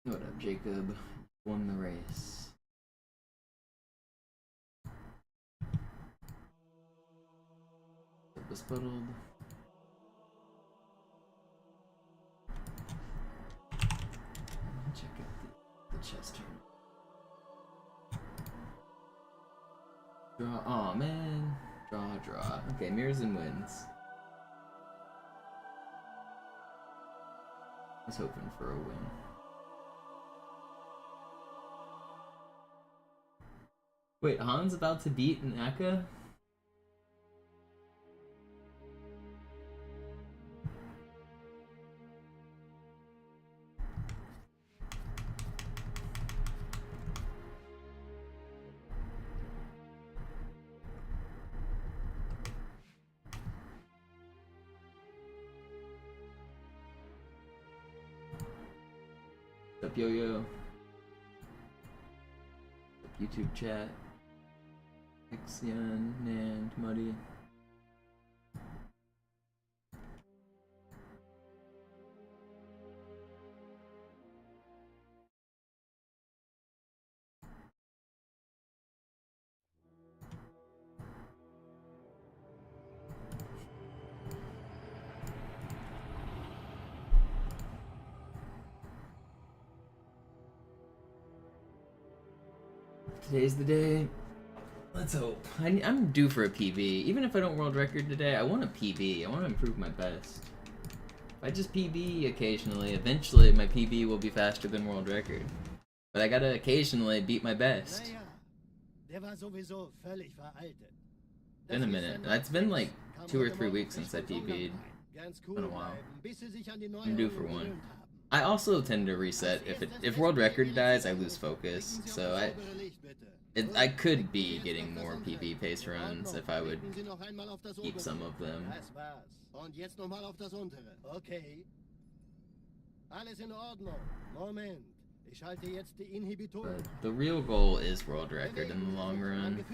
What up, Jacob? Won the race. Bespiddled. Check out the chest turn. Draw. Aw, man. Draw. Okay, mirrors and wins. I was hoping for a win. Wait, Han's about to beat Naka? What's up, Yo-Yo? YouTube chat. Xian, Nand, Muddy. Today's the day. Let's hope. I'm due for a PB. Even if I don't world record today, I want a PB. I want to improve my best. If I just PB occasionally, eventually my PB will be faster than world record. But I gotta occasionally beat my best. Been a minute. It's been like 2 or 3 weeks since I PB'd. Been a while. I'm due for one. I also tend to reset if world record dies, I lose focus. So I could be getting more PB pace runs if I would keep some of them. But the real goal is world record in the long run.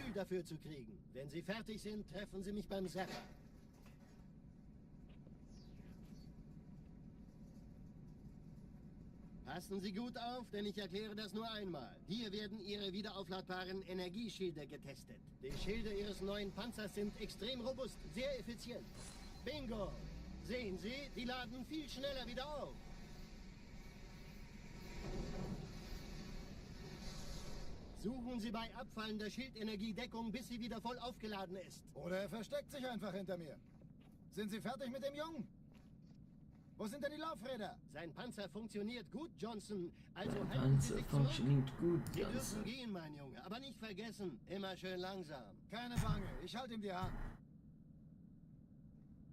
Passen Sie gut auf, denn ich erkläre das nur einmal. Hier werden Ihre wiederaufladbaren Energieschilde getestet. Die Schilde Ihres neuen Panzers sind extrem robust, sehr effizient. Bingo! Sehen Sie, die laden viel schneller wieder auf. Suchen Sie bei abfallender Schildenergie Deckung, bis sie wieder voll aufgeladen ist. Oder er versteckt sich einfach hinter mir. Sind Sie fertig mit dem Jungen? Wo sind denn die Laufräder? Sein Panzer funktioniert gut, Johnson. Also Panzer funktioniert gut, Sie Johnson. dürfen gehen, mein Junge. Aber nicht vergessen, immer schön langsam. Keine Bange, ich halte ihm die Hand.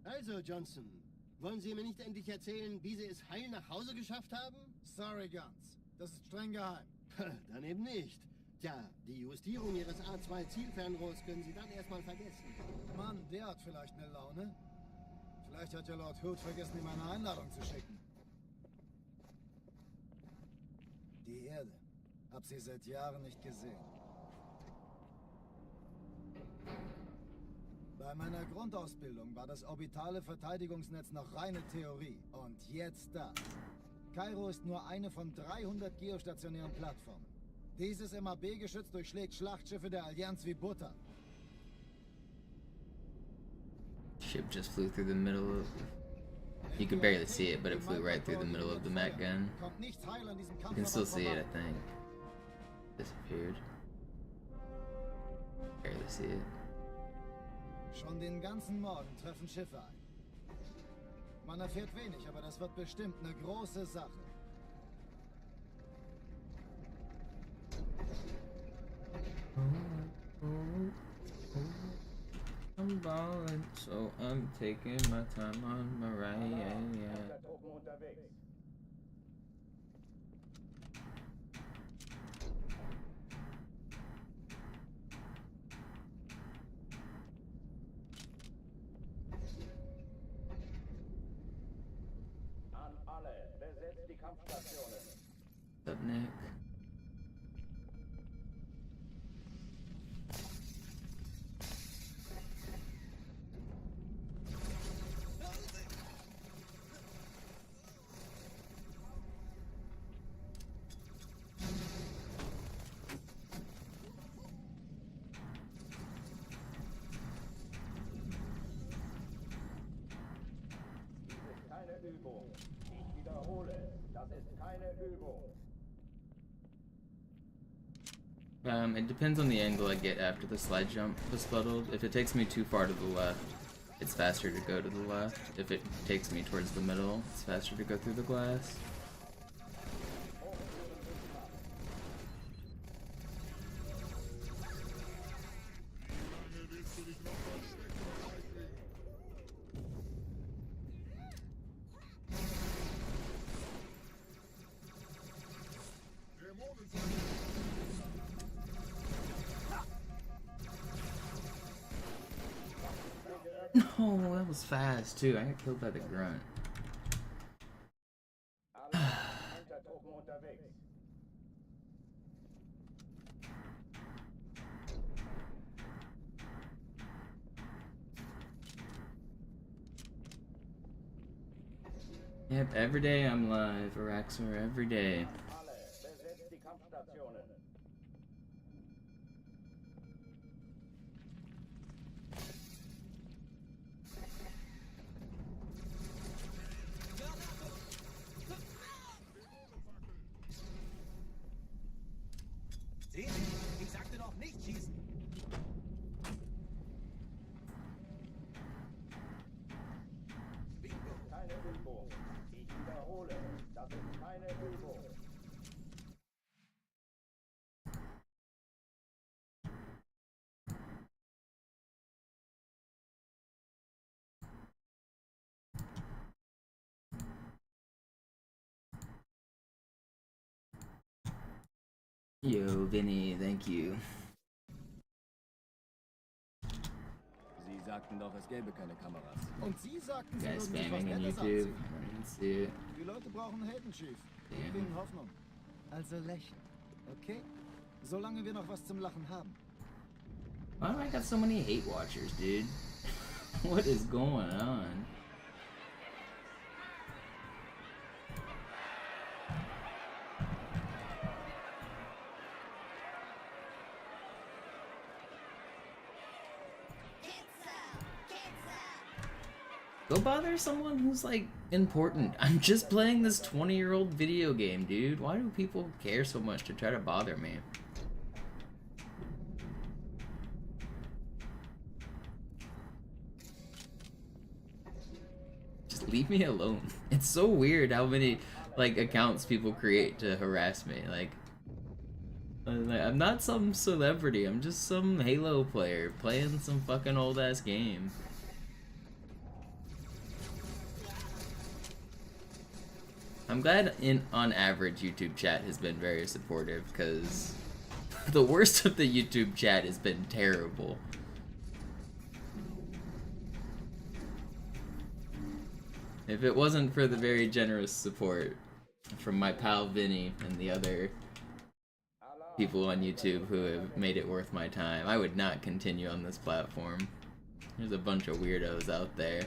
Also, Johnson, wollen Sie mir nicht endlich erzählen, wie Sie es heil nach Hause geschafft haben? Sorry, Guns. Das ist streng geheim. Dann eben nicht. Tja, die Justierung Ihres A2-Zielfernrohrs können Sie dann erstmal vergessen. Mann, der hat vielleicht eine Laune. Vielleicht hat ja Lord Hood vergessen, ihm eine Einladung zu schicken. Die Erde. Hab sie seit Jahren nicht gesehen. Bei meiner Grundausbildung war das orbitale Verteidigungsnetz noch reine Theorie. Und jetzt das. Kairo ist nur eine von 300 geostationären Plattformen. Dieses MAB-Geschütz durchschlägt Schlachtschiffe der Allianz wie Butter. Ship just flew through the middle of... You could barely see it, but it flew right through the middle of the Mac gun. You can still see it, I think. Disappeared. Barely see it. Schon den ganzen Morgen treffen Schiffe ein. Man erfährt wenig, aber das wird bestimmt eine große Sache. I'm ballin', so I'm taking my time on my ride. An alle, besetzt die Kampfstationen. What's up, Nick? Das ist keine Übung. It depends on the angle I get after the slide jump befuddled. If it takes me too far to the left, it's faster to go to the left. If it takes me towards the middle, it's faster to go through the glass. No, that was fast too. I got killed by the grunt. Alle Entertruppen unterwegs. Yep, every day I'm live, Araxor, every day. Alle, besetzt die Kampfstationen. Sehen Sie, ich sagte doch nicht schießen. Keine Übung. Ich wiederhole, das ist keine Übung. Yo, Vinny, thank you. Sie sagten doch, es gäbe keine Kameras. Und Sie sagten, Sie Guys würden sich was spamming on Nettes YouTube. anziehen. I didn't see it. Die Leute brauchen Helden, Chief. Ja. Gib ihnen Hoffnung. Also lächeln, okay? Solange wir noch was zum Lachen haben. Why do I got so many hate watchers, dude? What is going on? Go bother someone who's like important. I'm just playing this 20-year-old video game, dude. Why do people care so much to try to bother me? Just leave me alone. It's so weird how many like accounts people create to harass me. Like I'm not some celebrity. I'm just some Halo player playing some fucking old ass game. I'm glad on average YouTube chat has been very supportive, because the worst of the YouTube chat has been terrible. If it wasn't for the very generous support from my pal Vinny and the other people on YouTube who have made it worth my time, I would not continue on this platform. There's a bunch of weirdos out there.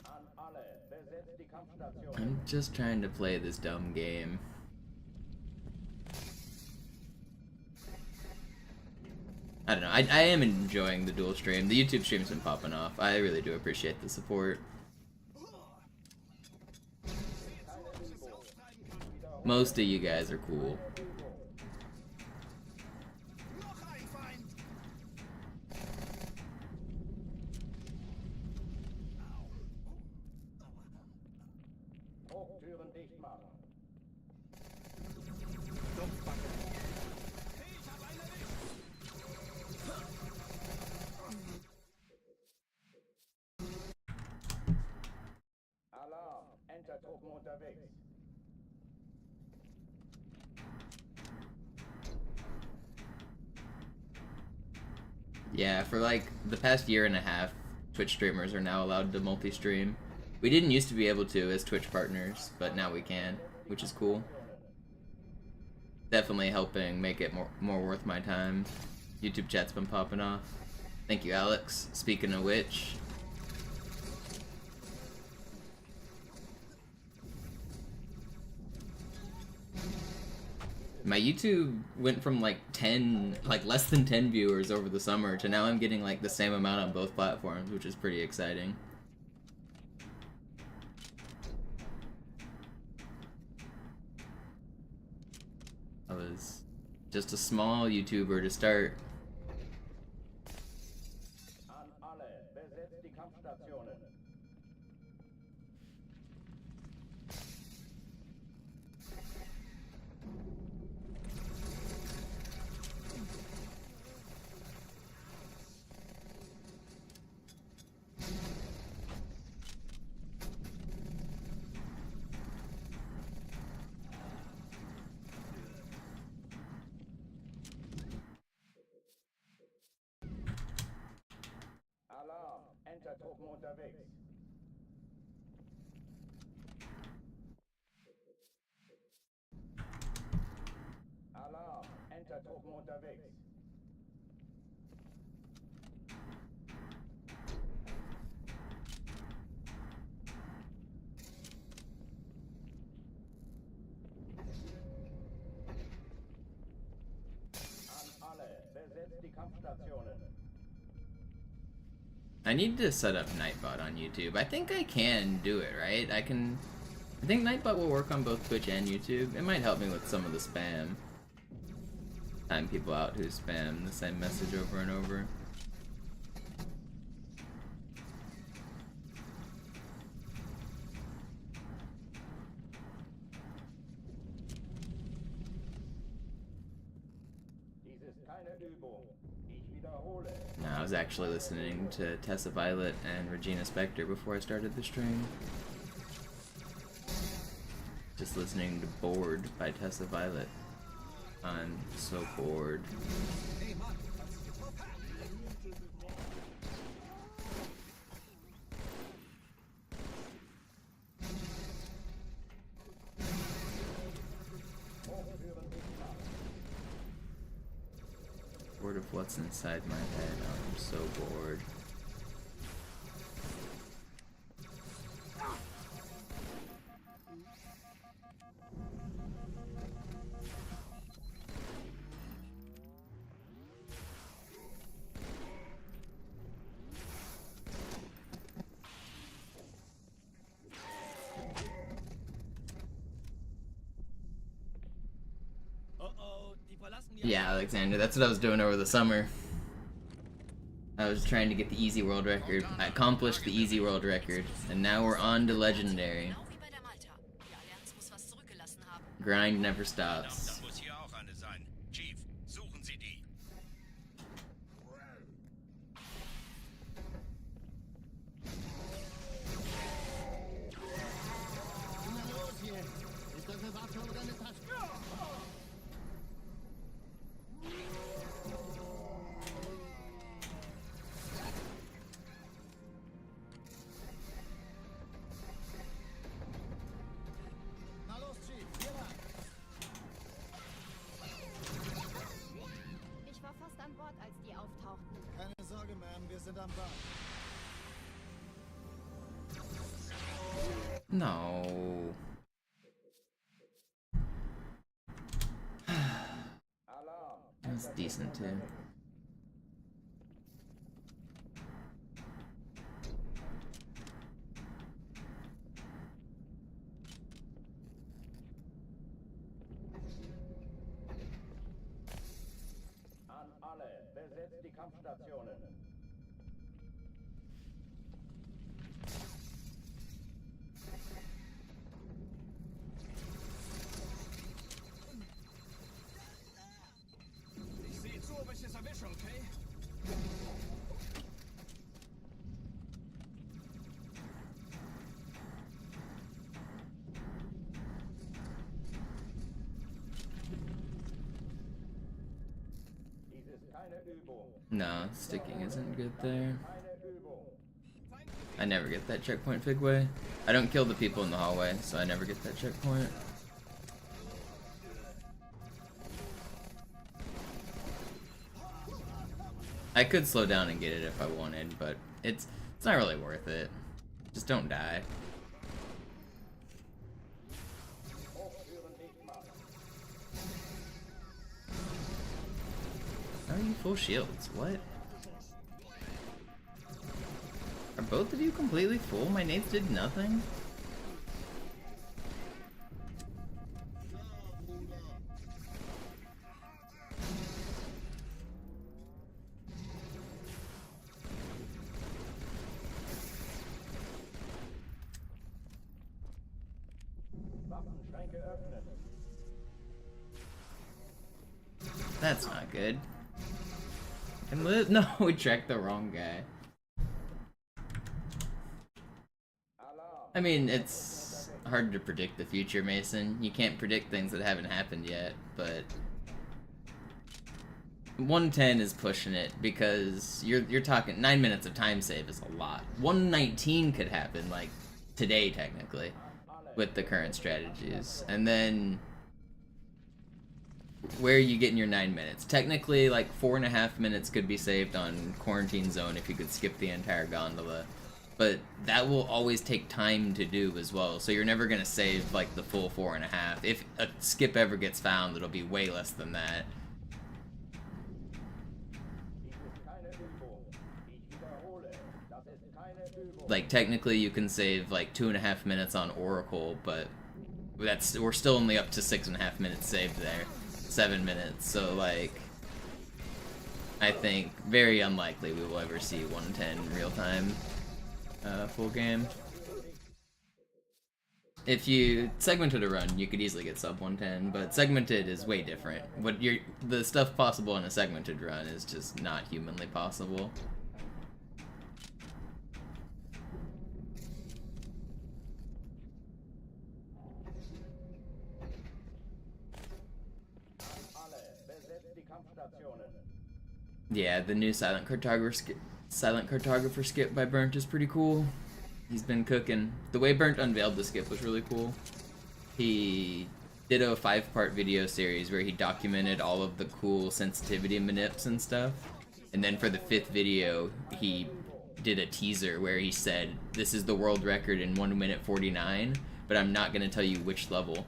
An alle, besetzt die Kampfstationen. I'm just trying to play this dumb game. I don't know, I am enjoying the dual stream. The YouTube stream's been popping off. I really do appreciate the support. Most of you guys are cool. Hochtüren dicht machen. Alarm, Entertruppen unterwegs. Yeah, for like the past year and a half, Twitch streamers are now allowed to multi-stream. We didn't used to be able to as Twitch partners, but now we can, which is cool. Definitely helping make it more worth my time. YouTube chat's been popping off. Thank you, Alex. Speaking of which, My YouTube went from like 10, like less than 10 viewers over the summer to now I'm getting like the same amount on both platforms, which is pretty exciting. I was just a small YouTuber to start. An alle, besetzt die Kampfstationen. Alarm, Entertruppen unterwegs. Alarm, Entertruppen unterwegs. An alle, besetzt die Kampfstationen. I need to set up Nightbot on YouTube. I think I can do it, right? I think Nightbot will work on both Twitch and YouTube. It might help me with some of the spam. Time people out who spam the same message over and over. Dies ist keine Übung. Ich wiederhole. No, I was actually listening to Tessa Violet and Regina Spektor before I started the stream. Just listening to Bored by Tessa Violet. I'm so bored. Hey Mann, kannst du getroffen? Bored of what's inside my head. I'm so bored. Oh, die verlassen die Yeah, Alexander, that's what I was doing over the summer. I was trying to get the easy world record. I accomplished the easy world record, and now we're on to legendary. Genau wie bei der Malta. Die Allianz muss was zurückgelassen haben. Grind never stops. Da muss hier auch eine sein. Chief, suchen Sie die. Na los hier! Ist das eine Waffe oder eine Taste? Na los, Chief, hier lang. Ich war fast an Bord, als die auftauchten. Keine Sorge, Ma'am, wir sind am Band. No. Alarm, That's decent too. an alle, besetzt die Kampfstationen. Ich sehe zu, ob ich es erwische, okay? Dies ist keine Übung. No, sticking isn't good there. Keine Übung. I never get that checkpoint Figway. I don't kill the people in the hallway, so I never get that checkpoint. I could slow down and get it if I wanted, but it's not really worth it. Just don't die. Hochführen Wegmann. How are you full shields? What? Are both of you completely full? My nades did nothing? Waffenschränke öffnen. That's not good. And no, we tracked the wrong guy. I mean, it's hard to predict the future, Mason. You can't predict things that haven't happened yet, but 110 is pushing it because you're talking 9 minutes of time save is a lot. 119 could happen like today technically with the current strategies, and then where are you getting your 9 minutes? Technically, like 4.5 minutes could be saved on Quarantine Zone if you could skip the entire gondola. But that will always take time to do as well, so you're never gonna save like the full 4.5. If a skip ever gets found, it'll be way less than that. Like technically you can save like 2.5 minutes on Oracle, but we're still only up to 6.5 minutes saved there. 7 minutes, so like I think very unlikely we will ever see 110 real time full game. If you segmented a run, you could easily get sub 110, but segmented is way different. The stuff possible in a segmented run is just not humanly possible. Yeah, the new silent cartographer skip by Burnt is pretty cool. He's been cooking. The way Burnt unveiled the skip was really cool. He did a 5-part video series where he documented all of the cool sensitivity manips and stuff. And then for the 5th video, he did a teaser where he said, "This is the world record in 1 minute 49, but I'm not gonna tell you which level."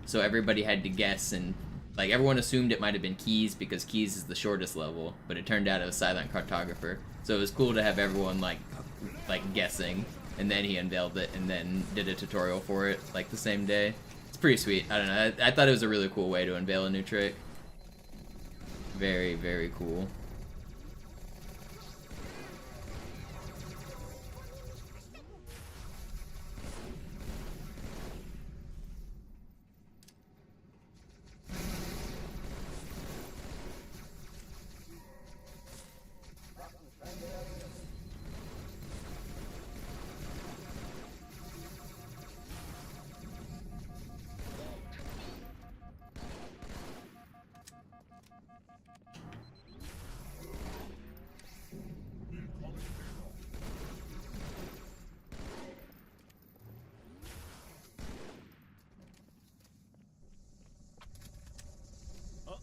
So everybody had to guess, and like everyone assumed it might have been Keys because Keys is the shortest level, but it turned out it was Silent Cartographer. So it was cool to have everyone like guessing, and then he unveiled it and then did a tutorial for it like the same day. It's pretty sweet. I don't know. I thought it was a really cool way to unveil a new trick. Very, very cool.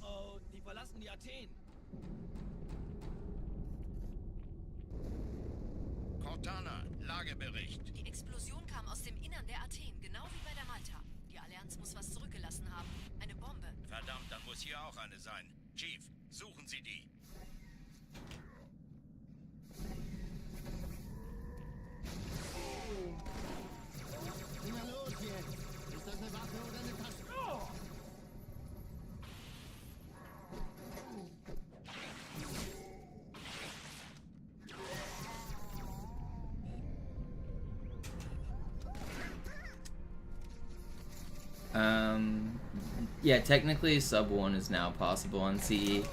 Oh, die verlassen die Athen. Cortana, Lagebericht. Die Explosion kam aus dem Innern der Athen, genau wie bei der Malta. Die Allianz muss was zurückgelassen haben. Eine Bombe. Verdammt, dann muss hier auch eine sein. Chief, suchen Sie die. Na los jetzt! Ist das eine Waffe oder eine Taste? Oh! Yeah, technically sub 1 is now possible on CE,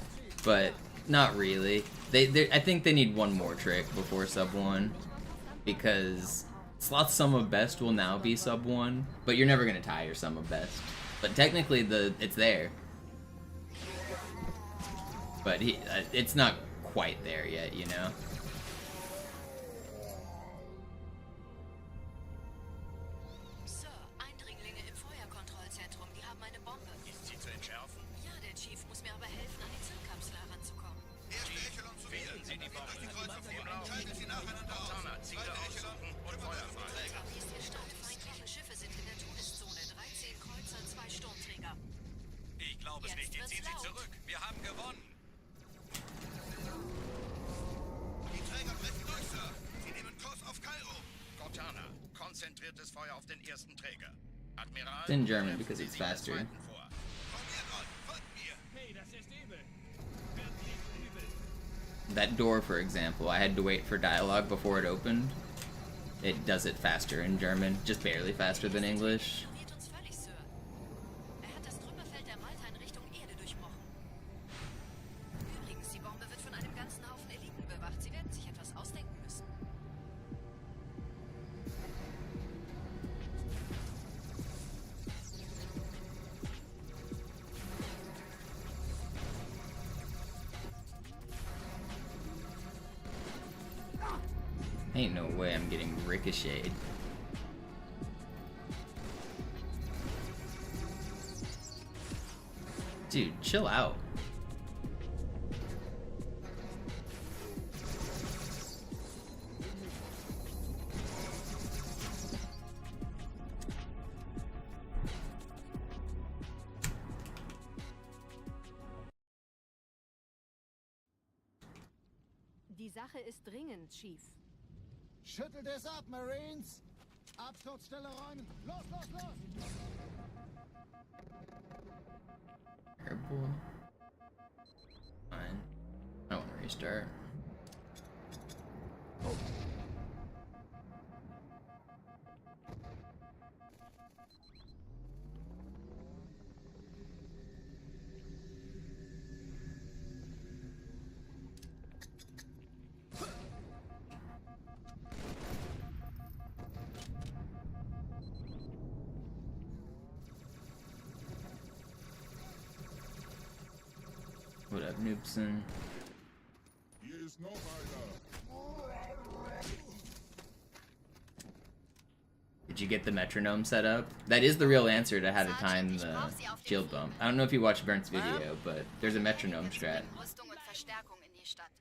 but not really. I think they need one more trick before sub 1, because Sloth's sum of best will now be sub 1, but you're never gonna tie your sum of best. But technically it's there. But it's not quite there yet, you know? Sir, Eindringlinge im Feuerkontrollzentrum, die haben eine Bombe. Ist sie zu entschärfen? Ja, der Chief muss mir aber helfen, an die Zündkapsel heranzukommen. Finden Sie die Bombe. Schalten Sie nacheinander aus. Cortana, Ziele aussuchen und Feuer frei. Wie ist Ihr Stand? Feindliche Schiffe sind in der Todeszone. 13 Kreuzer, 2 Sturmträger. Ich glaube es nicht. Jetzt ziehen Sie zurück. Wir haben gewonnen. konzentriertes Feuer auf den ersten Träger. Admiral, It's in German because it's faster. Komm hier ran, folgt mir. Hey, das ist übel. Wirklich übel. That door, for example, I had to wait for dialogue before it opened. It does it faster in German, just barely faster than English. Ignoriert uns völlig, Sir. Hat das Trümmerfeld der Malta in Richtung Erde durchbrochen. Übrigens, die Bombe wird von einem ganzen Haufen Eliten bewacht. Sie werden sich etwas ausdenken müssen. Ain't no way I'm getting ricocheted. Dude, chill out. Die Sache ist dringend, Chief. Schüttelt es ab, Marines! Absturzstelle räumen! Los, los, los! Airboy. Fine. I want to restart. What up, Noobson? Did you get the metronome set up? That is the real answer to how to time the shield bump. I don't know if you watched Burnt's video, but there's a metronome strat. Rüstung und Verstärkung in die Stadt.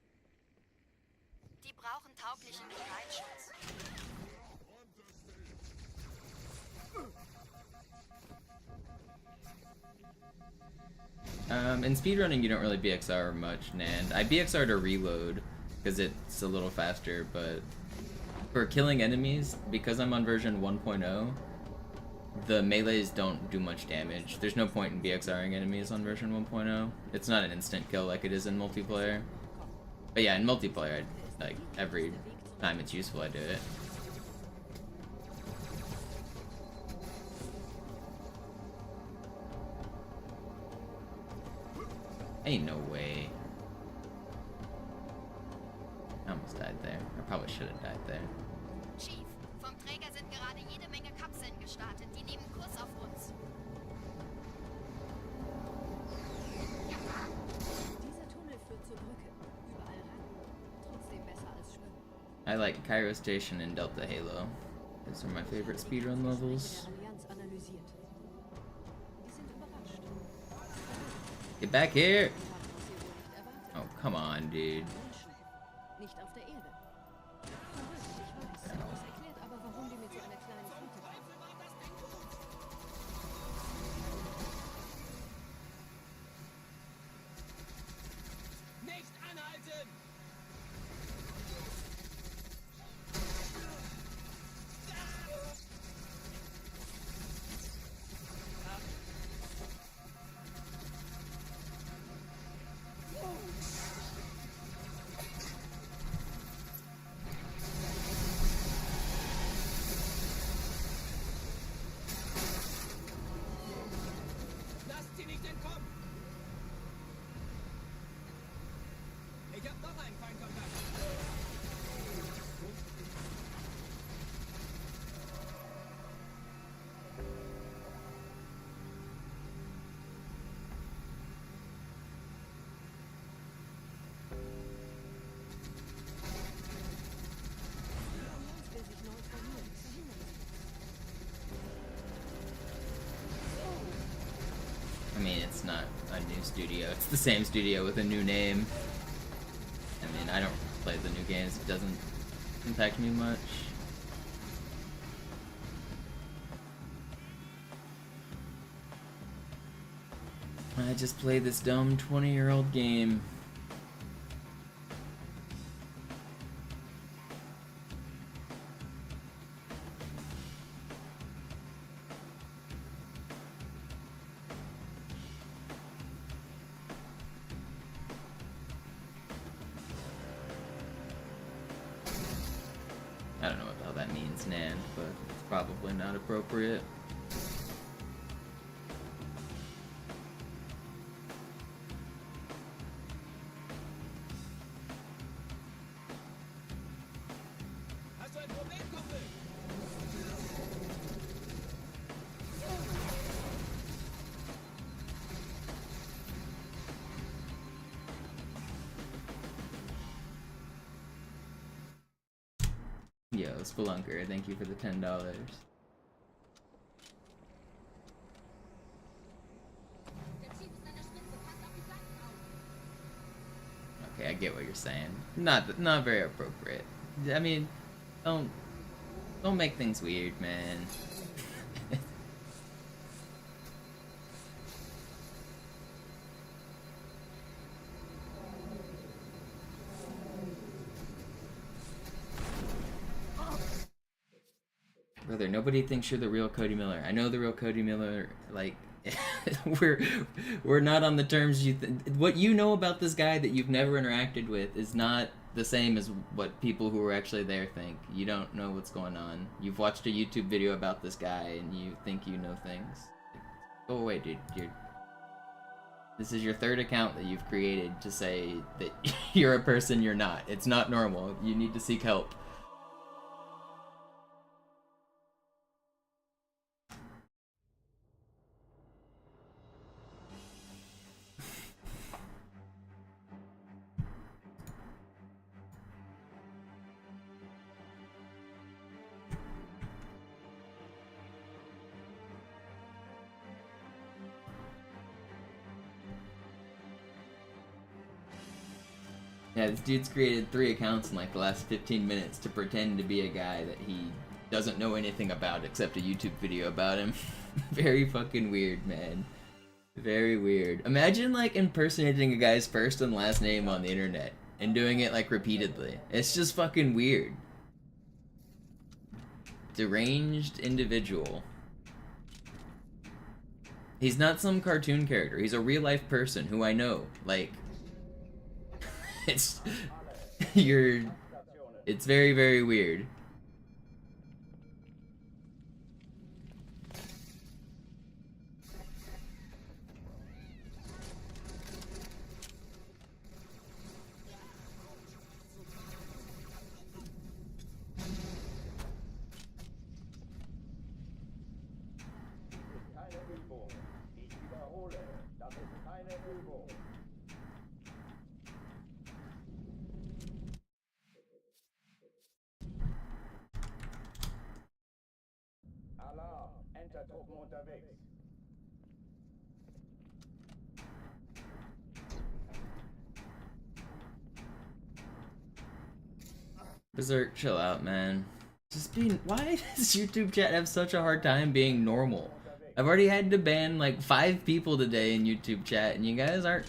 Die brauchen tauglichen Begleitschutz. In speedrunning, you don't really BXR much, Nand. I BXR to reload, because it's a little faster, but for killing enemies, because I'm on version 1.0, the melees don't do much damage. There's no point in BXRing enemies on version 1.0. It's not an instant kill like it is in multiplayer. But yeah, in multiplayer, like, every time it's useful, I do it. Ain't no way. I almost died there. I probably should have died there. Chief, vom Träger sind gerade jede Menge Kapseln gestartet. Die nehmen Kurs auf uns. Dieser Tunnel führt zur Brücke. Überall ran. Trotzdem besser als schwimmen. I like Cairo Station and Delta Halo. Those are my favorite speedrun levels. Der Allianz analysiert. Wir sind überrascht. Get back here! Wir haben, was ihr wohl nicht erwartet. Oh, come on, dude. Menschen. Nicht auf der Erde. Verrückt, ich weiß. Das erklärt aber, warum die mit so einer kleinen Flotte kommen. Nicht anhalten! Lasst sie nicht entkommen! Ich hab noch einen Feindkontakt! Die Allianz will sich neu formieren. Verhindern Sie I mean, it's not a new studio. It's the same studio with a new name. I mean, I don't play the new games. It doesn't impact me much. I just play this dumb 20-year-old game. I don't know what the hell that means, Nan, but it's probably not appropriate. Hast du ein Problem, Kumpel? Yo, Spelunker, thank you for the $10. Okay, I get what you're saying. Not very appropriate. I mean, don't make things weird, man. Brother, nobody thinks you're the real Cody Miller. I know the real Cody Miller, like, we're not on the terms you what you know about this guy that you've never interacted with is not the same as what people who are actually there think. You don't know what's going on. You've watched a YouTube video about this guy and you think you know things. Like, go away, dude. This is your third account that you've created to say that you're a person you're not. It's not normal. You need to seek help. Yeah, this dude's created 3 accounts in like the last 15 minutes to pretend to be a guy that he doesn't know anything about except a YouTube video about him. Very fucking weird, man. Very weird. Imagine like impersonating a guy's first and last name on the internet and doing it like repeatedly. It's just fucking weird. Deranged individual. He's not some cartoon character. He's a real life person who I know. Like, it's it's very, very weird. Keine Übung. Ich wiederhole, das ist keine Übung. Alarm, Entertruppen unterwegs. Berserk, chill out, man. Just being. Why does YouTube chat have such a hard time being normal? I've already had to ban like 5 people today in YouTube chat, and you guys aren't.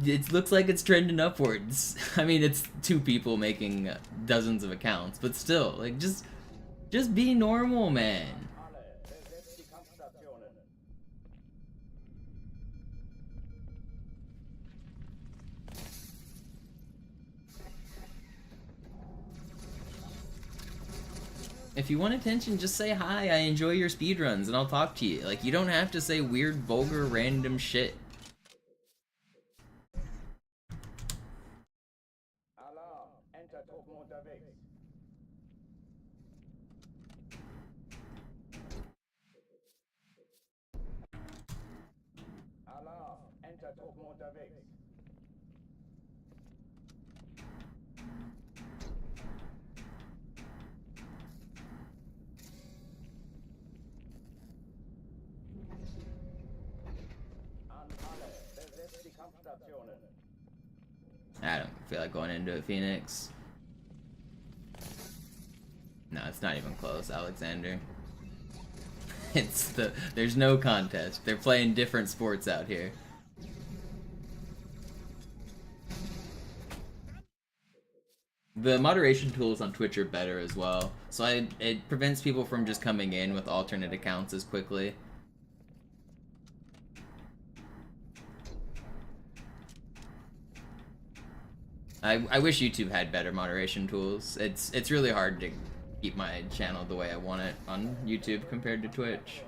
It looks like it's trending upwards. I mean, it's 2 people making dozens of accounts, but still, like, just be normal, man. Alle, besetzt die Kampfstationen. If you want attention, just say hi, I enjoy your speedruns, and I'll talk to you. Like, you don't have to say weird, vulgar, random shit. Alarm, Entertruppen unterwegs. Alarm, Entertruppen unterwegs. An alle, besetzt die Kampfstationen. I don't feel like going into it, Phoenix. No, it's not even close, Alexander. There's no contest. They're playing different sports out here. The moderation tools on Twitch are better as well, so it prevents people from just coming in with alternate accounts as quickly. I wish YouTube had better moderation tools. It's really hard to keep my channel the way I want it on YouTube compared to Twitch.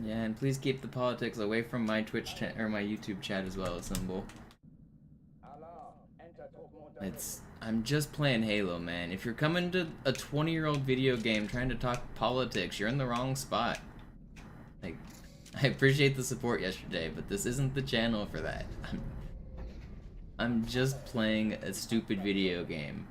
Yeah, and please keep the politics away from my Twitch chat or my YouTube chat as well, Symbol. I'm just playing Halo, man. If you're coming to a 20-year-old video game trying to talk politics, you're in the wrong spot. Like, I appreciate the support yesterday, but this isn't the channel for that. I'm just playing a stupid video game.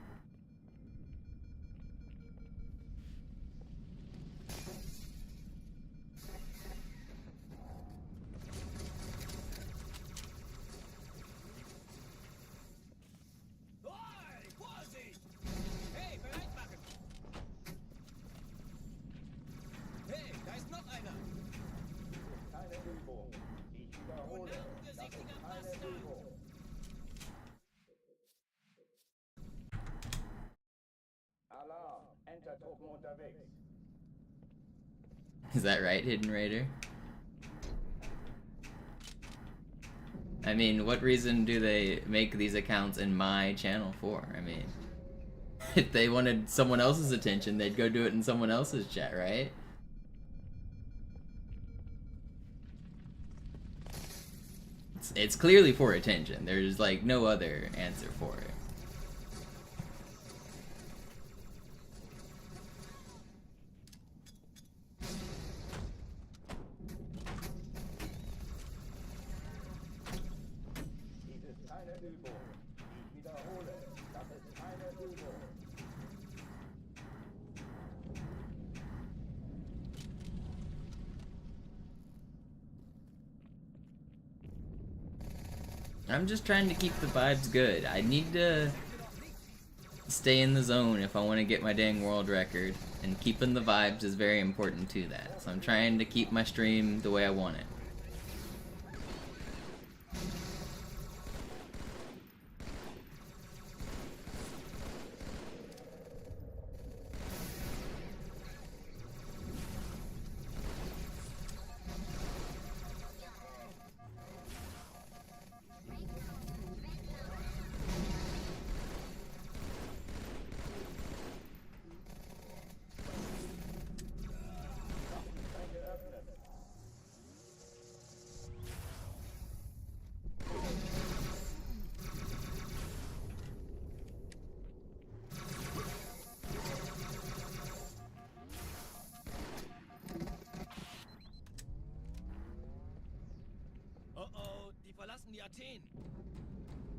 Is that right, Hidden Raider? I mean, what reason do they make these accounts in my channel for? I mean, if they wanted someone else's attention, they'd go do it in someone else's chat, right? It's clearly for attention. There's like no other answer for it. I'm just trying to keep the vibes good. I need to stay in the zone if I want to get my dang world record, and keeping the vibes is very important to that. So I'm trying to keep my stream the way I want it.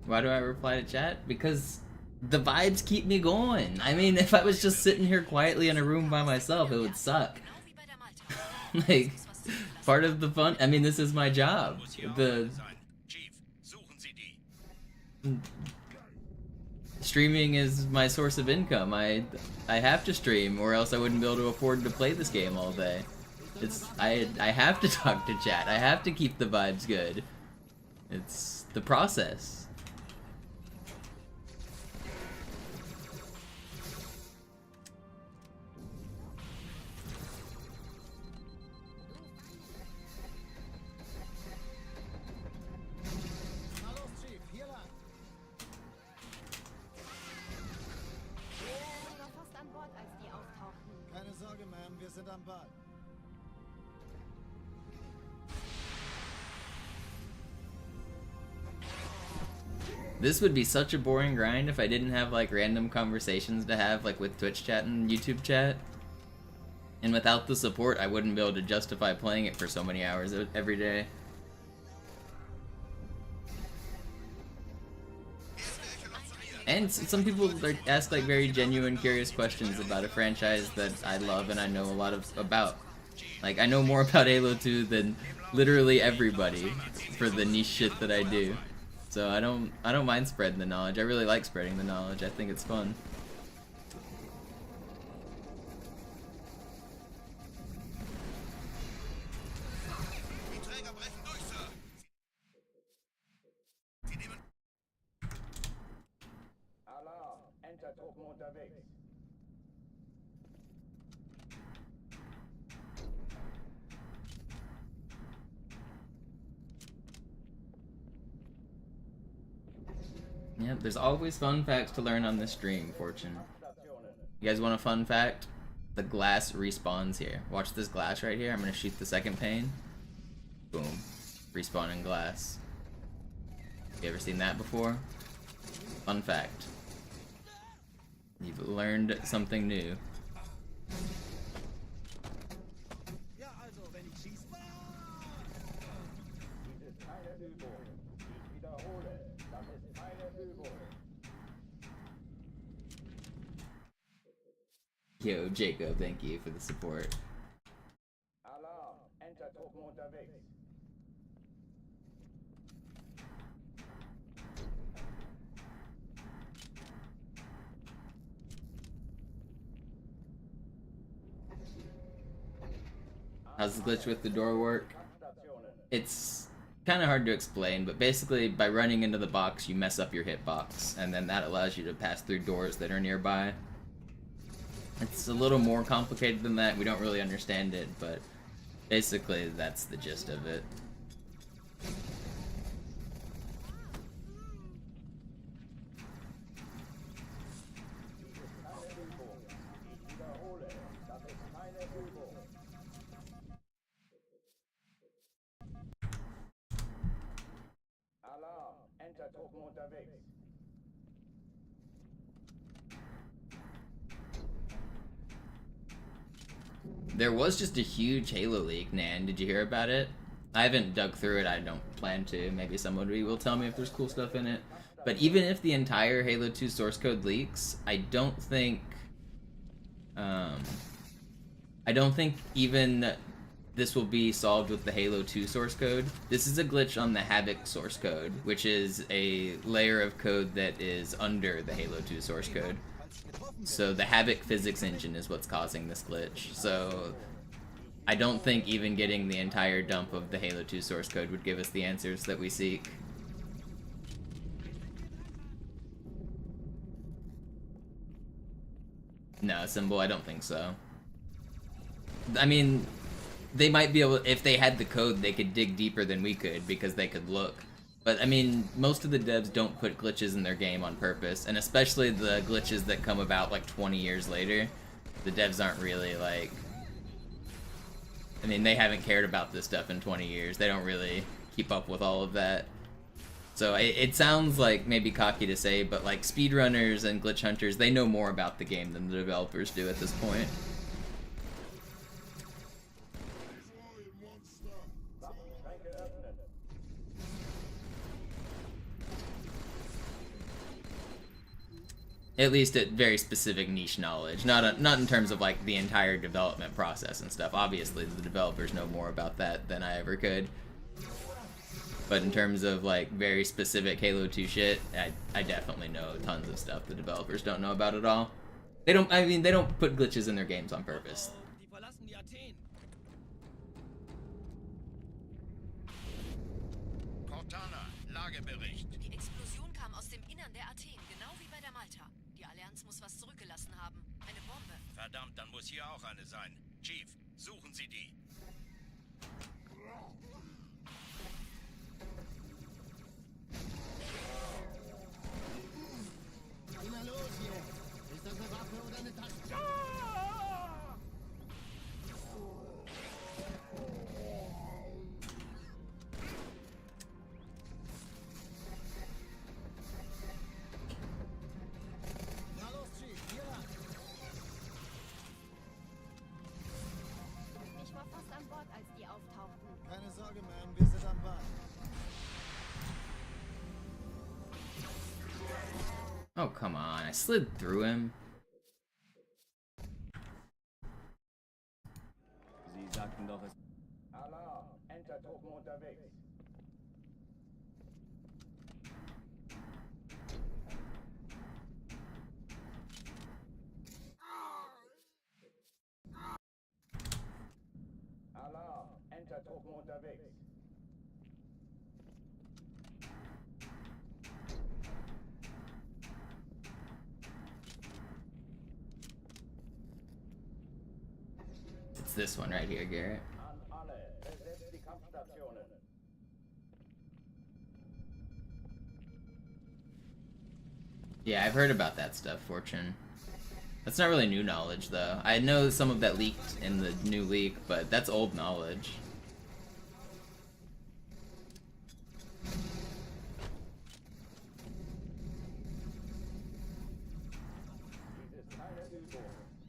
Why do I reply to chat? Because the vibes keep me going. I mean, if I was just sitting here quietly in a room by myself, it would suck. Like, part of the fun, I mean, this is my job. Streaming is my source of income. I have to stream, or else I wouldn't be able to afford to play this game all day. I have to talk to chat. I have to keep the vibes good. It's the process. This would be such a boring grind if I didn't have like random conversations to have like with Twitch chat and YouTube chat. And without the support, I wouldn't be able to justify playing it for so many hours every day. And some people like ask like very genuine, curious questions about a franchise that I love and I know a lot about. Like, I know more about Halo 2 than literally everybody for the niche shit that I do. So I don't mind spreading the knowledge. I really like spreading the knowledge. I think it's fun. unterwegs. Yep, there's always fun facts to learn on this stream, Fortune. You guys want a fun fact? The glass respawns here. Watch this glass right here. I'm gonna shoot the second pane. Boom. Respawning glass. You ever seen that before? Fun fact. You've learned something new. Ja, also, wenn ich schieße. Dies ist keine Übung. Ich wiederhole, das ist keine Übung. Yo, Jacob, thank you for the support. Alarm, Entertruppen unterwegs. How's the glitch with the door work? Kampfstationen. It's kind of hard to explain, but basically by running into the box, you mess up your hitbox, and then that allows you to pass through doors that are nearby. It's a little more complicated than that. We don't really understand it, but basically that's the gist of it. Keine Übung. Ich wiederhole, das ist keine Übung. Alarm, Entertruppen unterwegs. There was just a huge Halo leak, Nan. Did you hear about it? I haven't dug through it. I don't plan to. Maybe somebody will tell me if there's cool stuff in it. But even if the entire Halo 2 source code leaks, I don't think even this will be solved with the Halo 2 source code. This is a glitch on the Havoc source code, which is a layer of code that is under the Halo 2 source code. So the Havoc physics engine is what's causing this glitch. So I don't think even getting the entire dump of the Halo 2 source code would give us the answers that we seek. No, Symbol, I don't think so. I mean, they might be able, if they had the code, they could dig deeper than we could because they could look. But I mean, most of the devs don't put glitches in their game on purpose, and especially the glitches that come about like 20 years later. The devs aren't really like, I mean, they haven't cared about this stuff in 20 years. They don't really keep up with all of that. So it sounds like maybe cocky to say, but like speedrunners and glitch hunters, they know more about the game than the developers do at this point. Waffenschränke öffnen. At least at very specific niche knowledge, not in terms of like the entire development process and stuff. Obviously, the developers know more about that than I ever could. But in terms of like very specific Halo 2 shit, I definitely know tons of stuff the developers don't know about at all. They don't. I mean, they don't put glitches in their games on purpose. Die verlassen die Athen. Cortana, Lagebericht. Die Explosion kam aus dem Innern der Athen, genau wie bei der Malta. Die Allianz muss was zurückgelassen haben. Eine Bombe. Verdammt, dann muss hier auch eine sein. Chief, suchen Sie die. Na los hier! Ist das eine Waffe oder eine Taste? Na los, Chief, hier lang. Ich war fast an Bord, als die auftauchten. Keine Sorge, Ma'am, wir sind am Band. Oh come on! I slid through him. Sie sagten doch, es... Alarm, Entertruppen unterwegs. Alarm, Entertruppen unterwegs. this one right here, Garrett. An alle, besetzt die Kampfstationen. Yeah, I've heard about that stuff, Fortune. That's not really new knowledge, though. I know some of that leaked in the new leak, but that's old knowledge. Dies ist keine Übung.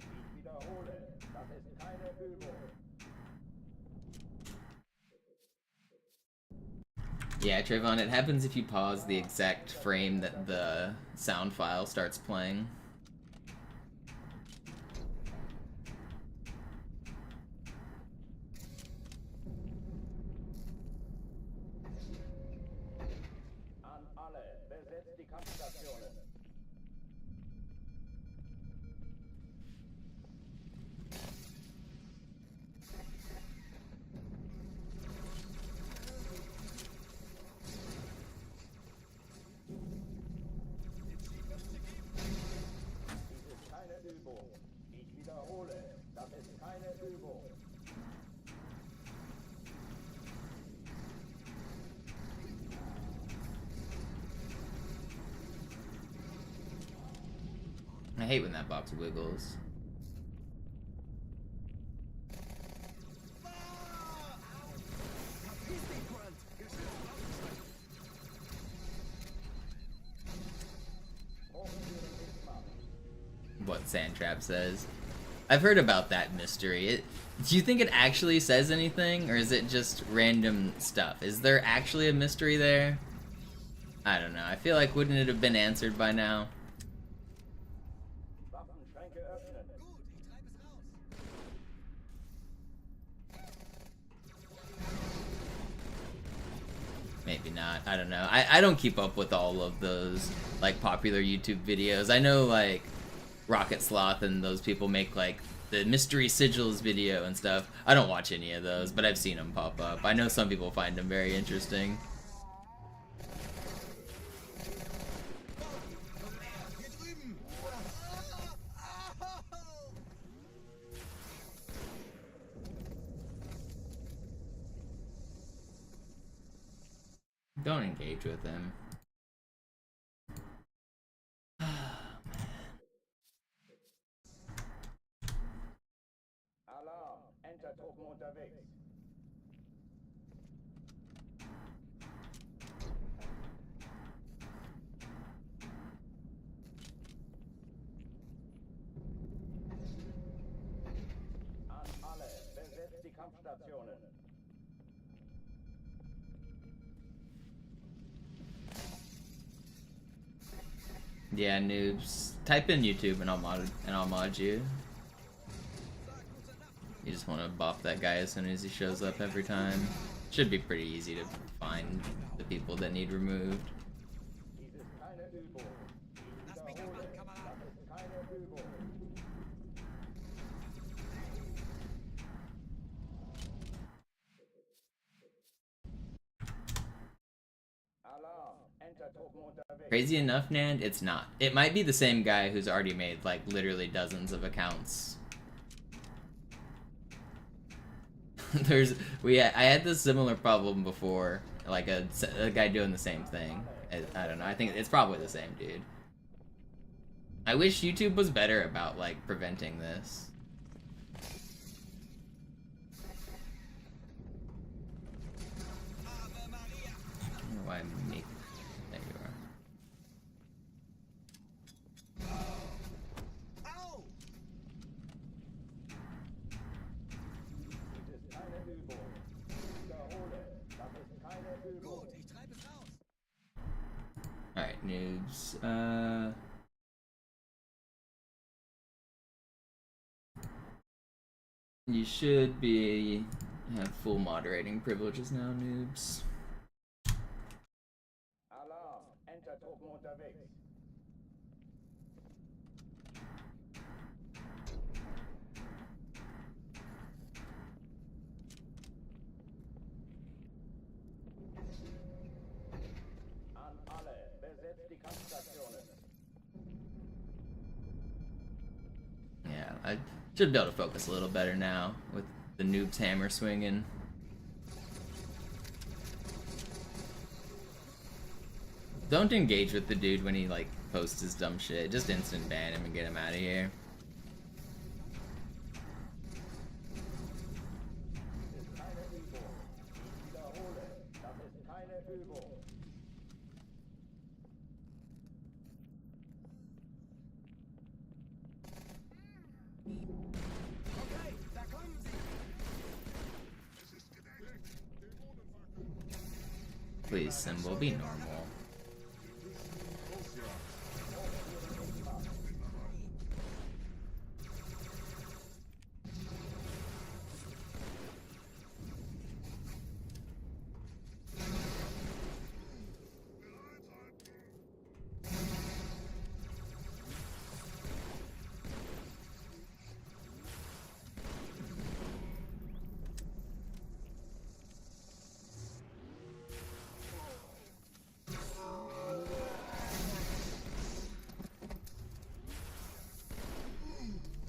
Ich wiederhole, das ist keine Übung. Yeah, Trayvon, it happens if you pause the exact frame that the sound file starts playing. An alle, besetzt die Kampfstationen. Dies ist keine Übung. Ich wiederhole, das ist keine Übung. I hate when that box wiggles. What Sandtrap says. I've heard about that mystery. Do you think it actually says anything, or is it just random stuff? Is there actually a mystery there? I don't know. I feel like wouldn't it have been answered by now? Waffenschränke öffnen. Maybe not. I don't know. I don't keep up with all of those like popular YouTube videos. I know like Rocket Sloth and those people make like the Mystery Sigils video and stuff. I don't watch any of those, but I've seen them pop up. I know some people find them very interesting. Don't engage with him. Alarm, Entertruppen unterwegs. An alle, besetzt die Kampfstationen. Yeah, noobs. Type in YouTube and I'll mod you. You just want to bop that guy as soon as he shows up every time. Should be pretty easy to find the people that need removed. Dies ist keine Übung. Ich wiederhole, das ist keine Übung. Alarm, Entertruppen unterwegs. Crazy enough, Nand, it's not. It might be the same guy who's already made like literally dozens of accounts. I had this similar problem before, like a guy doing the same thing. I don't know. I think it's probably the same dude. I wish YouTube was better about like preventing this. I don't know why I'm making. There you are. Dies ist keine Übung. Ich wiederhole, das ist keine Übung. Alright, noobs. You should have full moderating privileges now, noobs. Alarm, Entertruppen unterwegs. An alle, besetzt die Kampfstationen. Yeah, I should be able to focus a little better now with The noob's hammer swinging. Don't engage with the dude when he like posts his dumb shit. Just instant ban him and get him out of here. Please, Symbol, be normal.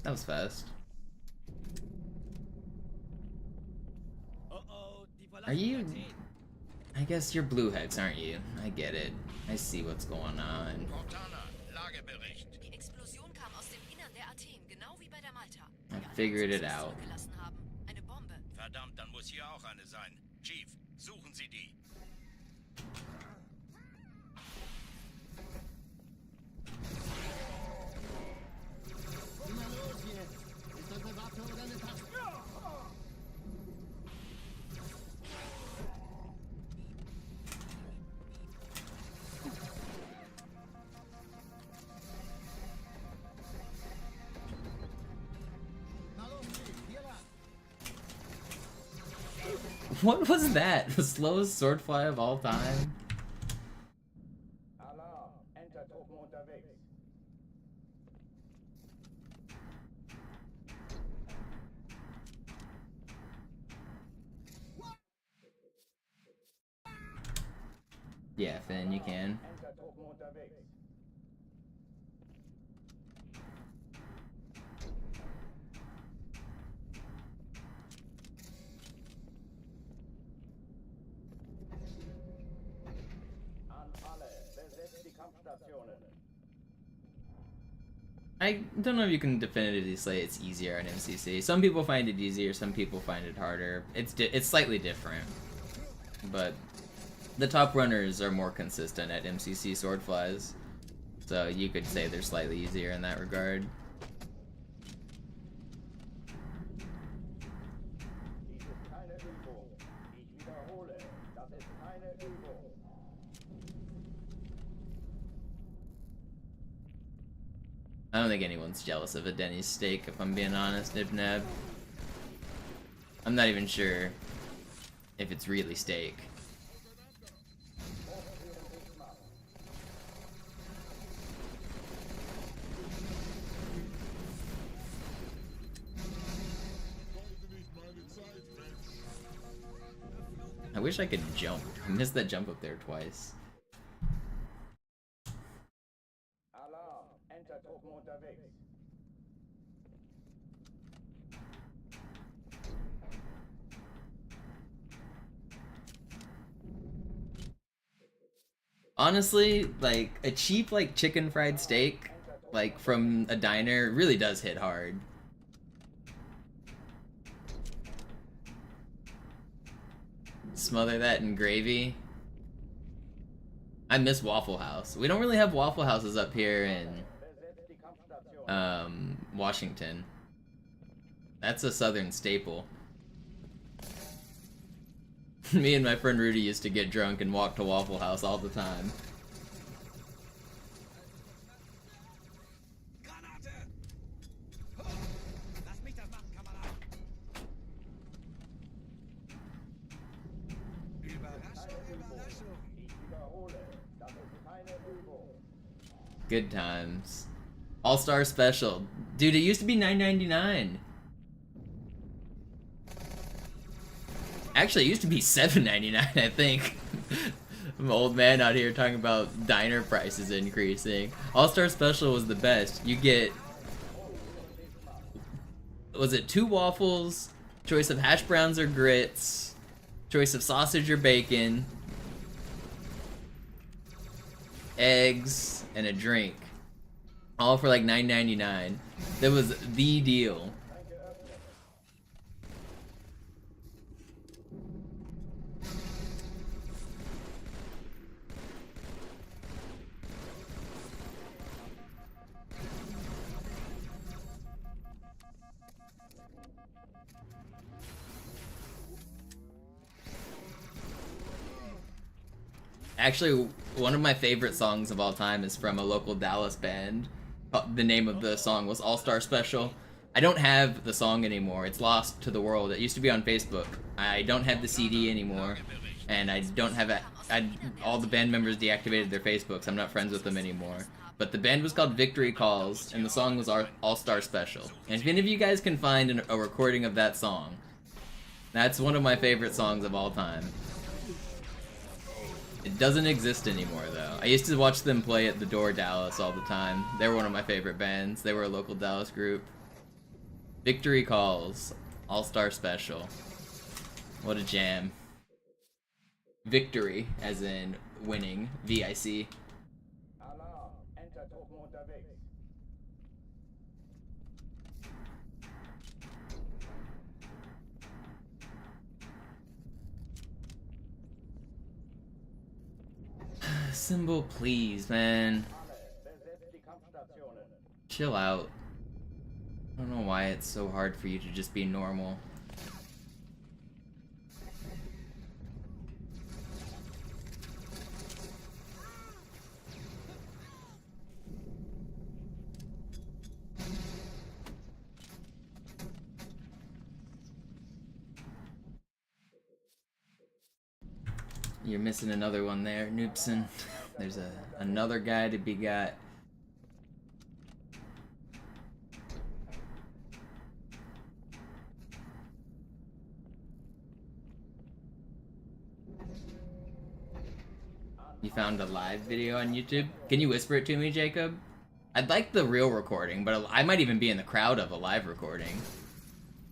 That was fast. Are you... I guess you're Blue Hex, aren't you? I get it. I see what's going on. Cortana, Lagebericht. Die Explosion kam aus dem Innern der Athen, genau wie bei der Malta. I figured it out. Zurückgelassen haben. Eine Bombe. Verdammt, dann muss hier auch eine sein. Chief, suchen Sie die. Na los jetzt! Ist das eine Waffe oder eine Taste? Na los, hier lang. What was that? The slowest swordfly of all time? Alarm! Entertruppen unterwegs. Yeah, Finn, you can. Entertruppen unterwegs. An alle, besetzt die Kampfstationen. I don't know if you can definitively say it's easier on MCC. Some people find it easier, some people find it harder. It's slightly different. But the top runners are more consistent at MCC swordflies. So you could say they're slightly easier in that regard. Dies ist keine Übung. Ich wiederhole, das ist keine Übung. I don't think anyone's jealous of a Denny's steak, if I'm being honest, Ibnab. I'm not even sure if it's really steak. I wish I could jump. I missed that jump up there twice. Alarm! Entertruppen unterwegs. Honestly, like, a cheap, like, chicken fried steak, like, from a diner really does hit hard. Smother that in gravy. I miss Waffle House. We don't really have Waffle Houses up here in Besetzt die Kampfstation. Washington. That's a southern staple. Me and my friend Rudy used to get drunk and walk to Waffle House all the time. Granate! Lass mich das machen, Kamerad! Überraschung, Überraschung! Ich wiederhole, das ist keine Übung. Good times. All-Star Special. Dude, it used to be $9.99. Actually, it used to be $7.99, I think. I'm an old man out here talking about diner prices increasing. All-Star Special was the best. You get... Was it 2 waffles, Choice of hash browns or grits. Choice of sausage or bacon. Eggs and a drink. All for like $9.99. That was the deal. Actually, one of my favorite songs of all time is from a local Dallas band. The name of the song was All-Star Special. I don't have the song anymore. It's lost to the world. It used to be on Facebook. I don't have the CD anymore. And I don't have all the band members deactivated their Facebooks. I'm not friends with them anymore. But the band was called Victory Calls, and the song was All-Star Special. And if any of you guys can find a recording of that song, that's one of my favorite songs of all time. It doesn't exist anymore, though. I used to watch them play at the Door Dallas all the time. They were one of my favorite bands. They were a local Dallas group. Victory Calls, All-Star Special. What a jam. Victory, as in winning, V-I-C. Alarm, Entertruppen unterwegs. Symbol, please, man. Besetzt die Kampfstationen. Chill out. I don't know why it's so hard for you to just be normal. You're missing another one there, Noobson. There's another guy to be got. You found a live video on YouTube? Can you whisper it to me, Jacob? I'd like the real recording, but I might even be in the crowd of a live recording.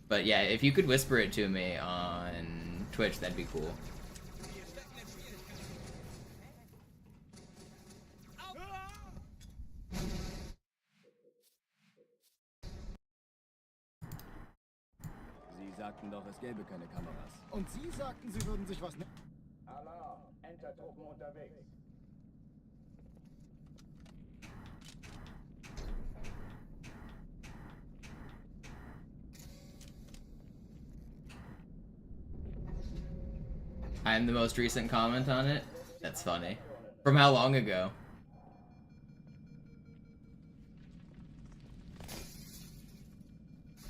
But yeah, if you could whisper it to me on Twitch, that'd be cool. Sie sagten doch, es gäbe keine Kameras. Und Sie sagten, Sie würden sich was... Alarm, Entertruppen unterwegs. I'm the most recent comment on it? That's funny. From how long ago?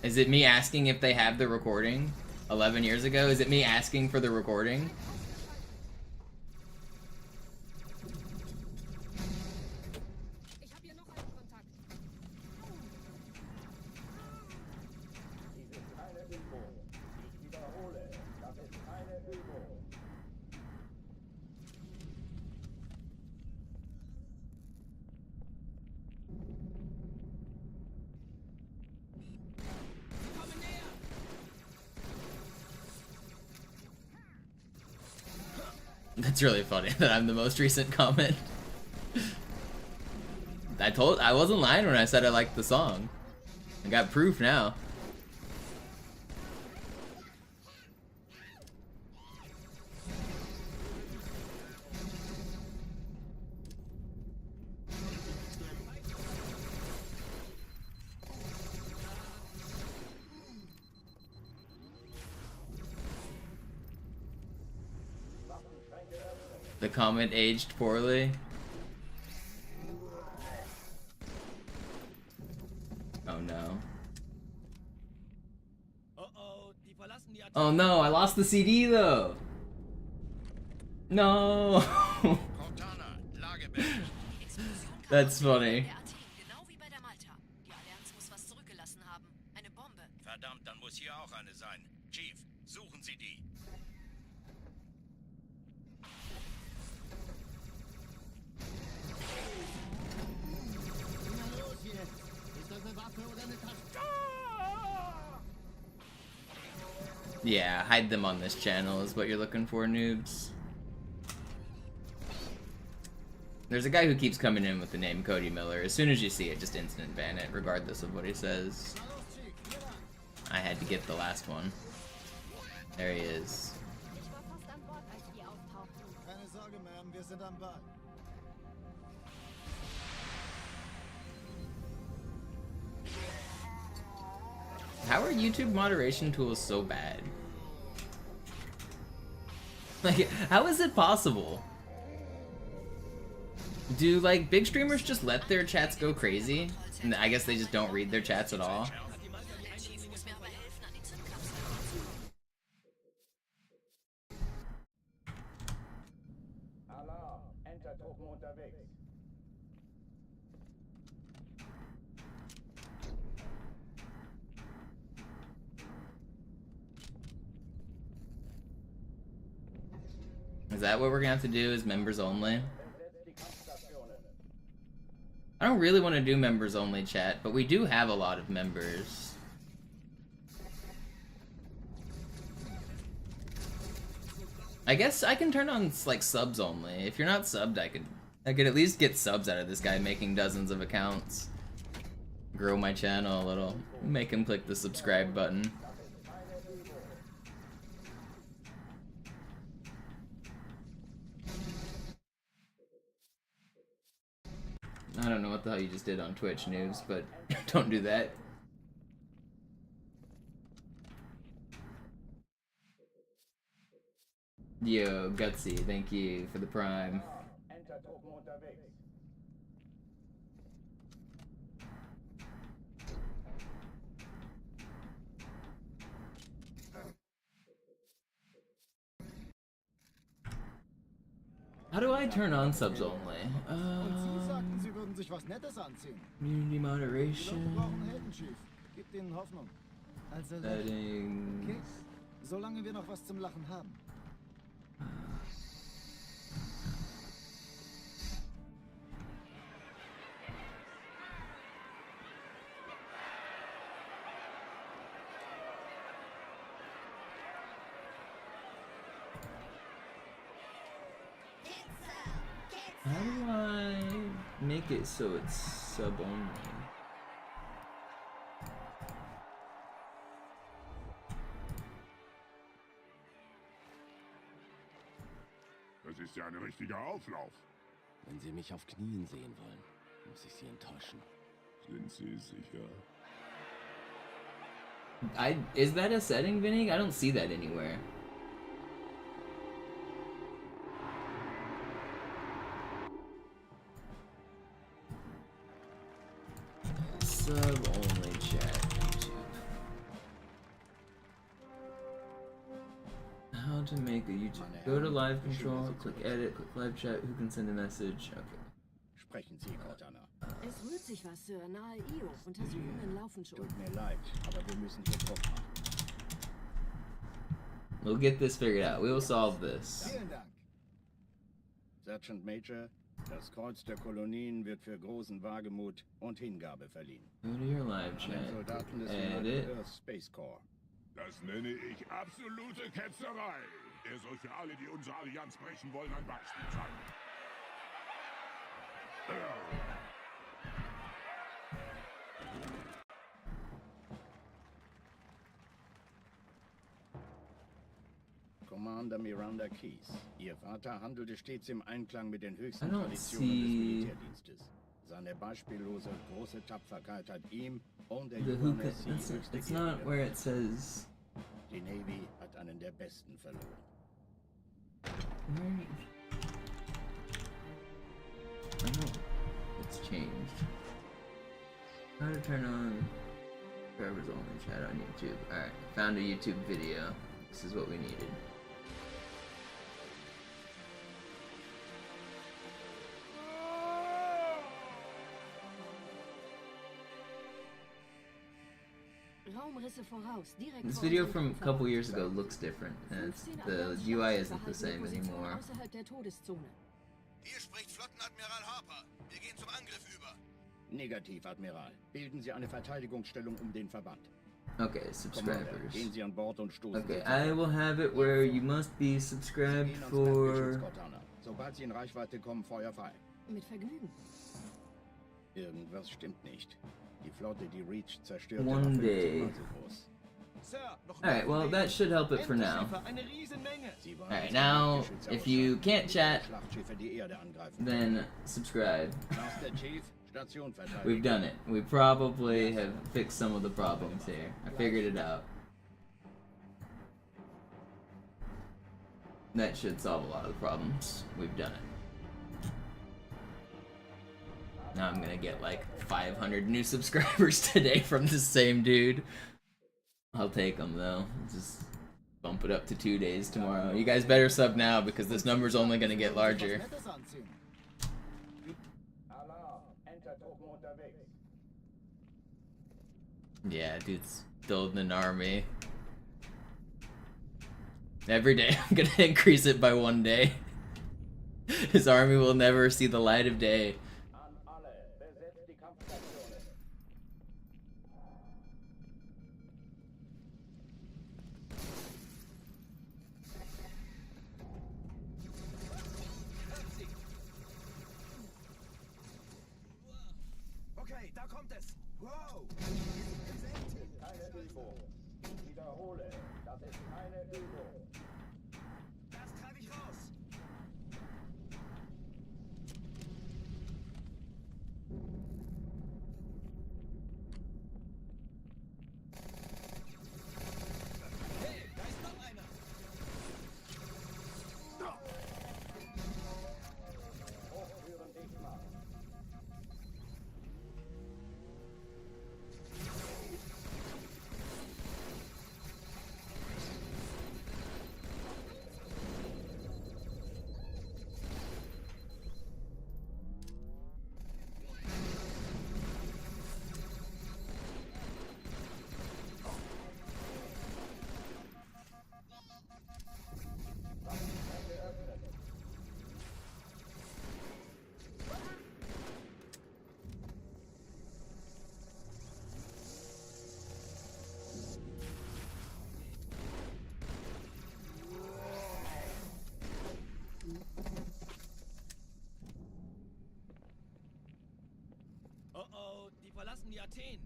Is it me asking if they have the recording? 11 years ago? Is it me asking for the recording? Ich habe hier noch einen Kontakt. Dies ist keine Übung. Ich wiederhole, das ist keine Übung. That's really funny that I'm the most recent comment. I wasn't lying when I said I liked the song. I got proof now. The comment aged poorly. Oh no. Oh no, I lost the CD though. No. Cortana, Lagebericht. That's funny. Der Athen, genau wie bei der Malta. Die Allianz muss was zurückgelassen haben. Eine Bombe. Verdammt, dann muss hier auch eine sein. Chief, suchen Sie die. Na los jetzt! Ist das eine Waffe oder eine Tasche? Yeah, hide them on this channel is what you're looking for, noobs. There's a guy who keeps coming in with the name Cody Miller. As soon as you see it, just instant ban it, regardless of what he says. I had to get the last one. There he is. Ich war fast an Bord, als die auftauchten. Keine Sorge, Ma'am, wir sind am Ball. How are YouTube moderation tools so bad? Like, how is it possible? Do, like, big streamers just let their chats go crazy? And I guess they just don't read their chats at all? Der Chief muss mir aber helfen, an die Zündkapsel ranzukommen. Alarm! Entertruppen unterwegs. Is that what we're gonna have to do, is members only? Besetzt die Kampfstationen. I don't really want to do members only chat, but we do have a lot of members. I guess I can turn on like subs only. If you're not subbed, I could at least get subs out of this guy making dozens of accounts. Grow my channel a little. Make him click the subscribe button. I don't know what the hell you just did on Twitch, noobs, but don't do that. Yo, Gutsy, thank you for the prime. Entertruppen unterwegs. How do I turn on subs only? Und Sie sagten, Sie würden sich was Nettes anziehen. Community Die Leute moderation. brauchen Helden, Chief. Gibt ihnen Hoffnung. Also lächeln. Settings. Okay? Solange wir noch was zum Lachen haben. How do I make it so it's sub only? Das ist ja ein richtiger Auflauf. Wenn Sie mich auf Knien sehen wollen, muss ich Sie enttäuschen. Sind Sie sicher? Is that a setting, Vinny? I don't see that anywhere. Sub only chat. YouTube. How to make a YouTube? Go to live control, click edit, click live chat. Who can send a message? Okay. Sprechen Sie, Cortana. Es rührt sich was, Sir. Nahe Io. Untersuchungen laufen schon. Tut mir leid, aber wir müssen hier Druck machen. We'll get this figured out. We will solve this. Vielen Dank. Sergeant Major, das Kreuz der Kolonien wird für großen Wagemut und Hingabe verliehen. Go to your live An chat. den Soldaten des Edit. United Earth Space Corps. Das nenne ich absolute Ketzerei. Er soll für alle, die unsere Allianz brechen wollen, ein Beispiel sein. Commander Miranda Keys. Ihr Vater handelte stets im Einklang mit den höchsten I don't Traditionen des see- Militärdienstes. Seine beispiellose große Tapferkeit hat ihm und der The who can, UNSC höchste it's Ehre not where gebracht. it says. Die Navy hat einen der besten verloren. Where? I don't. It's changed. How to turn on Forever's only chat on YouTube. Alright, found a YouTube video. This is what we needed. Raumrisse voraus. Direkt This vor video unseren from a Truppen. couple years ago looks different, and it's, 15 the Allianz UI Schlachtschiffe isn't the halten same Position anymore. Außerhalb der Todeszone. Hier spricht Flottenadmiral Harper. Wir gehen zum Angriff über. Negativ, Admiral. Bilden Sie eine Verteidigungsstellung um den Verband. Okay, Commander, subscribers. gehen Sie an Bord und stoßen Okay, Sie zu I Bord. will have it where you must be subscribed Gehen ans for Landgeschütz, Cortana. Sobald Sie in Reichweite kommen, Feuer frei. Mit Vergnügen. Irgendwas stimmt nicht. Die Flotte, die Reach zerstörte, One war 50 day. Mal so groß. Sir, noch Alright, well, that should help it for now. Endschiffe, eine Riesenmenge. Sie wollen Alright, uns now, mit Landgeschütze if you ausschalten, can't chat, Schlachtschiffe die Erde angreifen. then subscribe. Master Chief, Station verteidigen. We've done it. We probably have fixed some of the problems here. I figured it out. That should solve a lot of the problems. We've done it. Now I'm gonna get like 500 new subscribers today from the same dude. I'll take them though. Just bump it up to 2 days tomorrow. You guys better sub now because this number's only gonna get larger. Nettes anziehen. Alarm, Enter-Truppen unterwegs. Yeah, dude's building an army. Every day I'm gonna increase it by 1 day. His army will never see the light of day. An alle, besetzt die Kampfstationen. Okay, da kommt es. Wow! Keine Übung. Ich wiederhole, das ist keine Übung. Das treibe ich raus. Hey, da ist noch einer. Hochführen dicht machen. Oh oh, die verlassen die Athen.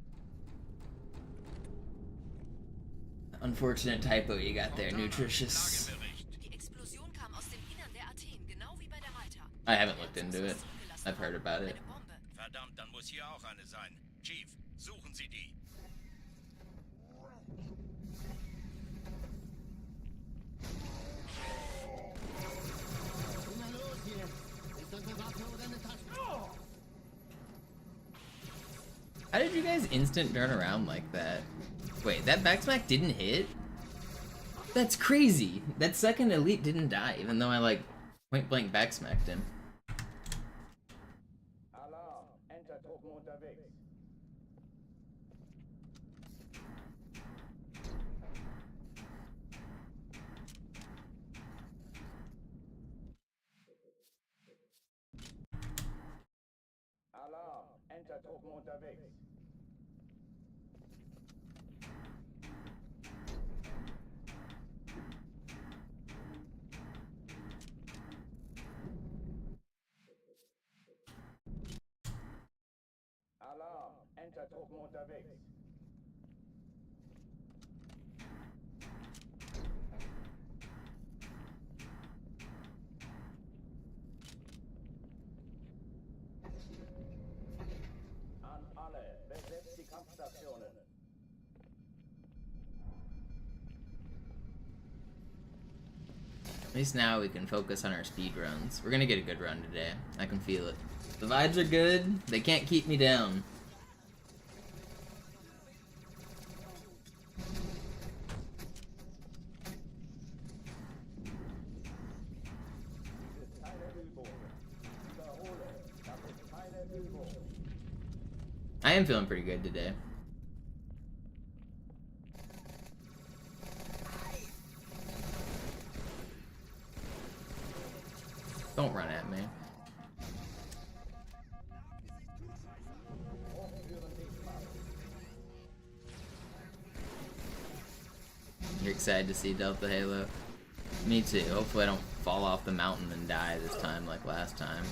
Unfortunate typo you got there, nutritious. Lagebericht. Die Explosion kam aus dem Innern der Athen, genau wie bei der Malta. I haven't looked into it. I've heard about it. Eine Bombe. Verdammt, dann muss hier auch eine sein. Chief, suchen Sie die. Na los hier. Ist das eine Waffe oder eine Tasche? How did you guys instant turn around like that? Wait, that backsmack didn't hit? That's crazy! That second elite didn't die, even though I like point blank backsmacked him. Alarm, Enter-Truppen unterwegs. Alarm, Enter-Truppen unterwegs. Alarm, Enter-Truppen unterwegs. An alle, besetzt die Kampfstationen. At least now we can focus on our speed runs. We're gonna get a good run today. I can feel it. The vibes are good. They can't keep me down. Das ist keine Übung. Ich wiederhole, das ist keine Übung. I am feeling pretty good today. Don't run at me. Hochführen dicht machen. excited to see Delta Halo. Me too. Hopefully I don't fall off the mountain and die this time like last time.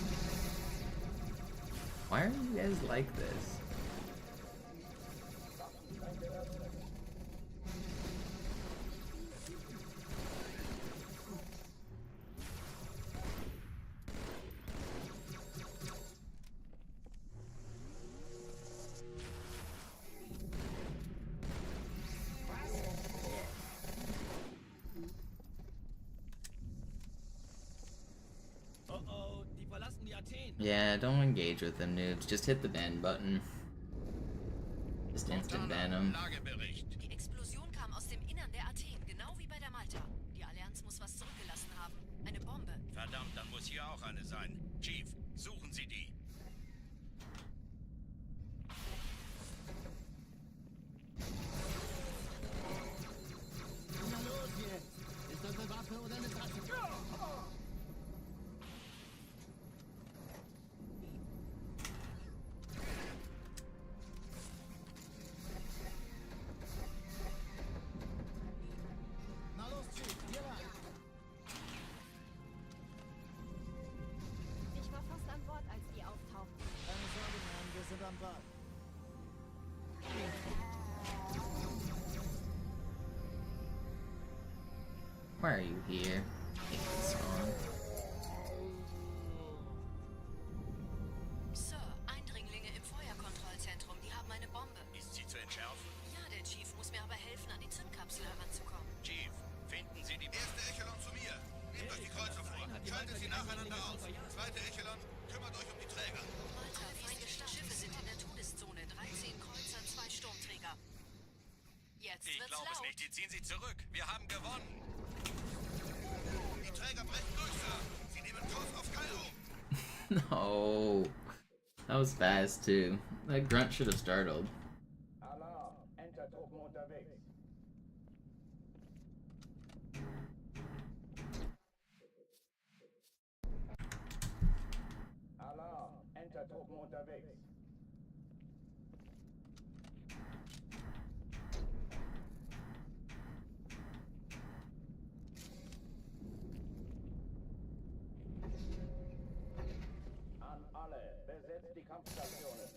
Why are you guys like this? Oh, die verlassen die Athen. Yeah, don't engage with them, noobs. Just hit the ban button. Just instant ban them. Lagebericht. Die Explosion kam aus dem Innern der Athen, genau wie bei der Malta. Die Allianz muss was zurückgelassen haben. Eine Bombe. Verdammt, dann muss hier auch eine sein. Chief, suchen Sie die. Na los jetzt! Ist das eine Waffe oder eine Tasse? Na los, Chief, hier lang. Ich war fast an Bord, als die auftauchten. Keine Sorge, Mann, wir sind am Ball. Why are you here? Hate this song. Sir, Eindringlinge im Feuerkontrollzentrum, die haben eine Bombe. Ist sie zu entschärfen? Ja, der Chief muss mir aber helfen, an die Zündkapsel heranzukommen. Chief, finden Sie die... Erste Echelon zu mir. Nehmt euch die Kreuzer vor. Schaltet sie nacheinander aus. Zweite Echelon, kümmert euch um die Träger. Malta, feindliche Schiffe sind in der Todeszone. 13 Kreuzer, 2 Sturmträger. Jetzt Ich wird's glaube es laut. nicht, die ziehen sie zurück. Wir haben gewonnen. Die Träger brechen durch, Sir. Sie nehmen Kurs auf Kairo. No. That was fast too. That grunt should have startled. Alarm, Entertruppen unterwegs. Alarm, Entertruppen unterwegs. An alle, besetzt die Kampfstationen.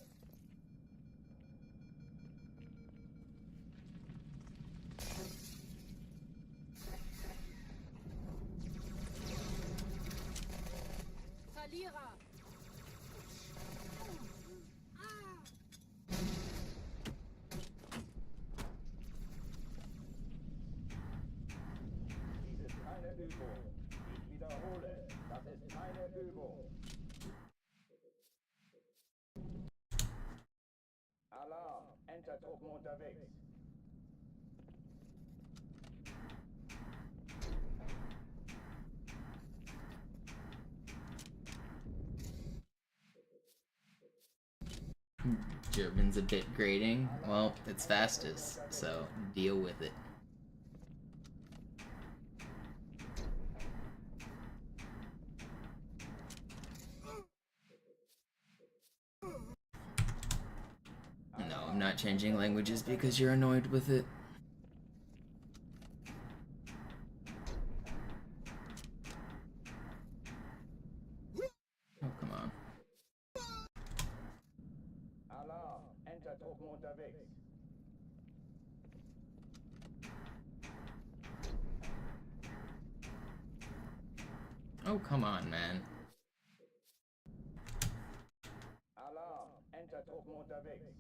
Verlierer! Dies ist keine Übung. Ich wiederhole, das ist keine Übung. Alarm, Entertruppen unterwegs. German's a bit grating. Well, it's fastest, so deal with it. No, I'm not changing languages because you're annoyed with it. Oh, come on. Alarm, Entertruppen unterwegs. Oh, come on, man. Alarm, Entertruppen unterwegs.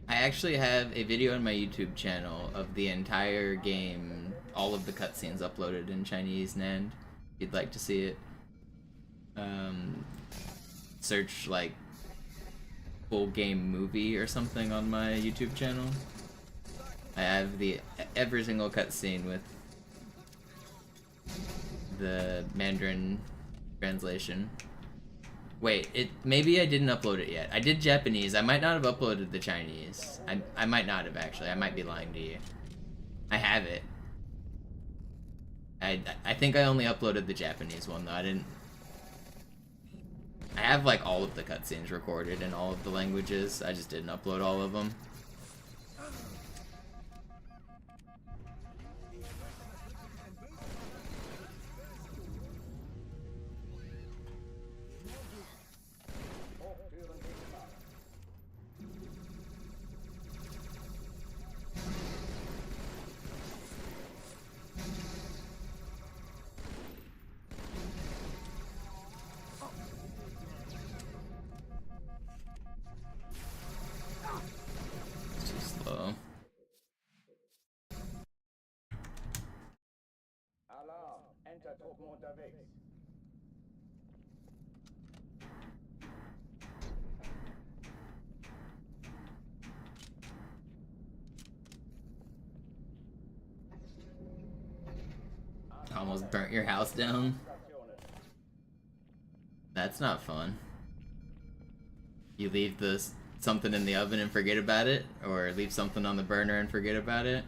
I actually have a video on my YouTube channel of the entire game, all of the cutscenes uploaded in Chinese, Nand. If you'd like to see it. Search like full game movie or something on my YouTube channel. I have every single cutscene with the Mandarin translation. Wait, maybe I didn't upload it yet. I did Japanese. I might not have uploaded the Chinese. I might not have, actually. I might be lying to you. I have it. I think I only uploaded the Japanese one, though. I didn't... I have like all of the cutscenes recorded in all of the languages. I just didn't upload all of them. Alarm, Entertruppen unterwegs. Almost burnt your house down. That's not fun. You leave something in the oven and forget about it, or leave something on the burner and forget about it.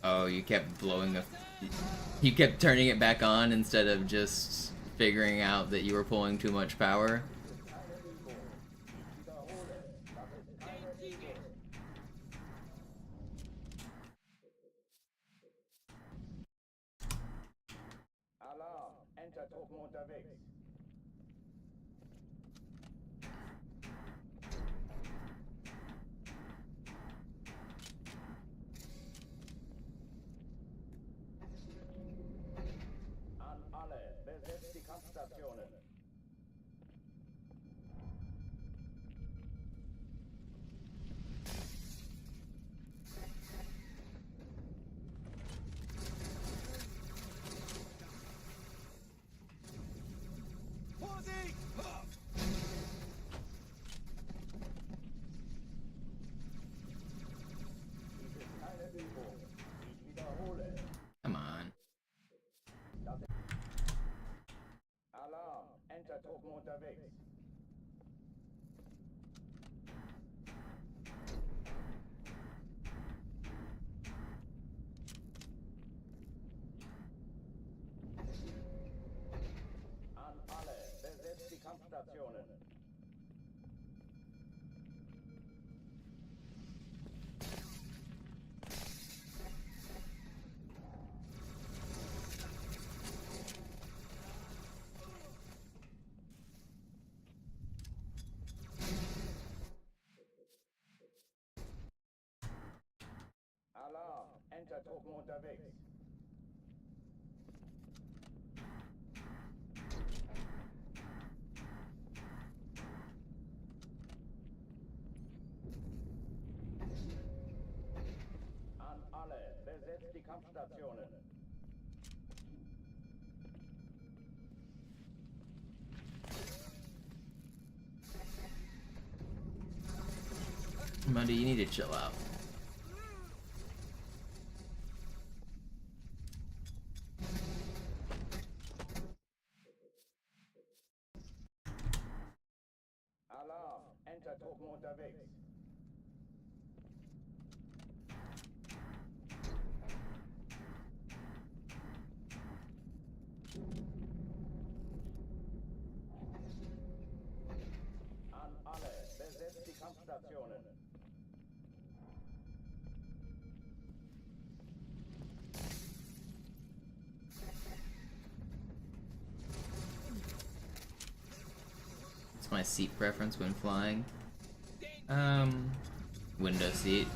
Oh, you kept you kept turning it back on instead of just figuring out that you were pulling too much power. Alarm, Entertruppen unterwegs. An alle, besetzt die Kampfstationen. Come on. Alarm, Entertruppen unterwegs. An alle, besetzt die Kampfstationen. Alarm, Entertruppen unterwegs. An alle, besetzt die Kampfstationen. Monday, you need to chill out. Alarm, Entertruppen unterwegs. An alle, besetzt die Kampfstationen. What's my seat preference when flying? Window seat.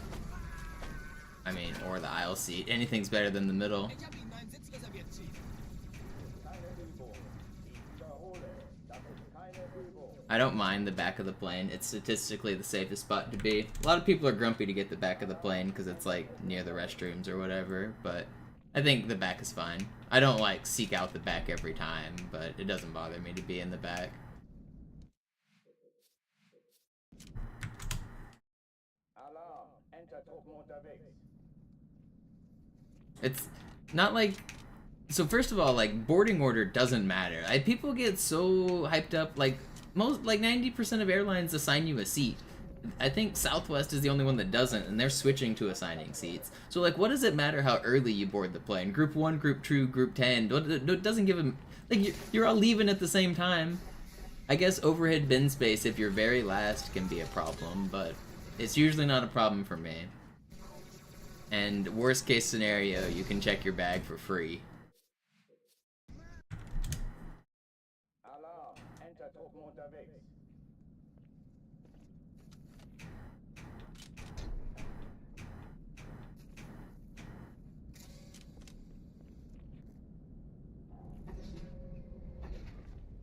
I mean, or the aisle seat. Anything's better than the middle. Ich habe Ihnen einen Sitz reserviert, Chief. Keine Übung. Ich wiederhole, das ist keine Übung. I don't mind the back of the plane. It's statistically the safest spot to be. A lot of people are grumpy to get the back of the plane because it's like near the restrooms or whatever, but I think the back is fine. I don't like seek out the back every time, but it doesn't bother me to be in the back. Alarm, Entertruppen unterwegs. It's not like... So first of all, like, boarding order doesn't matter. People get so hyped up, like, 90% of airlines assign you a seat. I think Southwest is the only one that doesn't, and they're switching to assigning seats. So, like, what does it matter how early you board the plane? Group 1, Group 2, Group 10. It doesn't give them... Like, you're all leaving at the same time. I guess overhead bin space, if you're very last, can be a problem, but it's usually not a problem for me. And worst case scenario, you can check your bag for free. Alarm, Enter-Truppen unterwegs.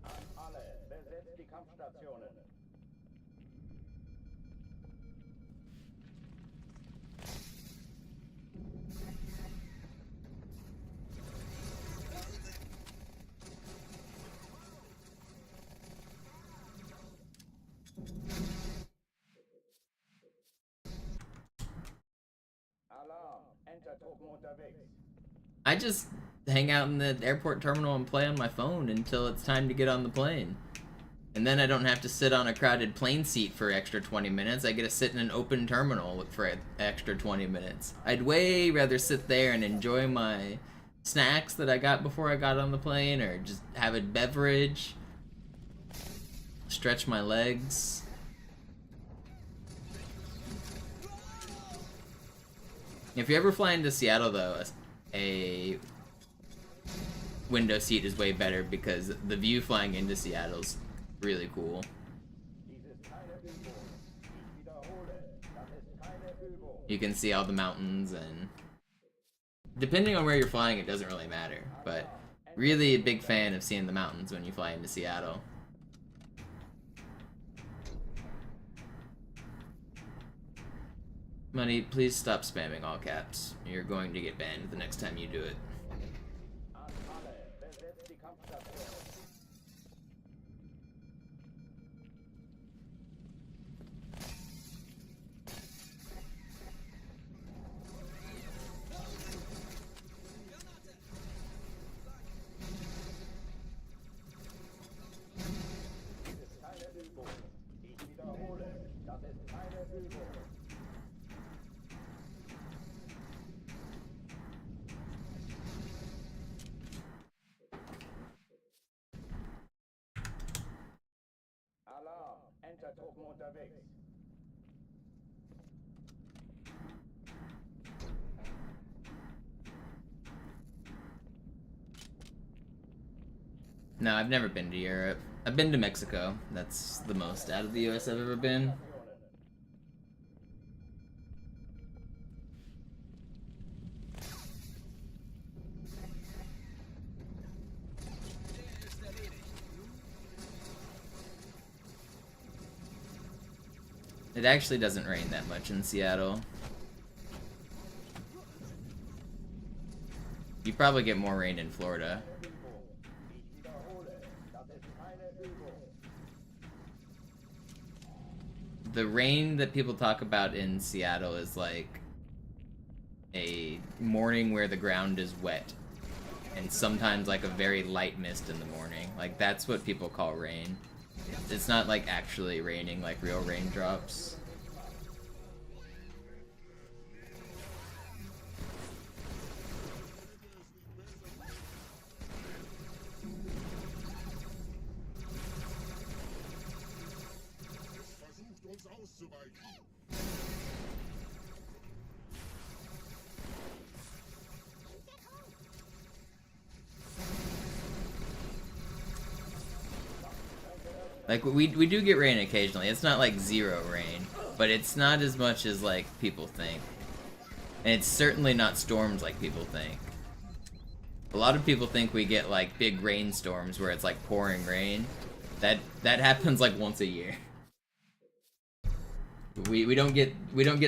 An alle, besetzt die Kampfstationen. Alarm, Enter-Truppen unterwegs. I just hang out in the airport terminal and play on my phone until it's time to get on the plane. And then I don't have to sit on a crowded plane seat for extra 20 minutes. I get to sit in an open terminal for extra 20 minutes. I'd way rather sit there and enjoy my snacks that I got before I got on the plane, or just have a beverage, stretch my legs. If you ever fly into Seattle, though, a window seat is way better because the view flying into Seattle's really cool. Dies ist keine Übung. Ich wiederhole, das ist keine Übung. You can see all the mountains, and depending on where you're flying, it doesn't really matter, but really a big fan of seeing the mountains when you fly into Seattle. Money, please stop spamming all caps. You're going to get banned the next time you do it. An alle, besetzt die Kampfstationen. Dies ist keine Übung. Ich wiederhole, das ist keine Übung. Alarm, Enter-Truppen unterwegs. No, I've never been to Europe. I've been to Mexico. That's the most out of the US I've ever been. It actually doesn't rain that much in Seattle. You probably get more rain in Florida. Ich wiederhole, das ist keine Übung. The rain that people talk about in Seattle is like a morning where the ground is wet, and sometimes like a very light mist in the morning. Like, that's what people call rain. It's not like actually raining, like real raindrops. Like, we do get rain occasionally. It's not like zero rain, but it's not as much as like people think. And it's certainly not storms like people think. A lot of people think we get like big rainstorms where it's like pouring rain. That happens like once a year. We don't get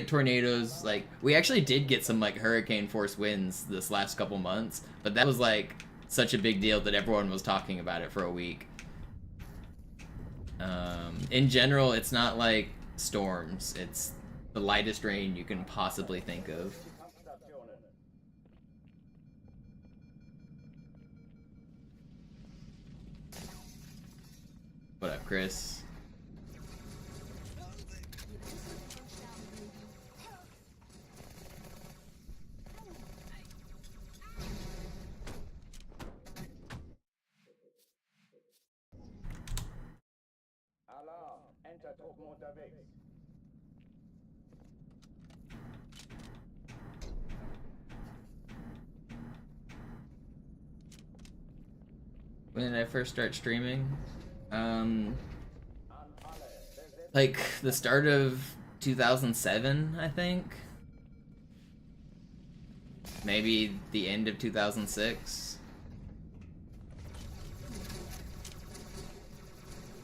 tornadoes. Like, we actually did get some like hurricane force winds this last couple months, but that was like such a big deal that everyone was talking about it for a week. In general, it's not like storms. It's the lightest rain you can possibly think of. What up, Chris? Enter-Truppen unterwegs. When did I first start streaming? Like the start of 2007, I think. Maybe the end of 2006.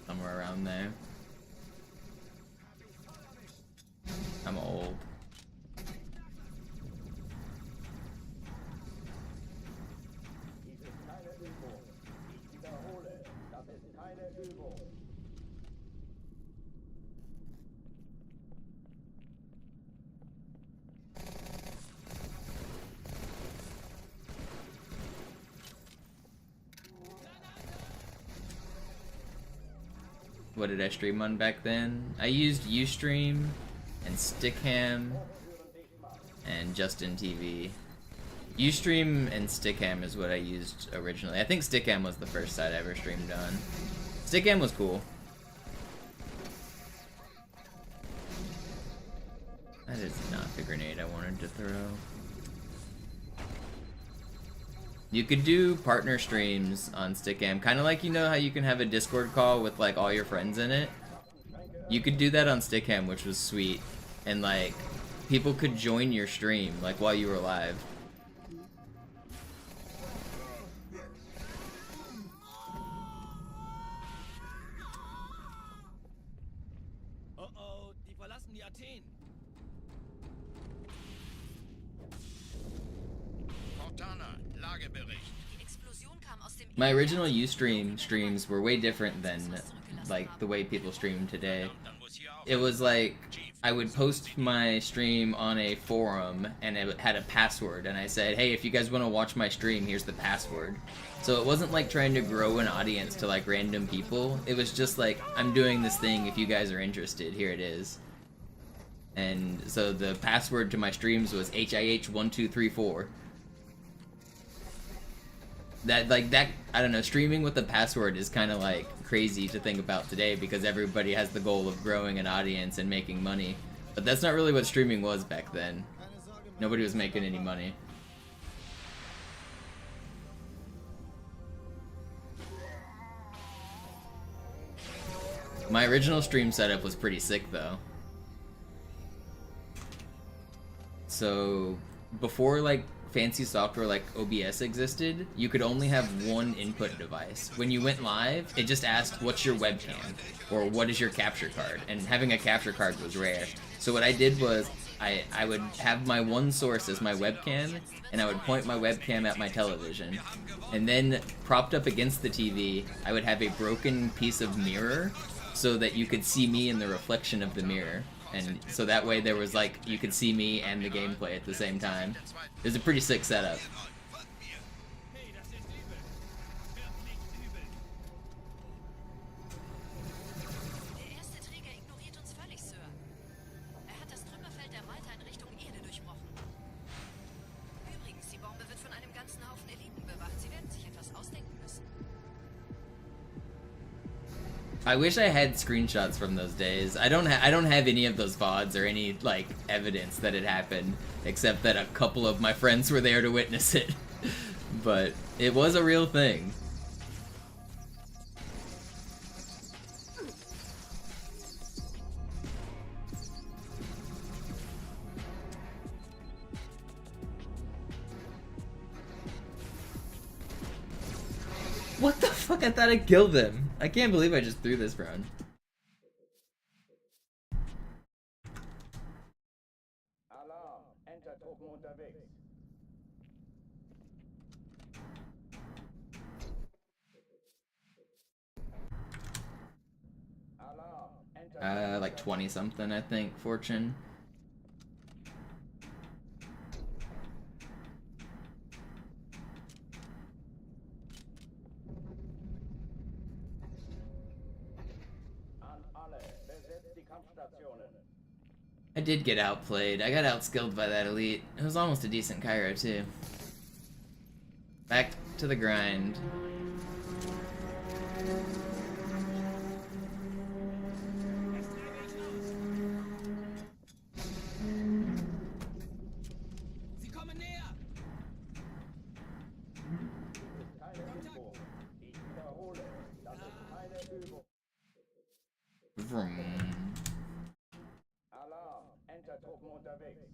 Somewhere around there. I'm old. Dies ist keine Übung. Ich wiederhole, das ist keine Übung. What did I stream on back then? I used Ustream and Stickam and Justin TV. Ustream and Stickam is what I used originally. I think Stickam was the first site I ever streamed on. Stickam was cool. That is not the grenade I wanted to throw. You could do partner streams on Stickam, kind of like, you know how you can have a Discord call with like all your friends in it? You could do that on Stickam, which was sweet. And like, people could join your stream like while you were live. Oh, die verlassen die Athen. Cortana, Lagebericht. Die Explosion kam aus dem My original Ustream streams were way different than like the way people stream today. Dann muss hier auch It was like I would post my stream on a forum and it had a password, and I said, hey, if you guys want to watch my stream, here's the password. So it wasn't like trying to grow an audience to like random people. It was just like, I'm doing this thing, if you guys are interested, here it is. And so the password to my streams was HIH1234. That I don't know, streaming with the password is kind of like crazy to think about today because everybody has the goal of growing an audience and making money. But that's not really what streaming was back then. Nobody was making any money. My original stream setup was pretty sick though. So before like fancy software like OBS existed, you could only have one input device. When you went live, it just asked, what's your webcam? Or what is your capture card? And having a capture card was rare. So what I did was, I would have my one source as my webcam, and I would point my webcam at my television. And then, propped up against the TV, I would have a broken piece of mirror, so that you could see me in the reflection of the mirror. And so that way there was like, you could see me and the gameplay at the same time. It was a pretty sick setup. Hey, das ist übel. Wird nicht übel. Der erste Träger ignoriert uns völlig, Sir. Er hat das Trümmerfeld der Malta in Richtung Erde durchbrochen. Übrigens, die Bombe wird von einem ganzen Haufen Eliten bewacht. Sie werden sich etwas ausdenken müssen. I wish I had screenshots from those days. I don't have any of those VODs or any like evidence that it happened, except that a couple of my friends were there to witness it. But it was a real thing. What the fuck? I thought I killed them. I can't believe I just threw this round. Alarm, Enter-Truppen unterwegs. Alarm, Enter-Truppen Like 20 something, I think, Fortune. an alle. Besetzt die Kampfstationen. I did get outplayed. I got outskilled by that elite. It was almost a decent Cairo, too. Back to the grind. unterwegs.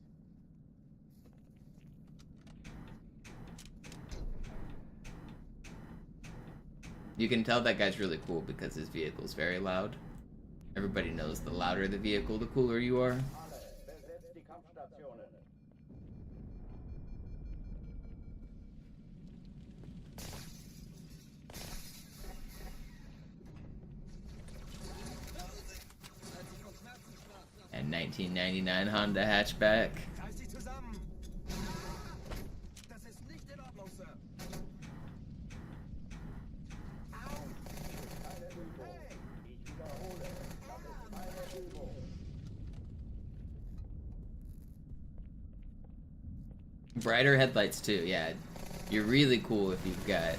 You can tell that guy's really cool because his vehicle's very loud. Everybody knows the louder the vehicle, the cooler you are. Alle, besetzt die Kampfstationen. And 1999 Honda hatchback. Reiß dich zusammen! Das ist nicht in Ordnung, Sir. Au! Keine Übung. Ich wiederhole, das ist keine Übung. Brighter headlights too, yeah. You're really cool if you've got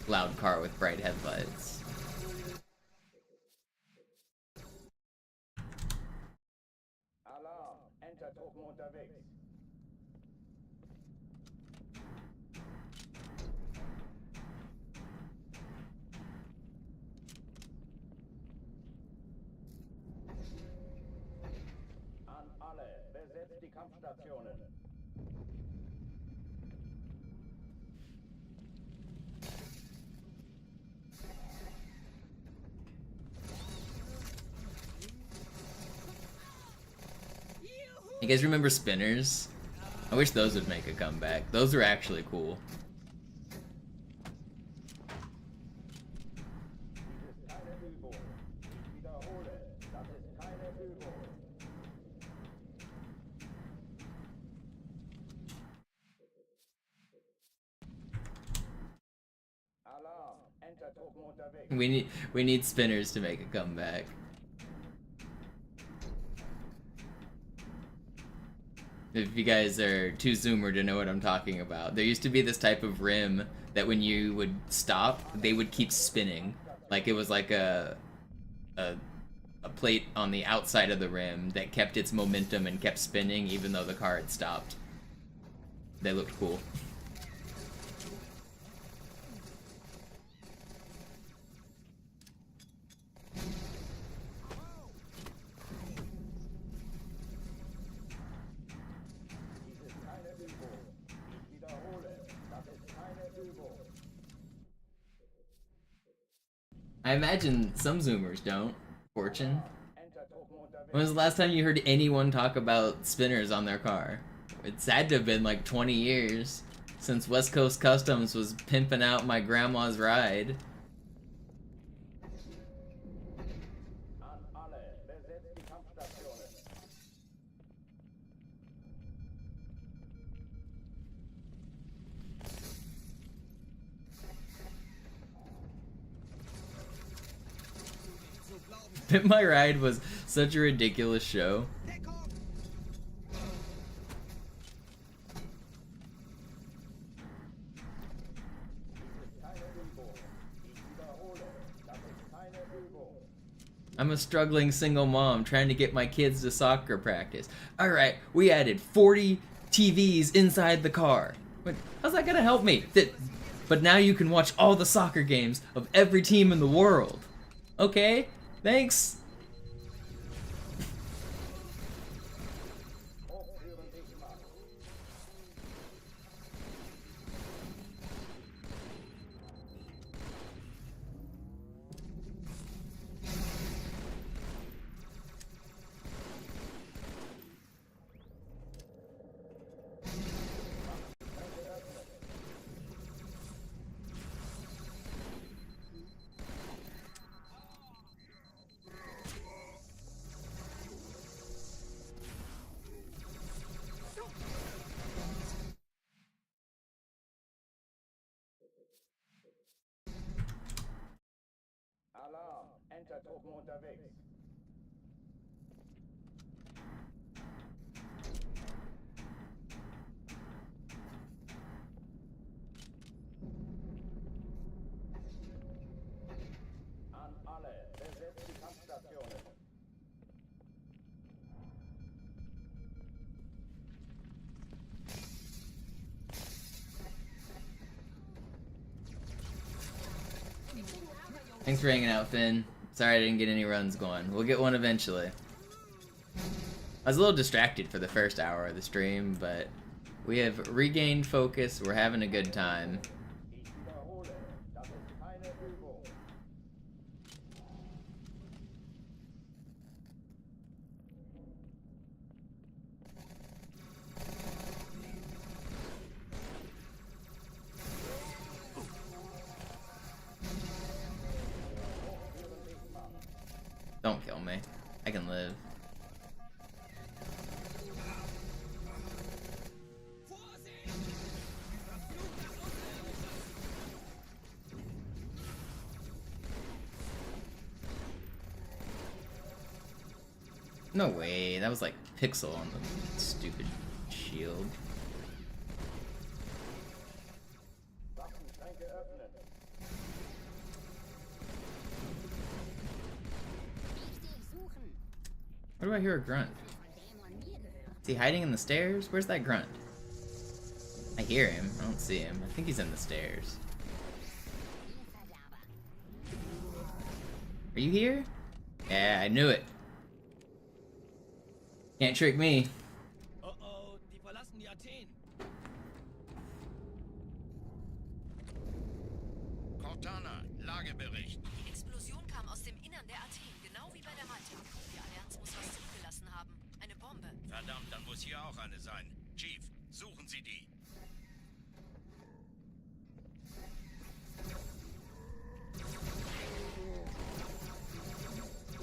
loud car with bright headlights. Alarm, Entertruppen unterwegs. An alle, besetzt die Kampfstationen. You guys remember spinners? I wish those would make a comeback. Those were actually cool. Dies ist keine Übung. Ich wiederhole, das ist keine Übung. Alarm, Entertruppen unterwegs. We need spinners to make a comeback. If you guys are too zoomer to know what I'm talking about, there used to be this type of rim that when you would stop, they would keep spinning. Like it was like a plate on the outside of the rim that kept its momentum and kept spinning even though the car had stopped. They looked cool. Dies ist keine Übung. Ich wiederhole, das ist keine Übung. I imagine some zoomers don't. Fortune. Entertruppen unterwegs. When was the last time you heard anyone talk about spinners on their car? It's had to have been like 20 years since West Coast Customs was pimping out my grandma's ride. An alle, besetzt die Kampfstationen. Pimp My Ride was such a ridiculous show. Keine Übung. Ich wiederhole, das ist keine Übung. I'm a struggling single mom trying to get my kids to soccer practice. Alright, we added 40 TVs inside the car. But how's that gonna help me? But now you can watch all the soccer games of every team in the world. Okay, thanks. Hochführen dich mal. Alarm, Entertruppen unterwegs. An alle, besetzt die Kampfstationen. Thanks for hanging out, Finn. Sorry I didn't get any runs going. We'll get one eventually. I was a little distracted for the first hour of the stream, but we have regained focus. We're having a good time. Ich wiederhole, das ist keine Übung. Don't kill me. I can live. No way, that was like pixel on the stupid shield. Waffenschränke öffnen. Where do I hear a grunt? Is he hiding in the stairs? Where's that grunt? I hear him. I don't see him. I think he's in the stairs. Are you here? Yeah, I knew it. Can't trick me. Oh oh, die verlassen die Athen. Cortana, Lagebericht. Die Explosion kam aus dem Innern der Athen, genau wie bei der Malta. Die Allianz muss was zurückgelassen haben. Eine Bombe. Verdammt, dann muss hier auch eine sein. Chief, suchen Sie die.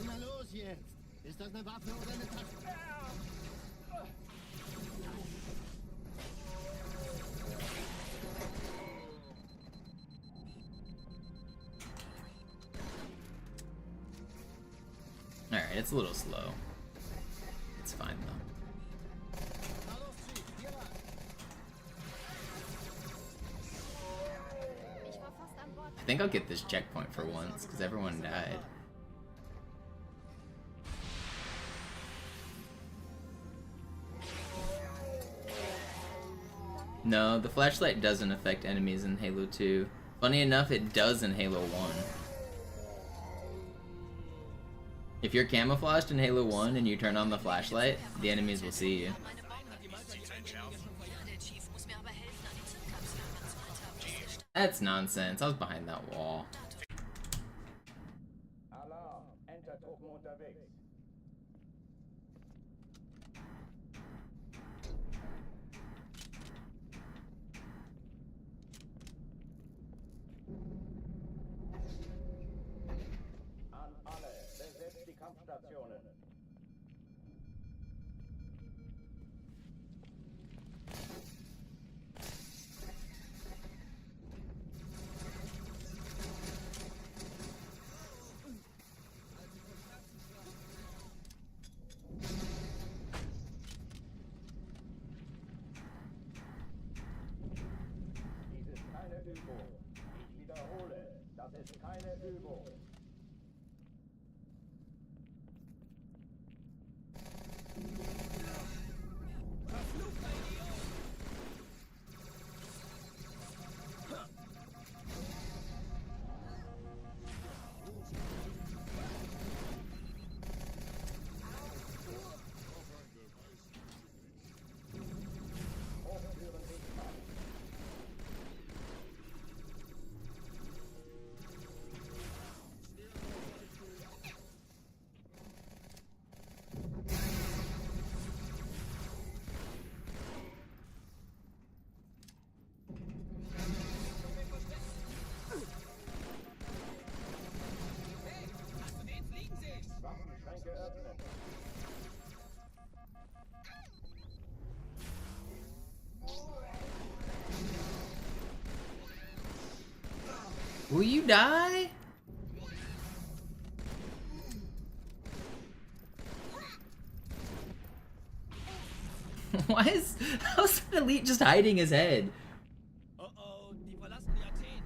Na los jetzt! Ist das eine Waffe oder eine Taste? Alright, it's a little slow. It's fine though. I think I'll get this checkpoint for once, because everyone died. No, the flashlight doesn't affect enemies in Halo 2. Funny enough, it does in Halo 1. If you're camouflaged in Halo 1 and you turn on the flashlight, the enemies will see you. Der Chief muss mir aber helfen, an die Zündkapsel ans Malta. That's nonsense. I was behind that wall. Alarm, Entertruppen unterwegs. An alle, besetzt die Kampfstationen. Dies ist keine Übung. Ich wiederhole, das ist keine Übung. Hochführen sichtbar. Hast du den fliegen sehen? Waffenschränke öffnen. Will you die? How's that elite just hiding his head? Oh oh, die verlassen die Athen.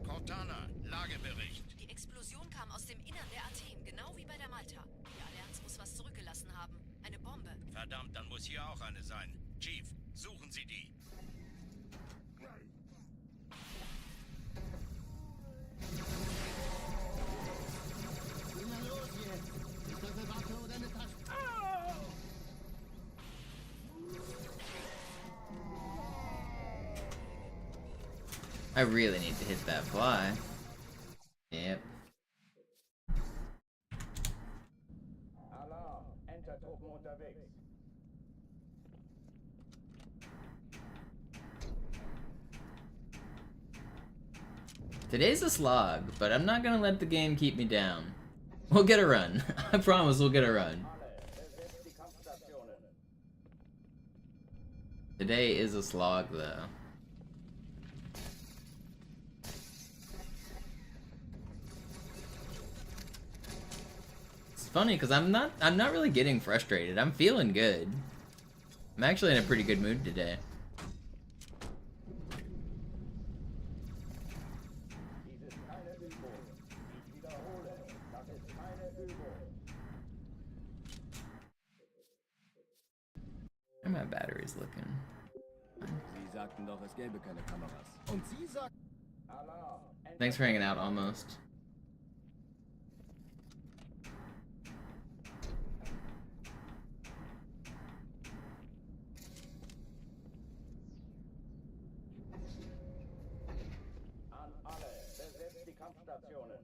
Cortana, Lagebericht. Die Explosion kam aus dem Innern der Athen, genau wie bei der Malta. Die Allianz muss was zurückgelassen haben. Eine Bombe. Verdammt, dann muss hier auch eine sein. Chief, suchen Sie die. I really need to hit that fly. Yep. Alarm! Entertruppen unterwegs. Today's a slog, but I'm not gonna let the game keep me down. We'll get a run. I promise we'll get a run. Besetzt die Kampfstationen. Today is a slog, though. It's funny because I'm not really getting frustrated. I'm feeling good. I'm actually in a pretty good mood today. Dies ist keine Übung. Ich wiederhole, das ist keine Übung. How are my batteries looking? Sie sagten doch, es gäbe keine Kameras. Und Sie sagten... Alarm! Thanks for hanging out, almost. An alle, besetzt die Kampfstationen.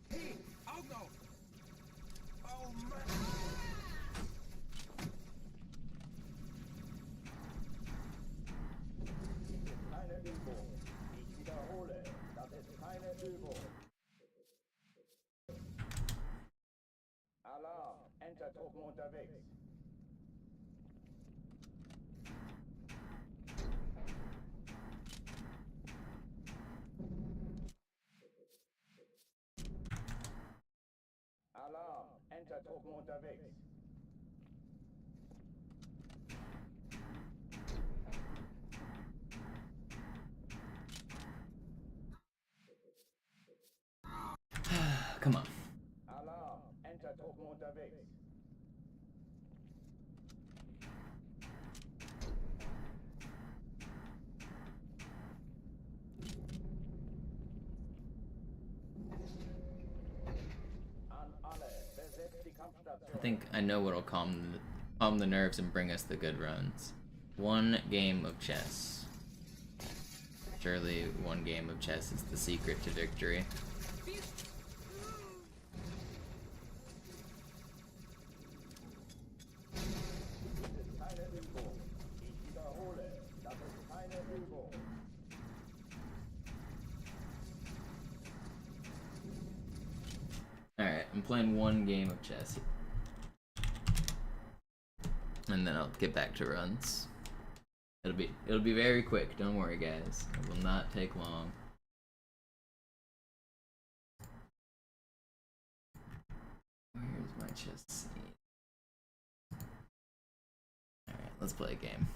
Hey, Augen auf! Oh Mann! Keine Übung. Ich wiederhole, das ist keine Übung. Alarm! Entertruppen unterwegs. Alarm! Entertruppen unterwegs. Come on. Alarm! Entertruppen unterwegs. An alle, besetzt die I Kampfstation. think I know what'll calm the nerves and bring us the good runs. One game of chess. Surely one game of chess is the secret to victory. Keine Übung. Ich wiederhole, das ist keine Übung. Alright, I'm playing one game of chess. And then I'll get back to runs. It'll be very quick, don't worry guys. It will not take long. Where's my chess scene? Alright, let's play a game.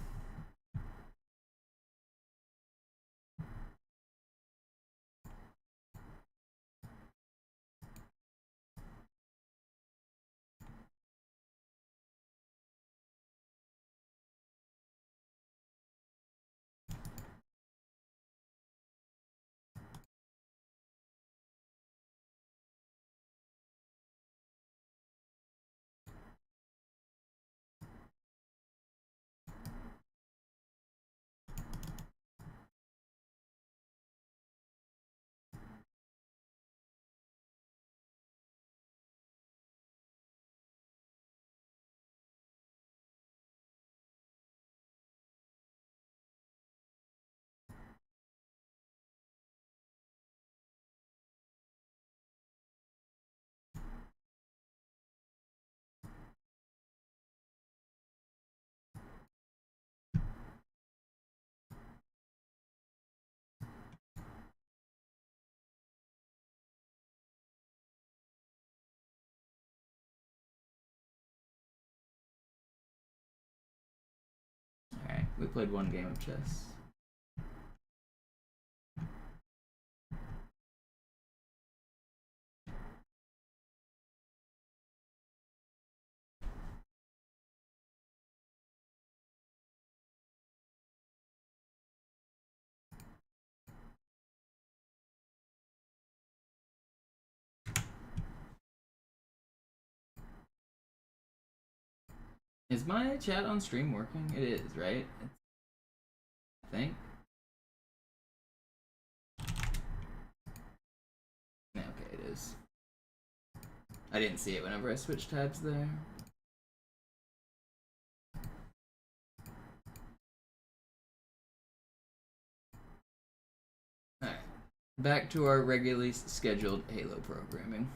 Alright, we played one game of chess. Is my chat on stream working? It is, right? I think. Yeah, okay, it is. I didn't see it whenever I switched tabs there. Alright. Back to our regularly scheduled Halo programming.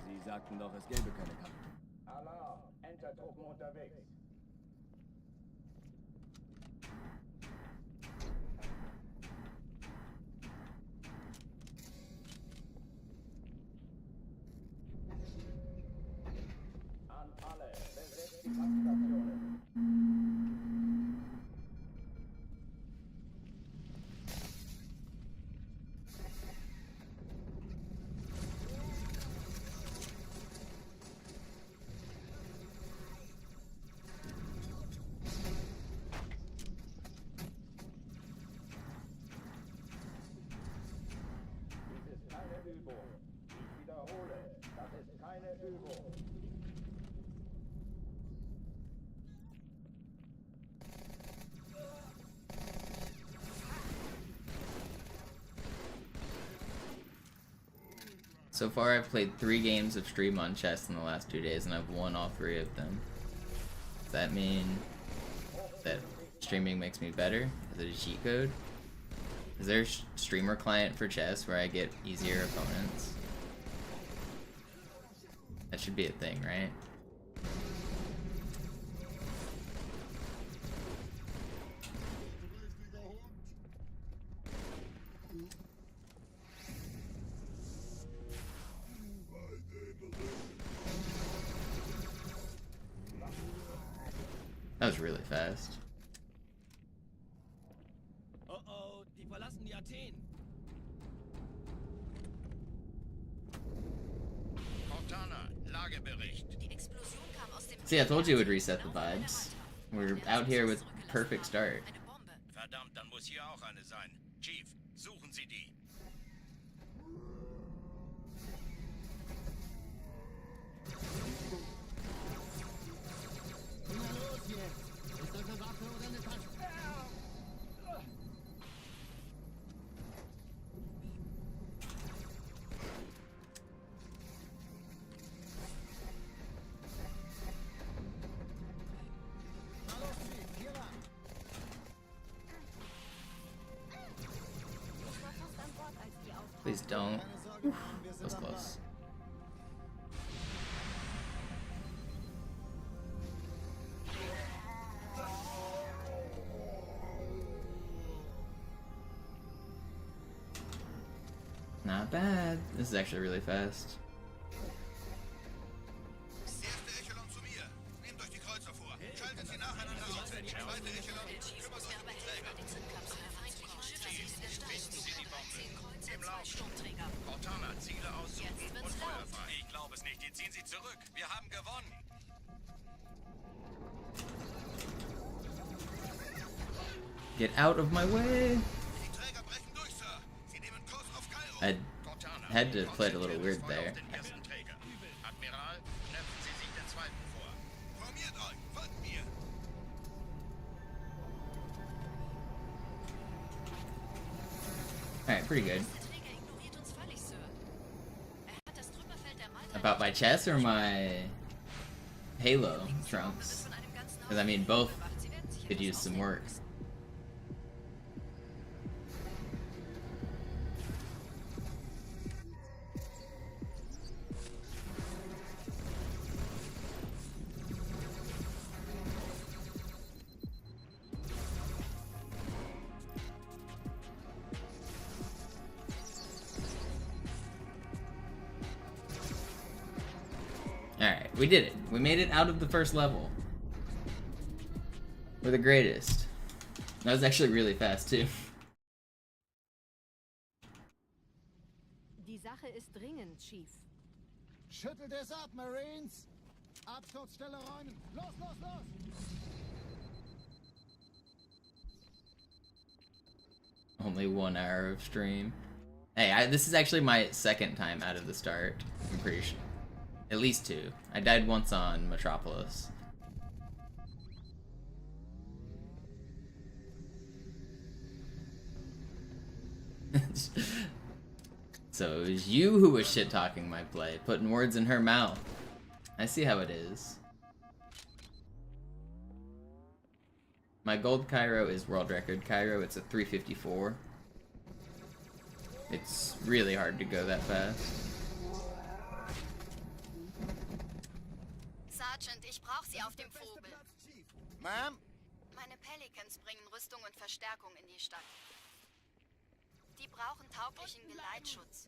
Sie sagten doch, es gäbe keine Karten. Alarm! Entertruppen unterwegs. An alle, besetzt die Kampfstationen. Dies ist keine Übung. Ich wiederhole, das ist keine Übung. So far, I've played 3 games of stream on chess in the last 2 days, and I've won all 3 of them. Does that mean that streaming makes me better? Is it a cheat code? Is there a streamer client for chess where I get easier opponents? That should be a thing, right? That was really fast. Oh oh, die verlassen die Athen. Cortana, Lagebericht. Die Explosion kam aus dem See, I told you it would reset the vibes. We're out here with perfect start. Eine Bombe. Verdammt, dann muss hier auch eine sein. Chief, suchen Sie die. Na los jetzt! Ist das eine Waffe oder eine Tasche? Na los, Chief, hier lang. Ich war fast an Bord, als die aufbrachen. Please don't. Keine Sorge, Mann, wir sind That was am close. Ball. Not bad. This is actually really fast. Erste Echelon zu mir. Nehmt euch die Kreuzer vor. Schaltet sie nacheinander aus. Zweite Echelon, kümmert euch um die Träger. Die Zündkapsel der feindlichen Schiffe sind in der Stadt. Sie die Bombe. 13 Kreuzer, Im 2 Lauf. Sturmträger. Cortana, Ziele aussuchen Jetzt wird's und Feuer laut. frei. Ich glaube es nicht, die ziehen sie zurück. Wir haben gewonnen. Get out of my way! Die Träger brechen durch, Sir. Sie nehmen Kurs auf Kairo. I Cortana, had to play it a little weird Feuer there. auf den ersten Träger. Admiral, knöpfen Sie sich den zweiten vor. Formiert euch. Folgt mir. Alright, pretty good. Der Träger ignoriert uns völlig, Sir. Hat das Trümmerfeld der Malta About my chest or my Halo trunks? von einem ganzen Because I mean, both bewacht. Sie werden sicher could was use some work. Alright, we did it. We made it out of the first level. We're the greatest. That was actually really fast, too. Die Sache ist dringend, Chief. Schüttelt es ab, Marines! Absturzstelle räumen! Los, los, los! Only 1 hour of stream. Hey, this is actually my second time out of the start. I'm pretty sure. At least 2. I died once on Metropolis. So it was you who was shit-talking my play, putting words in her mouth. I see how it is. My gold Cairo is world record Cairo. It's a 354. It's really hard to go that fast. Sergeant, ich brauche Sie auf dem Vogel. Ma'am? Meine Pelicans bringen Rüstung und Verstärkung in die Stadt. Die brauchen tauglichen Geleitschutz.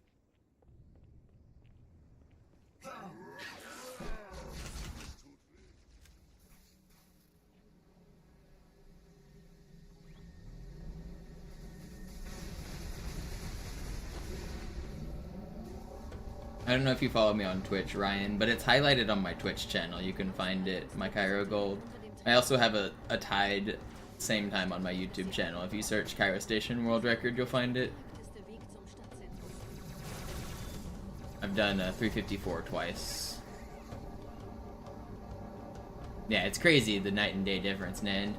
I don't know if you follow me on Twitch, Ryan, but it's highlighted on my Twitch channel. You can find it, my Cairo Gold. I also have a tied same time on my YouTube channel. If you search Cairo Station World Record, you'll find it. I've done a 354 twice. Yeah, it's crazy, the night and day difference, Nan.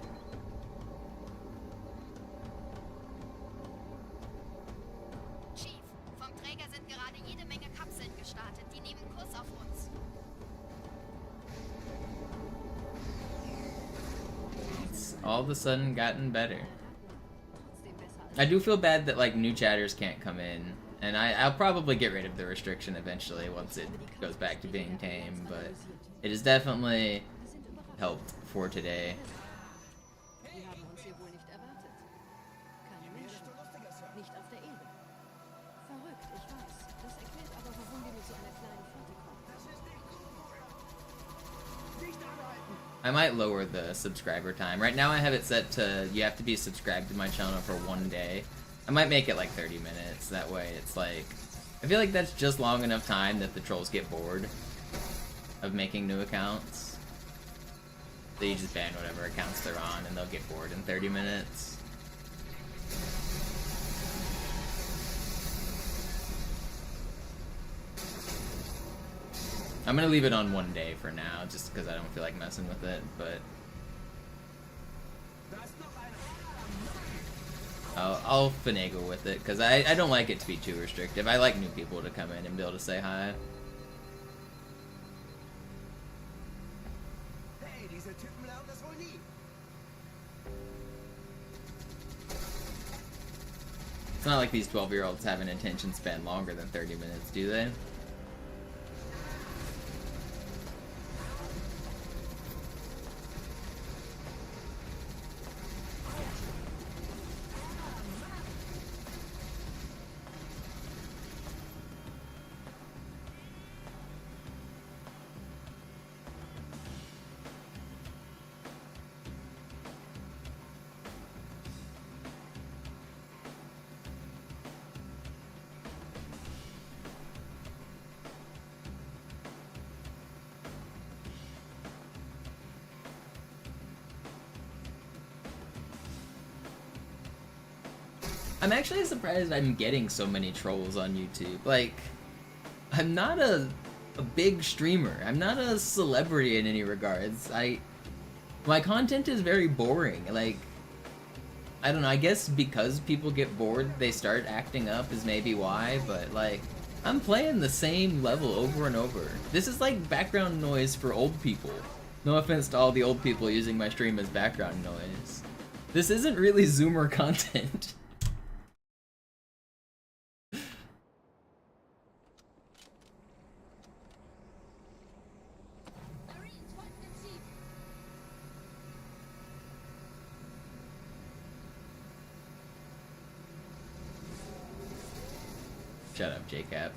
Chief, vom Träger sind gerade jede Menge Kapseln gestartet. Die nehmen Kurs auf uns. It's all of a sudden gotten better. I do feel bad that like new chatters can't come in, and I'll probably get rid of the restriction eventually once it goes back to being tame, but it has definitely helped for today. Wir haben uns hier wohl nicht erwartet. Keine Menschen. Nicht auf der Erde. Verrückt, ich weiß. Das erklärt aber, warum wir mit so einer kleinen Flotte kommen. I might lower the subscriber time. Right now I have it set to, you have to be subscribed to my channel for 1 day. I might make it like 30 minutes, that way it's like, I feel like that's just long enough time that the trolls get bored of making new accounts. So you just ban whatever accounts they're on and they'll get bored in 30 minutes. I'm gonna leave it on 1 day for now, just because I don't feel like messing with it, but I'll finagle with it, because I don't like it to be too restrictive. I like new people to come in and be able to say hi. Hey, diese Typen lernen das wohl nie. It's not like these 12-year-olds have an attention span longer than 30 minutes, do they? I'm actually surprised I'm getting so many trolls on YouTube. Like, I'm not a big streamer. I'm not a celebrity in any regards. My content is very boring. Like, I don't know, I guess because people get bored, they start acting up is maybe why, but like, I'm playing the same level over and over. This is like background noise for old people. No offense to all the old people using my stream as background noise. This isn't really Zoomer content. Shut up, JCap.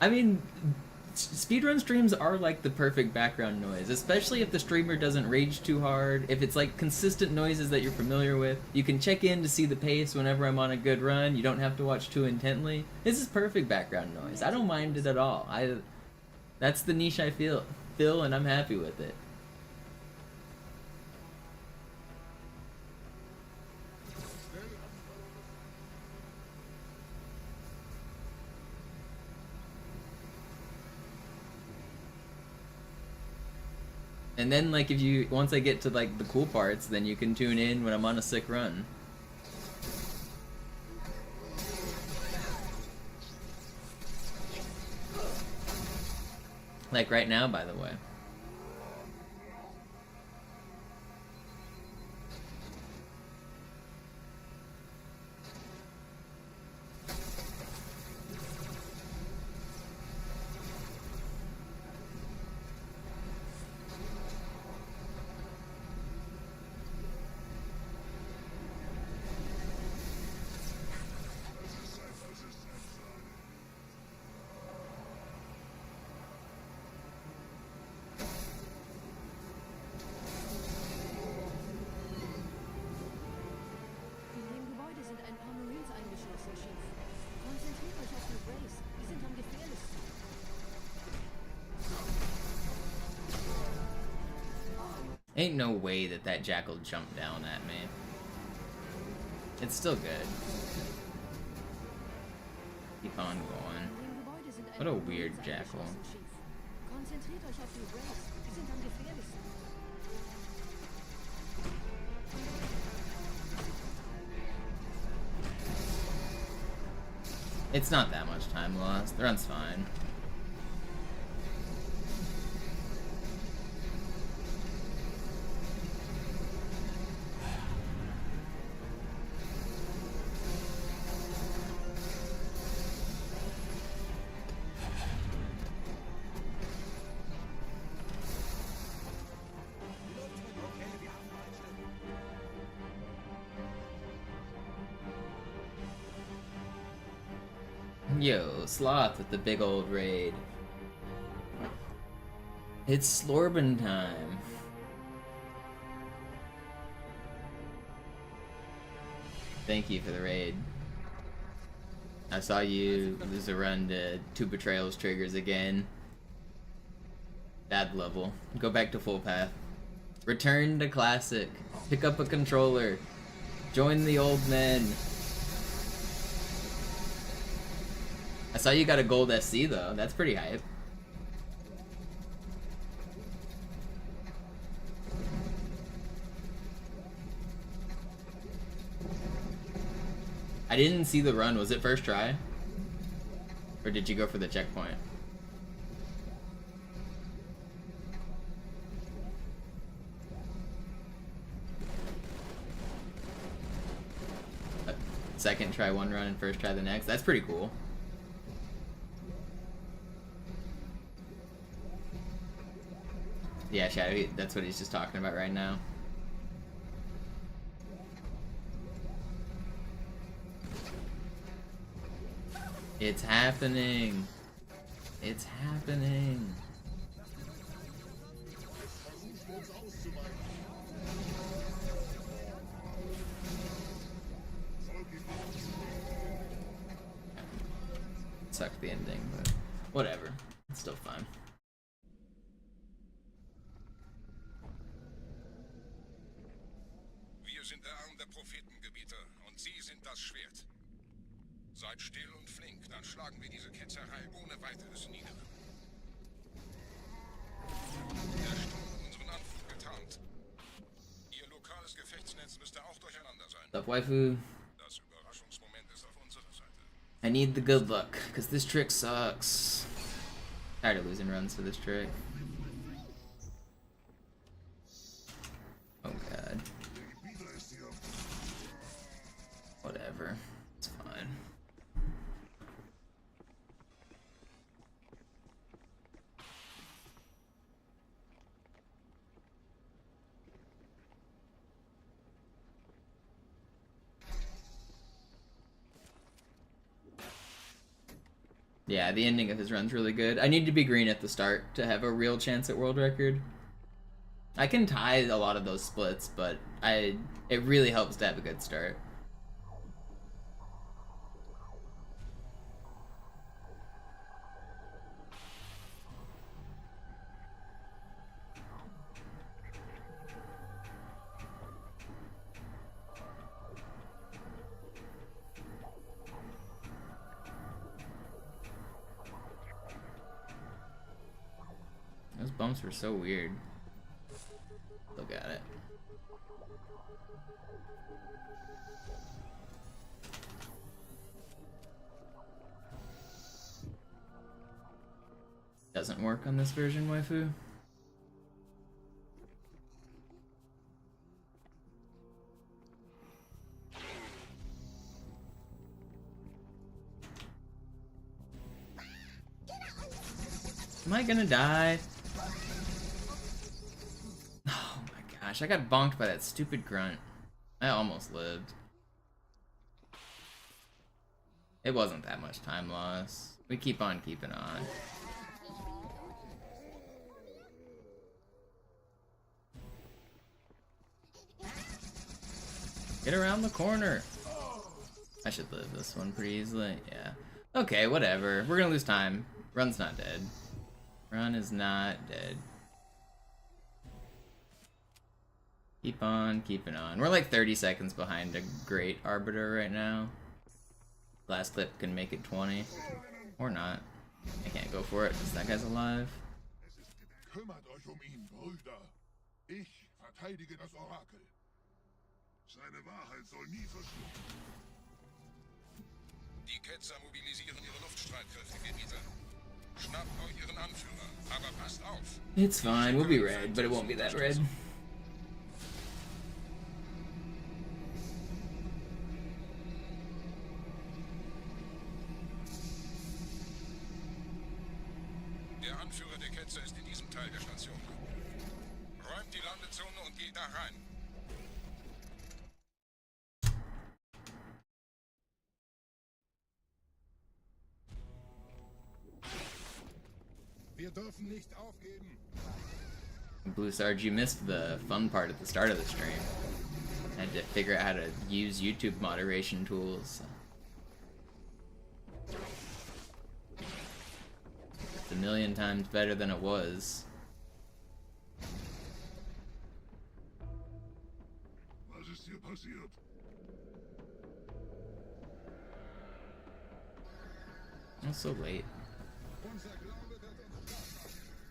I mean, speedrun streams are like the perfect background noise, especially if the streamer doesn't rage too hard, if it's like consistent noises that you're familiar with. You can check in to see the pace whenever I'm on a good run, you don't have to watch too intently. This is perfect background noise. I don't mind it at all. That's the niche I fill, and I'm happy with it. And then, like, once I get to, like, the cool parts, then you can tune in when I'm on a sick run. Like right now, by the way. Ain't no way that jackal jumped down at me. It's still good. Keep on going. What a weird jackal. It's not that much time lost. The run's fine. Yo, Sloth with the big old raid. It's Slorbin time. Thank you for the raid. I saw you lose a run to 2 betrayals triggers again. Bad level. Go back to full path. Return to classic. Pick up a controller. Join the old men. I saw you got a gold SC though. That's pretty hype. I didn't see the run. Was it first try? Or did you go for the checkpoint? Second try one run and first try the next. That's pretty cool. Yeah, Shadow, that's what he's just talking about right now. It's happening. It's happening. Sucked the ending, but whatever. It's still fun. Wir sind der Arm der Prophetengebieter und Sie sind das Schwert. Seid still und flink, dann schlagen wir diese Ketzerei ohne weiteres nieder. Der Sturm hat unseren Anflug getarnt. Ihr lokales Gefechtsnetz müsste auch durcheinander sein. What's up, waifu? Das Überraschungsmoment ist auf unserer Seite. I need the good luck, because this trick sucks. Tired of losing runs for this trick. Oh god. Whatever. It's fine. Yeah, the ending of his run's really good. I need to be green at the start to have a real chance at world record. I can tie a lot of those splits, but it really helps to have a good start. Those bumps were so weird. Look at it. Doesn't work on this version, waifu. Am I gonna die? Oh my gosh, I got bonked by that stupid grunt. I almost lived. It wasn't that much time loss. We keep on keeping on. Get around the corner. I should live this one pretty easily. Yeah. Okay, whatever. We're gonna lose time. Run's not dead. Run is not dead. Keep on keeping on. We're like 30 seconds behind a great Arbiter right now. Last clip can make it 20. Or not. I can't go for it because that guy's alive. Kümmert euch ihn, Brüder. Ich verteidige das Orakel. Seine Wahrheit soll nie verschwinden. Die Ketzer mobilisieren ihre Luftstreitkräfte, Gebieter. Schnappt euch ihren Anführer, aber passt auf. It's fine, we'll be red, but it won't be that red. Der Anführer der Ketzer ist in diesem Teil der Station. Räumt die Landezone und geht da rein. Wir dürfen nicht aufgeben. Blue Sarge, you missed the fun part at the start of the stream. I had to figure out how to use YouTube moderation tools. It's a million times better than it was. Was ist hier passiert? It's so late.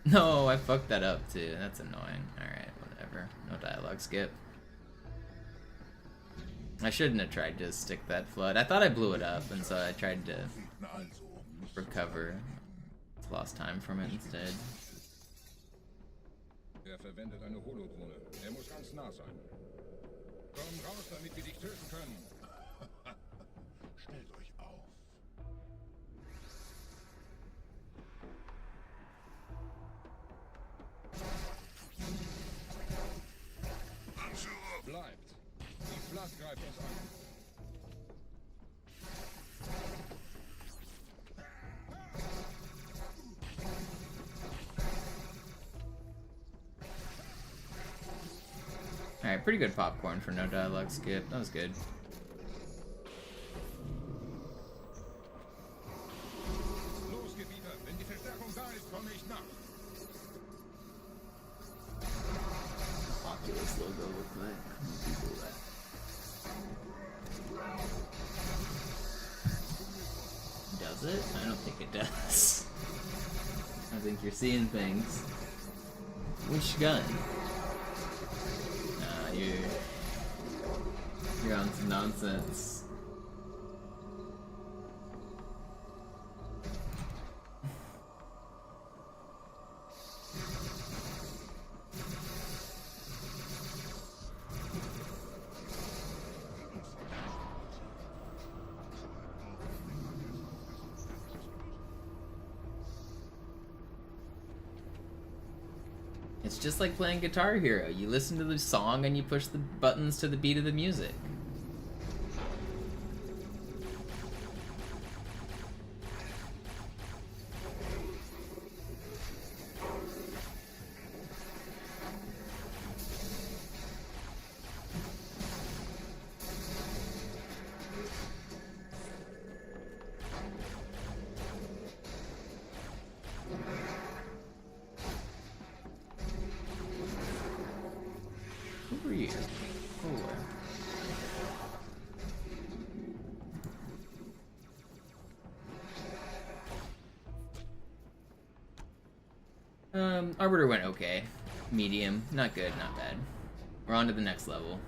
No, I fucked that up too. That's annoying. Alright, whatever. No dialogue skip. I shouldn't have tried to stick that flood. I thought I blew it up, and so I tried to recover. Lost time from it instead. Verwendet eine Holodrohne. Muss ganz nah sein. Komm raus, damit wir dich töten können. Stellt euch auf. Anführer bleibt. Die Flat greift uns an. Alright, pretty good popcorn for no dialogue skip. That was good. Los, Gebieter, wenn die Verstärkung da ist, komme ich nach. Oculus logo look like. Google that. Does it? I don't think it does. I think you're seeing things. Which gun? You're on some nonsense. It's just like playing Guitar Hero. You listen to the song and you push the buttons to the beat of the music. Arbiter went okay. Medium. Not good, not bad. We're on to the next level.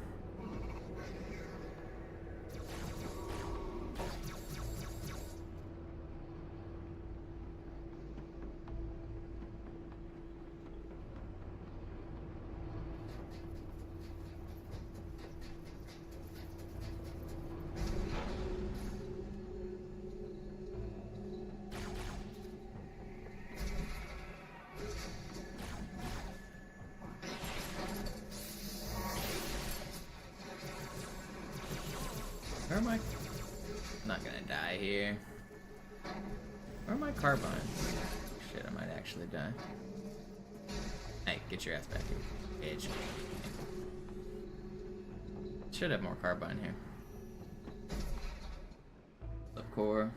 Where am I? I'm not gonna die here. Where are my carbines? Shit, I might actually die. Hey, get your ass back here. Bitch. Should have more carbine here. Subcore.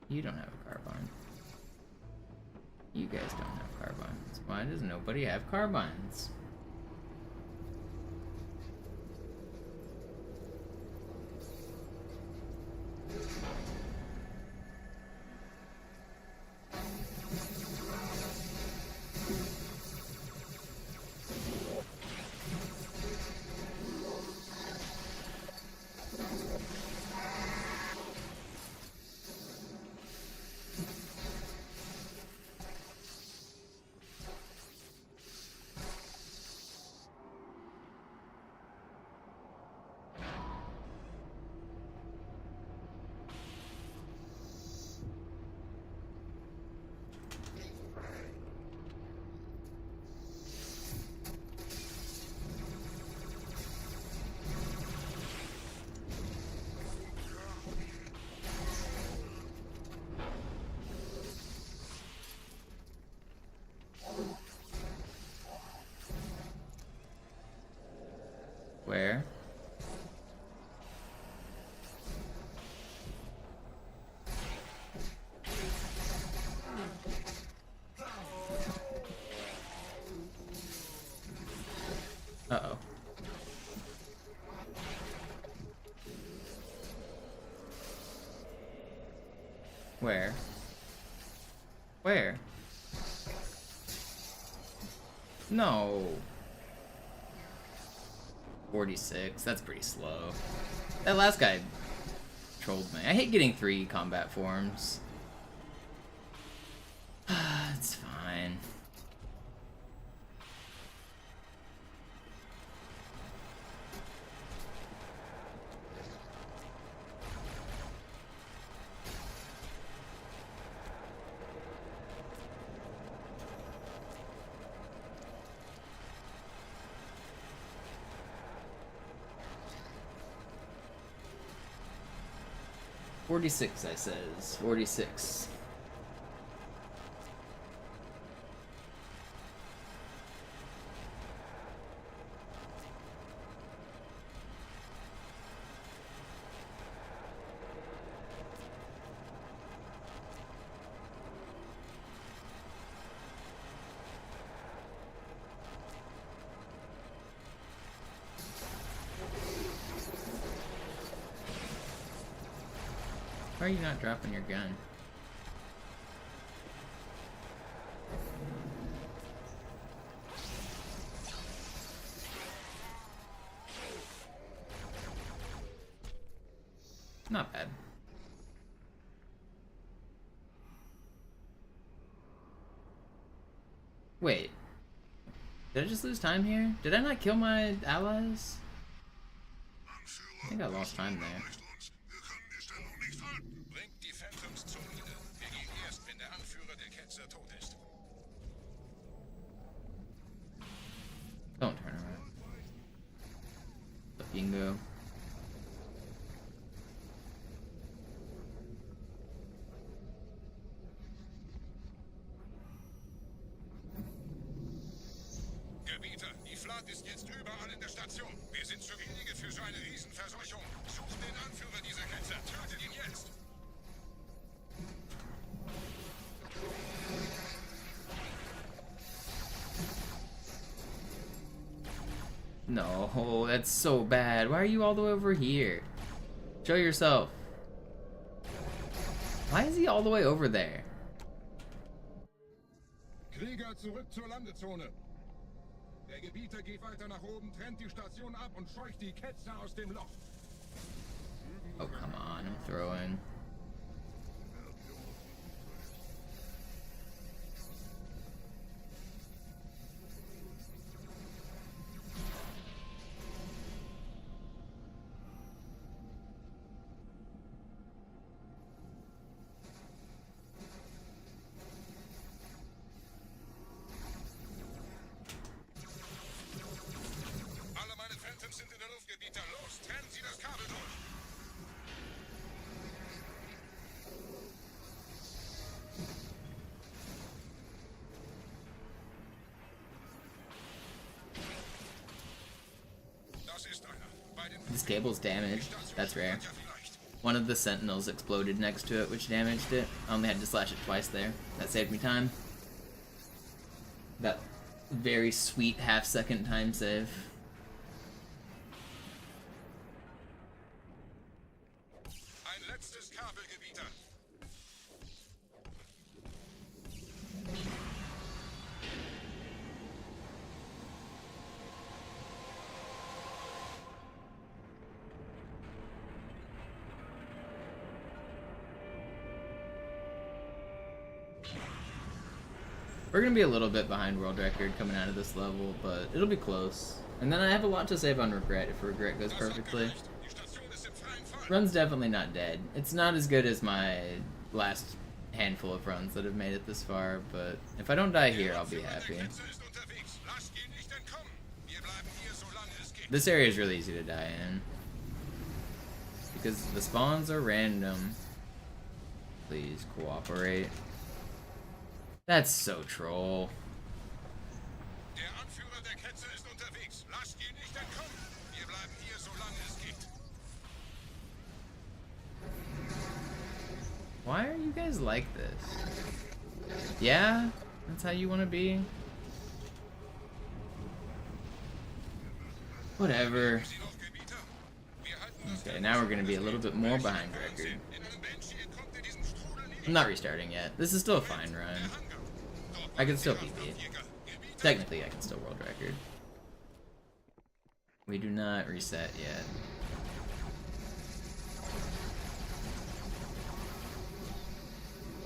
You don't have a carbine. You guys don't have carbines. Why does nobody have carbines? Where? Uh-oh. Where? Where? No. 46. That's pretty slow. That last guy trolled me. I hate getting 3 combat forms. It's fine. $46, I says. 46. Why are you not dropping your gun? Not bad. Wait. Did I just lose time here? Did I not kill my allies? I think I lost time there. Don't turn around. Bingo. Gebieter, die Flat ist jetzt überall in der Station. Wir sind zu wenige für so eine Riesenverseuchung. Sucht den Anführer dieser Ketzer. Tötet ihn jetzt. No, that's so bad. Why are you all the way over here? Show yourself. Why is he all the way over there? Krieger, zurück zur Landezone. Der Gebieter geht weiter nach oben, trennt die Station ab und scheucht die Ketzer aus dem Loch. Oh, come on, I'm throwing. Alle meine Phantoms sind in der Luft, Gebieter. Los, trennen Sie das Kabel durch. Das ist einer. Bei den This cable's damaged. That's rare. One of the sentinels exploded next to it, which damaged it. I only had to slash it twice there. That saved me time. That very sweet half-second time save. Ein letztes Kabel, Gebieter. We're gonna be a little bit behind world record coming out of this level, but it'll be close. And then I have a lot to save on regret if regret goes perfectly. Die Station ist im freien Fall. Run's definitely not dead. It's not as good as my last handful of runs that have made it this far, but if I don't die here, I'll be happy. Der Ketzer ist unterwegs. Lasst ihn nicht entkommen. Wir bleiben hier, solange es geht. This area is really easy to die in. Because the spawns are random. Please cooperate. That's so troll. Der Anführer der Ketzer ist unterwegs. Lasst ihn nicht entkommen. Wir bleiben hier, solange es geht. Why are you guys like this? Yeah? That's how you want to be? Whatever. Sie noch, Gebieter? Wir halten das Okay, now we're gonna be a little bit more behind record. in einem Banshee entkommt ihr diesem Strudel nie. I'm not restarting yet. This is still a fine run. I can still PB. Technically, I can still world record. We do not reset yet.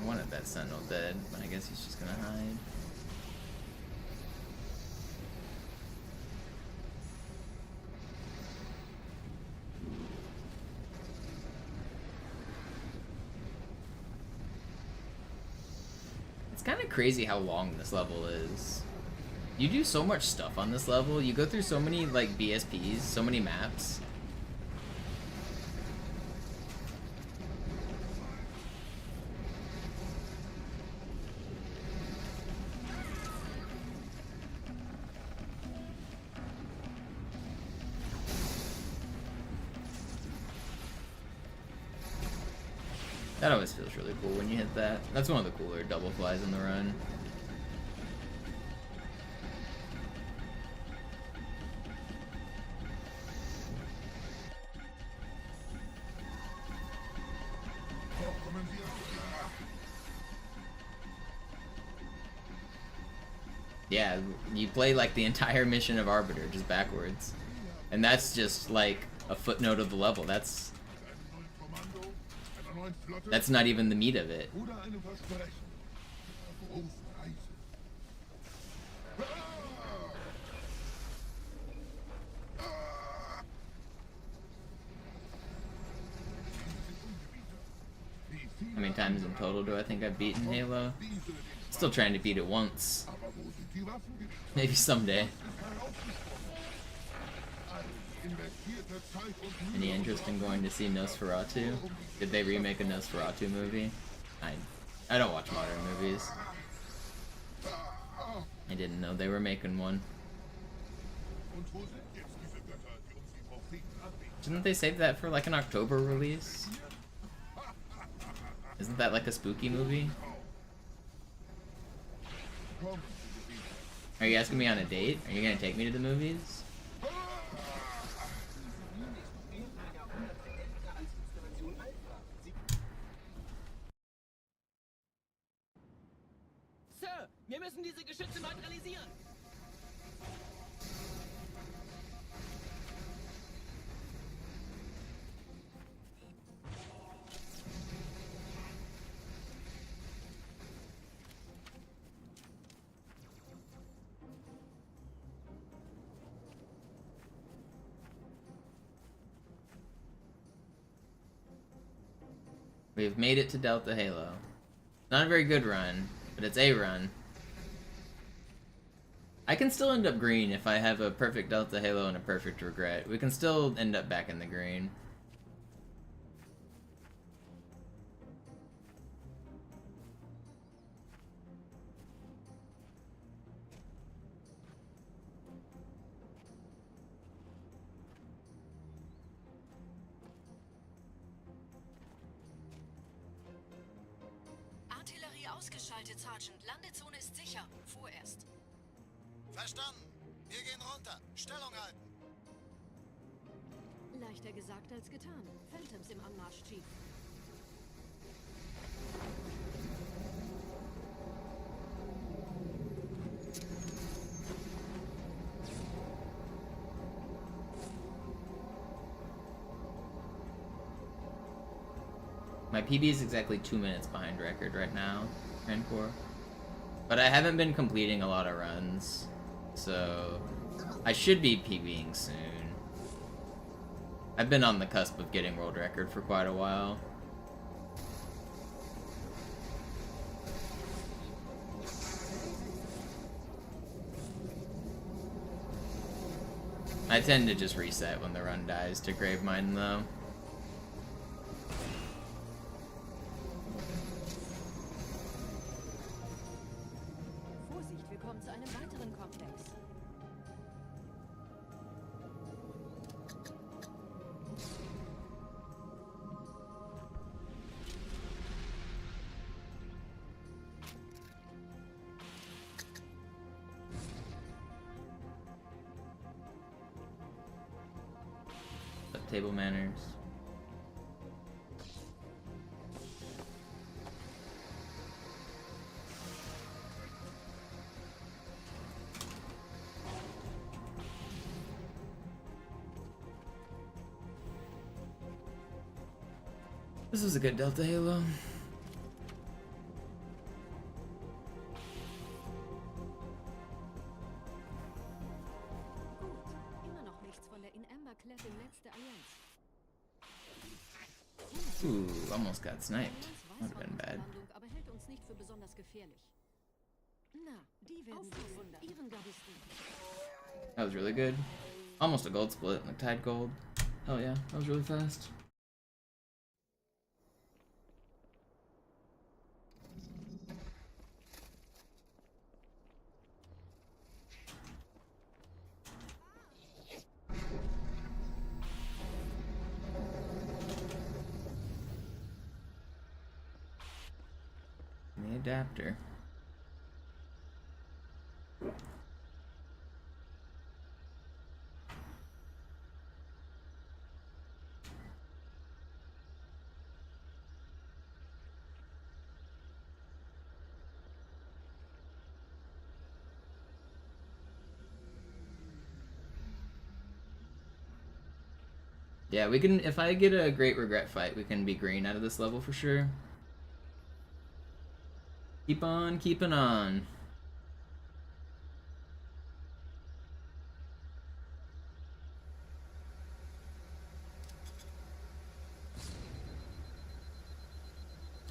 I wanted that sentinel dead, but I guess he's just gonna hide. It's kind of crazy how long this level is. You do so much stuff on this level. You go through so many like BSPs, so many maps. That always feels really cool when you hit that. That's one of the cooler double flies in the run. Yeah, you play like the entire mission of Arbiter just backwards. And that's just like a footnote of the level. That's not even the meat of it. How many times in total do I think I've beaten Halo? Still trying to beat it once. Maybe someday. Any interest in going to see Nosferatu? Did they remake a Nosferatu movie? I don't watch modern movies. I didn't know they were making one. Didn't they save that for like an October release? Isn't that like a spooky movie? Are you asking me on a date? Are you gonna take me to the movies? Wir müssen diese Geschütze neutralisieren. We've made it to Delta Halo. Not a very good run, but it's a run. I can still end up green if I have a perfect Delta Halo and a perfect regret. We can still end up back in the green. Artillerie ausgeschaltet, Sergeant. Landezone ist sicher. Vorerst. Verstanden. Wir gehen runter. Stellung halten. Leichter gesagt als getan. Phantoms im Anmarsch, Chief. My PB is exactly 2 minutes behind record right now, Rancor. But I haven't been completing a lot of runs, so I should be PBing soon. I've been on the cusp of getting world record for quite a while. I tend to just reset when the run dies to Gravemind though. Vorsicht, wir kommen zu einem weiteren Komplex. Table manners. This was a good Delta Halo. Ooh, almost got sniped. Would have been bad. Aber hält uns nicht für besonders gefährlich. Na, die werden sich ihren Gardisten. That was really good. Almost a gold split, like tied gold. Hell yeah, that was really fast. The adapter. Yeah, we can, if I get a great regret fight, we can be green out of this level for sure. Keep on keeping on.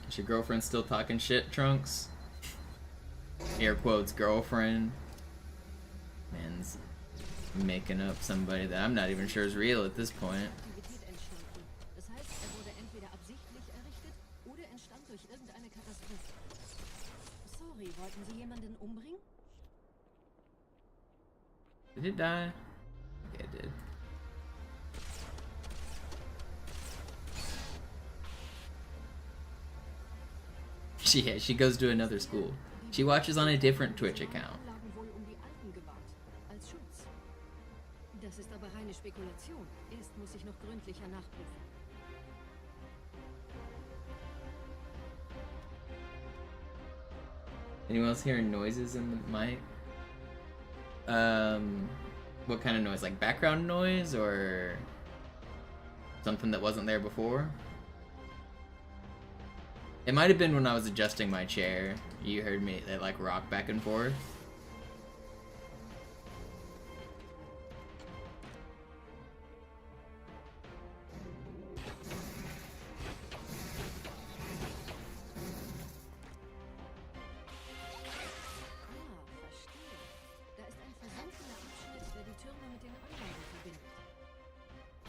Is your girlfriend still talking shit, Trunks? Air quotes, girlfriend. Man's making up somebody that I'm not even sure is real at this point. Das heißt, wurde entweder absichtlich errichtet oder entstand durch irgendeine Katastrophe. Sorry, wollten Sie jemanden umbringen? Did it die? Okay, it did. She goes to another school. She watches on a different Twitch account. Das ist aber reine Spekulation. Erst muss ich noch gründlicher nachprüfen. Anyone else hearing noises in the mic? What kind of noise? Like background noise or something that wasn't there before? It might have been when I was adjusting my chair. You heard me like rock back and forth.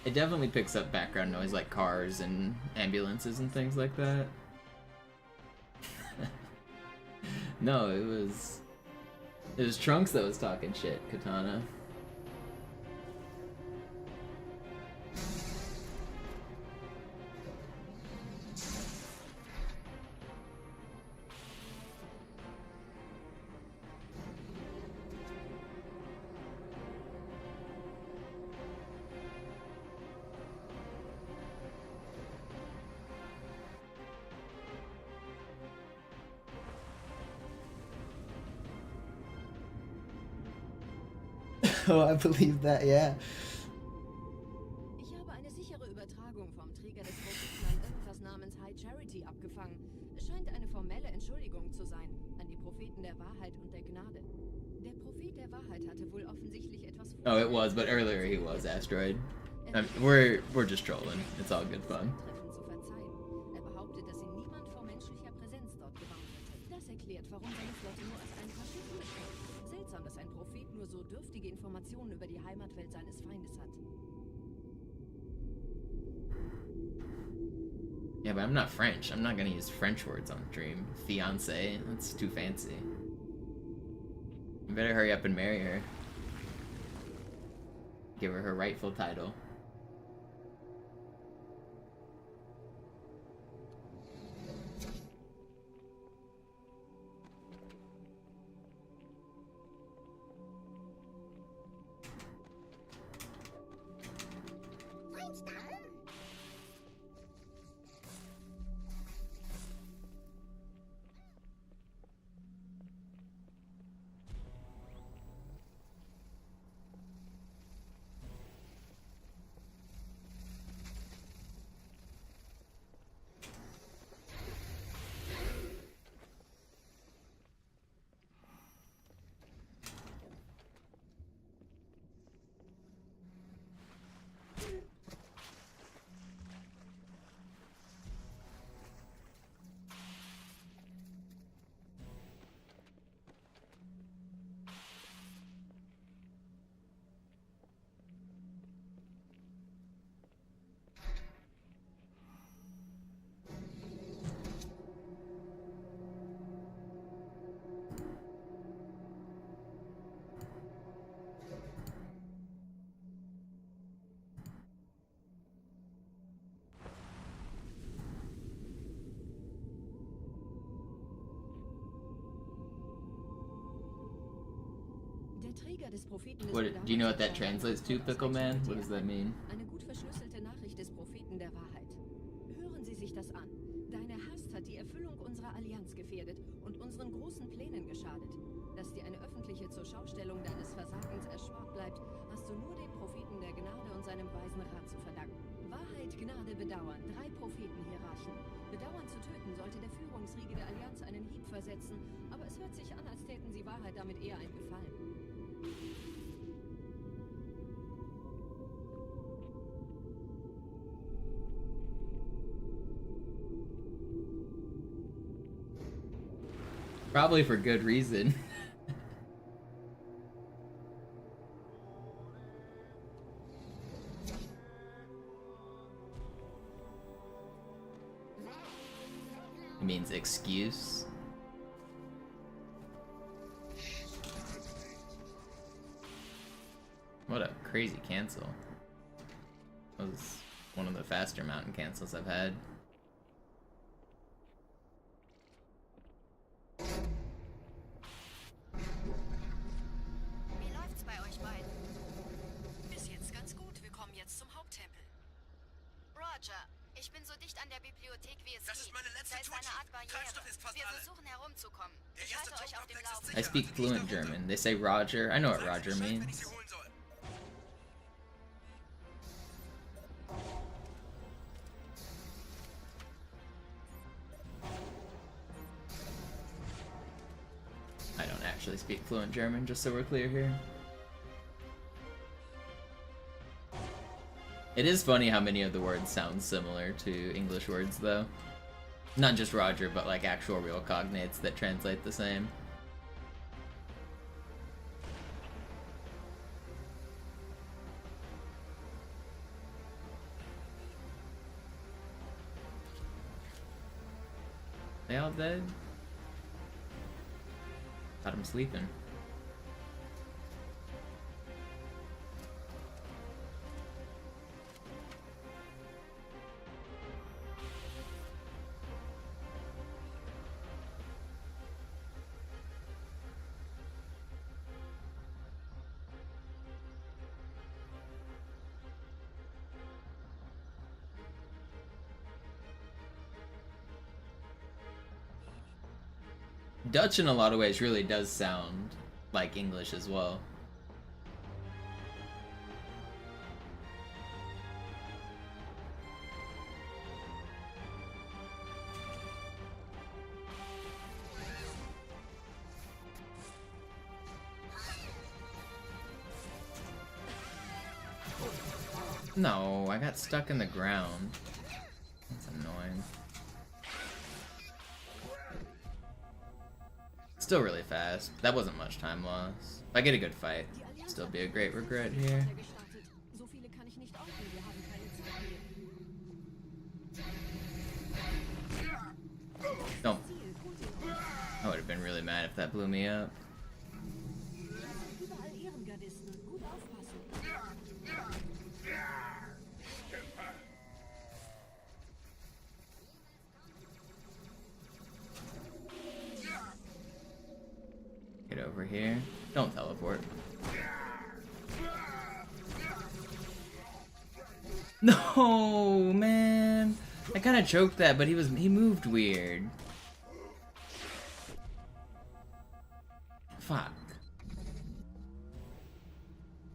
It definitely picks up background noise like cars and ambulances and things like that. No, it was Trunks that was talking shit, Katana. Oh, I believe that, yeah. Ich habe eine sichere Übertragung vom Träger des Propheten an irgendwas namens High Charity abgefangen. Es scheint eine formelle Entschuldigung zu sein an die Propheten der Wahrheit und der Gnade. Der Prophet der Wahrheit hatte wohl offensichtlich etwas vor. Oh, it was, but earlier he was, Asteroid. We're just trolling. It's all good fun. Er behauptet, dass ihn niemand vor menschlicher Präsenz dort gewarnt hätte. Das erklärt, warum seine Flotte nur aus ein paar Schiffen bestand. Seltsam, dass ein Prophet nur so dürftige Informationen über die Heimatwelt seines Feindes hat. Yeah, but I'm not French. I'm not gonna use French words on stream. Fiancé, that's too fancy. You better hurry up and marry her. Give her her rightful title. What, do you know what that translates to, Pickle Man? What does that mean? Eine gut verschlüsselte Nachricht des Propheten der Wahrheit. Hören Sie sich das an. Deine Hast hat die Erfüllung unserer Allianz gefährdet und unseren großen Plänen geschadet. Dass dir eine öffentliche Zurschaustellung deines Versagens erspart bleibt, hast du nur dem Propheten der Gnade und seinem weisen Rat zu verdanken. Wahrheit, Gnade, Bedauern. 3 Prophetenhierarchen. Bedauern zu töten sollte der Führungsriege der Allianz einen Hieb versetzen, aber es hört sich an, als täten sie Wahrheit damit eher einen Gefallen. Probably for good reason. It means excuse. What a crazy cancel. That was one of the faster mountain cancels I've had. Wie läuft's bei euch beiden? Bis jetzt ganz gut. Wir kommen jetzt zum Haupttempel. Roger, ich Ich bin so dicht an der Bibliothek wie es Das ist geht. meine letzte Da ist eine Art Barriere. Treibstoff ist fast Wir alle. versuchen herumzukommen. Der Ich erste halte euch auf dem Druckkomplex ist Laufenden. I sicher. speak fluent German. They say Roger. I know what Sagt Roger Bescheid, wenn ich means. sie holen soll. I don't actually speak fluent German, just so we're clear here. It is funny how many of the words sound similar to English words, though. Not just Roger, but like actual real cognates that translate the same. They all dead? Thought I'm sleeping. Dutch in a lot of ways really does sound like English as well. No, I got stuck in the ground. That's annoying. Still really fast. That wasn't much time loss. If I get a good fight, still be a great regret here. So viele kann ich nicht ordnen, wir haben keine Zeit mehr. Don't. I would have been really mad if that blew me up. Überall Ehrengardisten. Gut aufpassen. Get over here. Don't teleport. No, man. I kind of choked that, but he moved weird. Fuck.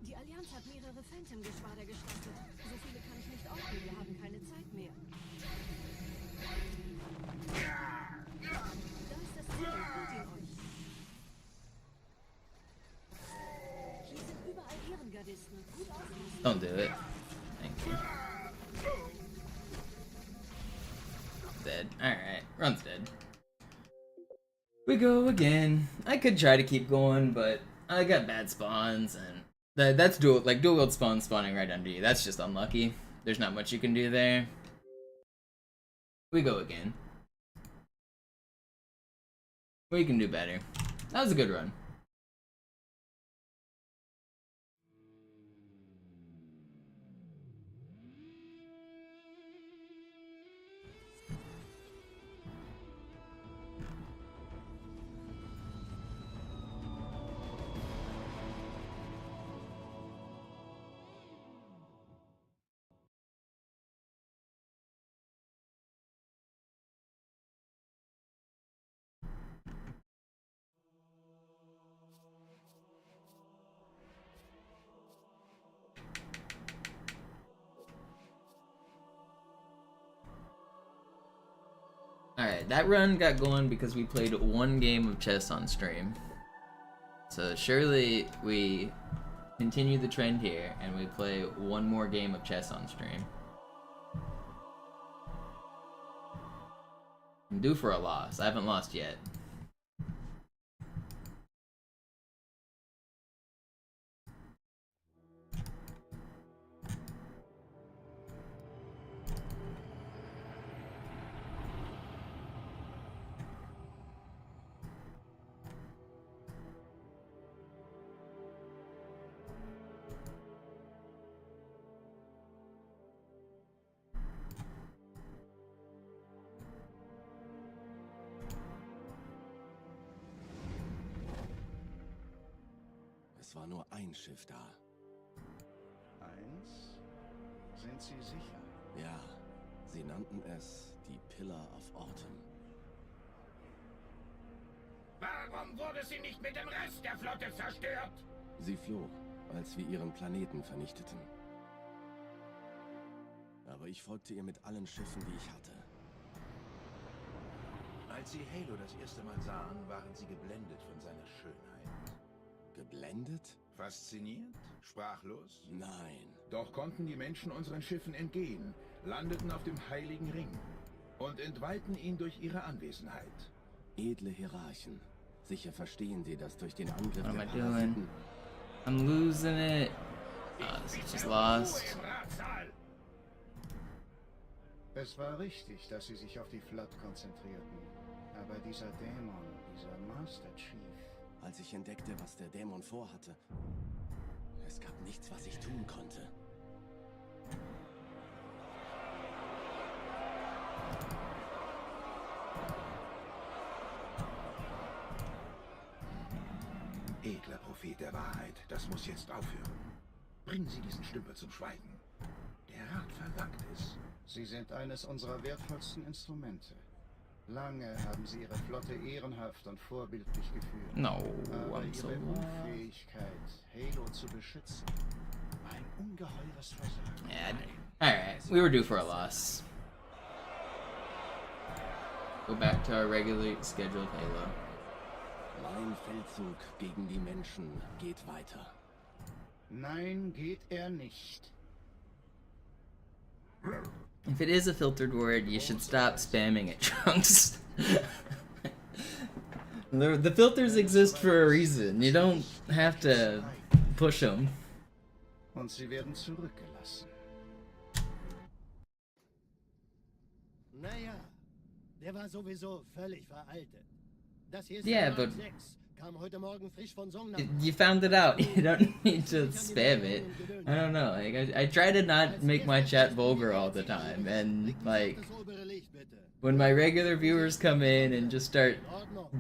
Die Allianz hat mehrere Phantom-Geschwader gestartet. So viele kann ich nicht ordnen, wir haben keine Zeit mehr. Da ist das Ziel, holt ihn euch. Hier sind überall Ehrengardisten. Gut aufpassen. Don't do it. Thank you. Dead. Alright. Run's dead. We go again. I could try to keep going, but I got bad spawns, and that's dual wield spawns spawning right under you. That's just unlucky. There's not much you can do there. We go again. We can do better. That was a good run. Alright, that run got going because we played one game of chess on stream. So surely we continue the trend here and we play one more game of chess on stream. I'm due for a loss. I haven't lost yet. Es war nur ein Schiff da. Eins? Sind Sie sicher? Ja, sie nannten es die Pillar of Autumn. Warum wurde sie nicht mit dem Rest der Flotte zerstört? Sie floh, als wir ihren Planeten vernichteten. Aber ich folgte ihr mit allen Schiffen, die ich hatte. Als sie Halo das erste Mal sahen, waren sie geblendet von seiner Schönheit. Geblendet? Fasziniert? Sprachlos? Nein. Doch konnten die Menschen unseren Schiffen entgehen, landeten auf dem Heiligen Ring und entweihten ihn durch ihre Anwesenheit. Edle Hierarchen. Sicher verstehen sie das durch den Angriff What am der I doing? Parasiten. I'm losing it. Oh, this is just lost. Es war richtig, dass sie sich auf die Flotte konzentrierten. Aber dieser Dämon, dieser Master Chief... Als ich entdeckte, was der Dämon vorhatte, es gab nichts, was ich tun konnte. Edler Prophet der Wahrheit, das muss jetzt aufhören. Bringen Sie diesen Stümper zum Schweigen. Der Rat verlangt es. Sie sind eines unserer wertvollsten Instrumente. Lange haben sie ihre Flotte ehrenhaft und vorbildlich geführt. No, Aber I'm so ihre lost. Unfähigkeit, Halo zu beschützen, war ein ungeheures Versagen. Yeah. Alright, we were due for a loss. Go back to our regularly scheduled Halo. Mein Feldzug gegen die Menschen geht weiter. Nein, geht er nicht. If it is a filtered word, you should stop spamming it, Trunks. The filters exist for a reason. You don't have to push them. Und sie werden zurückgelassen. Naja, der war sowieso völlig veraltet. Das hier ist Yeah, der but- Mark 6. Kam heute Morgen frisch von Songnam. You found it out. You don't need to spam it. I don't know. Like I try to not make my chat vulgar all the time, and like Das obere Licht, bitte. when my regular viewers come in and just start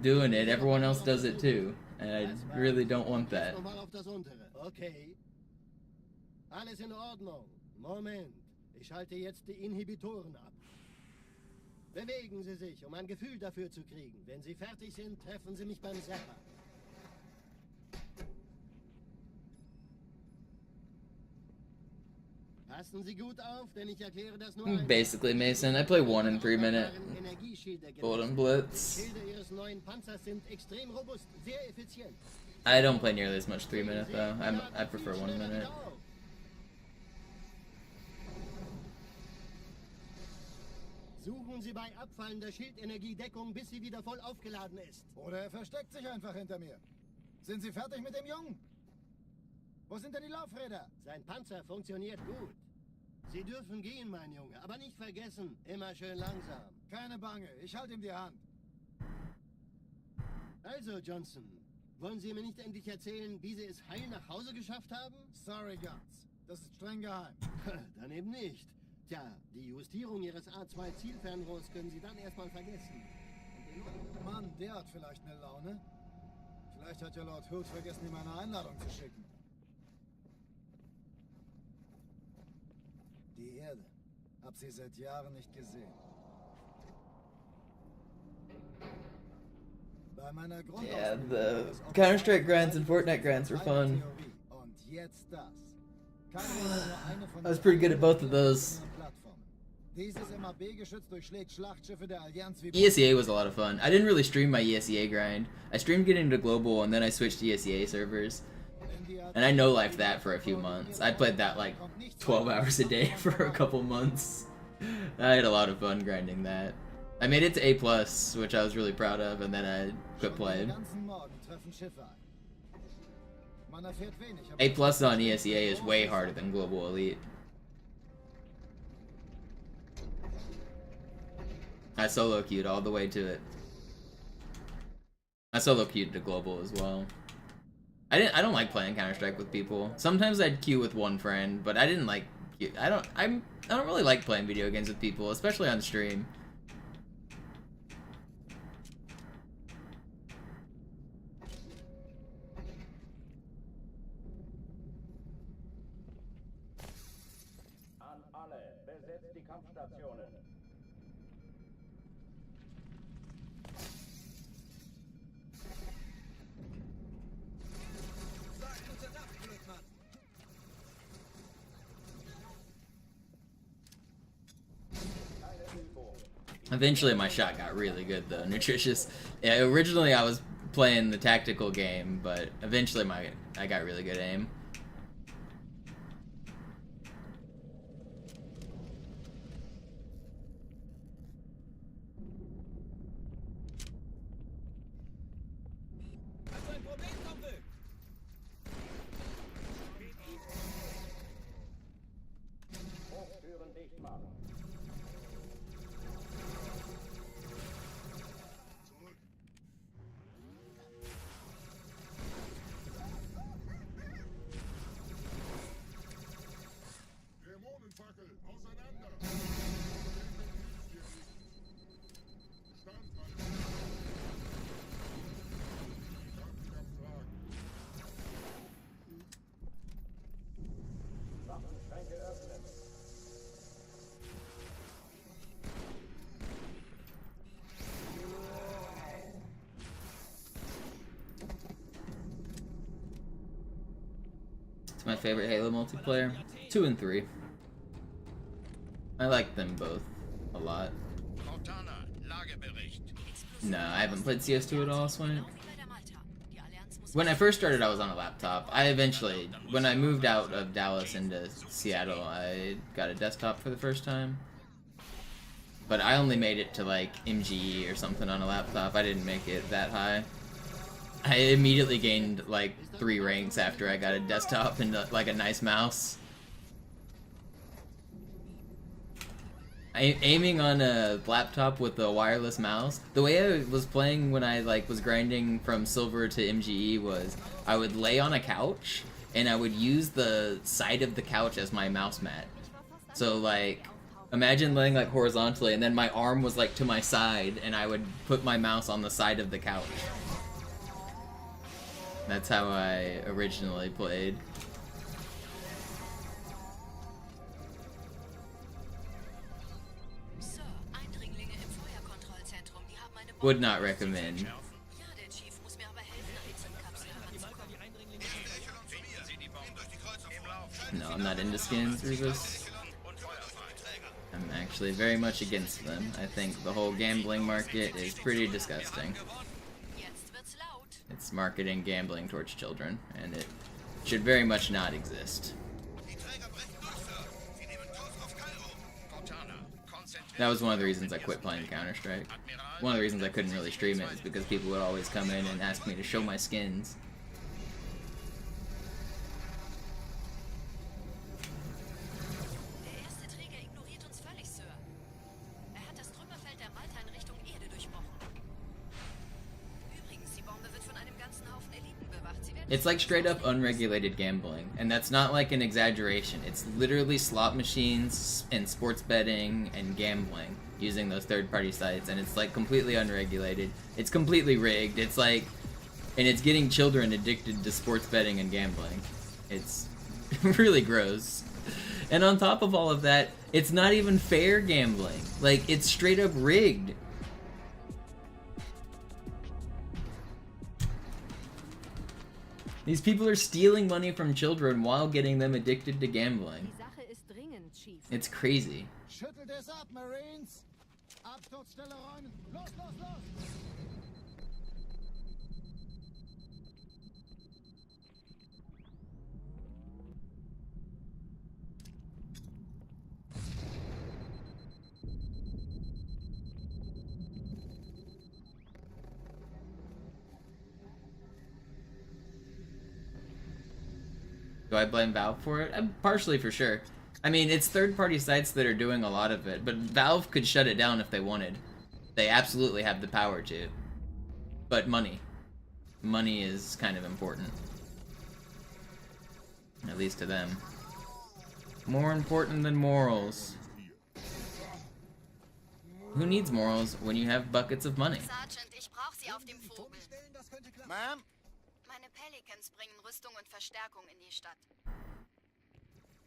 doing it, everyone else does it too, and I really don't want that. Nochmal auf das untere. Okay. Alles in Ordnung. Moment. Ich schalte jetzt die Inhibitoren ab. Bewegen Sie sich, um ein Gefühl dafür zu kriegen. Wenn Sie fertig sind, treffen Sie mich beim Zapper. Passen Sie gut auf, denn ich erkläre das nur einmal. Basically, Mason, I play 1 in 3 minute Golden Blitz. Die Schilde Ihres neuen Panzers sind extrem robust, sehr effizient. I don't play nearly as much 3 minute though. I prefer 1 minute. Suchen Sie bei abfallender Schildenergie Deckung, bis sie wieder voll aufgeladen ist. Oder er versteckt sich einfach hinter mir. Sind Sie fertig mit dem Jungen? Wo sind denn die Laufräder? Sein Panzer funktioniert gut. Sie dürfen gehen, mein Junge, aber nicht vergessen, immer schön langsam. Keine Bange, ich halte ihm die Hand. Also, Johnson, wollen Sie mir nicht endlich erzählen, wie Sie es heil nach Hause geschafft haben? Sorry, Guns. Das ist streng geheim. Dann eben nicht. Tja, die Justierung Ihres A2-Zielfernrohrs können Sie dann erstmal vergessen. Mann, der hat vielleicht eine Laune. Vielleicht hat ja Lord Hood vergessen, ihm eine Einladung zu schicken. Die Erde. Hab sie seit Jahren nicht gesehen. Bei meiner Yeah, Grundausbildung the war das Counter-Strike grinds and Fortnite grinds were fun. Theorie. Und jetzt das. Keine ist nur eine von I was pretty good at both of those. Plattformen. Dieses MAB-Geschütz durchschlägt Schlachtschiffe der Allianz wie ESEA was a lot of fun. I didn't really stream my ESEA grind. I streamed getting to global and then I switched to ESEA servers. And I no-lifed that for a few months. I played that like 12 hours a day for a couple months. I had a lot of fun grinding that. I made it to A+, which I was really proud of, and then I quit playing. A+ on ESEA is way harder than Global Elite. I solo queued all the way to it. I solo queued to Global as well. I don't like playing Counter-Strike with people. Sometimes I'd queue with one friend, but I didn't like I don't really like playing video games with people, especially on stream. An alle, besetzt die Kampfstationen. Eventually my shot got really good though, nutritious. Yeah, originally I was playing the tactical game, but eventually I got really good aim. Hochtüren dicht machen. Dämonenfackel, auseinander! Waffenschränke öffnen. It's my favorite Halo multiplayer. 2 and 3. I like them both a lot. Cortana, Lagebericht. No, I haven't played CS2 at all, Swain. When I first started, I was on a laptop. I eventually, when I moved out of Dallas into Seattle, I got a desktop for the first time. But I only made it to like MGE or something on a laptop. I didn't make it that high. I immediately gained like 3 ranks after I got a desktop and like a nice mouse. Aiming on a laptop with a wireless mouse, the way I was playing when I like was grinding from silver to MGE was I would lay on a couch and I would use the side of the couch as my mouse mat. So like imagine laying like horizontally and then my arm was like to my side and I would put my mouse on the side of the couch. That's how I originally played. Would not recommend. No, I'm not into skins, Rubus. I'm actually very much against them. I think the whole gambling market is pretty disgusting. It's marketing gambling towards children, and it should very much not exist. That was one of the reasons I quit playing Counter-Strike. One of the reasons I couldn't really stream it is because people would always come in and ask me to show my skins. It's like straight up unregulated gambling, and that's not like an exaggeration. It's literally slot machines and sports betting and gambling using those third-party sites, and it's like completely unregulated. It's completely rigged. It's like, and it's getting children addicted to sports betting and gambling. It's really gross. And on top of all of that, it's not even fair gambling. Like, it's straight up rigged. These people are stealing money from children while getting them addicted to gambling. It's crazy. Schüttelt es ab, Marines! Absturzstelle räumen! Los, los, los! Do I blame Valve for it? Partially, for sure. I mean, it's third-party sites that are doing a lot of it, but Valve could shut it down if they wanted. They absolutely have the power to. But money. Money is kind of important. At least to them. More important than morals. Who needs morals when you have buckets of money? Sergeant, ich brauch Sie auf dem Vogel. Ma'am? Meine Pelicans bringen Rüstung und Verstärkung in die Stadt.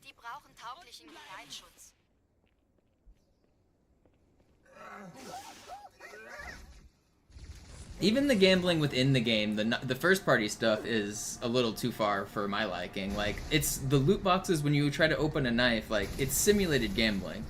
Die brauchen tauglichen Geleitschutz. Even the gambling within the game, the first party stuff is a little too far for my liking. Like, it's the loot boxes when you try to open a knife, like, it's simulated gambling.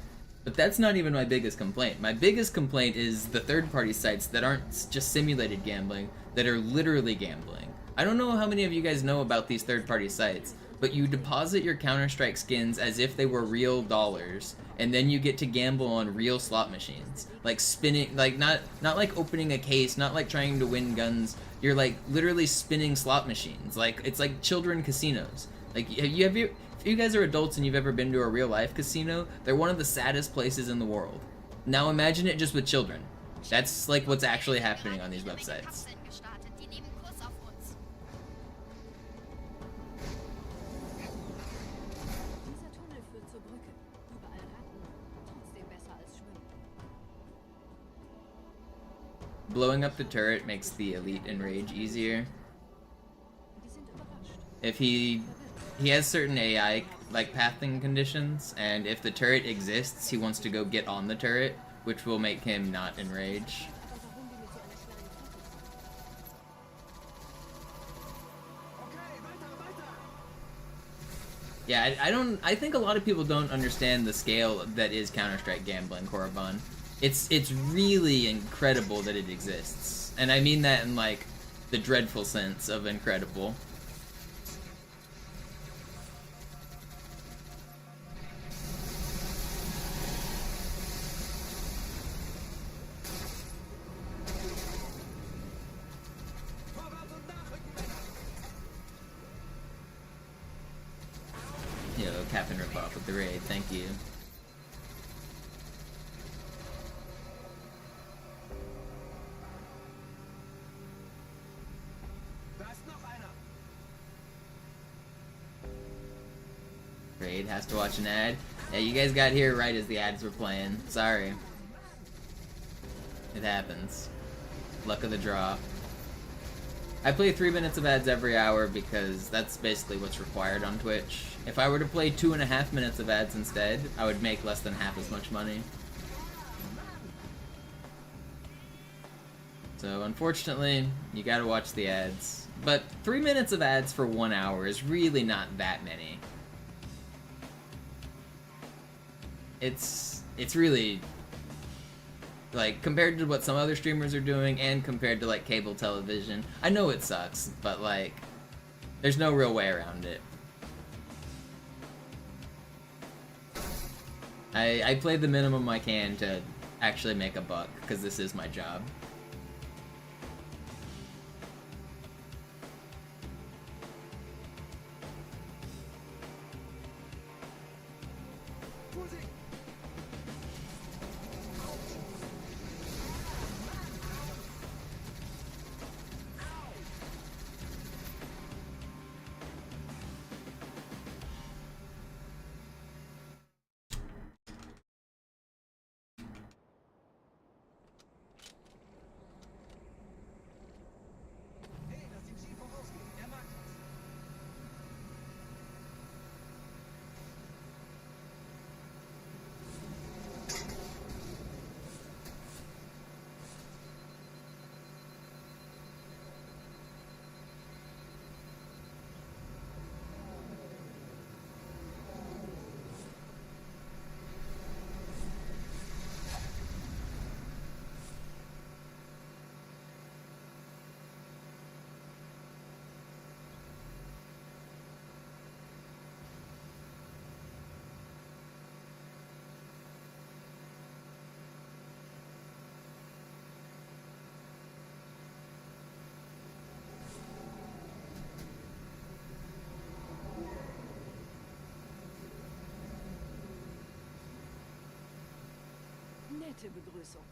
But that's not even my biggest complaint. My biggest complaint is the third-party sites that aren't just simulated gambling, that are literally gambling. I don't know how many of you guys know about these third-party sites, but you deposit your Counter-Strike skins as if they were real dollars, and then you get to gamble on real slot machines. Like spinning, like not like opening a case, not like trying to win guns. You're like literally spinning slot machines. Like it's like children casinos. Like if you guys are adults and you've ever been to a real life casino, they're one of the saddest places in the world. Now imagine it just with children. That's like what's actually happening on these websites. Blowing up the turret makes the elite enrage easier. If he has certain AI like pathing conditions, and if the turret exists, he wants to go get on the turret, which will make him not enrage. Yeah, I think a lot of people don't understand the scale that is Counter-Strike gambling, Korriban. It's really incredible that it exists. And I mean that in like the dreadful sense of incredible. Yo, Captain Ripoff with the raid, thank you. Raid has to watch an ad. Yeah, you guys got here right as the ads were playing. Sorry. It happens. Luck of the draw. I play 3 minutes of ads every hour because that's basically what's required on Twitch. If I were to play 2.5 minutes of ads instead, I would make less than half as much money. So unfortunately, you gotta watch the ads. But 3 minutes of ads for 1 hour is really not that many. It's really, like, compared to what some other streamers are doing and compared to, like, cable television. I know it sucks, but, like, there's no real way around it. I play the minimum I can to actually make a buck, because this is my job. Nette Begrüßung.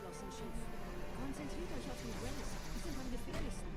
draußen schief. Konzentriert euch auf die Rails. Die sind am gefährlichsten.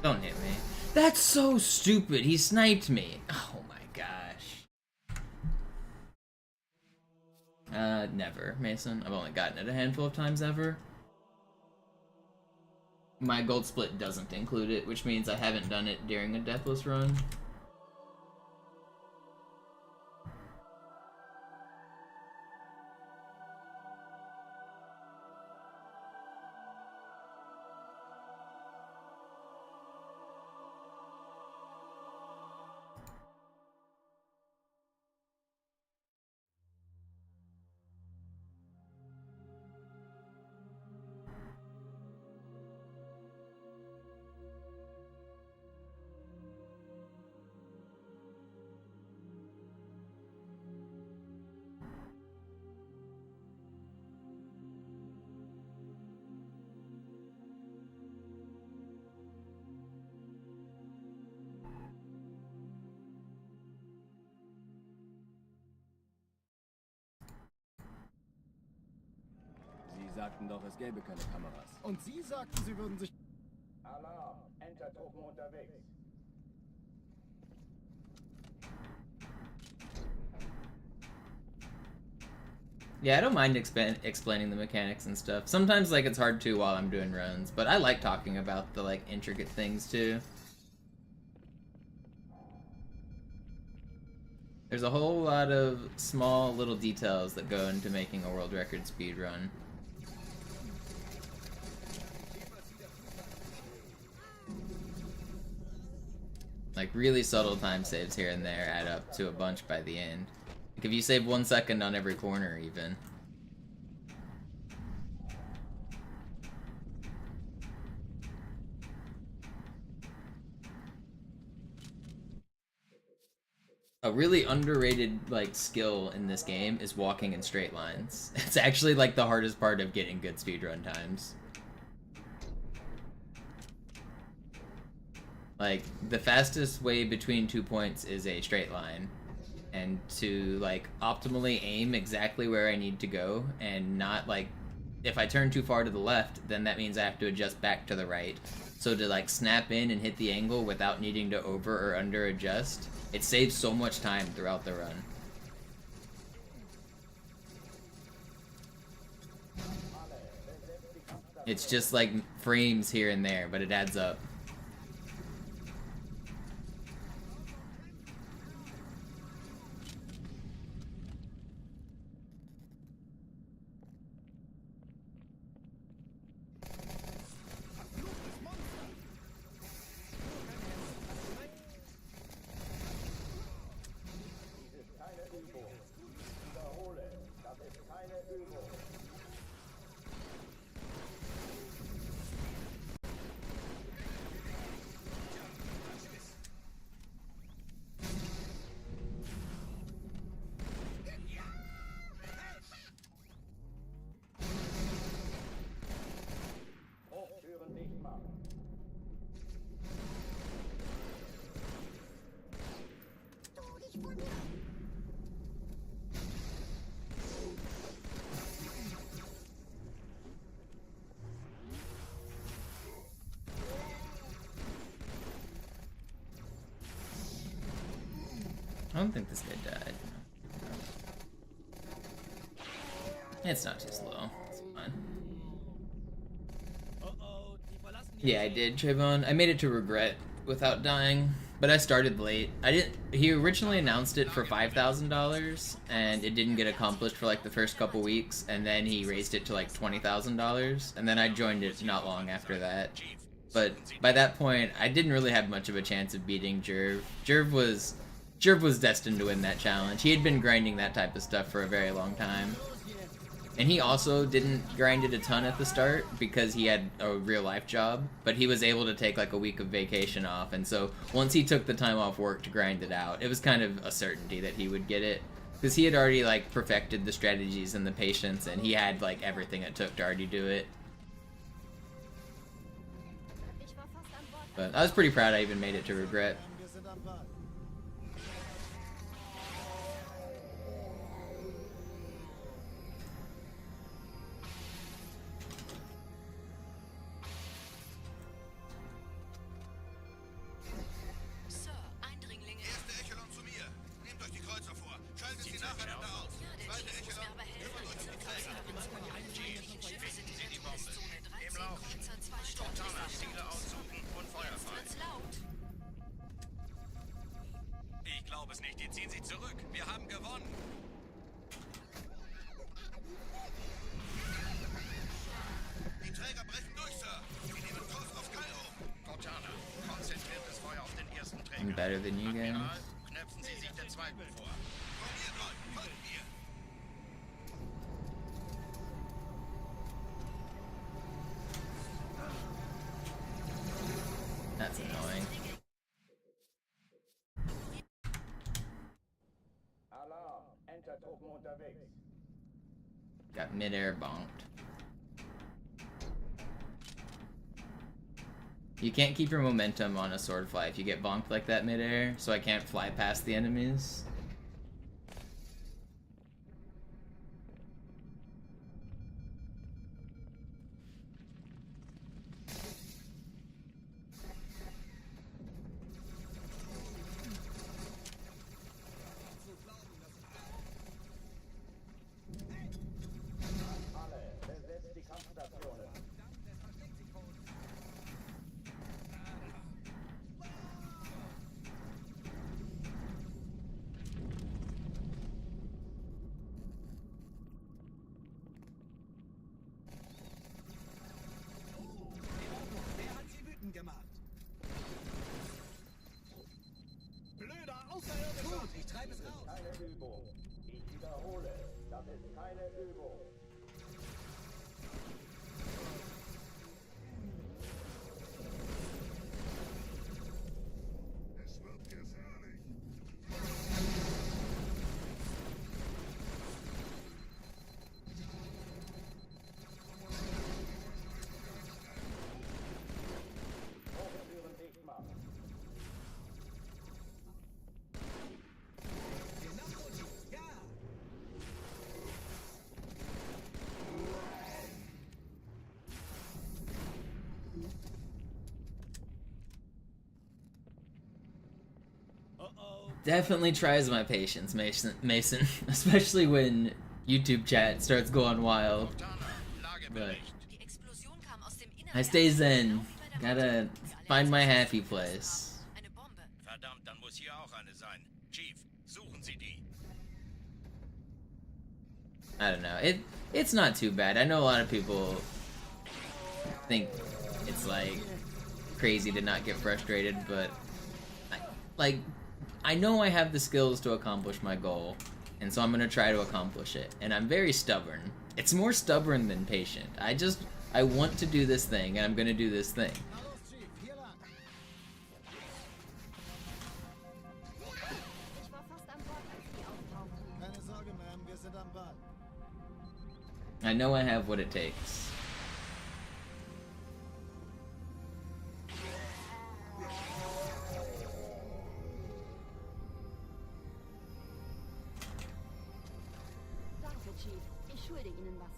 Don't hit me. That's so stupid. He sniped me. Oh my gosh. Never, Mason. I've only gotten it a handful of times ever. My gold split doesn't include it, which means I haven't done it during a deathless run. Sie sagten doch, es gäbe keine Kameras. Und Sie sagten, Sie würden sich... Alarm! Entertruppen unterwegs. Yeah, I don't mind explaining the mechanics and stuff. Sometimes, like, it's hard to while I'm doing runs, but I like talking about the, like, intricate things, too. There's a whole lot of small little details that go into making a world record speedrun. Like, really subtle time saves here and there add up to a bunch by the end. Like, if you save 1 second on every corner, even. A really underrated, like, skill in this game is walking in straight lines. It's actually, like, the hardest part of getting good speedrun times. Like, the fastest way between 2 points is a straight line. And to, like, optimally aim exactly where I need to go, and not, like, if I turn too far to the left, then that means I have to adjust back to the right. So to, like, snap in and hit the angle without needing to over or under adjust, it saves so much time throughout the run. It's just, like, frames here and there, but it adds up. I don't think this guy died. It's not too slow. It's fine. Yeah, I did, Trayvon. I made it to Regret without dying, but I started late. He originally announced it for $5,000, and it didn't get accomplished for like the first couple weeks, and then he raised it to like $20,000, and then I joined it not long after that. But by that point, I didn't really have much of a chance of beating Jerv. Jerv was destined to win that challenge. He had been grinding that type of stuff for a very long time. And he also didn't grind it a ton at the start because he had a real life job, but he was able to take like a week of vacation off, and so once he took the time off work to grind it out, it was kind of a certainty that he would get it. Because he had already like perfected the strategies and the patience, and he had like everything it took to already do it. But I was pretty proud I even made it to regret. Ich glaube es nicht, die ziehen sie zurück. Wir haben gewonnen. Die Träger brechen durch, Sir. Wir nehmen Kurs auf Kairo. Cortana, konzentriertes Feuer auf den ersten Träger. I'm better than you guys. Admiral, knöpfen Sie sich den zweiten vor. Folgt mir. That's annoying. Alarm. Entertruppen unterwegs. Got midair bonked. You can't keep your momentum on a sword fly if you get bonked like that midair, so I can't fly past the enemies. Alle, besetzt die Kampfstationen. Wer hat sie wütend gemacht? Blöder Außerirdischer! Gut, ich treibe es raus. Keine Übung. Ich wiederhole, das ist keine Übung. Es wird gefährlich. Hochtüren dicht machen. Ja! Definitely tries my patience, Mason. Especially when YouTube chat starts going wild. But I stay zen. Gotta find my happy place. Verdammt, dann muss hier auch eine sein. Chief, suchen Sie die. I don't know. It's not too bad. I know a lot of people think it's like crazy to not get frustrated, but I know I have the skills to accomplish my goal, and so I'm gonna try to accomplish it. And I'm very stubborn. It's more stubborn than patient. I want to do this thing, and I'm gonna do this thing. Na los, Chief, hier lang! Ich war fast an Bord, als die auftauchten. Keine Sorge, Ma'am, wir sind am Ball. I know I have what it takes. Danke, Chief. Ich schulde Ihnen was.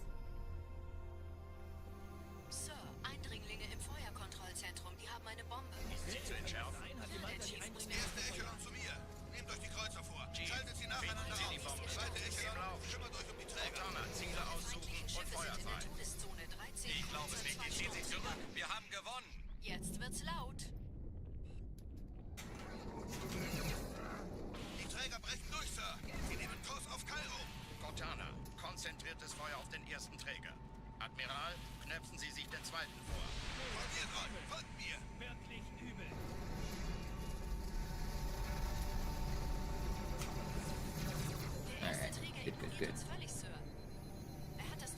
Sir, Eindringlinge im Feuerkontrollzentrum. Die haben eine Bombe. Ist sie zu entschärfen? Der Chief muss mir Erste Echelon zu mir. Nehmt euch die Kreuzer vor. Schaltet sie nacheinander Sie die auf. Bombe. Zweite Im Echelon. Lauf. Kümmert euch um die Träger. Cortana, Ziele aussuchen und Feuer frei. Touristzone 13. Ich glaube es nicht, die ziehen sie zurück. Wir haben gewonnen. Jetzt wird's laut. Die Träger brechen durch, Sir. Sie nehmen Kurs auf Kairo. Cortana, konzentriertes Feuer auf den ersten Träger. Admiral, knöpfen Sie sich den zweiten vor. Folgt mir. Wirklich übel. Alright, good, good, good. Völlig, Sir. Er hat das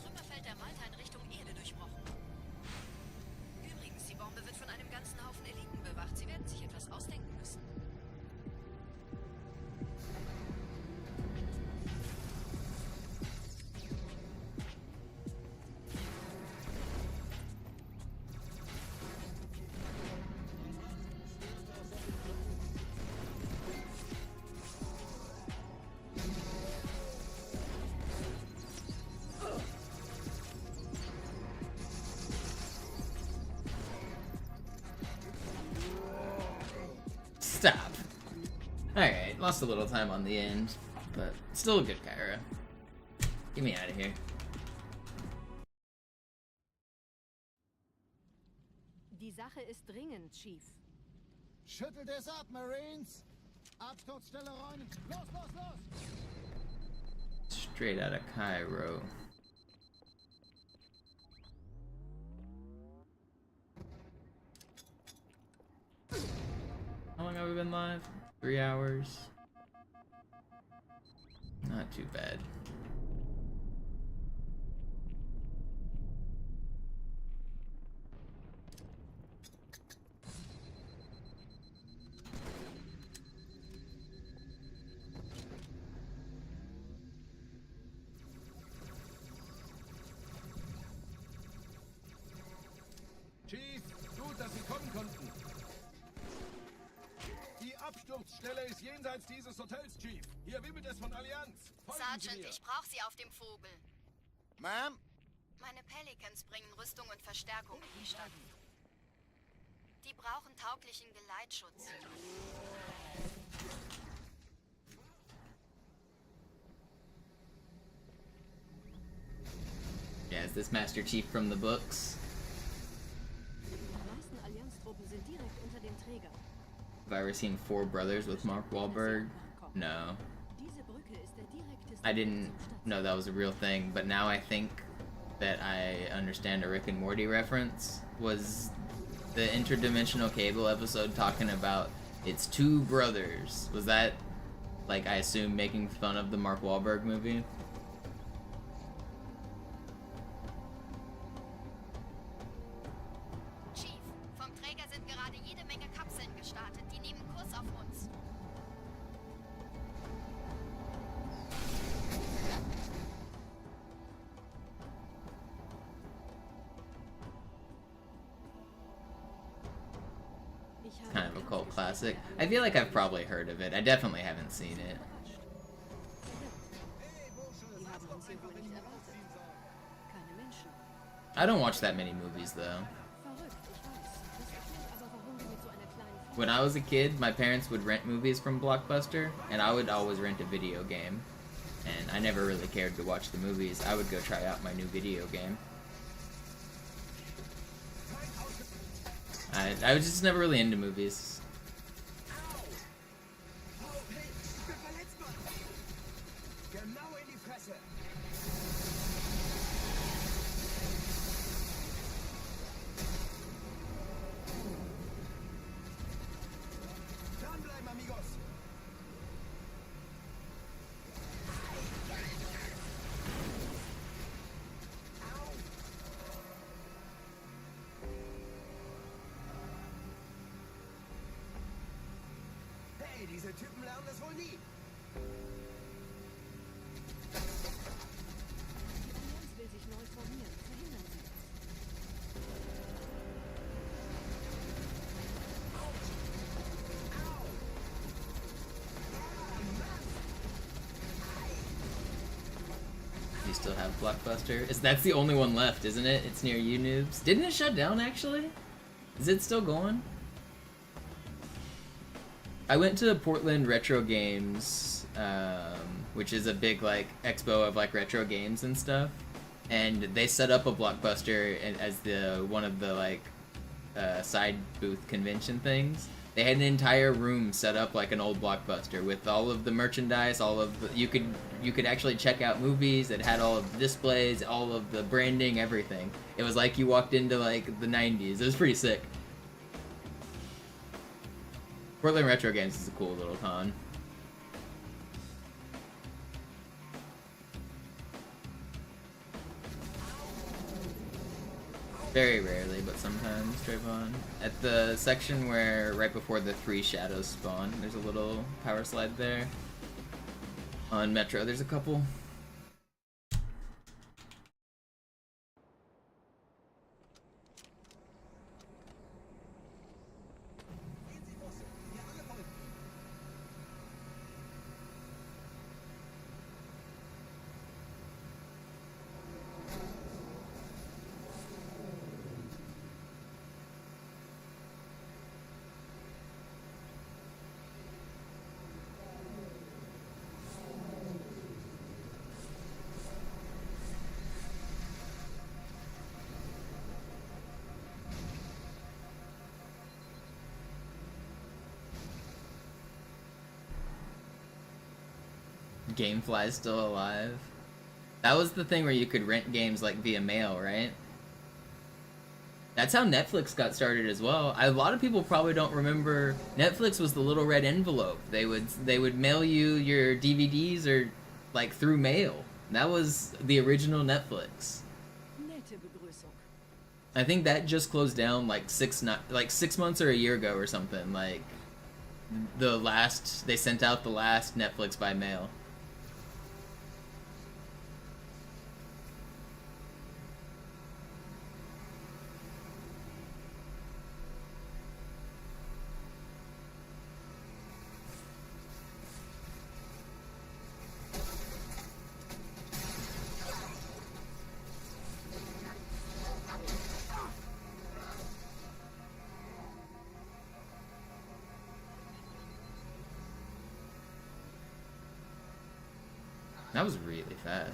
Stop. Alright, lost a little time on the end, but still a good Kyra. Get me out of here. Die Sache ist dringend, Chief. Schüttelt es ab, Marines! Absturzstelle räumen! Los, los, los! Straight out of Cairo. How long have we been live? 3 hours. Not too bad. Chief, gut, dass Sie kommen konnten. Die Absturzstelle ist jenseits dieses Hotels, Chief. Hier wimmelt es von Allianz. Folgen Sie Sergeant, mir. ich brauche Sie auf dem Vogel. Ma'am? Meine Pelicans bringen Rüstung und Verstärkung in die Stadt. Die brauchen tauglichen Geleitschutz. Yeah, is this Master Chief from the books? Die meisten Allianztruppen sind direkt unter dem Träger. Have I ever seen Four Brothers with Mark Wahlberg? No. Diese Brücke ist der direkteste I didn't Weg zum know that was a real thing, but now I think that I understand a Rick and Morty reference. Was the interdimensional cable episode talking about it's two brothers? Was that, like, I assume making fun of the Mark Wahlberg movie? Chief, vom Träger sind gerade jede Menge Kapseln gestartet. Die nehmen Kurs auf uns. Ich habe Kind of a cult classic. I feel like I've probably heard of it. I definitely haven't seen it. Die haben uns hier wohl nicht erwartet. Keine Menschen. I don't watch that many movies though. Verrückt, ich weiß. Das erklärt aber, warum wir mit so einer kleinen When I was a kid, my parents would rent movies from Blockbuster, and I would always rent a video game. And I never really cared to watch the movies. I would go try out my new video game. I was just never really into movies. Genau in die Fresse! Dranbleiben, amigos! Hey, diese Typen lernen es wohl nie! Die Allianz will sich neu formieren. Verhindern Sie das. You still have Blockbuster? That's the only one left, isn't it? It's near you noobs. Didn't it shut down actually? Is it still going? I went to Portland Retro Games, which is a big like expo of like retro games and stuff, and they set up a Blockbuster as the one of the like side booth convention things. They had an entire room set up like an old Blockbuster with all of the merchandise, all of the, you could actually check out movies. It had all of the displays, all of the branding, everything. It was like you walked into like the 90s. It was pretty sick. Portland Retro Games is a cool little con. Very rarely, but sometimes, Trayvon. At the section where, right before the 3 shadows spawn, there's a little power slide there. On Metro, there's a couple. Gamefly's still alive. That was the thing where you could rent games like via mail, right? That's how Netflix got started as well. A lot of people probably don't remember Netflix was the little red envelope. They would mail you your DVDs or like through mail. That was the original Netflix. I think that just closed down like 6 months or a year ago or something. Like they sent out the last Netflix by mail. That was really fast.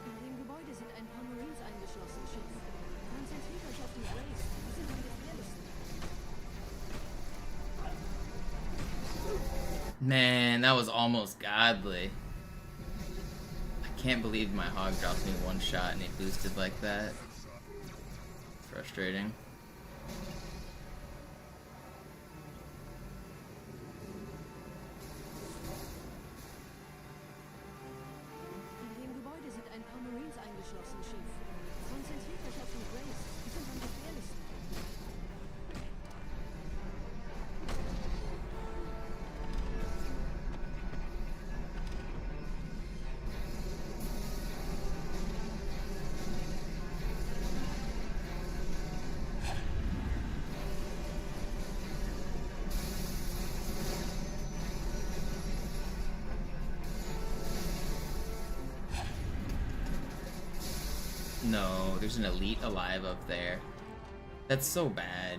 In dem Gebäude sind ein paar Marines eingeschlossen, Chief. Konzentriert euch auf die Graves. Die sind am gefährlichsten. Man, that was almost godly. I can't believe my hog dropped me one shot and he boosted like that. Frustrating. In dem Gebäude sind ein paar Marines eingeschlossen, Chief. Konzentriert euch auf die Graves. Die sind am gefährlichsten. No, there's an elite alive up there. That's so bad.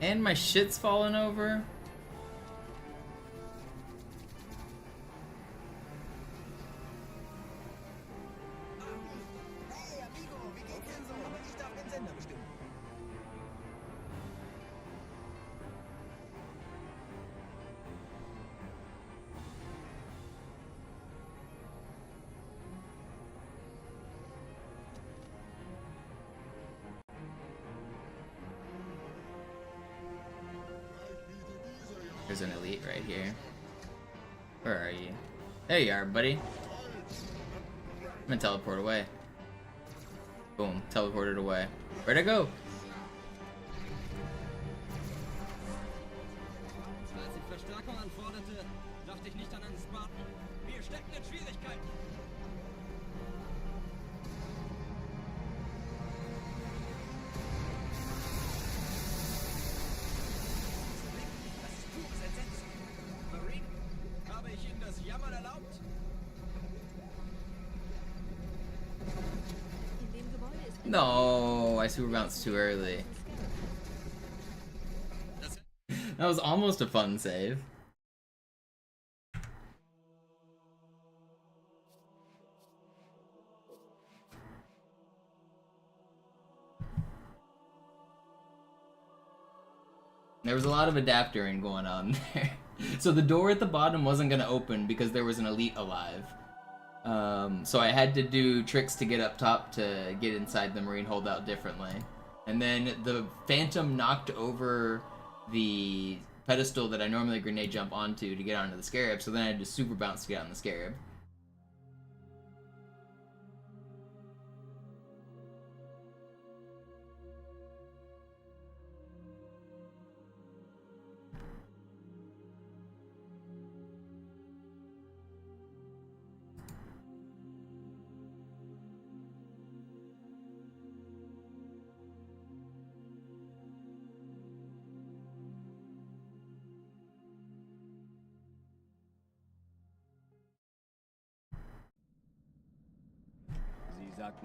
And my shit's falling over. Hey, amigo, wie geht's denn so? Aber ich darf den Sender bestimmen. There's an elite right here. Where are you? There you are, buddy. I'm gonna teleport away. Boom, teleported away. Where'd I go? Als ich Verstärkung anforderte, dachte ich nicht an einen Spartan. Wir stecken in Schwierigkeiten. Marine, habe ich Ihnen das Jammern erlaubt? In dem Gebäude ist No, I super bounced too early. That was almost a fun save. There was a lot of adaptering going on there. So the door at the bottom wasn't going to open because there was an elite alive. So I had to do tricks to get up top to get inside the Marine holdout differently. And then the Phantom knocked over the pedestal that I normally grenade jump onto to get onto the Scarab, so then I had to super bounce to get on the Scarab.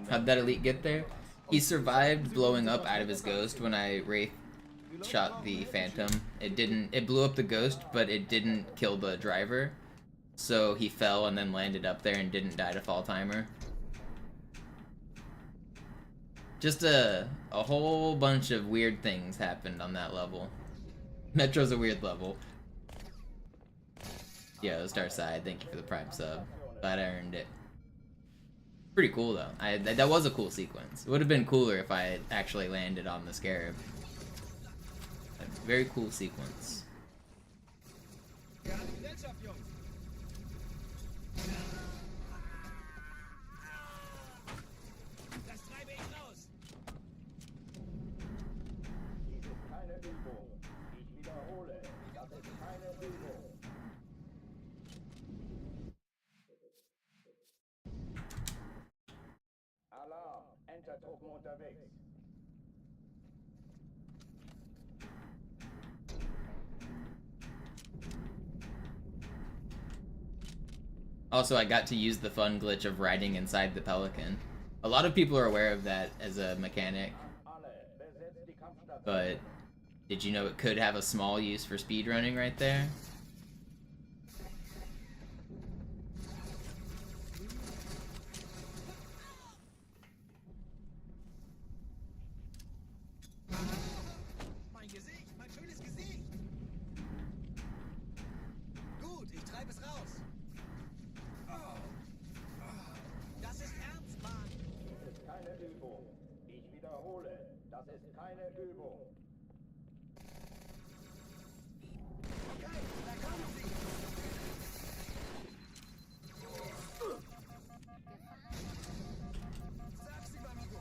How'd that elite get there? He survived blowing up out of his ghost when I wraith shot the phantom. It blew up the ghost, but it didn't kill the driver. So he fell and then landed up there and didn't die to fall timer. Just a whole bunch of weird things happened on that level. Metro's a weird level. Yo, Starside, thank you for the Prime sub. Glad I earned it. Pretty cool though. That was a cool sequence. It would have been cooler if I had actually landed on the Scarab. A very cool sequence. Alarm, Entertruppen unterwegs. Also, I got to use the fun glitch of riding inside the Pelican. A lot of people are aware of that as a mechanic, but did you know it could have a small use for speedrunning right there? Mein Gesicht, mein schönes Gesicht. Gut, ich treibe es raus. Das ist ernst, Mann. Das ist keine Übung. Ich wiederhole, das ist keine Übung. Okay, da kommen sie. Sag sie, Amigo.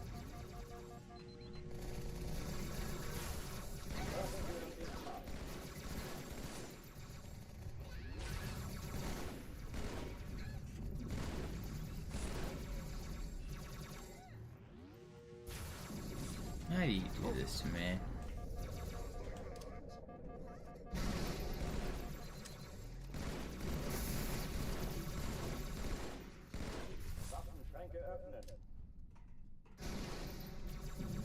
How do you do this to me? Waffenschränke öffnen.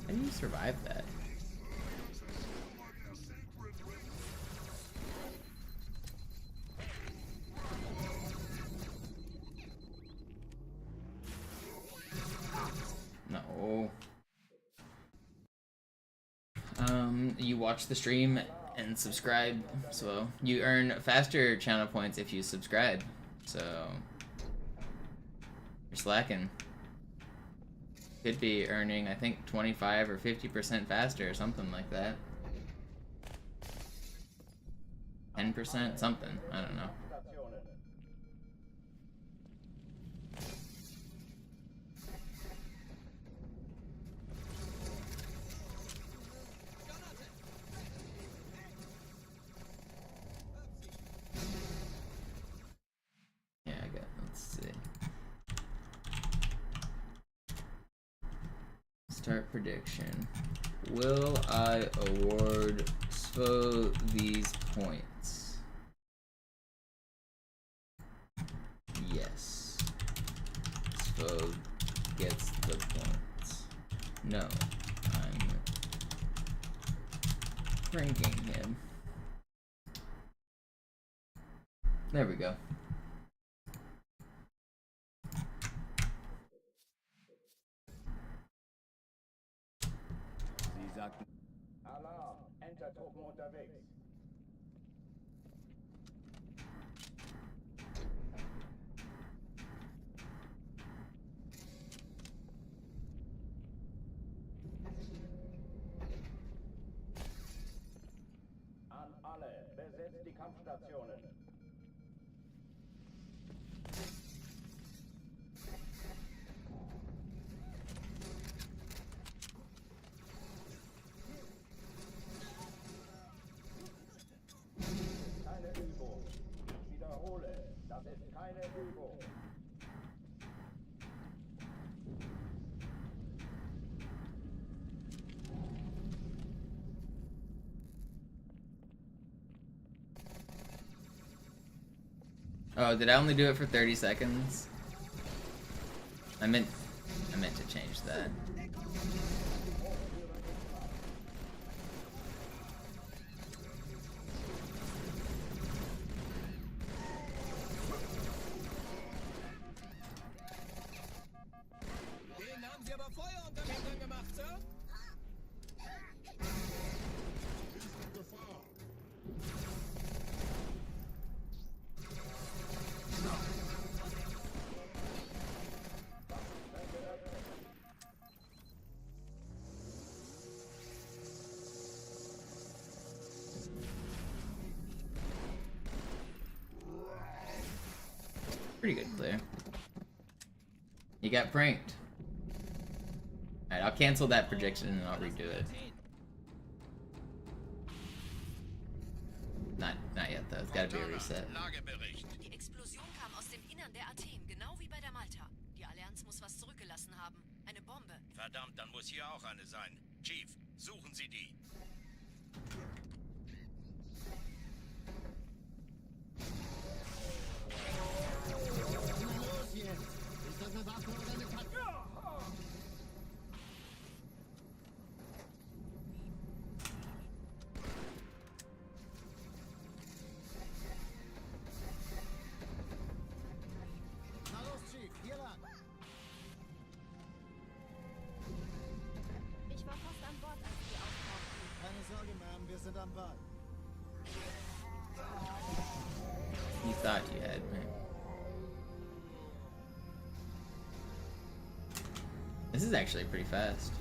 How do you survive that? No. You watch the stream and subscribe, so you earn faster channel points if you subscribe. So you're slacking. Could be earning, I think, 25 or 50% faster or something like that. 10%, something. I don't know. Yeah, I got. Let's see. Start prediction. Will I award SFO these points? Yes. SFO gets the points. No, I'm ranking him. There we go. Alarm, Entertruppen unterwegs. An alle, besetzt die Kampfstationen. Keine Übung. Ich wiederhole, das ist keine Übung. Oh, did I only do it for 30 seconds? I meant to change that. Den haben Sie aber Feuer unter den Hintern gemacht, Sir? Pretty good clear. You got pranked. Alright, I'll cancel that prediction and I'll redo it. Not yet though, it's gotta be a reset. Lagebericht. Die Explosion kam aus dem Innern der Athen, genau wie bei der Malta. Die Allianz muss was zurückgelassen haben. Eine Bombe. Verdammt, dann muss hier auch eine sein. Chief, suchen Sie die. Los jetzt! Ist das eine Waffe oder eine Katze? Na los, Chief, hier lang. Ich war fast an Bord, als sie auftauchten. Keine Sorge, Ma'am, wir sind am Ball. You thought you had me. This is actually pretty fast.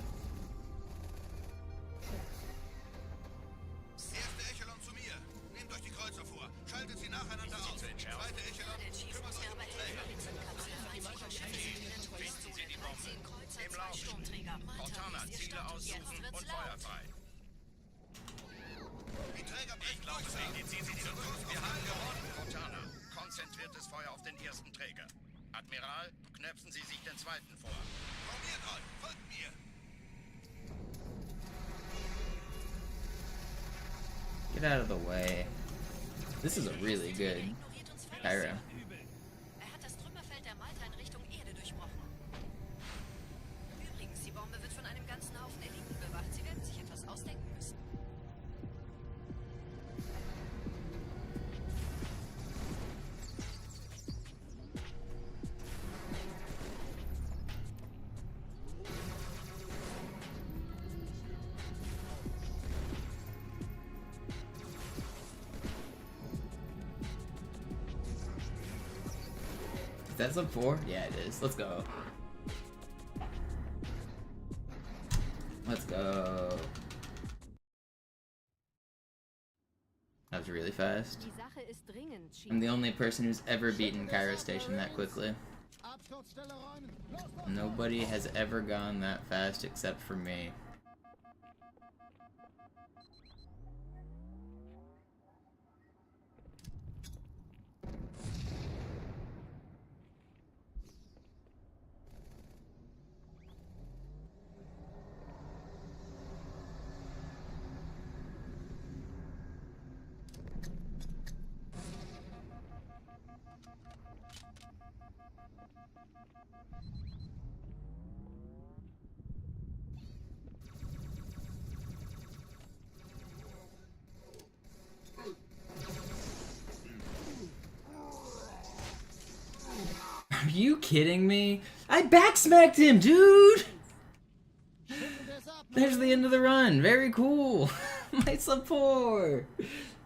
Erste Echelon zu mir. Nehmt euch die Kreuzer vor. Schaltet sie nacheinander aus. Zweite Echelon, Der Chief kümmert muss euch mir um aber die helfen, Träger. mit seinem Kapsel 50 Schiffe sind in der Finden Sie die Bombe. 10 Kreuzer, Im 2 Lauf. Sturmträger. Malta, Cortana, wie ist Ihr Ziele Stand? aussuchen Jetzt wird's und laut. Feuer frei. Die Träger brechen durch. Ziehen Sie zurück. Wir haben gewonnen. Cortana, konzentriertes Feuer auf den ersten Träger. Admiral, knöpfen Sie sich den zweiten vor. Formiert euch. Folgt mir. Get out of the way. This is a really good Ignoriert uns völlig. Kyra. Er hat das Trümmerfeld der Malta in Richtung Erde durchbrochen. Übrigens, die Bombe wird von einem ganzen Haufen Eliten bewacht. Sie werden sich etwas ausdenken müssen. Is that sub 4? Yeah, it is. Let's go. Let's go. That was really fast. Die Sache ist dringend, Chief. I'm the only person who's ever beaten Cairo Station that quickly. Absturzstelle räumen. Los, los, Nobody has ever gone that fast except for me. Are you kidding me? I backsmacked him, dude! There's the end of the run. Very cool. My support.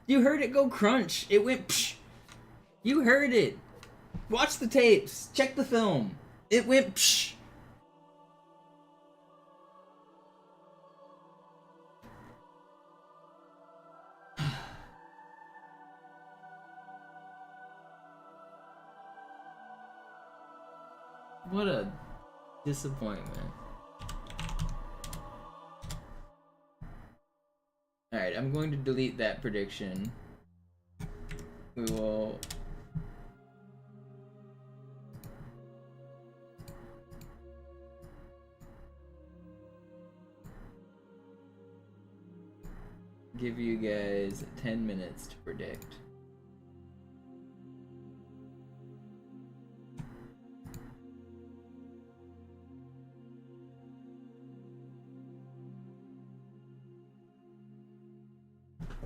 You heard it go crunch. It went psh. You heard it. Watch the tapes. Check the film. It went psh. What a disappointment. Alright, I'm going to delete that prediction. We will... give you guys 10 minutes to predict.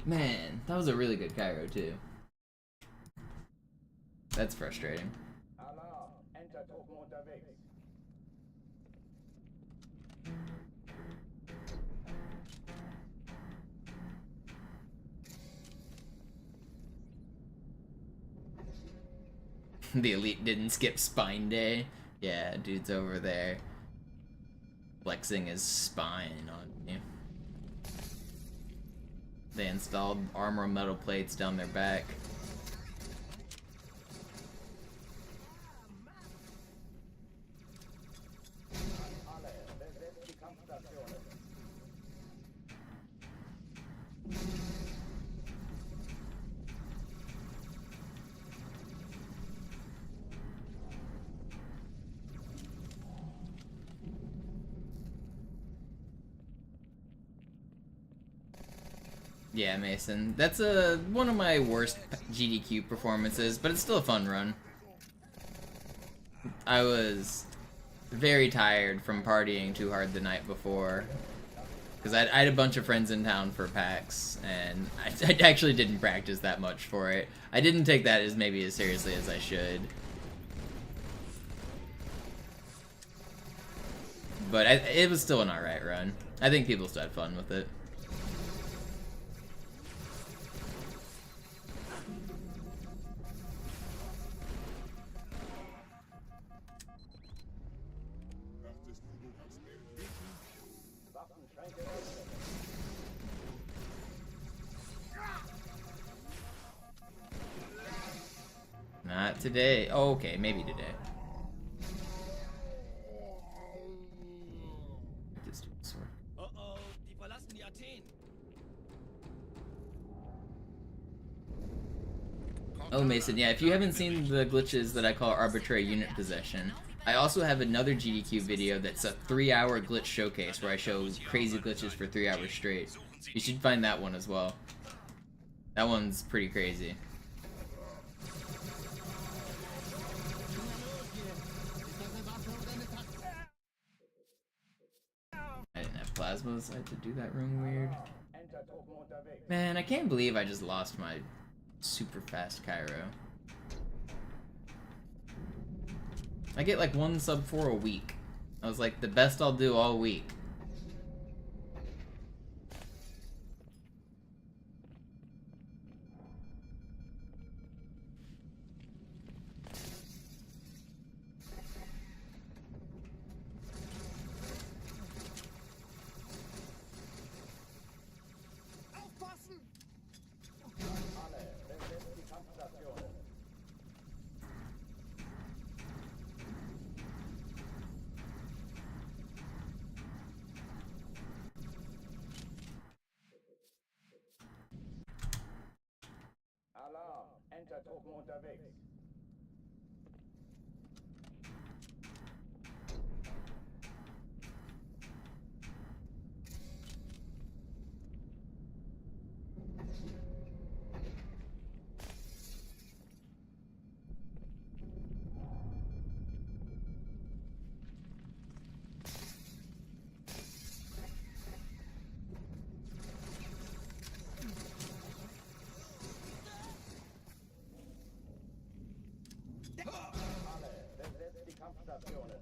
Man, that was a really good Cairo too. That's frustrating. Alarm, Entertruppen unterwegs. The elite didn't skip spine day. Yeah, dude's over there flexing his spine on you. They installed armor metal plates down their back. Alle, besetzt die Kampfstationen. Yeah, Mason. That's one of my worst GDQ performances, but it's still a fun run. I was very tired from partying too hard the night before. Because I had a bunch of friends in town for PAX, and I actually didn't practice that much for it. I didn't take that as maybe as seriously as I should. But it was still an alright run. I think people still had fun with it. Not today. Oh, okay, maybe today. Just do this one. Oh, die verlassen die Athen. Oh, Mason, yeah, if you haven't seen the glitches that I call arbitrary unit possession, I also have another GDQ video that's a 3-hour glitch showcase where I show crazy glitches for 3 hours straight. You should find that one as well. That one's pretty crazy. I didn't have plasmas, I had to do that room weird. Man, I can't believe I just lost my super fast Cairo. I get like 1 sub 4 a week. I was like, the best I'll do all week. Alarm, Entertruppen unterwegs. Alle, besetzt die Kampfstationen.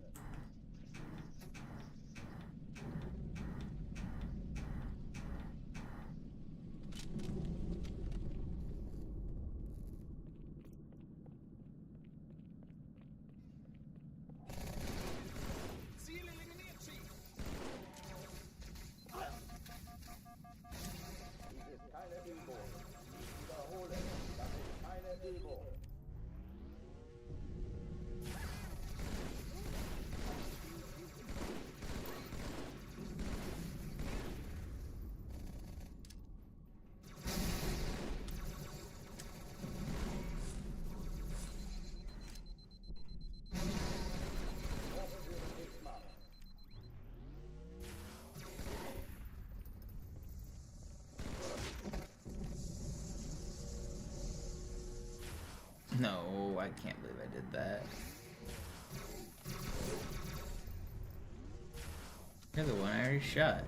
Ziel eliminiert, Chief. Dies ist keine Übung. Ich wiederhole, das ist keine Übung. No, I can't believe I did that. You're the one I already shot.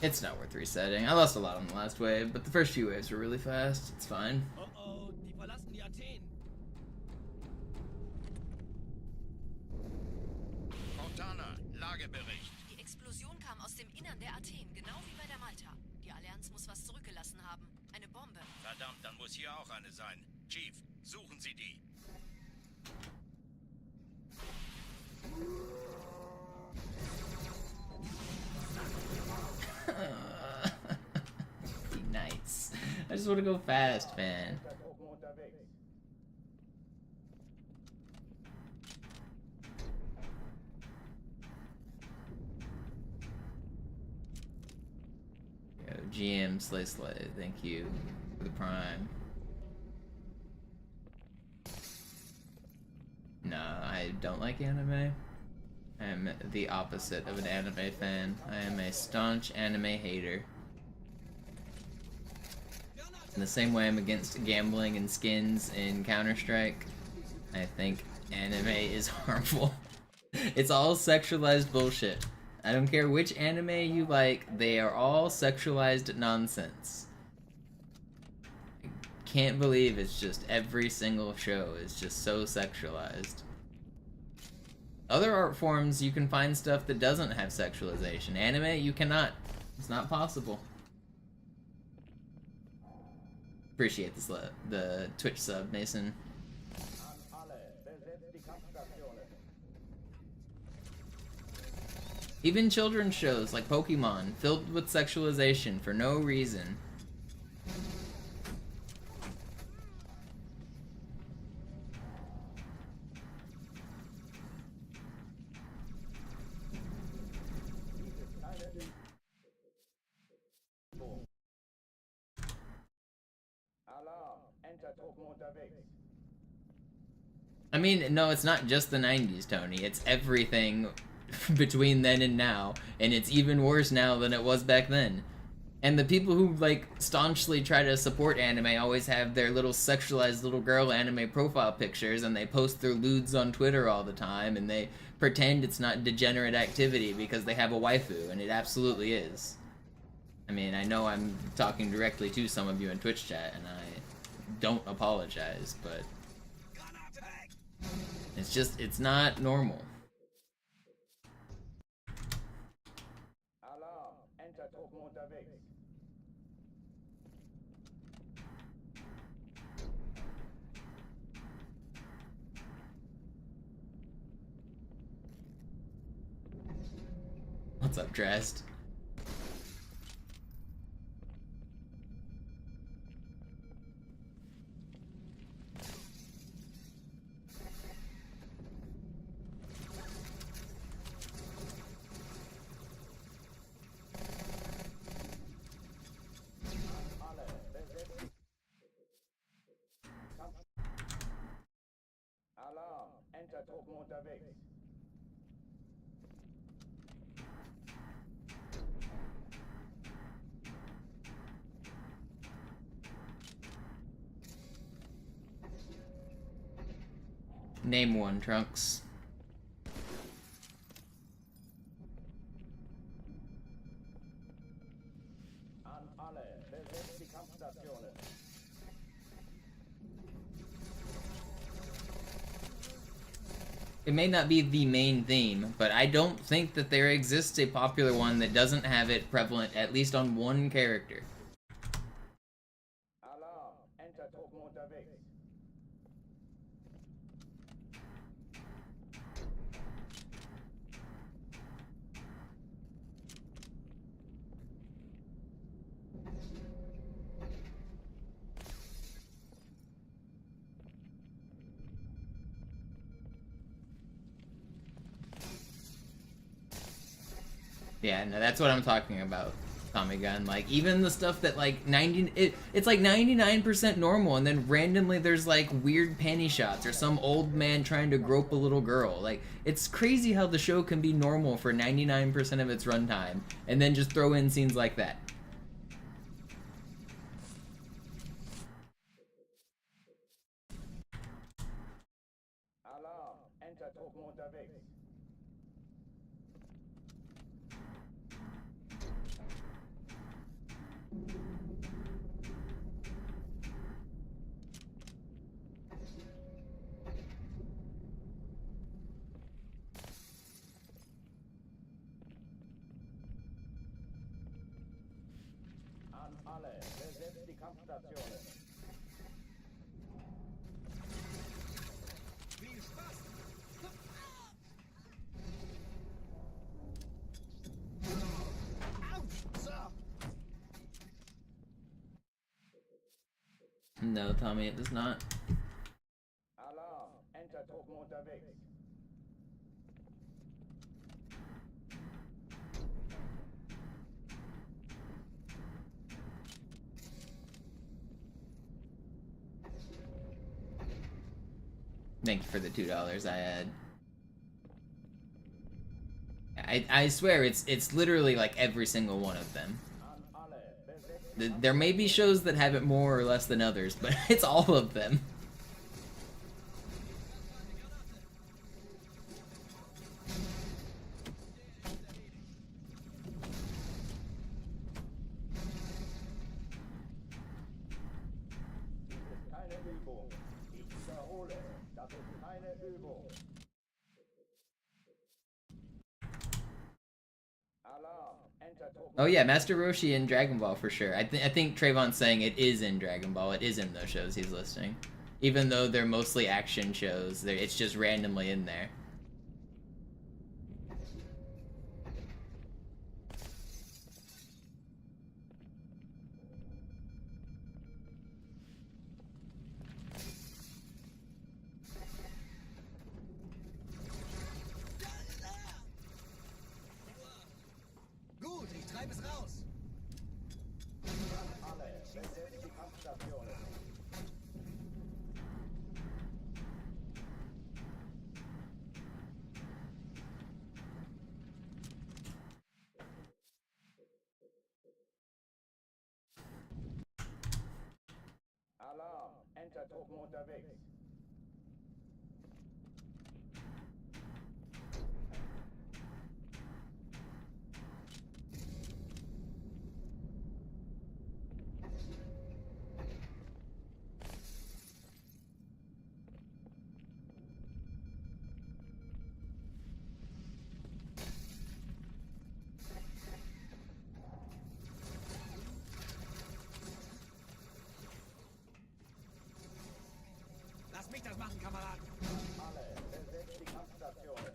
It's not worth resetting. I lost a lot on the last wave, but the first few waves were really fast. It's fine. Oh, die verlassen die Athen. Cortana, Lagebericht. Die Explosion kam aus dem Innern der Athen, genau wie bei der Malta. Die Allianz muss was zurückgelassen haben. Eine Bombe. Verdammt, dann muss hier auch eine sein. Chief, suchen Sie die. Be nice. I just want to go fast, man. Yo, GM Slay, thank you for the prime. Nah, I don't like anime. I am the opposite of an anime fan. I am a staunch anime hater. In the same way I'm against gambling and skins in Counter-Strike, I think anime is harmful. It's all sexualized bullshit. I don't care which anime you like, they are all sexualized nonsense. I can't believe it's just every single show is just so sexualized. Other art forms, you can find stuff that doesn't have sexualization. Anime, you cannot. It's not possible. Appreciate the Twitch sub, Mason. Even children's shows like Pokemon, filled with sexualization for no reason. I mean, no, it's not just the 90s, Tony. It's everything between then and now, and it's even worse now than it was back then. And the people who, like, staunchly try to support anime always have their little sexualized little girl anime profile pictures, and they post their lewds on Twitter all the time, and they pretend it's not degenerate activity because they have a waifu, and it absolutely is. I mean, I know I'm talking directly to some of you in Twitch chat, and I don't apologize, but it's just, it's not normal. Alarm, Entertruppen unterwegs. What's up, Dressed? Alarm, Entertruppen unterwegs. Name one, Trunks. An alle, besetzt die Kampfstationen. It may not be the main theme, but I don't think that there exists a popular one that doesn't have it prevalent at least on one character. Alarm, Entertruppen unterwegs. Yeah, no, that's what I'm talking about, Tommy Gun. Like, even the stuff that, like, it's like 99% normal, and then randomly there's, like, weird panty shots, or some old man trying to grope a little girl. Like, it's crazy how the show can be normal for 99% of its runtime, and then just throw in scenes like that. Alarm, Entertruppen unterwegs. Kampfstationen. Viel Spaß! No, Tommy, it does not. Alarm! Entertruppen unterwegs. Thank you for the $2 I had. I swear it's literally like every single one of them. There may be shows that have it more or less than others, but it's all of them. Keine Übung. Ich wiederhole, das ist keine Übung. Alarm! Entertruppen. Oh yeah, Master Roshi in Dragon Ball for sure. I think Trayvon's saying it is in Dragon Ball. It is in those shows he's listing. Even though they're mostly action shows, it's just randomly in there. Gut, ich treibe es raus. Alle, besetzt die Kampfstationen. Alarm! Entertruppen unterwegs. Lass mich das machen, Kameraden. Alle, besetzt die Kampfstationen.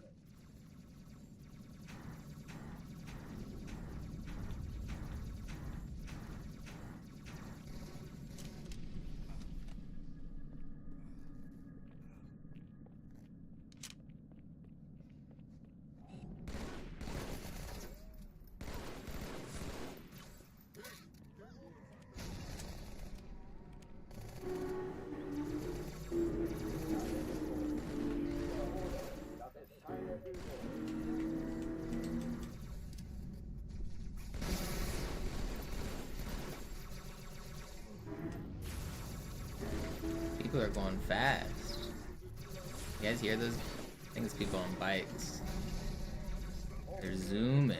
Das ist keine Übung. People are going fast. You guys hear those? I think it's people on bikes. They're zooming.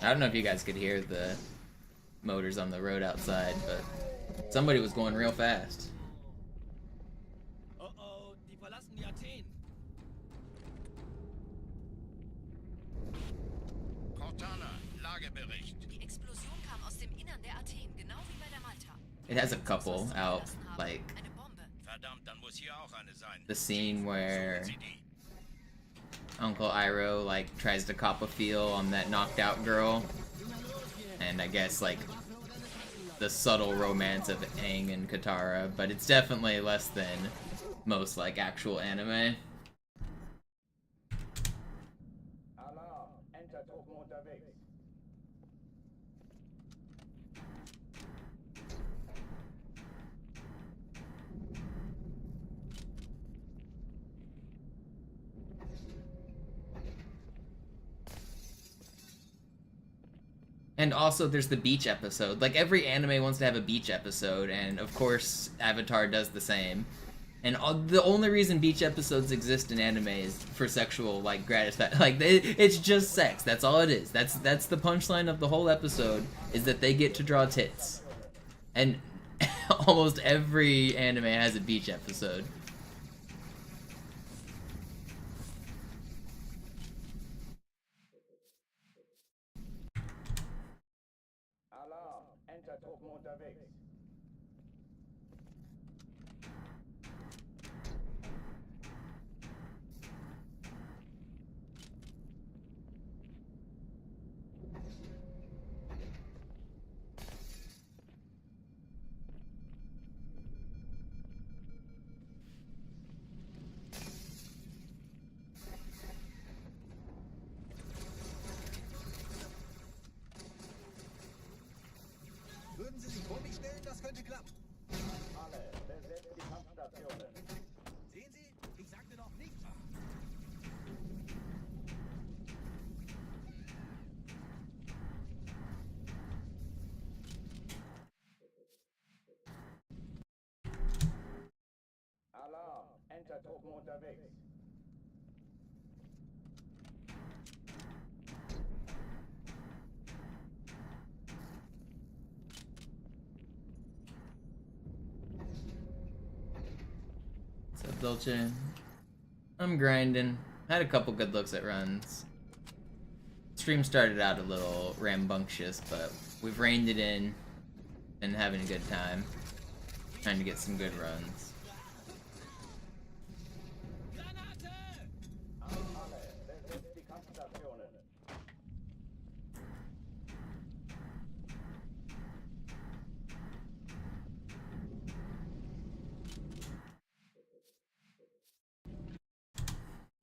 I don't know if you guys could hear the motors on the road outside, but somebody was going real fast. Oh oh, die verlassen die Athen. Cortana, Lagebericht. Die Explosion kam aus dem Innern der Athen, genau wie bei der Malta. It has a couple out, like Eine Bombe. Verdammt, dann muss hier auch eine sein. the scene where Sie die. Uncle Iroh like tries to cop a feel on that knocked out girl, and I guess like the subtle romance of Aang and Katara, but it's definitely less than most like actual anime. Alarm! Entertruppen unterwegs. And also there's the beach episode. Like every anime wants to have a beach episode, and of course Avatar does the same. And the only reason beach episodes exist in anime is for sexual like gratifying. Like it's just sex. That's all it is. That's the punchline of the whole episode, is that they get to draw tits. And almost every anime has a beach episode. Alarm! Entertruppen unterwegs. Würden Sie sich vor mich stellen, das könnte klappen. Alle, besetzt die Kampfstationen. Sehen Sie? Ich sagte doch nicht. Alarm! Entertruppen unterwegs. What's up, Dolce? I'm grinding. Had a couple good looks at runs. Stream started out a little rambunctious, but we've reined it in and having a good time. Trying to get some good runs. Alle, besetzt die Kampfstationen.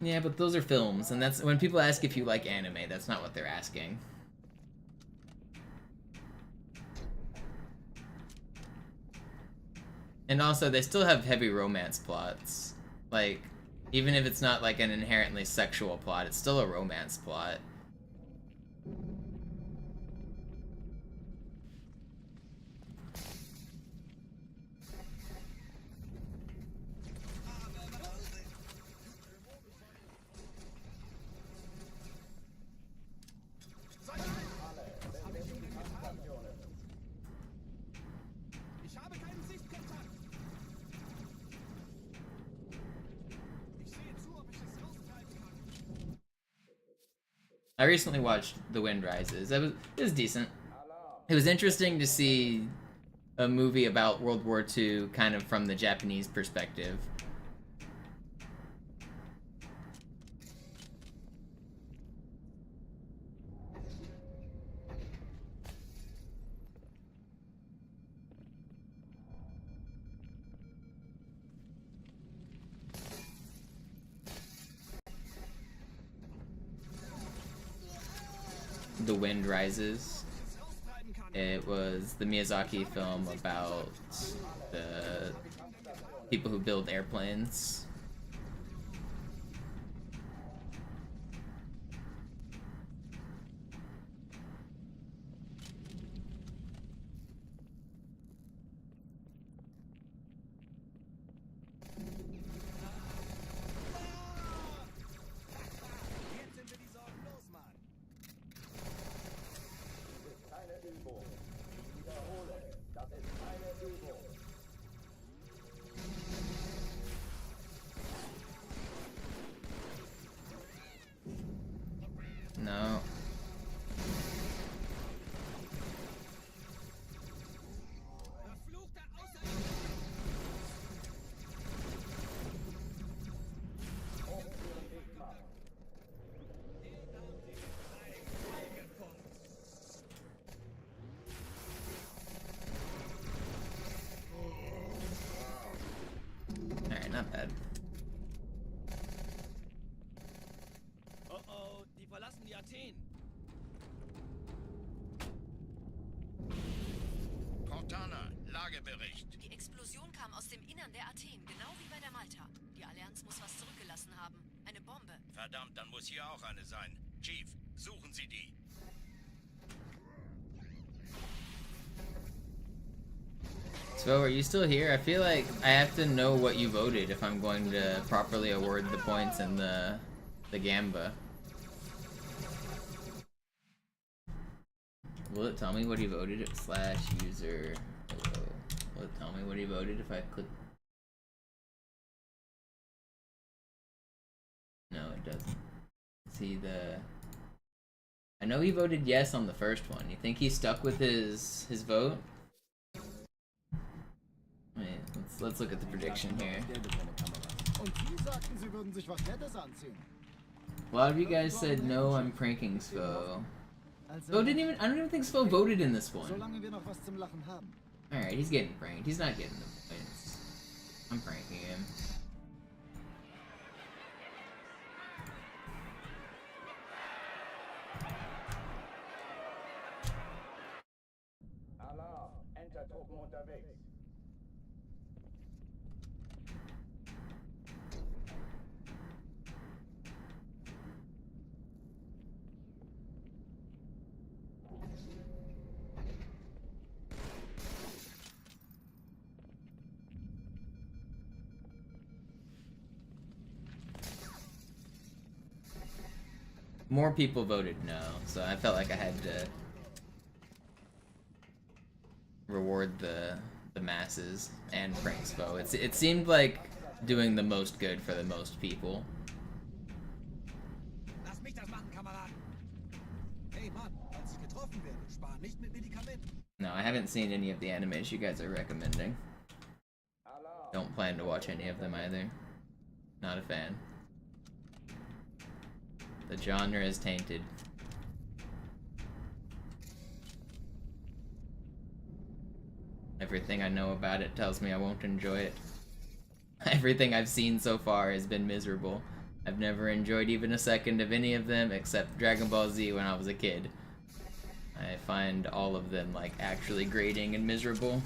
Yeah, but those are films, and that's when people ask if you like anime, that's not what they're asking. And also, they still have heavy romance plots. Like, even if it's not like an inherently sexual plot, it's still a romance plot. Ich habe keinen Sichtkontakt. Ich sehe zu, ob ich es raustreiben kann. I recently watched The Wind Rises. It was decent. It was interesting to see a movie about World War II kind of from the Japanese perspective. The Wind Rises. It was the Miyazaki film about the people who build airplanes. Jetzt sind wir die Sorgen los, Mann. Das ist keine Übung. Ich wiederhole, das ist keine Übung. No. Verfluchter Außer... Hochführen Gegner. Alright, not bad. Oh oh, die verlassen die Athen. Cortana, Lagebericht. Die Explosion kam aus dem Innern der Athen, genau wie bei der Malta. Die Allianz muss was zurückgelassen haben. Eine Bombe. Verdammt, dann muss hier auch eine sein. Chief, suchen Sie die. So, are you still here? I feel like I have to know what you voted if I'm going to properly award the points in the Gamba. Will it tell me what he voted? /user. Hello. Will it tell me what he voted if I click? No, it doesn't. See the... I know he voted yes on the first one. You think he stuck with his vote? Wait, let's look at the prediction here. A lot of you guys said no, I'm pranking Spo. Spo didn't even... I don't even think Spo voted in this one. Alright, he's getting pranked. He's not getting the points. I'm pranking him. Alarm! Enter-Truppen unterwegs. More people voted no, so I felt like I had to reward the masses and prank Spo. It seemed like doing the most good for the most people. Lass mich das machen, Kameraden. Hey Mann, als ich getroffen werde, spar nicht mit Medikamenten. No, I haven't seen any of the animes you guys are recommending. Don't plan to watch any of them either. Not a fan. The genre is tainted. Everything I know about it tells me I won't enjoy it. Everything I've seen so far has been miserable. I've never enjoyed even a second of any of them except Dragon Ball Z when I was a kid. I find all of them like actually grating and miserable.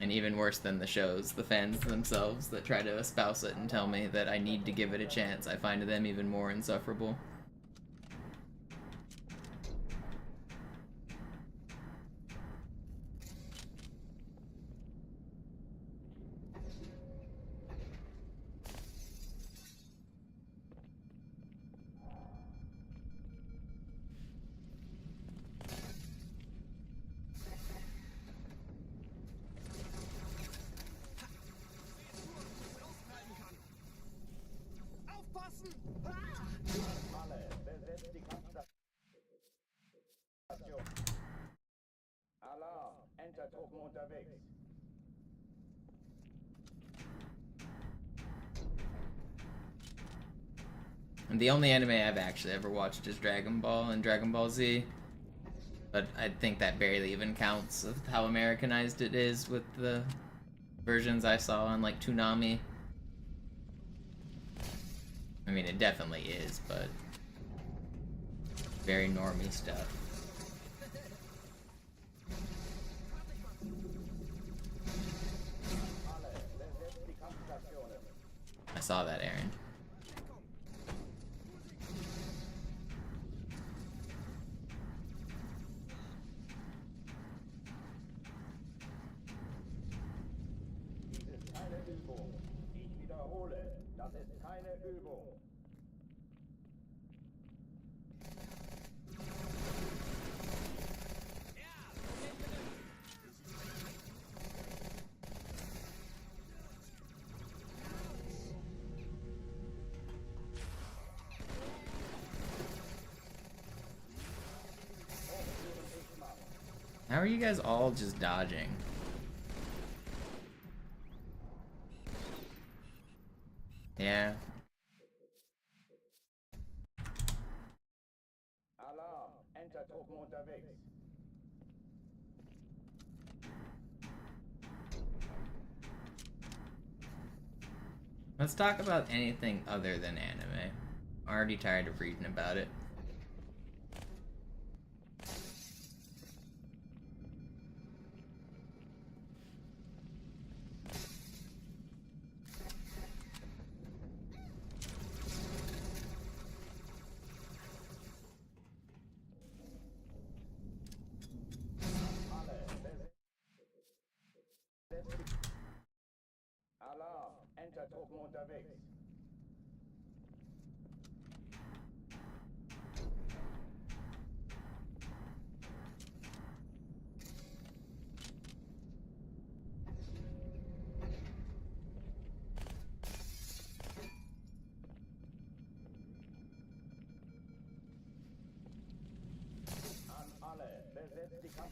And even worse than the shows, the fans themselves that try to espouse it and tell me that I need to give it a chance, I find them even more insufferable. Alarm! Enter-Truppen unterwegs. And the only anime I've actually ever watched is Dragon Ball and Dragon Ball Z. But I think that barely even counts with how Americanized it is with the versions I saw on like Toonami. I mean, it definitely is, but very normie stuff. I saw that, Aaron. Dies ist keine Übung. Ich wiederhole, das ist keine Übung. How are you guys all just dodging? Yeah. Alarm! Enter-Truppen unterwegs. Let's talk about anything other than anime. I'm already tired of reading about it. Alarm! Enter-Truppen unterwegs.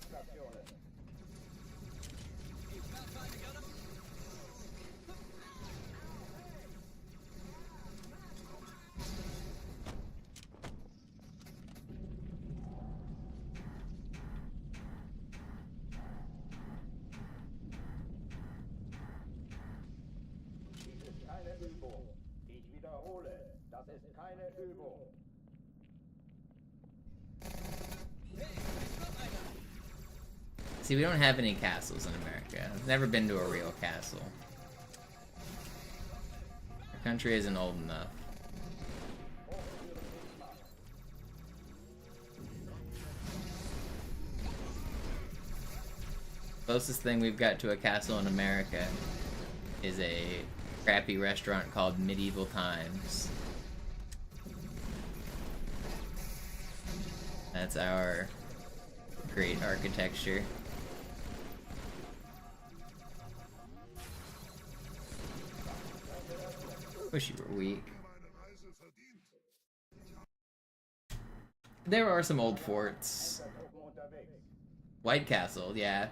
Raumstationen. Dies ist keine Übung. Ich wiederhole, das ist keine Übung. See, we don't have any castles in America. I've never been to a real castle. Our country isn't old enough. Closest thing we've got to a castle in America is a crappy restaurant called Medieval Times. That's our great architecture. Wish you were weak. There are some old forts. White Castle, yeah.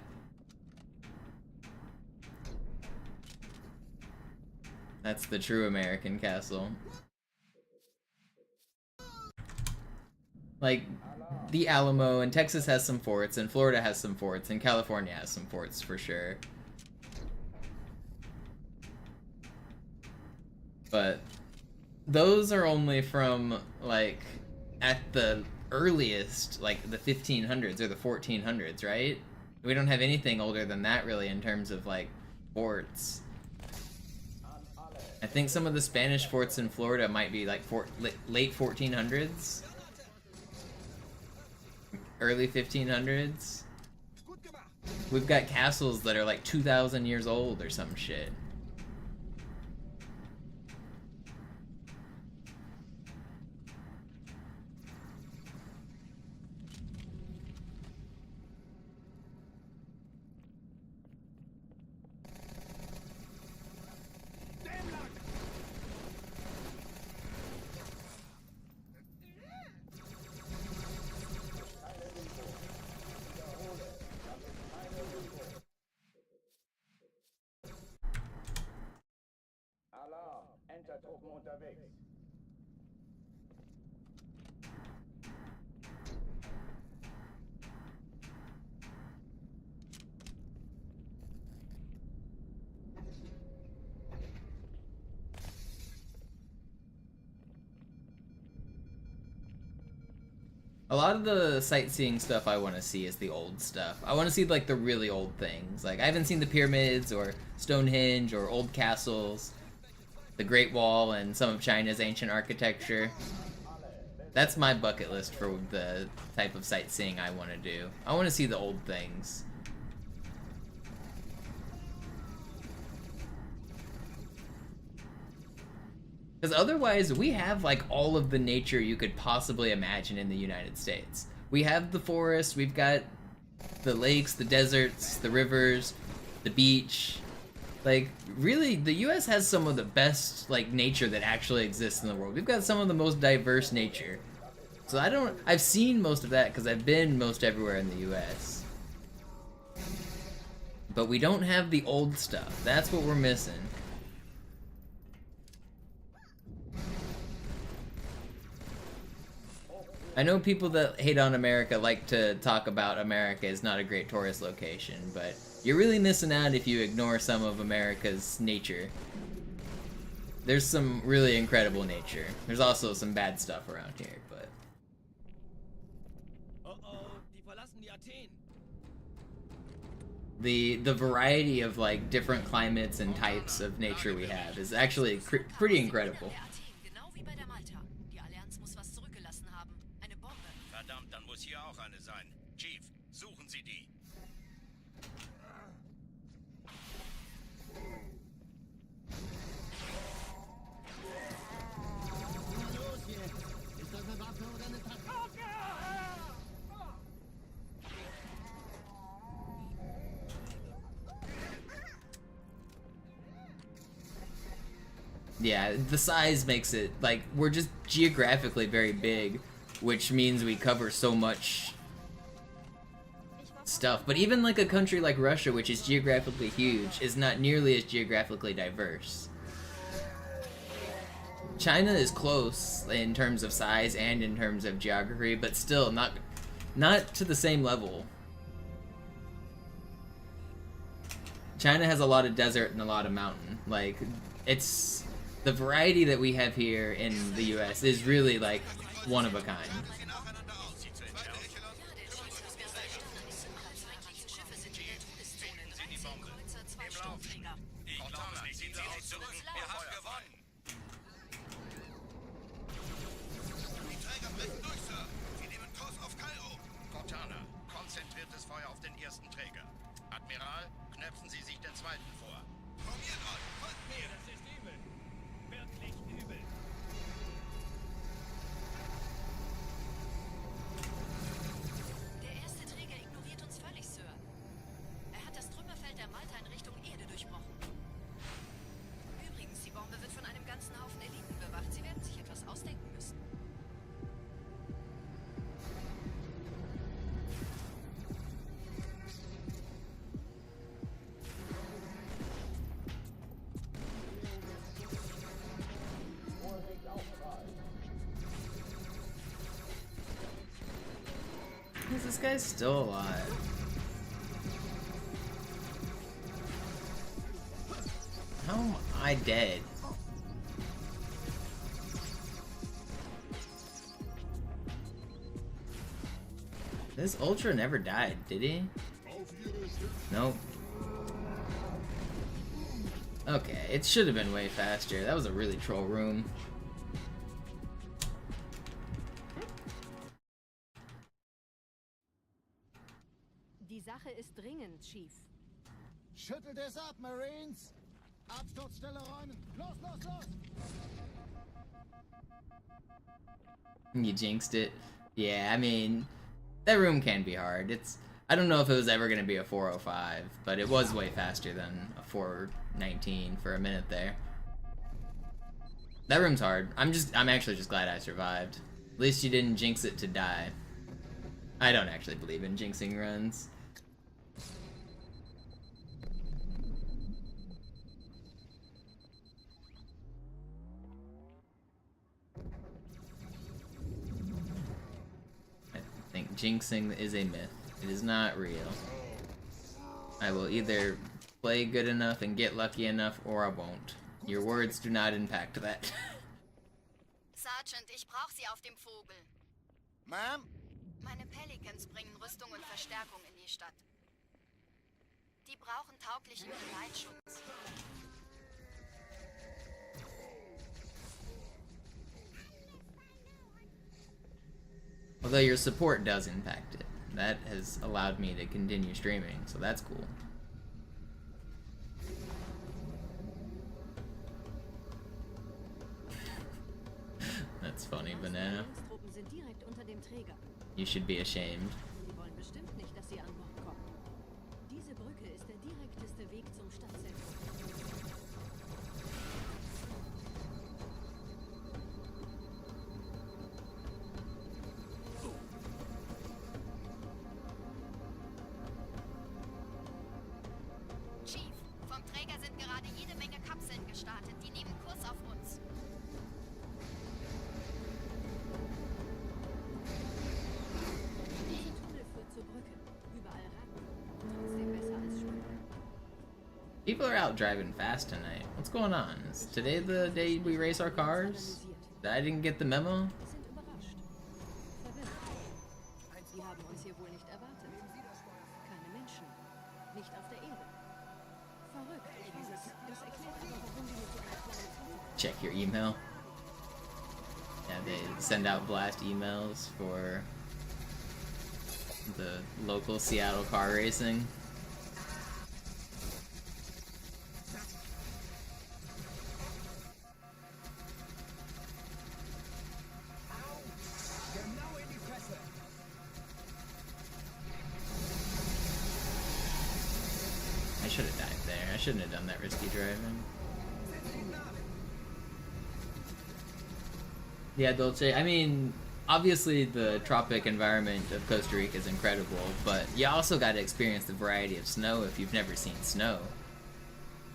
That's the true American castle. Like, the Alamo, and Texas has some forts, and Florida has some forts, and California has some forts for sure. But those are only from, like, at the earliest, like, the 1500s or the 1400s, right? We don't have anything older than that, really, in terms of, like, forts. I think some of the Spanish forts in Florida might be, like, late 1400s? Early 1500s? We've got castles that are, like, 2,000 years old or some shit. Alarm, Entertruppen unterwegs. A lot of the sightseeing stuff I want to see is the old stuff. I want to see, like, the really old things. Like, I haven't seen the pyramids or Stonehenge or old castles, the Great Wall, and some of China's ancient architecture. That's my bucket list for the type of sightseeing I want to do. I want to see the old things. Because otherwise, we have, like, all of the nature you could possibly imagine in the United States. We have the forests, we've got the lakes, the deserts, the rivers, the beach. Like, really, the US has some of the best, like, nature that actually exists in the world. We've got some of the most diverse nature. So I've seen most of that because I've been most everywhere in the US. But we don't have the old stuff. That's what we're missing. I know people that hate on America like to talk about America is not a great tourist location, but you're really missing out if you ignore some of America's nature. There's some really incredible nature. There's also some bad stuff around here, but... The variety of, like, different climates and types of nature we have is actually pretty incredible. Verdammt, dann muss hier auch eine sein. Chief, suchen Sie die. Los jetzt! Ist das eine Waffe oder eine Tasse? Yeah, the size makes it, like, we're just geographically very big, which means we cover so stuff. But even like a country like Russia, which is geographically huge, is not nearly as geographically diverse. China is close in terms of size and in terms of geography, but still not to the same level. China has a lot of desert and a lot of mountain. Like, it's the variety that we have here in the US is really like one of a kind. Konzentriertes Feuer auf den ersten Träger. Admiral, knöpfen Sie sich den zweiten vor. Formiert euch! Folgt mir! Das ist übel. Wirklich übel. Der erste Träger ignoriert uns völlig, Sir. Er hat das Trümmerfeld der Malta in Richtung Erde durchbrochen. Übrigens, die Bombe wird von einem ganzen Haufen Eliten bewacht. Sie werden sich etwas ausdenken müssen. This guy's still alive. How am I dead? This Ultra never died, did he? Nope. Okay, it should have been way faster. That was a really troll room. Die Sache ist dringend, Chief. Schüttelt es ab, Marines! Absturzstelle räumen! Los, los, los! You jinxed it. Yeah, I mean, that room can be hard. I don't know if it was ever going to be a 405, but it was way faster than a 419 for a minute there. That room's hard. I'm actually just glad I survived. At least you didn't jinx it to die. I don't actually believe in jinxing runs. I think jinxing is a myth. It is not real. I will either play good enough and get lucky enough, or I won't. Your words do not impact that. Sergeant, ich brauche Sie auf dem Vogel. Ma'am? Meine Pelicans bringen Rüstung und Verstärkung in die Stadt. Die brauchen tauglichen Geleitschutz. Although your support does impact it. That has allowed me to continue streaming, so that's cool. That's funny, Banana. You should be ashamed. Sie wollen bestimmt nicht, dass sie an Bord kommen. Diese Brücke ist der direkteste Weg zum Stadtzentrum. Chief, vom Träger sind gerade jede Menge Kapseln gestartet. Die nehmen Kurs auf uns. Dieser Tunnel führt zur Brücke. Überall Ratten. Trotzdem besser als Stunden. People are out driving fast tonight. What's going on? Is today the day we race our cars? I didn't get the memo? Wir sind überrascht. Verwirrt. Sie haben uns hier wohl nicht erwartet. Keine Menschen. Nicht auf der Erde. Verrückt, ich weiß es. Das erklärt aber, warum wir mit so einer kleinen Flotte. Check your email. Yeah, they send out blast emails for the local Seattle car racing. I should have died there. I shouldn't have done that risky driving. Yeah, Dolce, I mean, obviously the tropic environment of Costa Rica is incredible, but you also got to experience the variety of snow if you've never seen snow.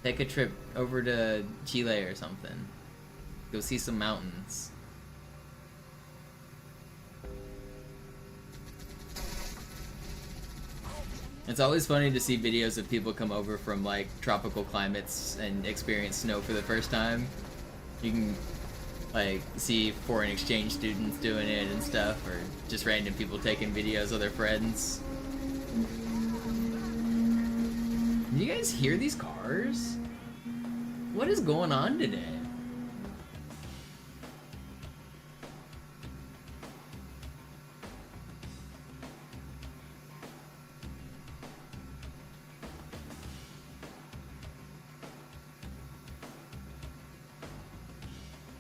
Take a trip over to Chile or something. Go see some mountains. It's always funny to see videos of people come over from like tropical climates and experience snow for the first time. You can like see foreign exchange students doing it and stuff, or just random people taking videos of their friends. Do you guys hear these cars? What is going on today?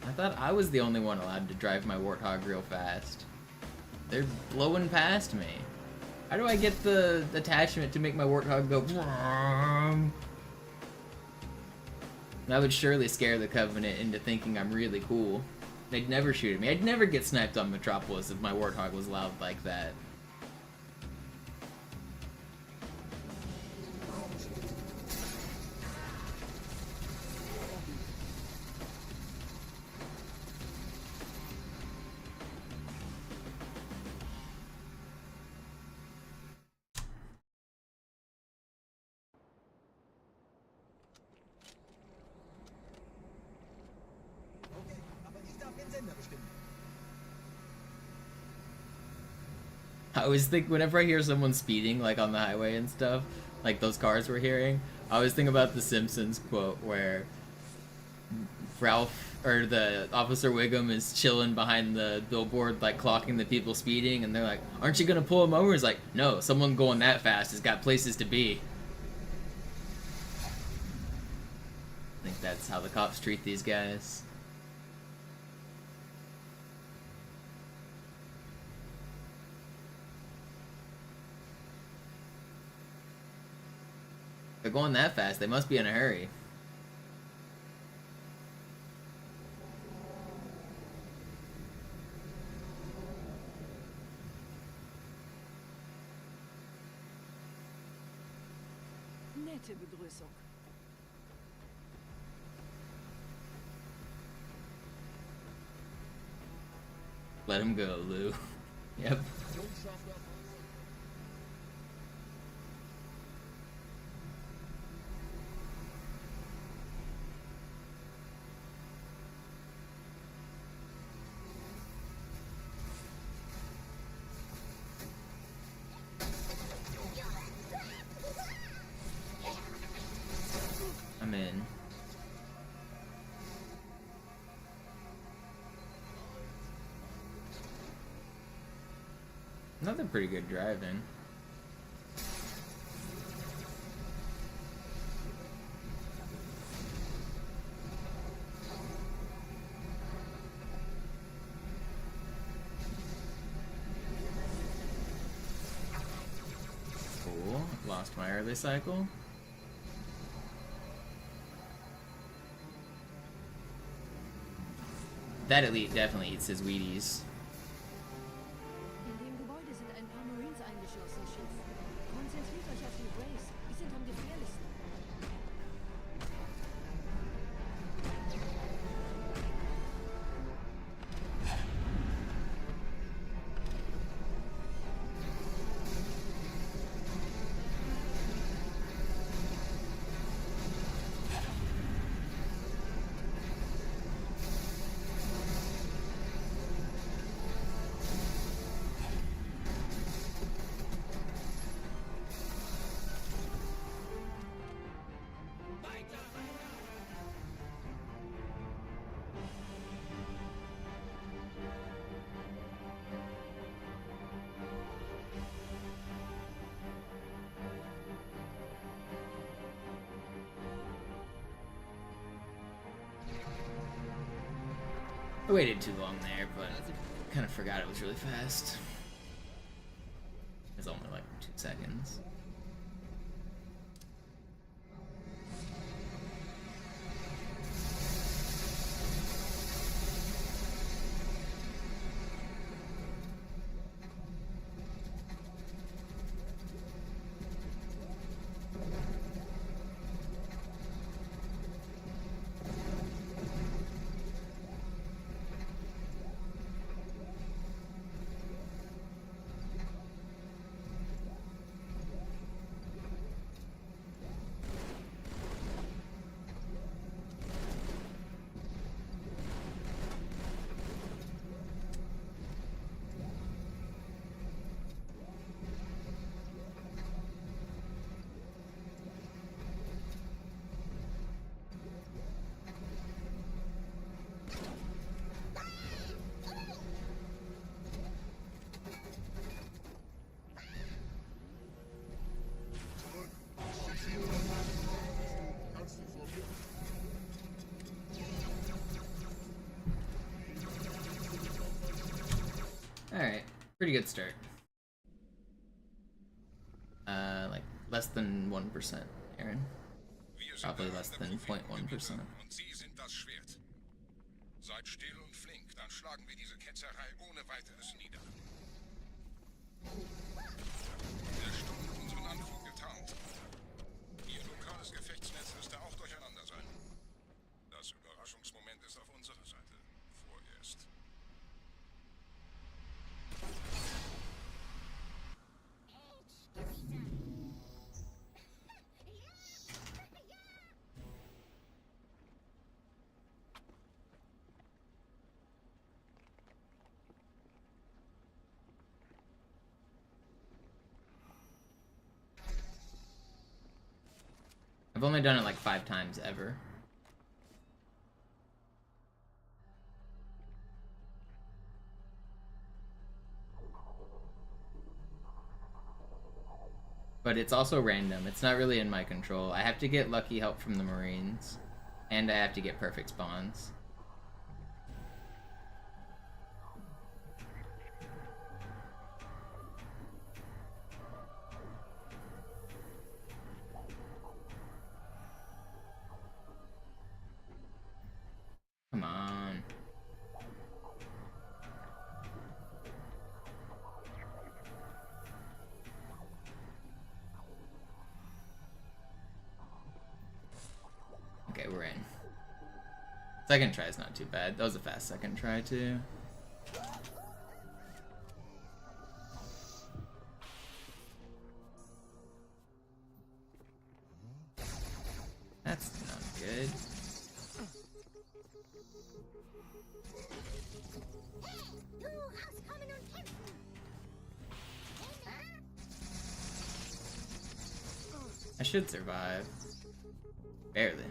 I thought I was the only one allowed to drive my Warthog real fast. They're blowing past me. How do I get the attachment to make my Warthog go? That would surely scare the Covenant into thinking I'm really cool. They'd never shoot at me. I'd never get sniped on Metropolis if my Warthog was loud like that. I always think whenever I hear someone speeding, like on the highway and stuff, like those cars we're hearing, I always think about the Simpsons quote where Ralph, or the Officer Wiggum, is chilling behind the billboard, like clocking the people speeding, and they're like, "Aren't you gonna pull him over?" He's like, "No, someone going that fast has got places to be." I think that's how the cops treat these guys. If they're going that fast, they must be in a hurry. Nette Begrüßung. Let him go, Lou. Yep. I'm in. Another pretty good driving. Cool. Lost my early cycle. That elite definitely eats his Wheaties. In dem Gebäude sind ein paar Marines eingeschlossen, Schiff. Konzentriert euch auf die Waves. Die sind am gefährlichsten. I waited too long there, but I kind of forgot it was really fast. It's only like 2 seconds. Pretty good start. Like less than 1%, Aaron. Probably less than 0.1%. Und Sie sind das Schwert. Seid still und flink, dann schlagen wir diese Ketzerei ohne weiteres nieder. Der Sturm hat unseren Anflug getarnt. Ihr lokales Gefechtsnetz müsste auch durcheinander sein. Das Überraschungsmoment ist auf unserer Seite. Vorerst. I've only done it like 5 times ever. But it's also random. It's not really in my control. I have to get lucky help from the Marines. And I have to get perfect spawns. Come on. Okay, we're in. Second try is not too bad. That was a fast second try, too. That's not good. I should survive. Barely.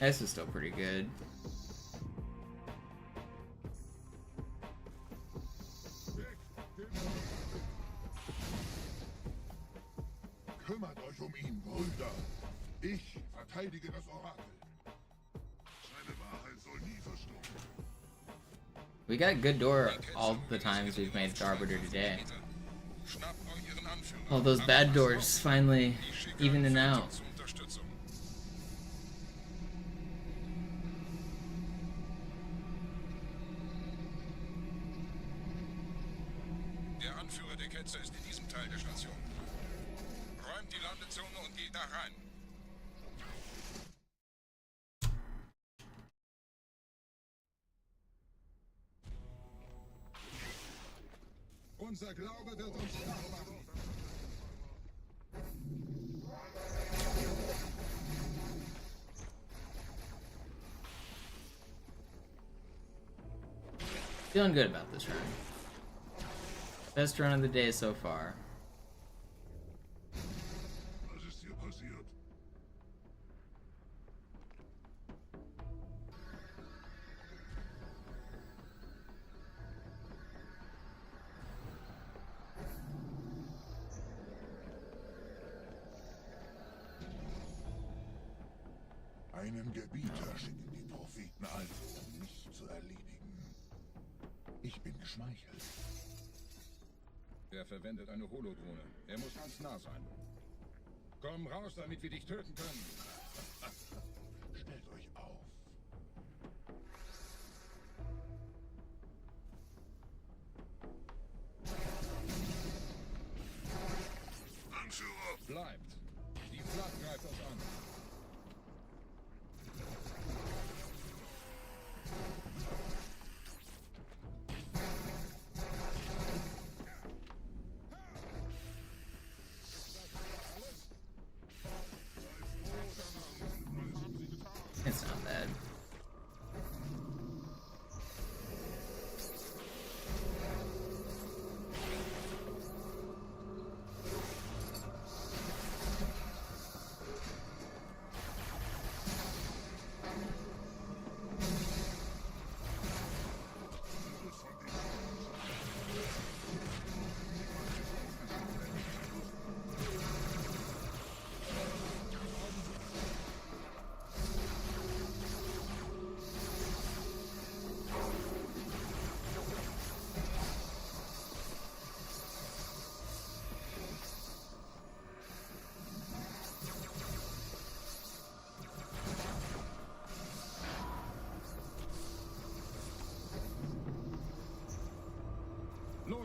This is still pretty good. Kümmert euch ihn, Brüder. Ich verteidige das Orakel. Seine Wahrheit soll nie verstummen. We got good door all the times we've made Arbiter today. All those bad doors finally evening out. Der Anführer der Ketzer ist in diesem Teil der Station. Räumt die Landezone und geht da rein. Unser Glaube wird uns stark machen. Feeling good about this run. Best run of the day so far. Was ist hier passiert? Einen Gebieter schicken die Propheten ein, um mich zu erledigen. Ich bin geschmeichelt. Er verwendet eine Holodrohne. Er muss ganz nah sein. Komm raus, damit wir dich töten können. Stellt euch auf. Anführer! Bleibt. Die Flak greift uns an. It's not bad.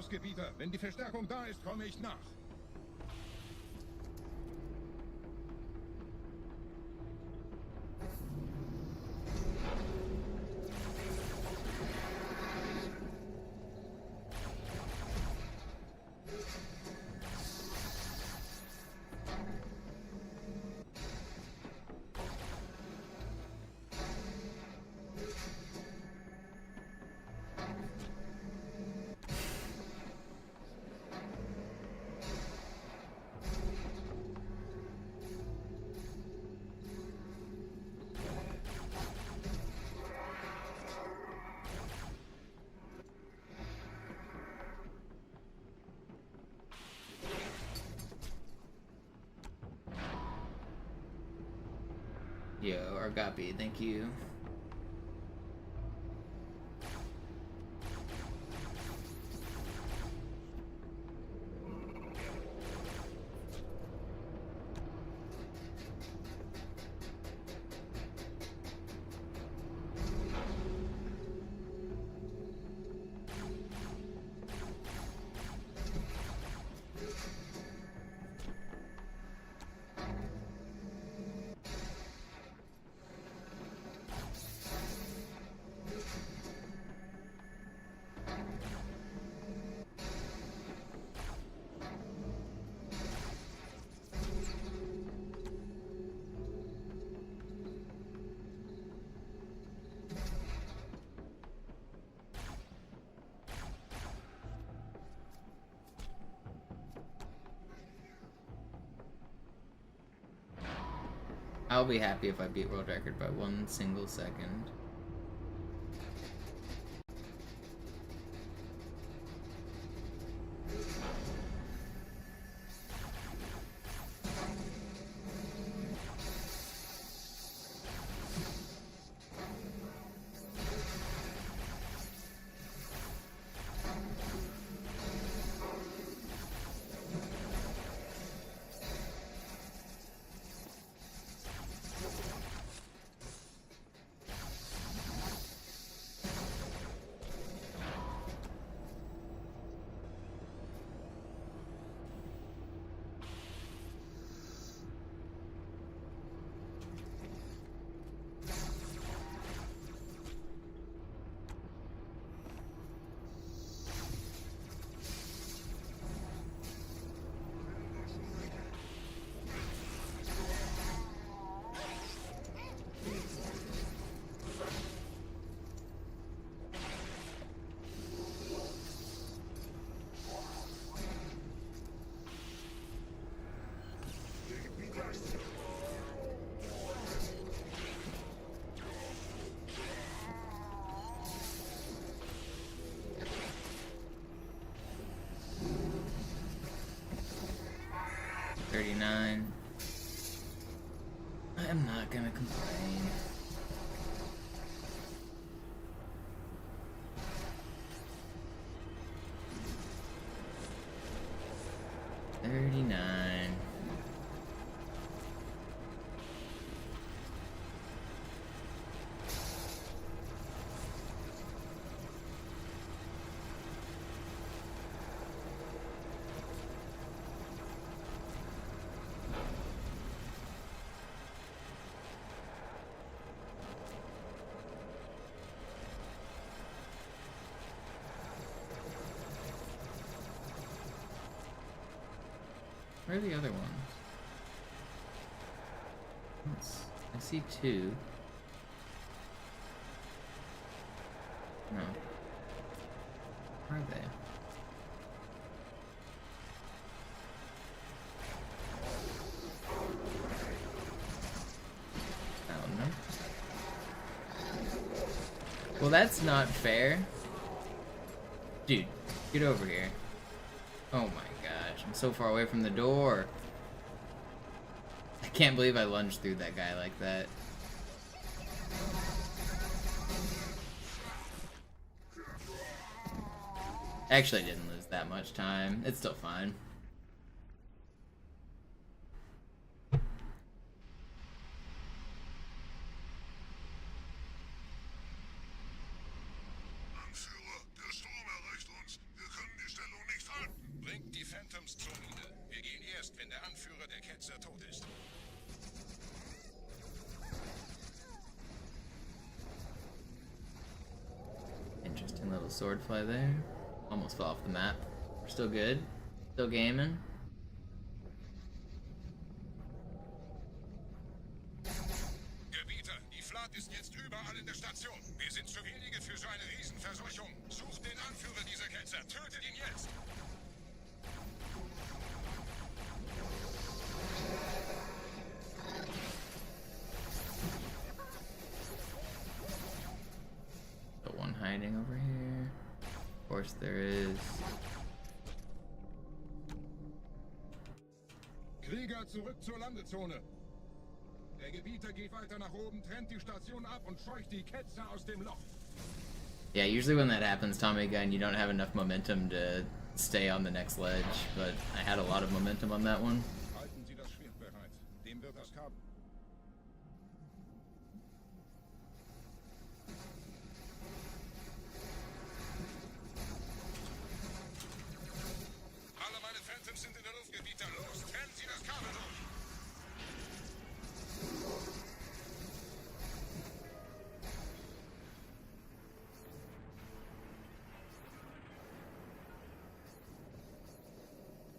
Großgebieter. Wenn die Verstärkung da ist, komme ich nach. Yo, Argapi, thank you. I'll be happy if I beat world record by 1 single second. I'm not gonna complain. $39. Where are the other ones? I see 2. No. Where are they? I don't know. Well, that's not fair. Dude, get over here. Oh my gosh, I'm so far away from the door. I can't believe I lunged through that guy like that. Actually, I didn't lose that much time. It's still fine. Anführer, der Sturm erreicht uns. Wir können die Stellung Phantoms zur Mine. Wir gehen erst, wenn der Anführer der Ketzer tot ist. Interesting little sword fly there. Almost fell off the map. We're still good. Still gaming. Gebieter, die Flat ist jetzt überall in der Station. Wir sind zu wenige für so eine Riesenverseuchung. Sucht den Anführer dieser Ketzer. Tötet ihn jetzt. Got one hiding over here. Of course there is. Krieger, zurück zur Landezone. Der Gebieter geht weiter nach oben, trennt die Station ab und scheucht die Ketzer aus dem Loch. Yeah, usually when that happens, Tommy Gun, you don't have enough momentum to stay on the next ledge, but I had a lot of momentum on that one. Halten Sie das Schwert bereit. Dem wird das Kabel. Alle meine Phantoms sind in der Luft, Gebieter. Los, trennen Sie das Kabel durch.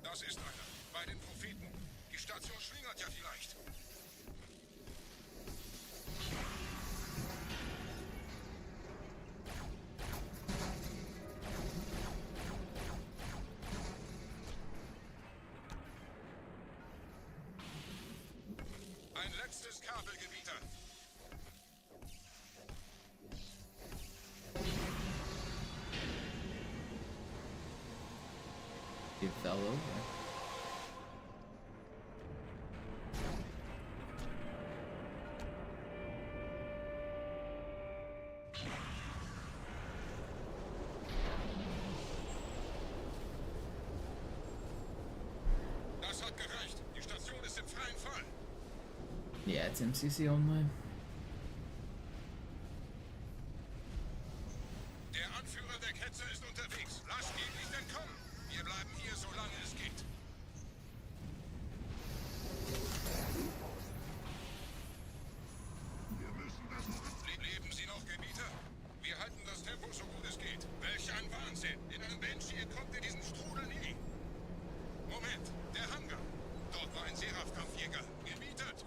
Das ist einer. Bei den Propheten. Die Station schlingert ja vielleicht. Ein letztes Kabel, Gebieter. He fell over. Das hat gereicht. Die Station ist im freien Fall. Yeah, it's MCC only. Der Anführer der Ketzer ist unterwegs. Lasst ihn nicht entkommen. Wir bleiben hier, solange es geht. Wir müssen das Leben Sie noch, Gebieter? Wir halten das Tempo so gut es geht. Welch ein Wahnsinn. In einem Banshee entkommt ihr diesen Strudel nie. Moment, der Hangar. Dort war ein Seraph-Kampfjäger. Gemietet.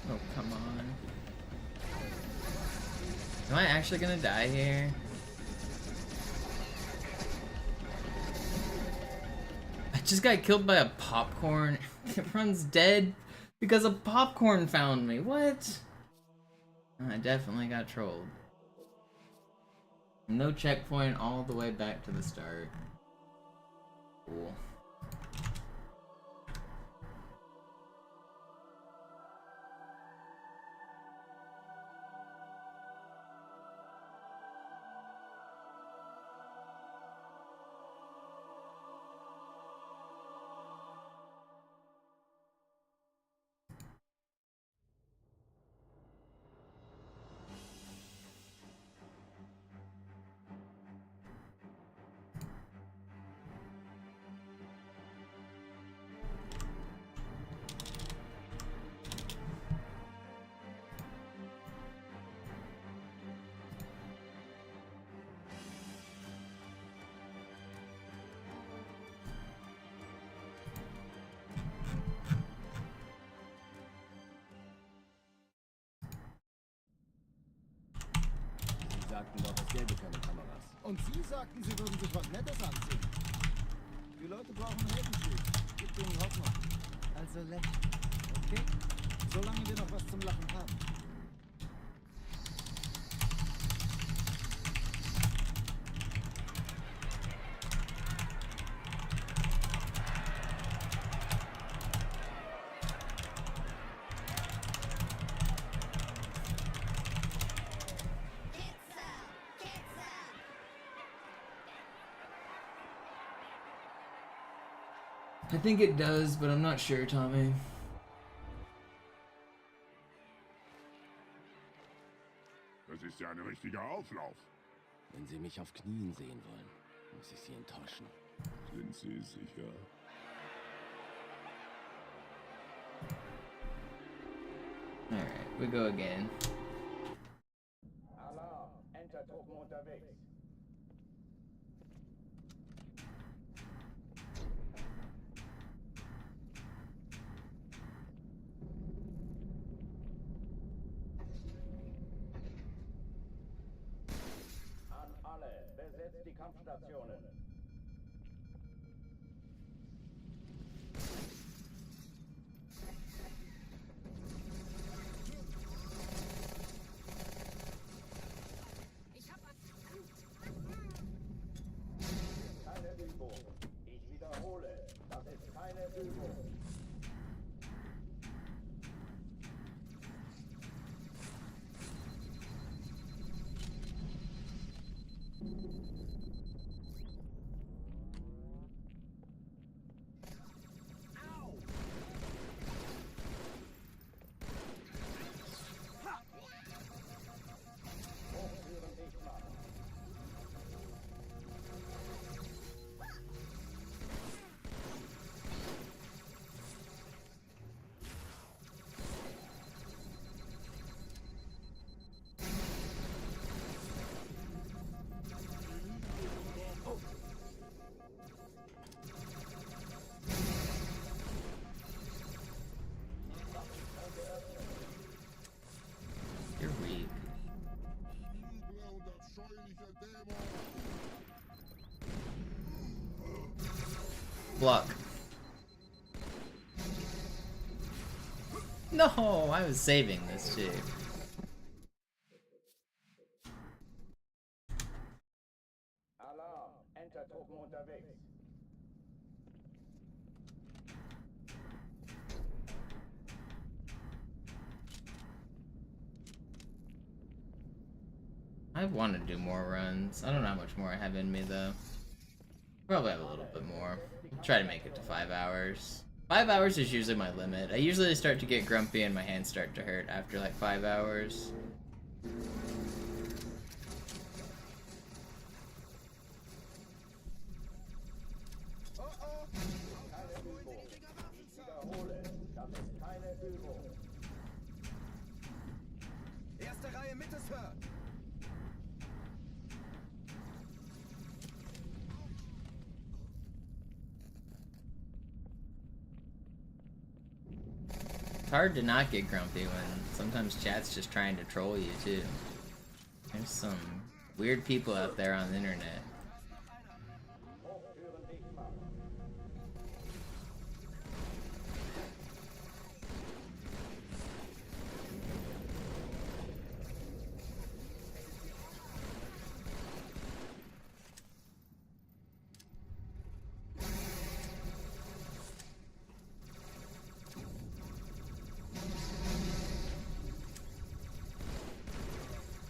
Oh, come on. Am I actually gonna die here? I just got killed by a popcorn. Everyone's dead because a popcorn found me. What? I definitely got trolled. No checkpoint all the way back to the start. Cool. Sie sagten doch, es gäbe keine Kameras. Und Sie sagten, Sie würden sich was Nettes anziehen. Die Leute brauchen Heldenflug. Gibt ihnen Hoffnung. Also lächeln, okay? Solange wir noch was zum Lachen haben. I think it does, but I'm not sure, Tommy. Das ist ja ein richtiger Auflauf. Wenn Sie mich auf Knien sehen wollen, muss ich Sie enttäuschen. Sind Sie sicher? Alright, we go again. Alarm! Entertruppen unterwegs. An alle, besetzt die Kampfstationen. Keine Übung. Ich wiederhole, das ist keine Übung. Hochtüren dicht machen. You're weak. Block. No, I was saving this shit. Alarm! Entertruppen unterwegs. I want to do more runs. I don't know how much more I have in me though. Probably have a little bit more. Try to make it to 5 hours. 5 hours is usually my limit. I usually start to get grumpy and my hands start to hurt after like 5 hours. Ich wiederhole, das ist keine Übung. Erste Reihe Mitte, Sir. It's hard to not get grumpy when sometimes chat's just trying to troll you too. There's some weird people out there on the internet. Hochtüren dicht machen.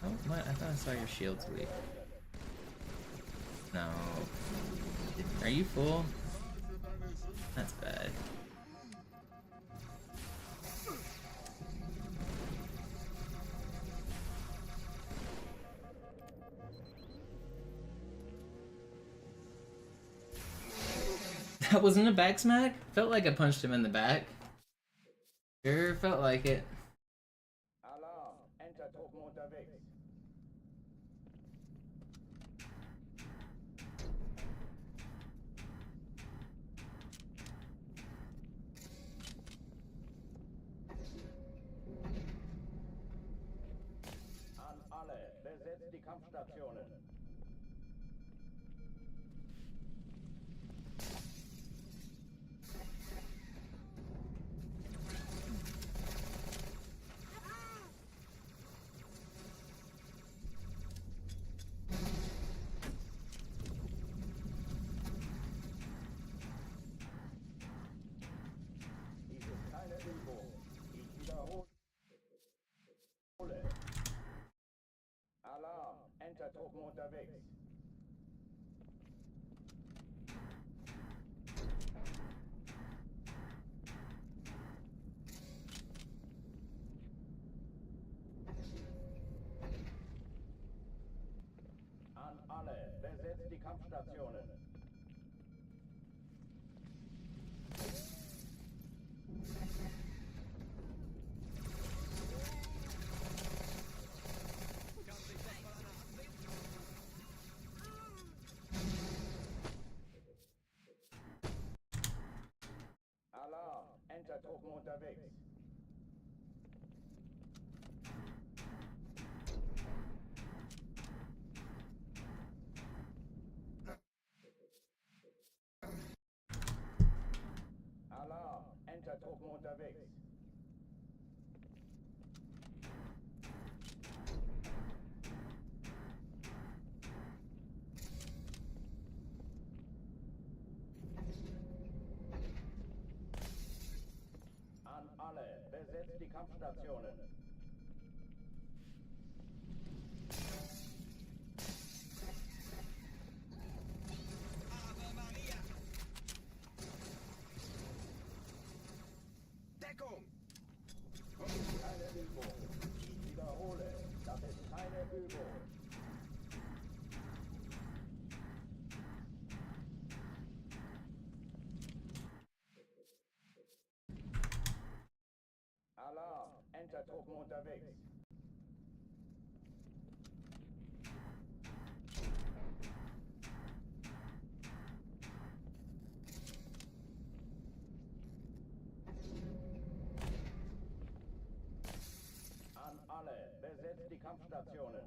Oh, what? I thought I saw your shield's weak. No. Are you full? That's bad. That wasn't a back smack? Felt like I punched him in the back. Sure felt like it. Alarm! Entertruppen unterwegs. An alle, besetzt die Kampfstationen. Alarm, Entertruppen unterwegs. An alle, besetzt die Kampfstationen. Alarm, Entertruppen unterwegs. Alarm, Entertruppen unterwegs. An alle, besetzt die Kampfstationen. Deckung! Keine Übung. Ich wiederhole, das ist keine Übung. Alarm, Entertruppen unterwegs. An alle, besetzt die Kampfstationen.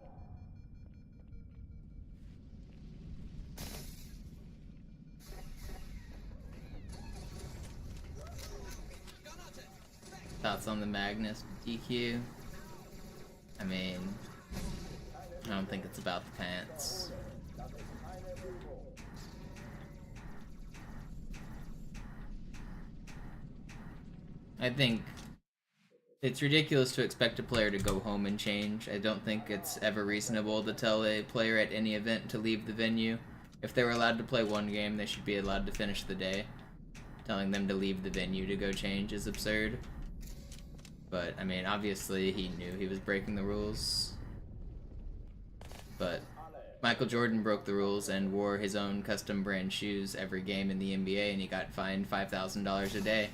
Thoughts on the Magnus DQ? I mean, I don't think it's about the pants. I think it's ridiculous to expect a player to go home and change. I don't think it's ever reasonable to tell a player at any event to leave the venue. If they were allowed to play one game, they should be allowed to finish the day. Telling them to leave the venue to go change is absurd. But, I mean, obviously he knew he was breaking the rules. But Michael Jordan broke the rules and wore his own custom brand shoes every game in the NBA, and he got fined $5,000 a day.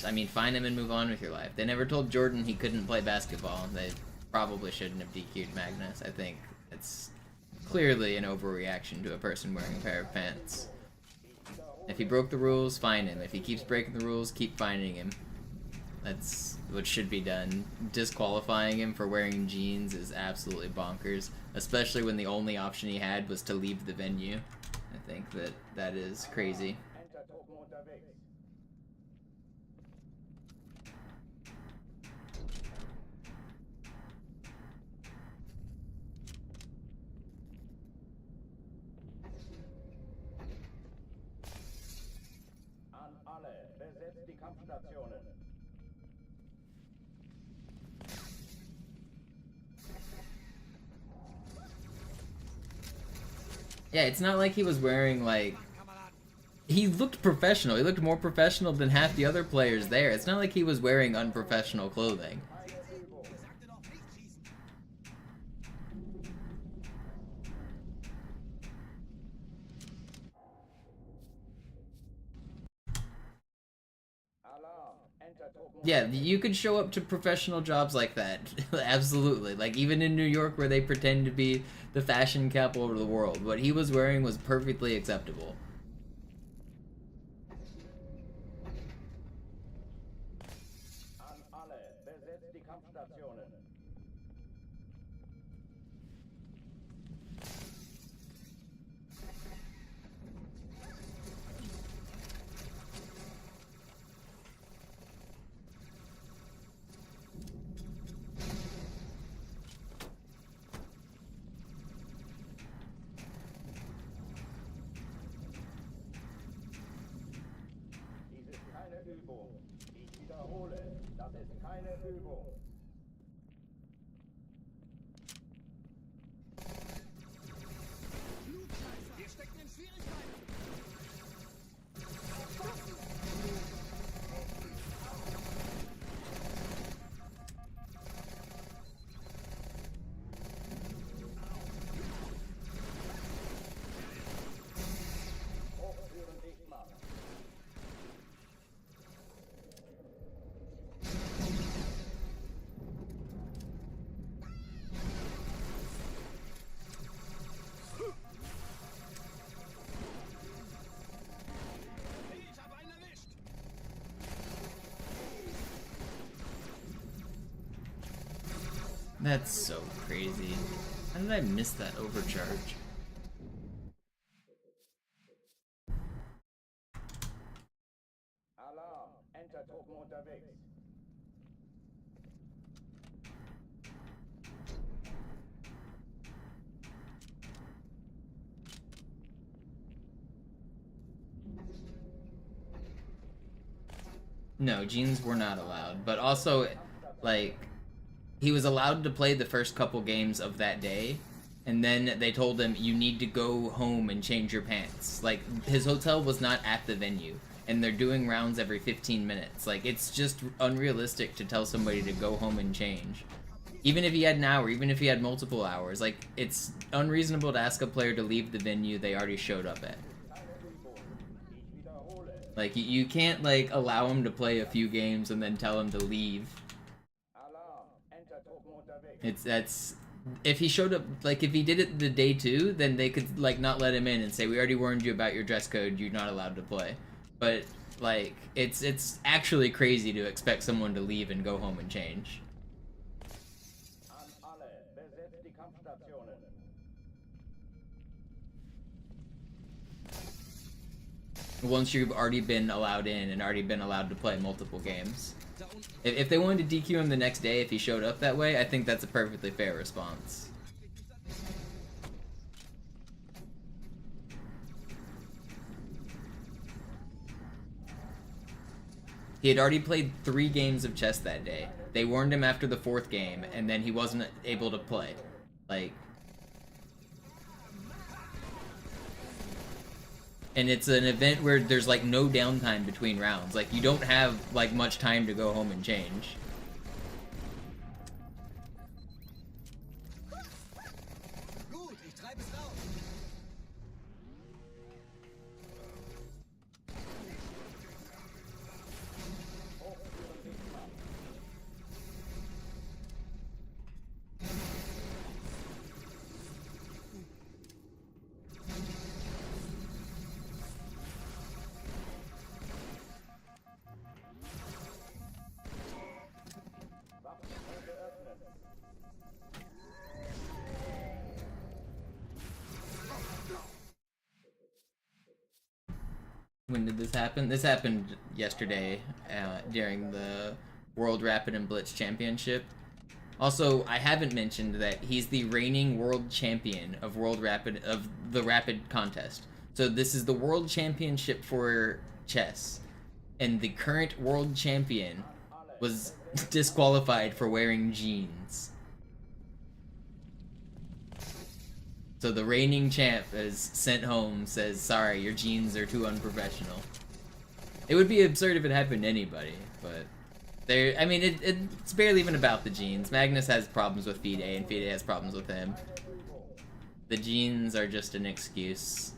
I mean, fine him and move on with your life. They never told Jordan he couldn't play basketball. They probably shouldn't have DQ'd Magnus. I think it's clearly an overreaction to a person wearing a pair of pants. If he broke the rules, fine him. If he keeps breaking the rules, keep fining him. That's what should be done. Disqualifying him for wearing jeans is absolutely bonkers, especially when the only option he had was to leave the venue. I think that is crazy. Entertruppen unterwegs. An alle, besetzt die Kampfstationen. Yeah, it's not like he was wearing, like... He looked professional. He looked more professional than half the other players there. It's not like he was wearing unprofessional clothing. Alarm, Entertruppen. Yeah, you could show up to professional jobs like that. Absolutely. Like, even in New York where they pretend to be the fashion capital of the world. What he was wearing was perfectly acceptable. An alle, besetzt die Kampfstationen. Dies ist keine Übung. Ich wiederhole, das Das ist keine Übung. Wir stecken in Schwierigkeiten. Hochtüren dicht machen. Ich habe einen erwischt. That's so crazy. How did I miss that overcharge? Alarm. Entertruppen unterwegs. No, jeans were not allowed. But also, like, he was allowed to play the first couple games of that day, and then they told him, you need to go home and change your pants. Like, his hotel was not at the venue, and they're doing rounds every 15 minutes. Like, it's just unrealistic to tell somebody to go home and change. Even if he had an hour, even if he had multiple hours, like, it's unreasonable to ask a player to leave the venue they already showed up at. Like, you can't, like, allow him to play a few games and then tell him to leave. That's if he showed up, like, if he did it the day two, then they could, like, not let him in and say, we already warned you about your dress code, you're not allowed to play. But, like, it's actually crazy to expect someone to leave and go home and change. An alle. Besetzt die Kampfstationen. Once you've already been allowed in and already been allowed to play multiple games. If they wanted to DQ him the next day if he showed up that way, I think that's a perfectly fair response. He had already played 3 games of chess that day. They warned him after the 4th game, and then he wasn't able to play. Like... And it's an event where there's, like, no downtime between rounds. Like, you don't have, like, much time to go home and change. Gut, ich treibe es raus. When did this happen? This happened yesterday during the World Rapid and Blitz Championship. Also, I haven't mentioned that he's the reigning world champion of the Rapid contest. So this is the world championship for chess, and the current world champion was disqualified for wearing jeans. So the reigning champ is sent home, says, sorry, your jeans are too unprofessional. It would be absurd if it happened to anybody, but... I mean, it's barely even about the jeans. Magnus has problems with FIDE, and FIDE has problems with him. The jeans are just an excuse.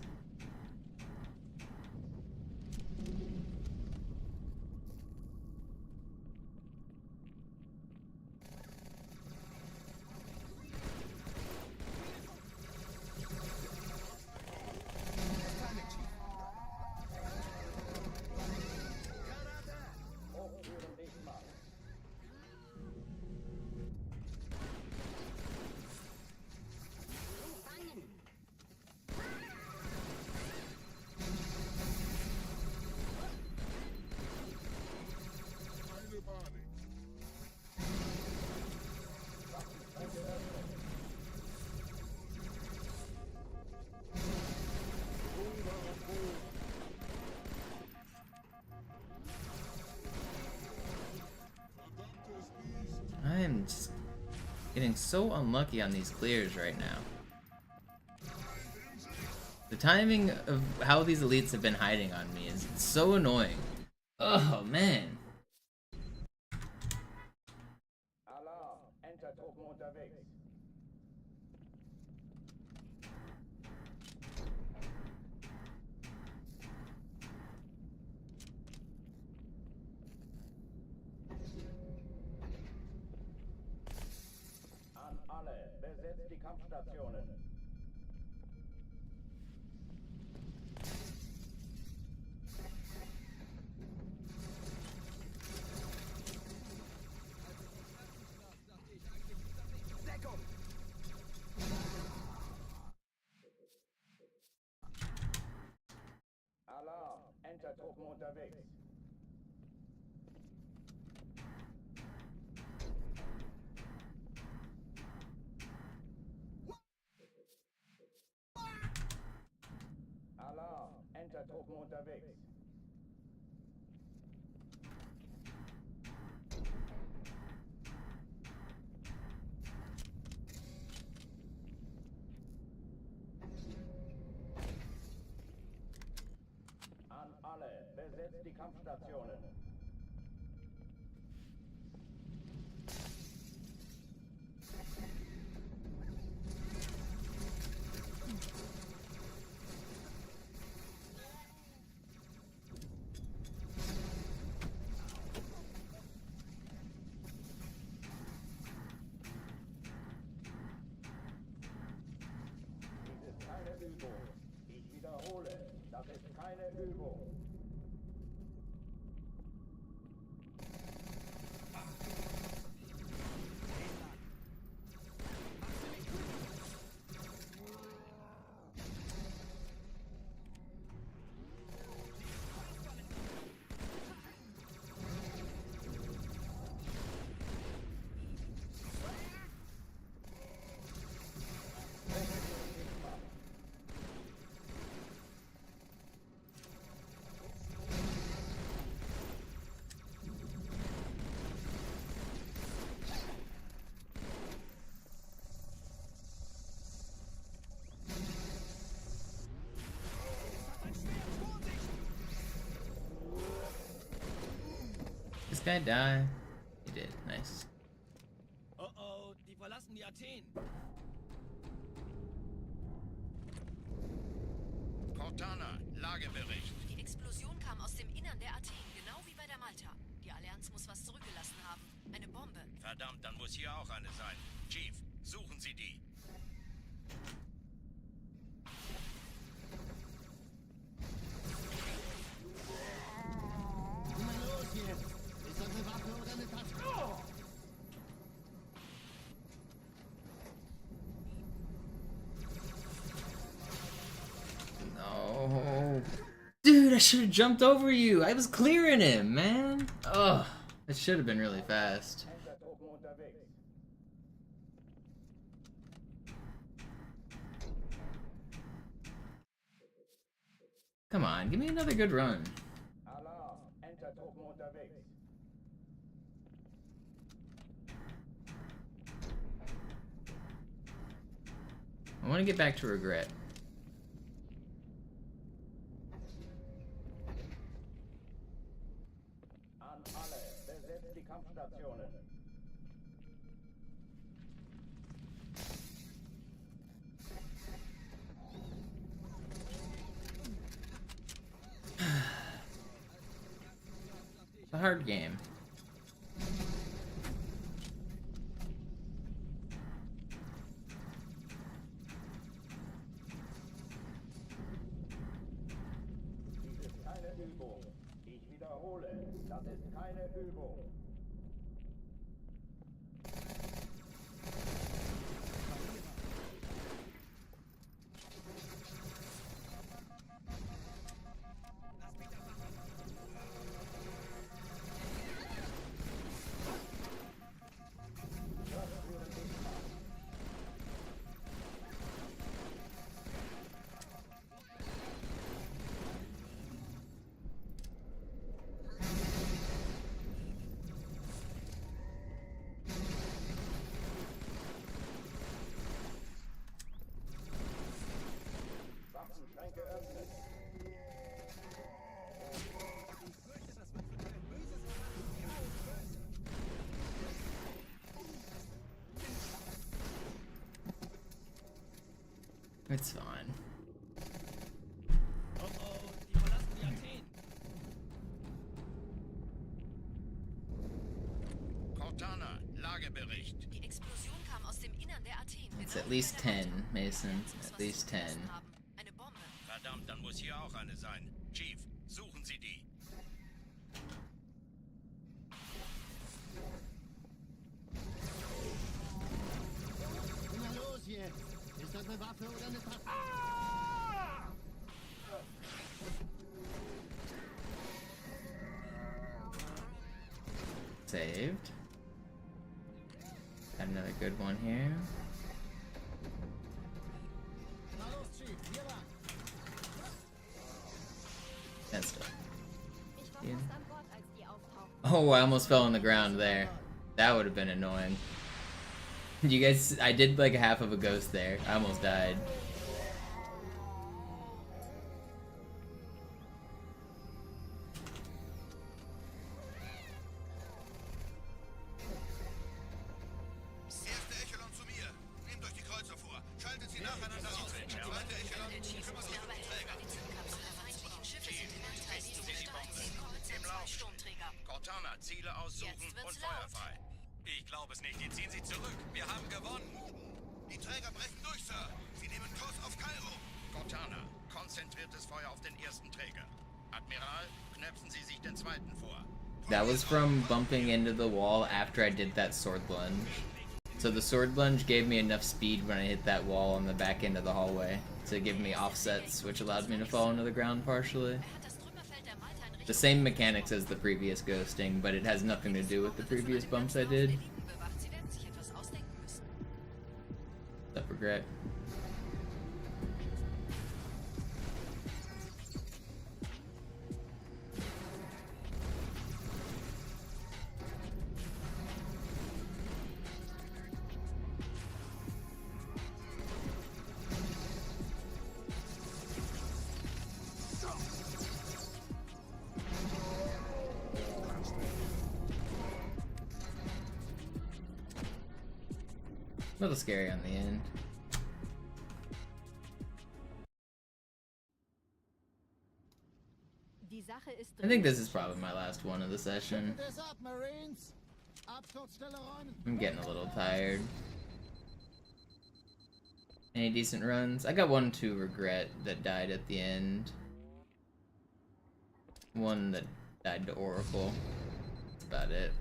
Getting so unlucky on these clears right now. The timing of how these elites have been hiding on me is so annoying. Oh man. Alarm! Entertruppen unterwegs. An alle, besetzt die Kampfstationen. Alarm! Entertruppen unterwegs. Alarm! Entertruppen unterwegs. An alle, besetzt die Kampfstationen. Dies ist keine Übung. Ich wiederhole, das ist keine Übung. This guy die? He did. Nice. Oh oh, die verlassen die Athen. Cortana, Lagebericht. Die Explosion kam aus dem Innern der Athen, genau wie bei der Malta. Die Allianz muss was zurückgelassen haben. Eine Bombe. Verdammt, dann muss hier auch eine sein. Chief, suchen Sie die. Na los jetzt! Ist das eine Waffe oder eine Tasche? No. Dude, I should have jumped over you. I was clearing him, man. Ugh. It should have been really fast. Entertruppen unterwegs. Come on, give me another good run. Alarm! Entertruppen unterwegs. I want to get back to regret. An alle, besetzt die Kampfstationen. It's a hard game. Dies ist keine Übung. Ich wiederhole, das ist keine Übung. It's fine. Oh oh, die verlassen die Athen. Cortana, Lagebericht. Die Explosion kam aus dem Innern der Athen. It's genau at least über der 10, Autobahn. Mason. Das muss At was least zugelassen 10. haben. Eine Bombe. Verdammt, dann muss hier auch eine sein. Chief, suchen Sie die. Na los jetzt! Ist das eine Waffe oder eine Tasse? Saved. Got another good one here. Na los, Chief, hier lang. That's stuff. Ich war Yeah. fast an Bord, als die auftauchten. Oh, I almost fell on the ground there. That would have been annoying. You guys, I did like half of a ghost there. I almost died. Erste Echelon zu mir. Nehmt euch die Kreuzer vor. Schaltet sie nacheinander aus. Zweite Echelon kümmert euch um die Träger. Die Zündkapsel der feindlichen Schiffe sind im Erdteil dieser Stadt. Die Kreuzer, 2 Sturmträger. Cortana, Ziele aussuchen Jetzt wird's und laut. Feuer frei. Ich glaube es nicht, die ziehen sie zurück. Wir haben gewonnen. Die Träger brechen durch, Sir. Sie nehmen Kurs auf Kairo. Cortana, konzentriertes Feuer auf den ersten Träger. Admiral, knöpfen Sie sich den zweiten vor. That was from bumping into the wall after I did that sword lunge. So the sword lunge gave me enough speed when I hit that wall on the back end of the hallway to give me offsets, which allowed me to fall into the ground partially. Er hat das Trümmerfeld der Malta in The Richtung same mechanics as the previous ghosting, but it has nothing to do with the previous bumps I did. Eliten bewacht. Sie werden sich etwas ausdenken müssen. That regret. A little scary on the end. Die Sache ist I think this is probably my last one of the session. Das ab, Marines. Absturzstelle räumen. I'm getting a little tired. Any decent runs? I got one to regret that died at the end. One that died to Oracle. That's about it.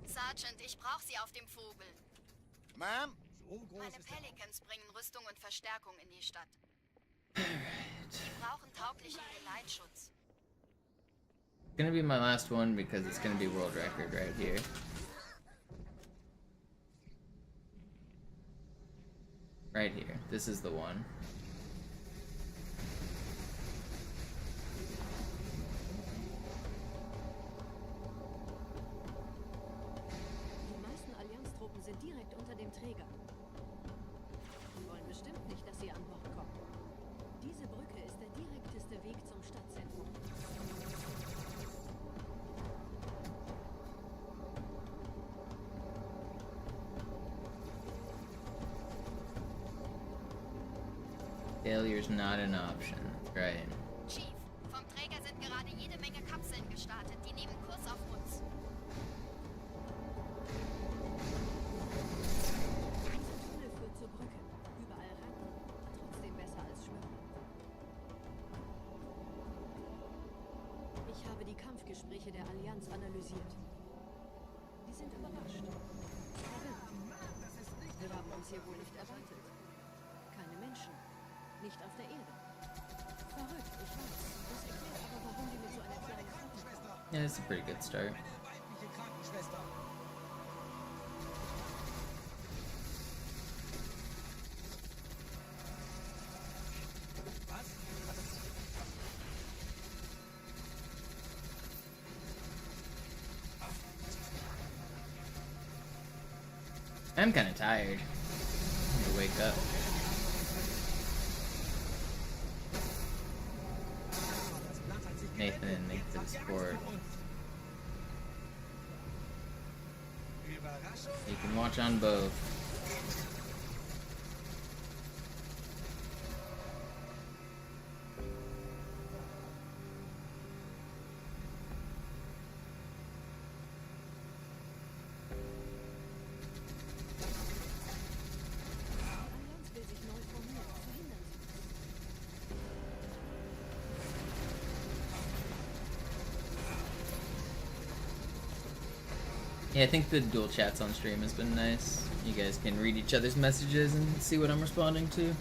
Sergeant, ich brauche Sie auf dem Vogel. Ma'am? Meine Pelicans bringen Rüstung und Verstärkung in die Stadt. Sie brauchen tauglichen Geleitschutz. It's gonna be my last one because it's gonna be world record right here. Right here. This is the one. Die meisten Allianztruppen sind direkt unter dem Träger. Die wollen bestimmt nicht, dass sie an Bord kommen. Diese Brücke ist der direkteste Weg zum Stadtzentrum. Failure's not an option. That's right. Chief, vom Träger sind gerade jede Menge Kapseln gestartet. Die nehmen Kurs auf uns. Dieser Tunnel führt zur Brücke. Überall Ranken. Trotzdem besser als Schwimmen. Ich habe die Kampfgespräche der Allianz analysiert. Die sind überrascht. Verwirrt. Wir haben uns hier wohl nicht erwartet. Keine Menschen. Nicht auf der Erde. Verrückt, ich weiß. Das erklärt aber, warum die mit so einer kleinen Flotte kommen. Yeah, it's a pretty good start. Weibliche Krankenschwester. I'm kind of tired. I need to wake up. Nathan, make the sport. You can watch on both. Yeah, I think the dual chats on stream has been nice. You guys can read each other's messages and see what I'm responding to.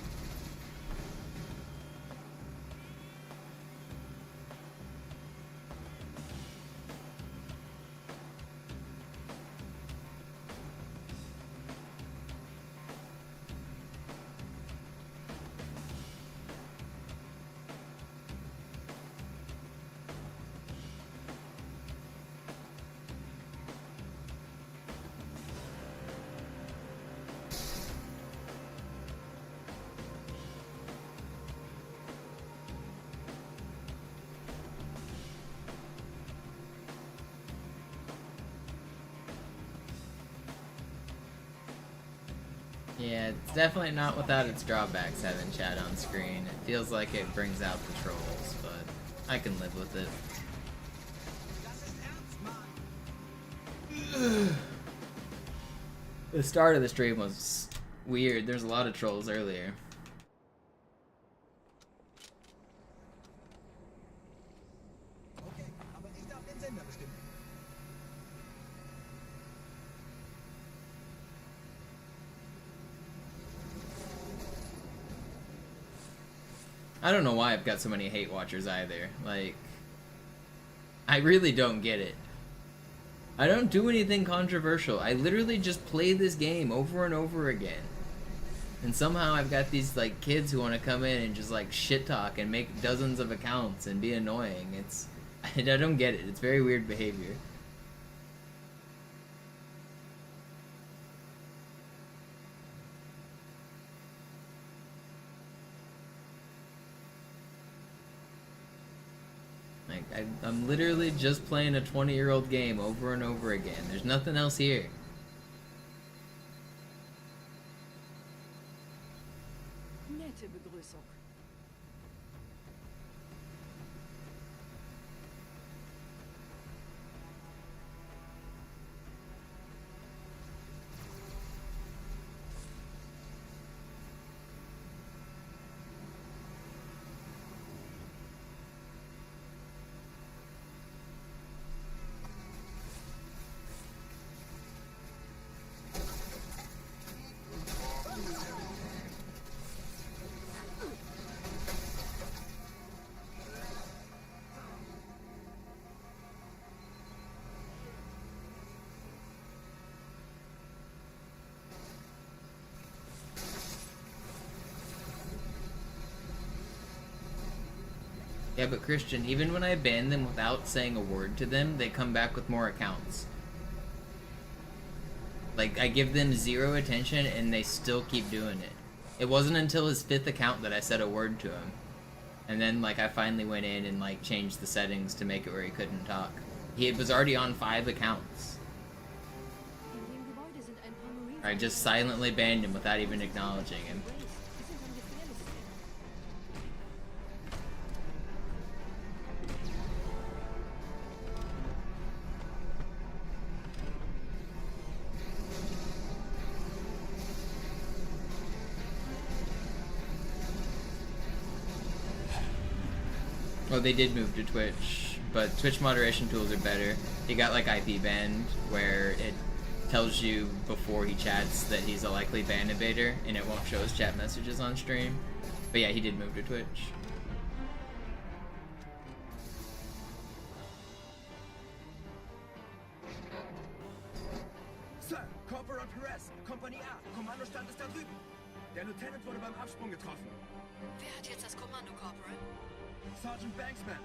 Yeah, it's definitely not without its drawbacks having chat on screen. It feels like it brings out the trolls, but I can live with it. The start of the stream was weird. There's a lot of trolls earlier. I don't know why I've got so many hate watchers either. Like, I really don't get it. I don't do anything controversial. I literally just play this game over and over again. And somehow I've got these like kids who want to come in and just like shit talk and make dozens of accounts and be annoying. It's I don't get it. It's very weird behavior. I'm literally just playing a 20-year-old game over and over again. There's nothing else here. Nette Begrüßung. Yeah, but Christian, even when I ban them without saying a word to them, they come back with more accounts. Like, I give them 0 attention and they still keep doing it. It wasn't until his 5th account that I said a word to him. And then, like, I finally went in and, like, changed the settings to make it where he couldn't talk. He was already on 5 accounts. I just silently banned him without even acknowledging him. Well, they did move to Twitch, but Twitch moderation tools are better. He got like IP banned, where it tells you before he chats that he's a likely ban evader, and it won't show his chat messages on stream. But yeah, he did move to Twitch. Sir, Corporal Perez, Kompanie A, Kommandostand ist da drüben. Der Lieutenant wurde beim Absprung getroffen. Wer hat jetzt das Kommando, Corporal? Sergeant Banksman.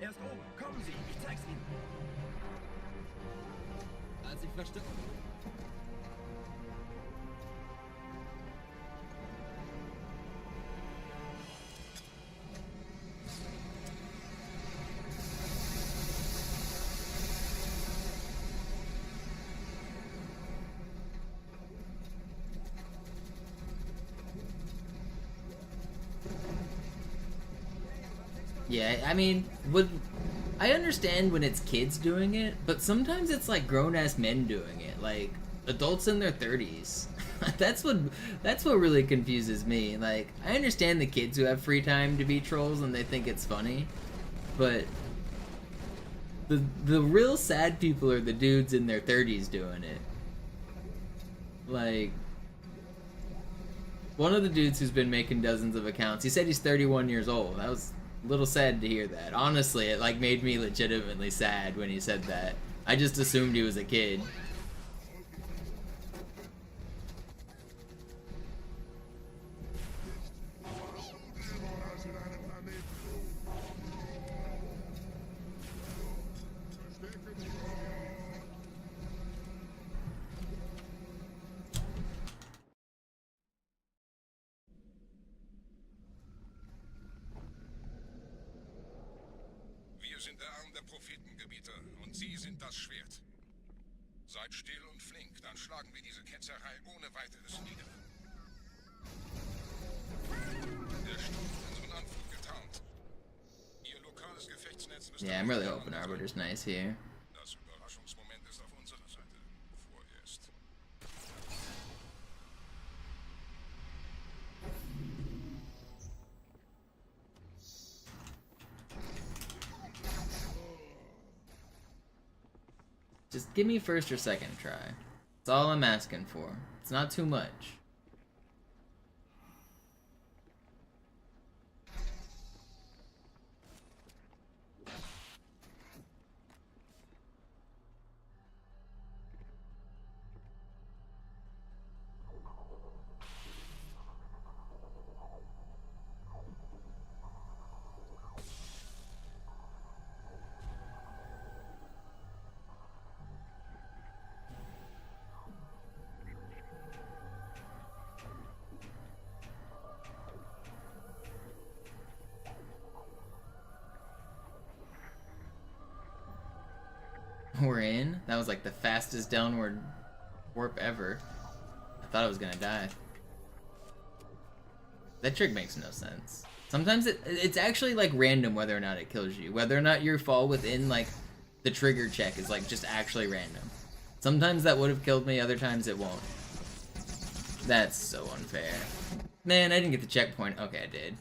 Er ist oben. Kommen Sie, ich zeig's Ihnen. Als ich verstehe. Yeah, I mean, I understand when it's kids doing it, but sometimes it's like grown-ass men doing it, like adults in their 30s. that's what really confuses me. Like, I understand the kids who have free time to be trolls and they think it's funny, but the real sad people are the dudes in their 30s doing it. Like, one of the dudes who's been making dozens of accounts, he said he's 31 years old. That was a little sad to hear that. Honestly, it like made me legitimately sad when he said that. I just assumed he was a kid. Wir sind der Arm der Prophetengebieter und Sie sind das Schwert. Seid still und flink, dann schlagen wir diese Ketzerei ohne weiteres nieder. Der Sturm hat unseren Anflug getarnt. Ihr lokales Gefechtsnetz müsste... Yeah, I'm really hoping Arbiter's nice here. Das Überraschungsmoment ist auf unserer Seite. Vorerst. Just give me first or second try. That's all I'm asking for. It's not too much. We're in? That was like the fastest downward warp ever. I thought I was gonna die. That trick makes no sense. Sometimes it's actually like random whether or not it kills you. Whether or not you fall within like the trigger check is like just actually random. Sometimes that would have killed me, other times it won't. That's so unfair. Man, I didn't get the checkpoint. Okay, I did.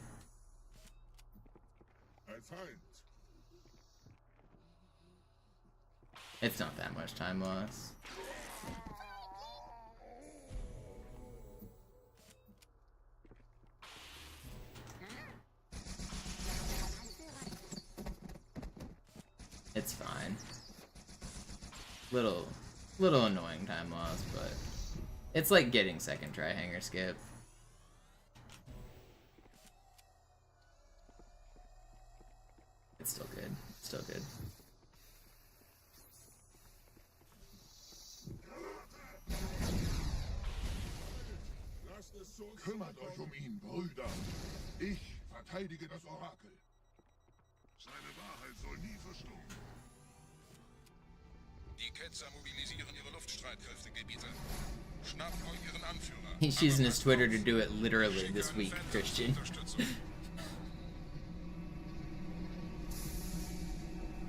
It's not that much time loss. It's fine. Little annoying time loss, but it's like getting second try hanger skip. It's still good. Still good. Kümmert euch ihn, Brüder. Ich verteidige das Orakel. Seine Wahrheit soll nie verstummen. Die Ketzer mobilisieren ihre Luftstreitkräfte, Gebieter. Schnappt euch ihren Anführer. He's using his Twitter to do it literally this week, Christian.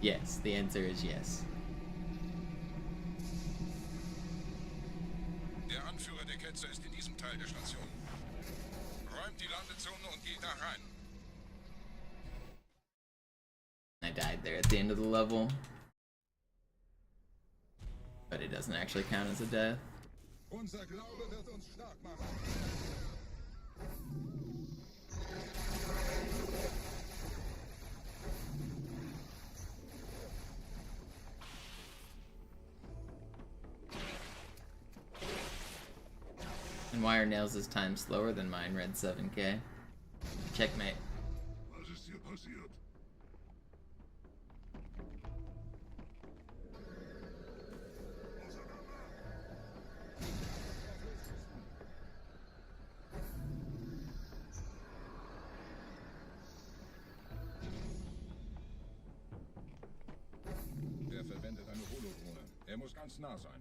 Yes, the answer is yes. Der Anführer der Ketzer ist in diesem Teil der Station. Räumt die Landezone und geht da rein. I died there at the end of the level. But it doesn't actually count as a death. Unser Glaube wird uns stark machen. And why are Nails' time slower than mine, Red 7K? Checkmate. Was ist hier passiert? Er verwendet eine Holodrohne. Er muss ganz nah sein.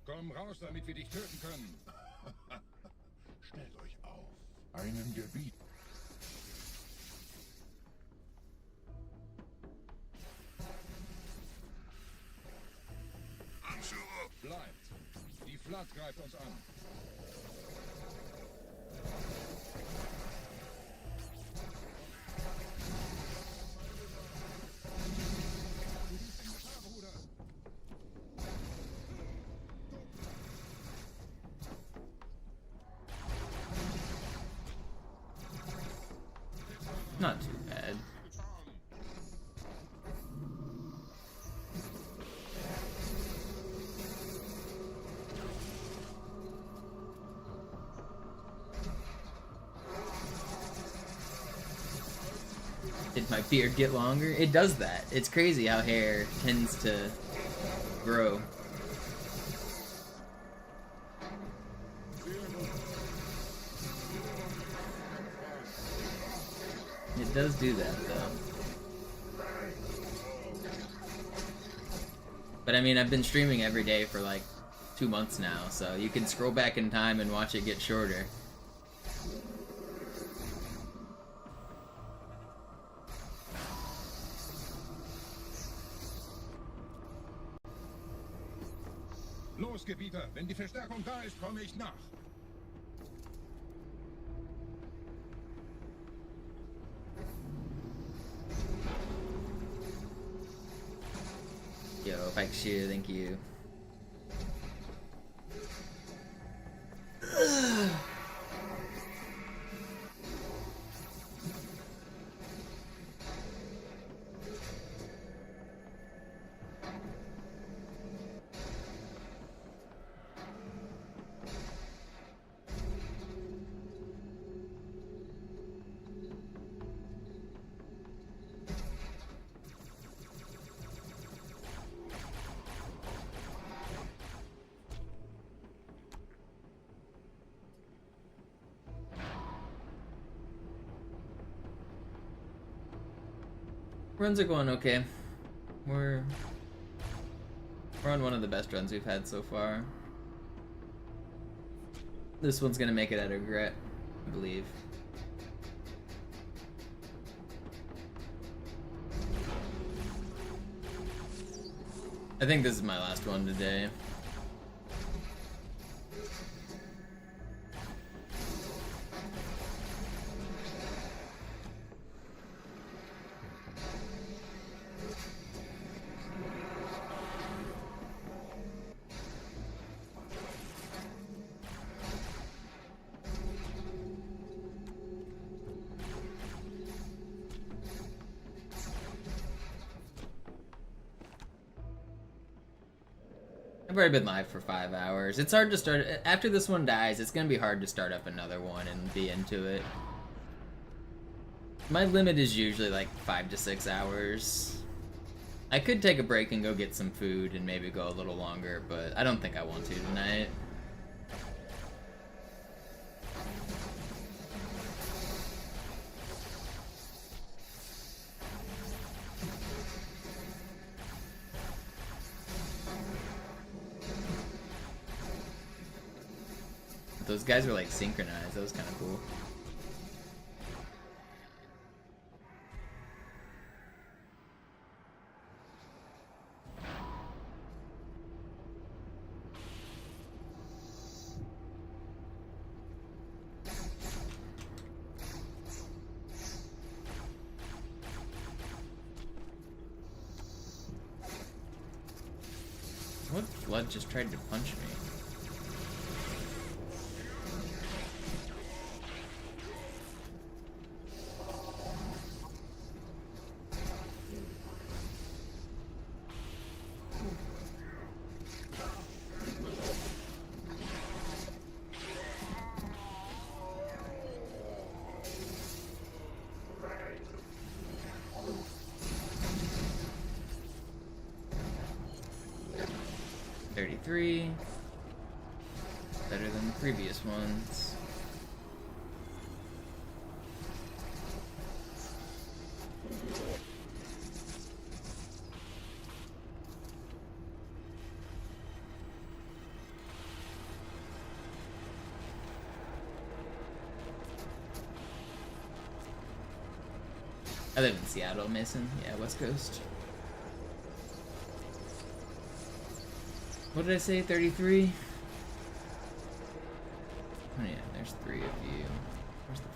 Komm raus, damit wir dich töten können. Stellt euch auf. Einem Gebiet. Not too bad. Did my beard get longer? It does that. It's crazy how hair tends to grow. It does do that, though. But I mean, I've been streaming every day for like 2 months now, so you can scroll back in time and watch it get shorter. Los, Gebieter, wenn die Verstärkung da ist, komme ich nach. Yo, Pike Shoe, thank you. Runs are going okay. We're on one of the best runs we've had so far. This one's gonna make it out of regret, I believe. I think this is my last one today. I've already been live for 5 hours. It's hard to start. After this one dies, it's gonna be hard to start up another one and be into it. My limit is usually like 5 to 6 hours. I could take a break and go get some food and maybe go a little longer, but I don't think I want to tonight. Those guys were like synchronized. That was kind of cool. What flood just tried to punch me? Better than the previous ones. I live in Seattle, Mason. Yeah, West Coast. What did I say? 33? Oh yeah, there's 3 of you. Where's the...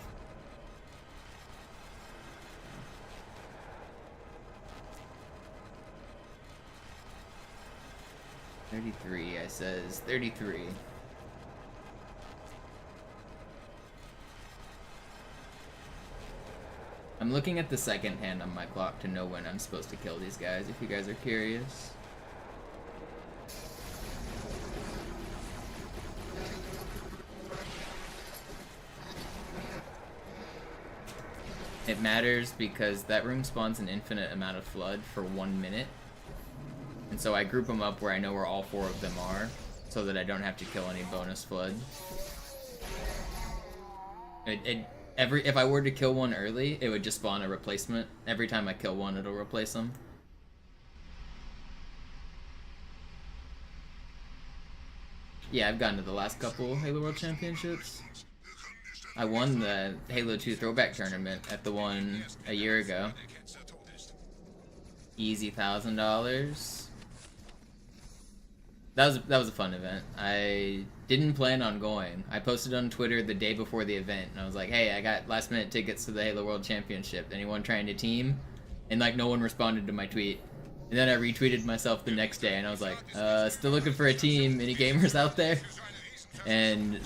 33, I says. 33. I'm looking at the second hand on my clock to know when I'm supposed to kill these guys, if you guys are curious. It matters because that room spawns an infinite amount of flood for 1 minute. And so I group them up where I know where all 4 of them are, so that I don't have to kill any bonus flood. If I were to kill one early, it would just spawn a replacement. Every time I kill one, it'll replace them. Yeah, I've gotten to the last couple Halo World Championships. I won the Halo 2 throwback tournament at the one a year ago. Easy $1,000. That was a fun event. I didn't plan on going. I posted on Twitter the day before the event, and I was like, hey, I got last minute tickets to the Halo World Championship. Anyone trying to team? And like no one responded to my tweet. And then I retweeted myself the next day, and I was like, still looking for a team. Any gamers out there? And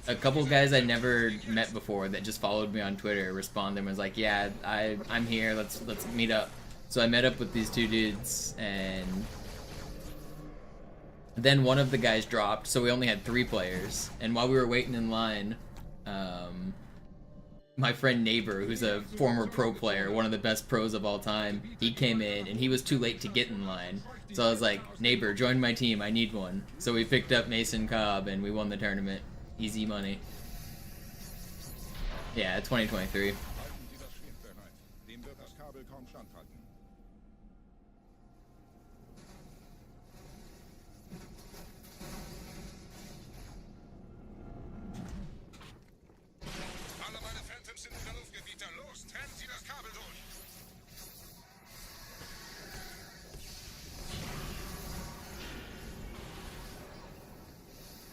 a couple guys I never met before that just followed me on Twitter responded and was like, yeah, I'm here, let's meet up. So I met up with these 2 dudes, and then one of the guys dropped, so we only had 3 players. And while we were waiting in line, my friend Neighbor, who's a former pro player, one of the best pros of all time, he came in, and he was too late to get in line. So I was like, Neighbor, join my team, I need one. So we picked up Mason Cobb, and we won the tournament. Easy money. Yeah, 2023.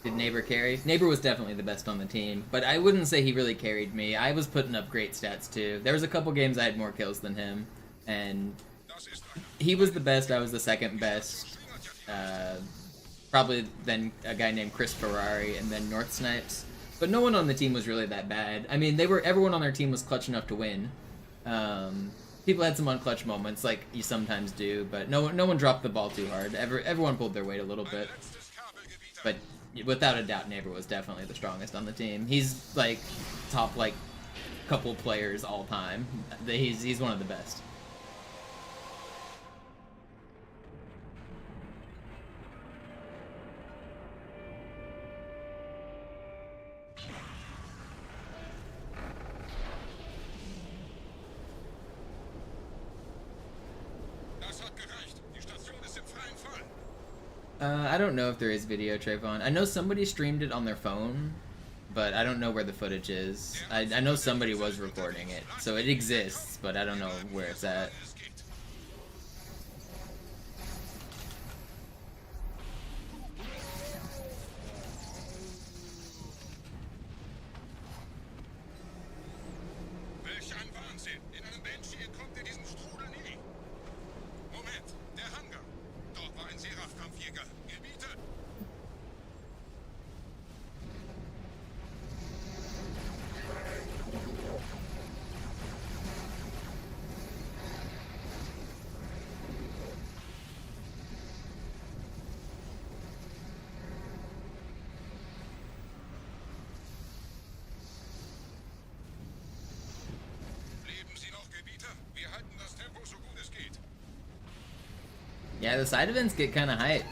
Did Neighbor carry? Neighbor was definitely the best on the team, but I wouldn't say he really carried me. I was putting up great stats too. There was a couple games I had more kills than him, and he was the best, I was the second best. Probably then a guy named Chris Ferrari, and then North Snipes. But no one on the team was really that bad. I mean, everyone on their team was clutch enough to win. People had some unclutch moments, like you sometimes do, but no one dropped the ball too hard. Everyone pulled their weight a little bit. But without a doubt, Neighbor was definitely the strongest on the team. He's like top couple players all time. He's one of the best. I don't know if there is video, Trayvon. I know somebody streamed it on their phone, but I don't know where the footage is. I know somebody was recording it, so it exists, but I don't know where it's at. Welch ein Wahnsinn! In einem Banshee entkommt ihr diesen Strudel nie! Moment, der Hangar! Dort war ein Seraph-Kampfjäger. Gebiete! Leben Sie noch, Gebieter? Wir halten das Tempo so gut es geht. Yeah, the side events get kind of hype.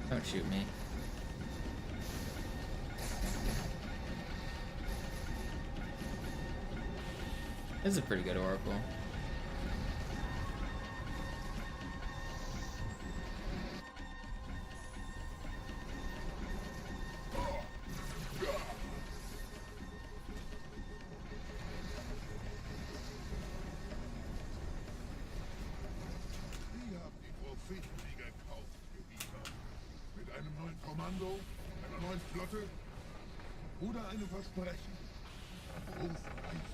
Don't shoot me. This is a pretty good Oracle. Wir haben die Propheten gekauft, Gebieter. Kommando? Einer neuen Flotte? Oder einem Versprechen? Große Reise.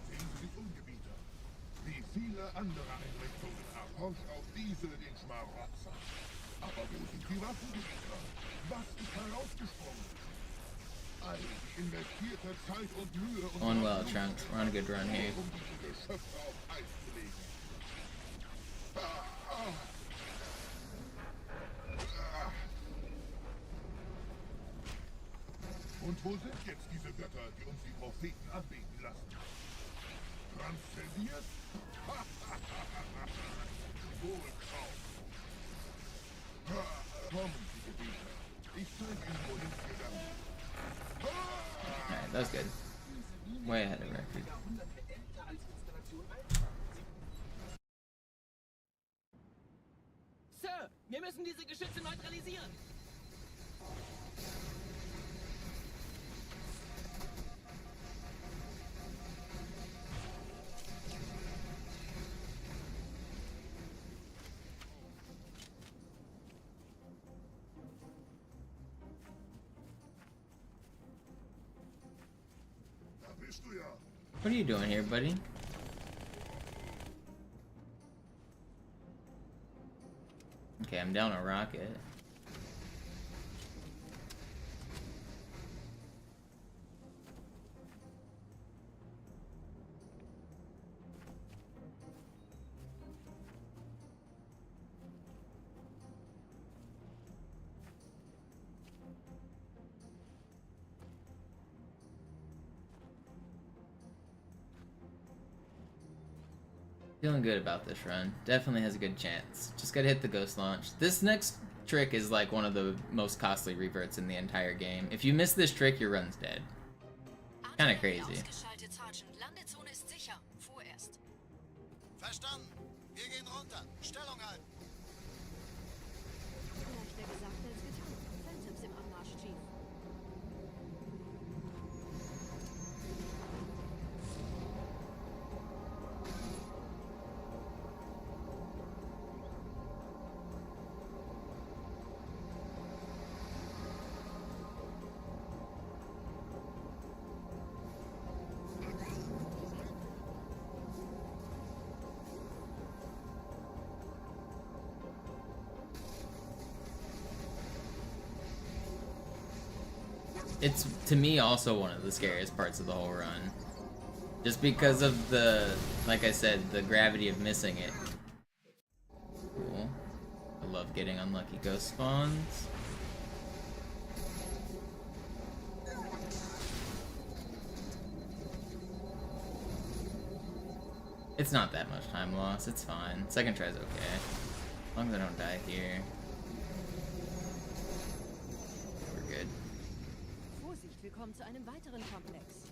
Sehen Sie sich um, Gebieter. Wie viele andere Einrichtungen erforscht auch diese den Schmarotzer. Aber wo sind die Waffengebieter? Was ist herausgesprungen? All die investierte Zeit und Mühe und Going well, Trunks. We're on a good run here. um diese Geschöpfe auf Eis zu legen. Und wo sind jetzt diese Götter, die uns die Propheten anbeten lassen? Transzendiert? Wohl kaum. Kommen Sie, Gebieter. Ich zeige Ihnen, wohin Sie gegangen sind. Alright, that was good. Way ahead of record. Sir, wir müssen diese Geschütze neutralisieren. Da bist du ja. What are you doing here, buddy? Okay, I'm down a rocket. Feeling good about this run. Definitely has a good chance. Just gotta hit the ghost launch. This next trick is like one of the most costly reverts in the entire game. If you miss this trick, your run's dead. Kinda crazy. Ausgeschaltet, Sergeant. Landezone ist sicher. Vorerst. Verstanden. Wir gehen runter. Stellung halten. Leichter gesagt als getan. Phantoms im Anmarsch, Chief. It's, to me, also one of the scariest parts of the whole run. Just because of the, like I said, the gravity of missing it. Cool. I love getting unlucky ghost spawns. It's not that much time loss, it's fine. Second try's okay. As long as I don't die here. We're good. Vorsicht, wir kommen zu einem weiteren Komplex.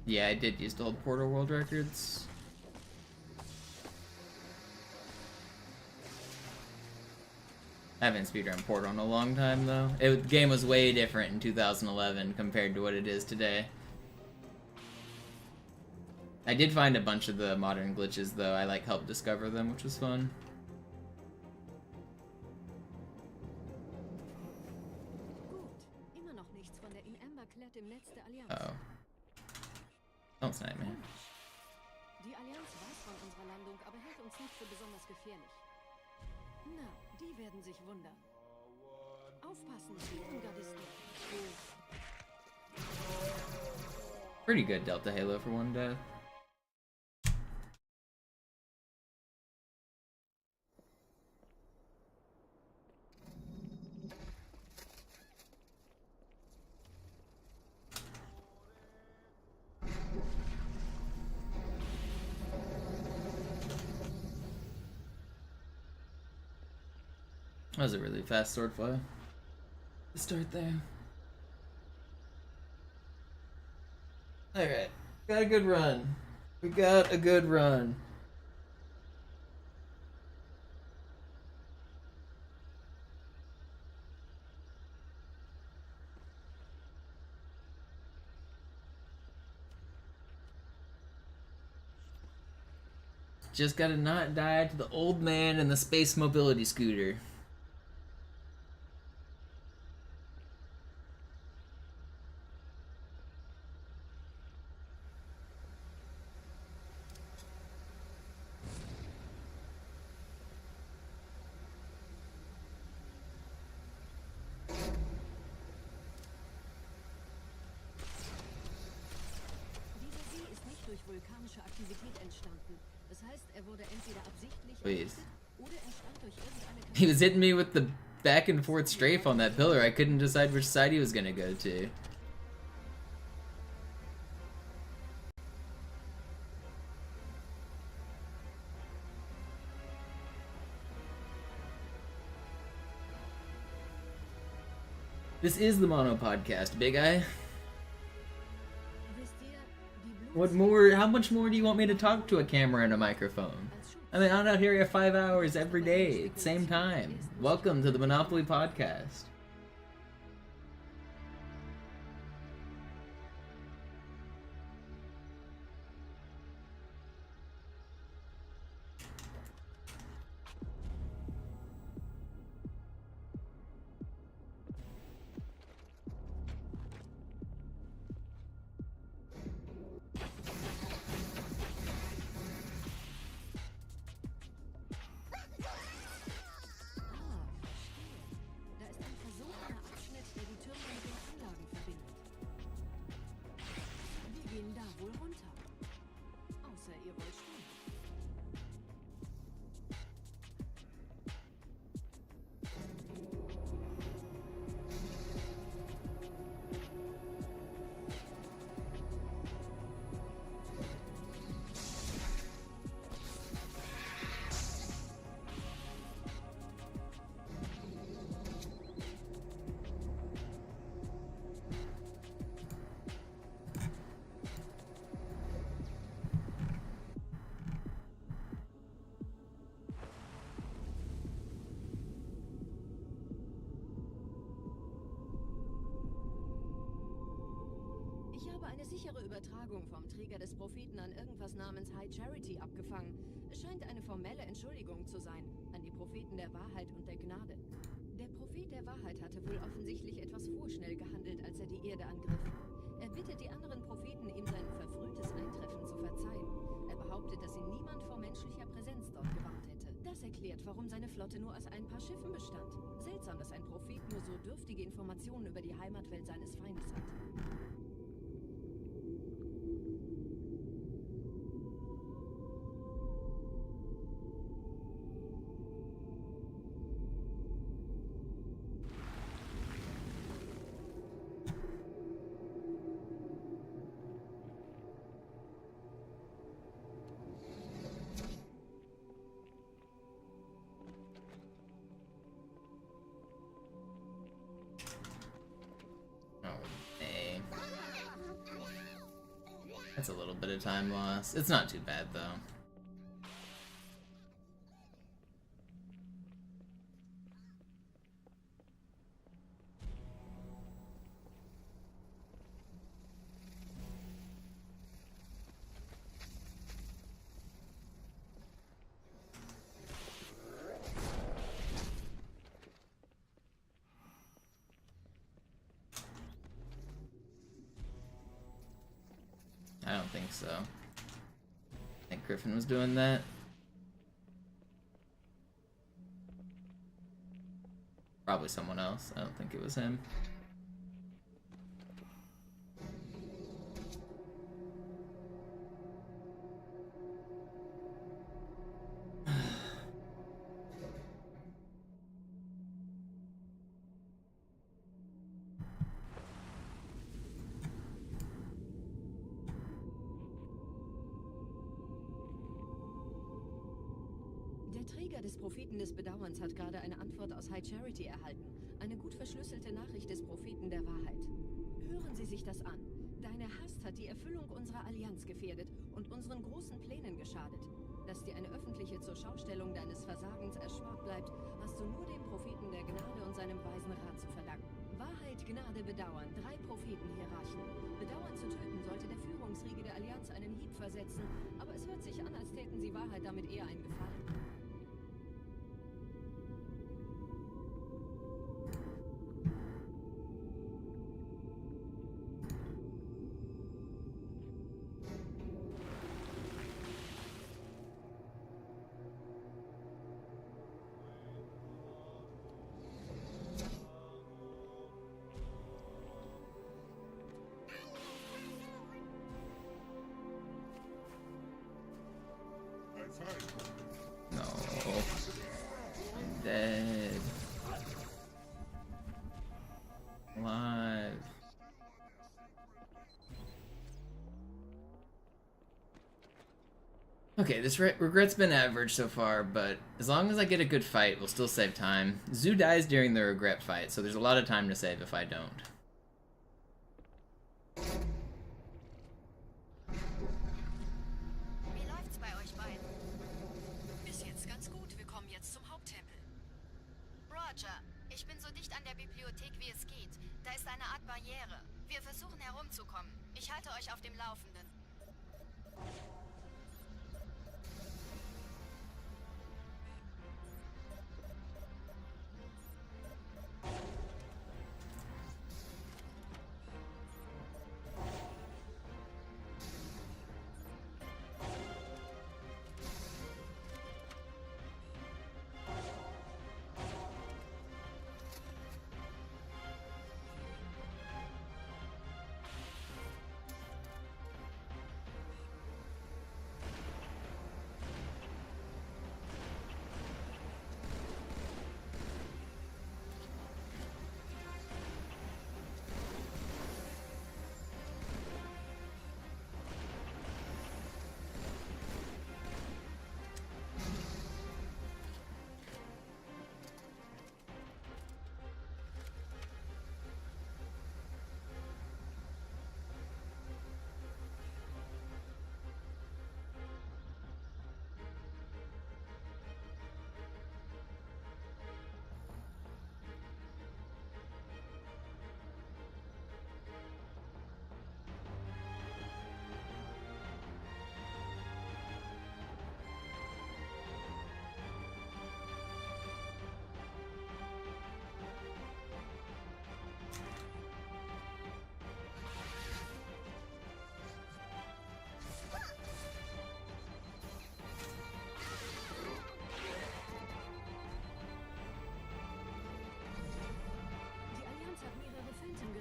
Yeah, I did use the old Portal World Records. I haven't speedrun Portal in a long time, though. The game was way different in 2011 compared to what it is today. I did find a bunch of the modern glitches, though. I, like, helped discover them, which was fun. Gut, immer noch nichts von der in Amber Klett im Netz der Allianz. Uh-oh. Don't snipe me. Die Allianz weiß von unserer Landung, aber hält uns nicht für besonders gefährlich. Na, die werden sich wundern. Aufpassen, Tiefengardisten. Pretty good Delta Halo for one death. That was a really fast sword fly to start there. Alright. Got a good run. We got a good run. Just gotta not die to the old man and the space mobility scooter. vulkanische Aktivität entstanden. Das heißt, er wurde entweder absichtlich Please. oder entstand durch irgendeine He was hitting me with the back and forth strafe on that pillar. I couldn't decide which side he was gonna go to. This is the Mono Podcast, Big Eye. What more? How much more do you want me to talk to a camera and a microphone? I mean, I'm out here 5 hours every day at the same time. Welcome to the Monopoly Podcast. Ich habe eine sichere Übertragung vom Träger des Propheten an irgendwas namens High Charity abgefangen. Es scheint eine formelle Entschuldigung zu sein, an die Propheten der Wahrheit und der Gnade. Der Prophet der Wahrheit hatte wohl offensichtlich etwas vorschnell gehandelt, als er die Erde angriff. Er bittet die anderen Propheten, ihm sein verfrühtes Eintreffen zu verzeihen. Er behauptet, dass ihn niemand vor menschlicher Präsenz dort gewarnt hätte. Das erklärt, warum seine Flotte nur aus ein paar Schiffen bestand. Seltsam, dass ein Prophet nur so dürftige Informationen über die Heimatwelt seines Feindes hat. That's a little bit of time lost. It's not too bad, though. I don't think so. I think Griffin was doing that. Probably someone else. I don't think it was him. Der Träger des Propheten des Bedauerns hat gerade eine Antwort aus High Charity erhalten. Eine gut verschlüsselte Nachricht des Propheten der Wahrheit. Hören Sie sich das an. Deine Hast hat die Erfüllung unserer Allianz gefährdet und unseren großen Plänen geschadet. Dass dir eine öffentliche Zurschaustellung deines Versagens erspart bleibt, hast du nur dem Propheten der Gnade und seinem weisen Rat zu verdanken. Wahrheit, Gnade, Bedauern, 3 Prophetenhierarchen. Bedauern zu töten sollte der Führungsriege der Allianz einen Hieb versetzen, aber es hört sich an, als täten sie Wahrheit damit eher einen Gefallen. No. I'm dead. Alive. Okay, this regret's been average so far, but as long as I get a good fight, we'll still save time. Zoo dies during the regret fight, so there's a lot of time to save if I don't. Wie läuft's bei euch beiden? Bis jetzt ganz gut. Wir kommen jetzt zum Haupttempel. Roger, ich bin so dicht an der Bibliothek, wie es geht. Da ist eine Art Barriere. Wir versuchen herumzukommen. Ich halte euch auf dem Laufenden.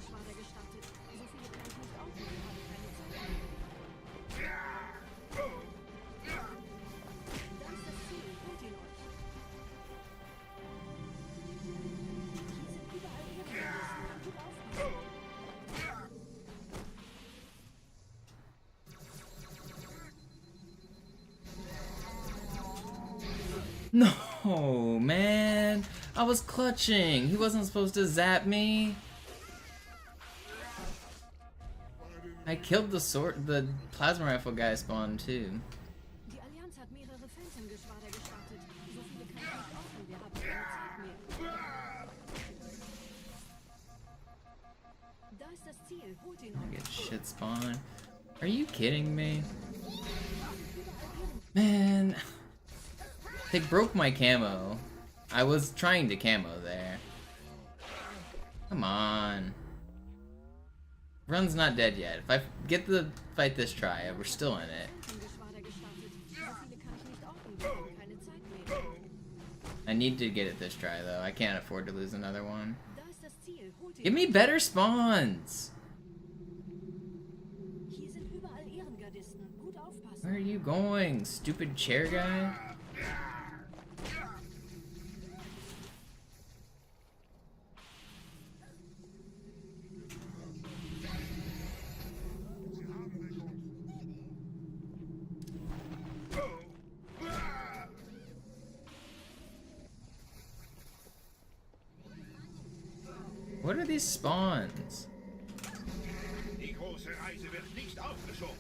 Geschwader gestartet. So viele kann ich nicht aufnehmen, habe keine Zeit. Da ist das Ziel, holt ihn euch. Hier sind überall Ehrenlisten. Gut aufpassen. No, man. I was clutching. He wasn't supposed to zap me. I killed the plasma rifle guy spawn too. Die Allianz hat mehrere Phantom-Geschwader gestartet. So viele kann ich nicht aufnehmen. Wir haben keine Zeit mehr. Da ist das Ziel. Holt ihn I euch. get shit spawn. Are you kidding me? Man. They broke my camo. I was trying to camo there. Come on. Run's not dead yet. If I get the fight this try, we're still in it. I need to get it this try though. I can't afford to lose another one. Give me better spawns! Where are you going, stupid chair guy? What are these spawns? Die große große Reise wird nicht aufgeschoben.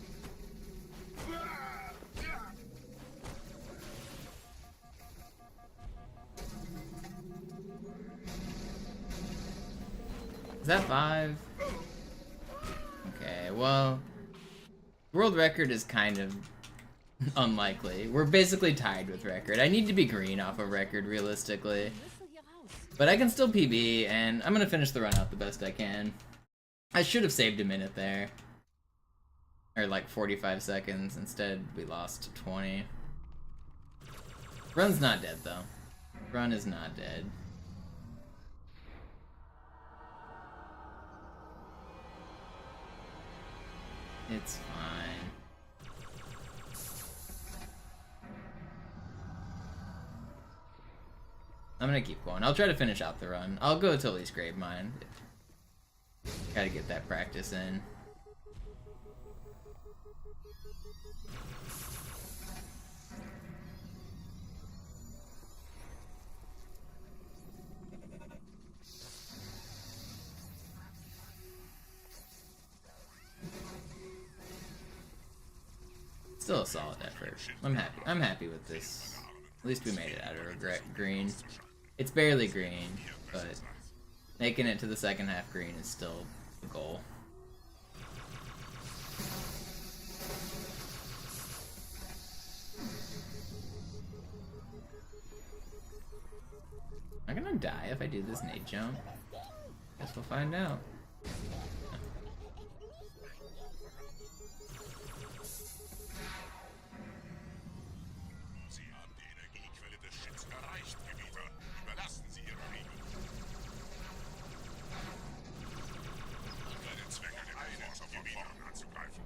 Is that 5? Okay, well, world record is kind of unlikely. We're basically tied with record. I need to be green off of record, realistically. But I can still PB, and I'm gonna finish the run out the best I can. I should have saved a minute there. Or like 45 seconds. Instead, we lost 20. Run's not dead, though. Run is not dead. It's fine. I'm gonna keep going. I'll try to finish out the run. I'll go till he's grave mine. Gotta get that practice in. Still a solid effort. I'm happy. I'm happy with this. At least we made it out of green. It's barely green, but making it to the second half green is still the goal. Am I gonna die if I do this nade jump? Guess we'll find out.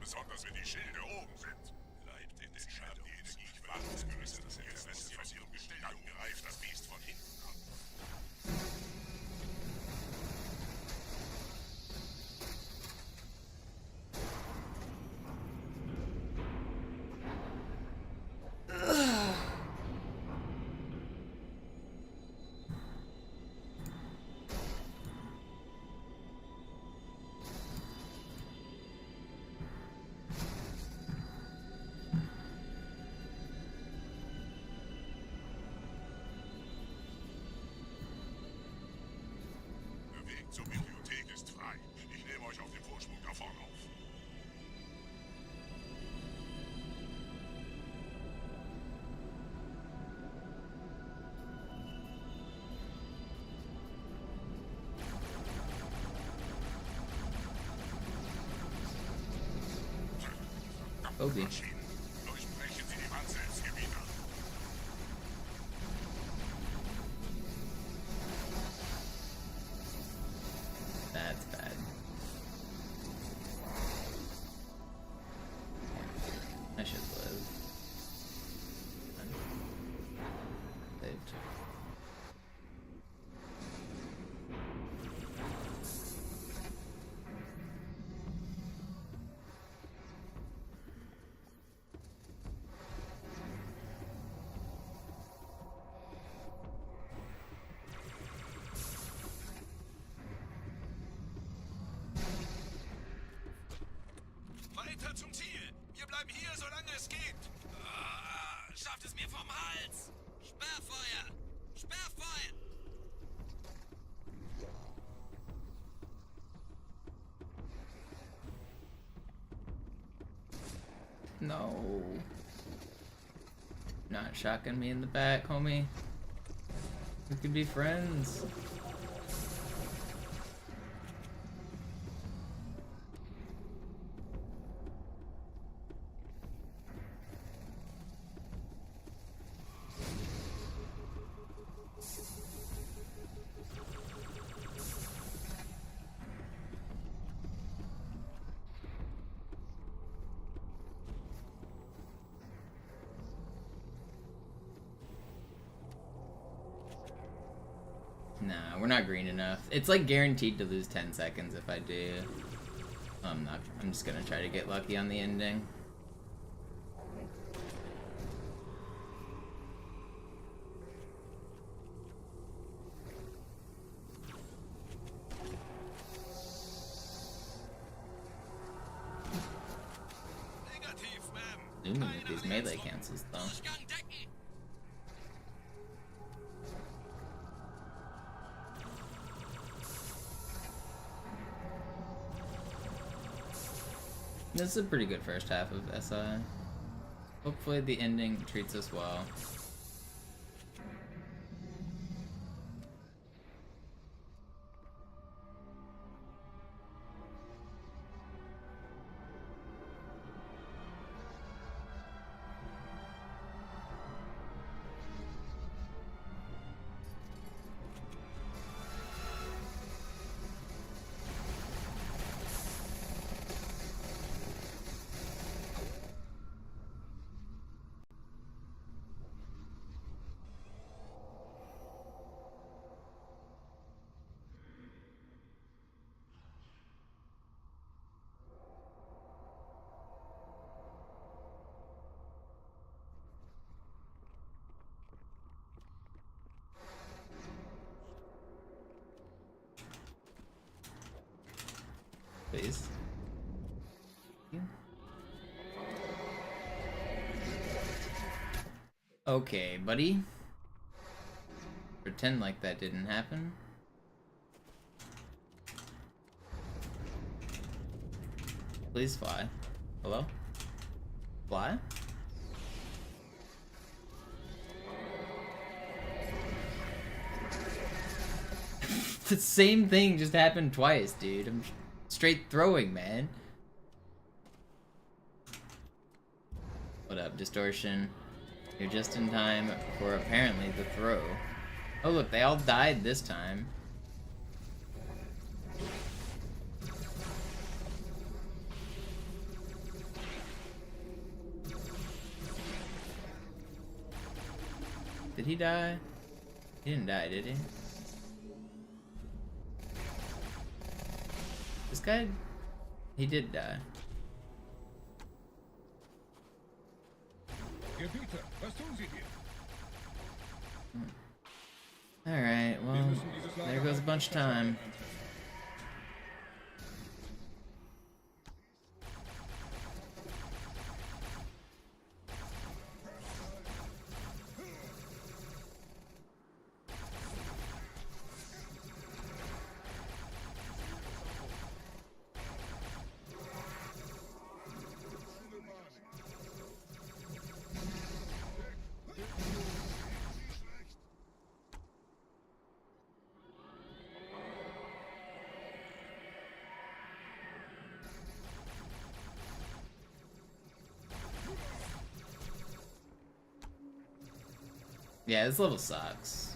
Besonders wenn die Schilde oben sind. Bleibt in den Schatten. Die Energiequelle ausgerüstet. Das Erste passiert gestellt. Dann greift das Biest von hinten an. Zur Bibliothek ist frei. Ich nehme euch auf dem Vorsprung da vorne auf. Obi. Durchbrechen Sie die Wandselbstgebieter. That's bad. I should live. Saved. Weiter zum Ziel! Wir bleiben hier, solange es geht! Schafft es mir vom Hals! Sperrfeuer! Sperrfeuer! No. Not shocking me in the back, homie. We could be friends. Nah, we're not green enough. It's like guaranteed to lose 10 seconds if I do. I'm just gonna try to get lucky on the ending. Zooming with these melee cancels though. This is a pretty good first half of SI. Hopefully the ending treats us well. Please. Okay, buddy. Pretend like that didn't happen. Please fly. Hello? Fly? The same thing just happened twice, dude. I'm straight throwing, man. What up, Distortion? You're just in time for apparently the throw. Oh look, they all died this time. Did he die? He didn't die, did he? This guy, he did die. Alright, well, there goes a bunch of time. Yeah, this level sucks.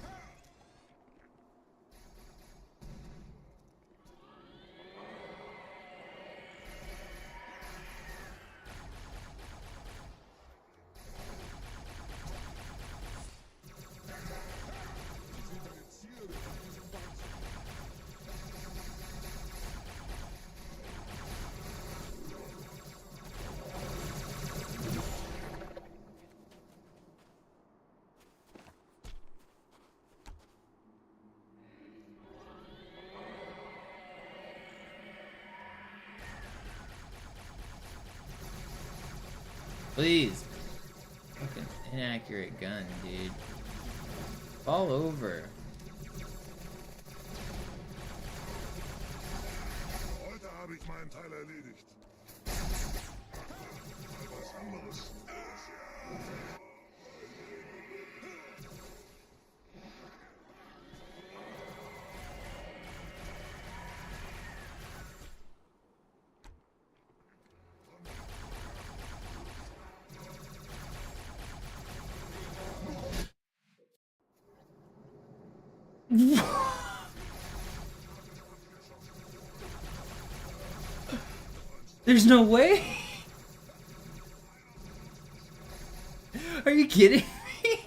Please. Fucking inaccurate gun, dude. Fall over. Heute habe ich meinen Teil erledigt. Mal was anderes. There's no way. Are you kidding me?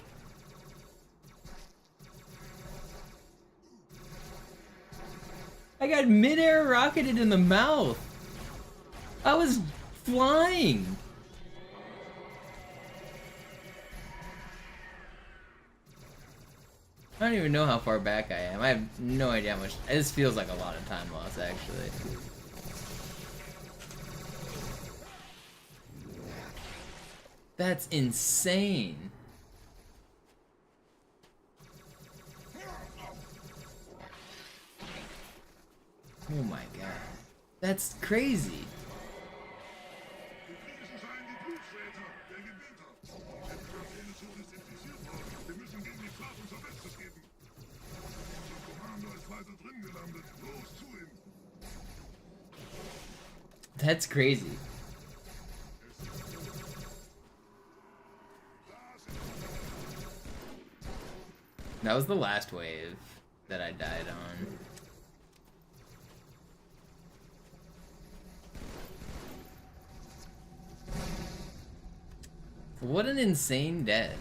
I got mid-air rocketed in the mouth. I was flying. I don't even know how far back I am. I have no idea how much. This feels like a lot of time loss, actually. That's insane. Oh my god. That's crazy. That's crazy. That was the last wave that I died on. What an insane death.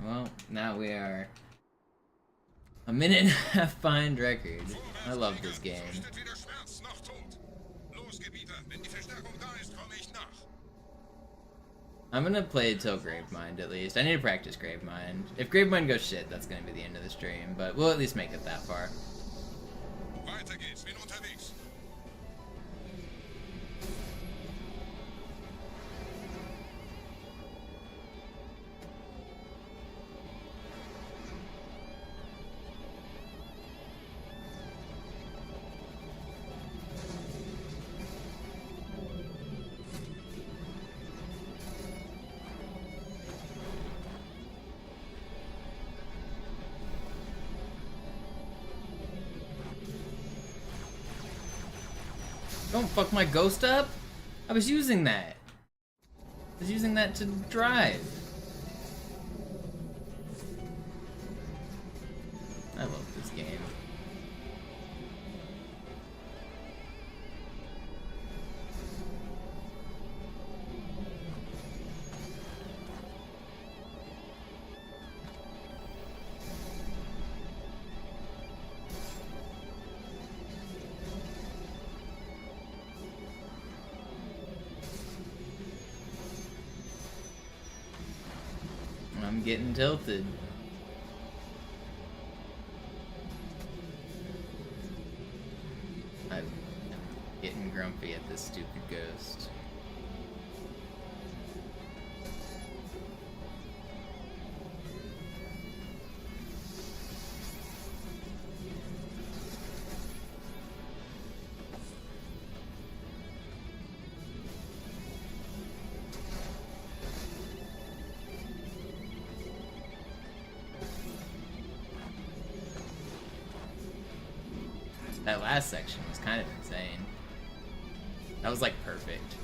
Well, now we are a minute and a half behind record. I love this game. I'm gonna play till Gravemind at least. I need to practice Gravemind. If Gravemind goes shit, that's gonna be the end of the stream, but we'll at least make it that far. Weiter geht's, bin unterwegs. Don't fuck my ghost up! I was using that. I was using that to drive. I love this game. I'm getting tilted. I'm getting grumpy at this stupid ghost. That last section was kind of insane. That was like perfect.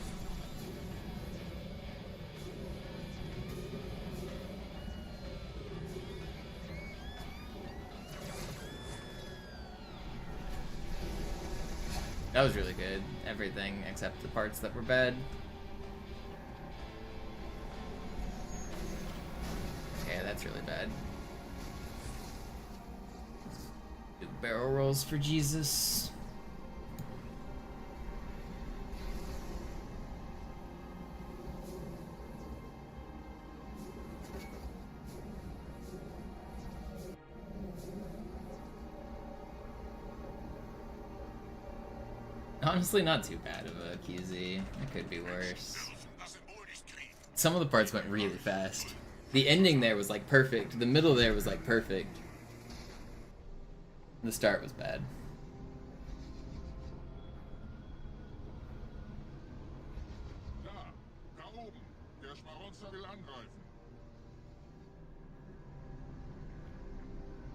That was really good. Everything except the parts that were bad. Okay, that's really bad. Barrel rolls for Jesus. Honestly, not too bad of a QZ. It could be worse. Some of the parts went really fast. The ending there was like perfect. The middle there was like perfect. The start was bad. Da, da oben. Der Schmarotzer will angreifen.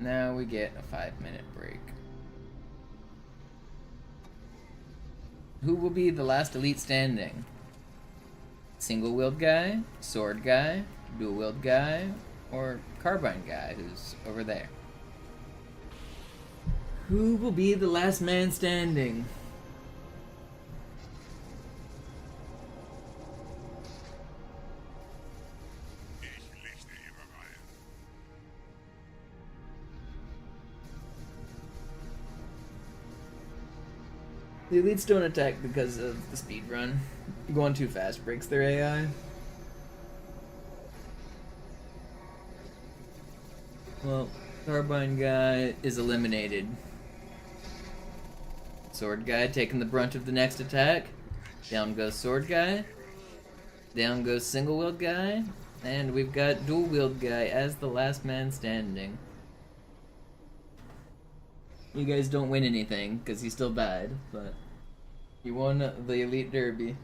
Now we get a 5-minute break. Who will be the last elite standing? Single-wheeled guy, sword guy, dual-wheeled guy, or carbine guy who's over there? Who will be the last man standing? The elites don't attack because of the speedrun. Going too fast breaks their AI. Well, Carbine guy is eliminated. Sword guy taking the brunt of the next attack. Down goes sword guy. Down goes single wield guy. And we've got dual wield guy as the last man standing. You guys don't win anything because he still died, but he won the Elite Derby.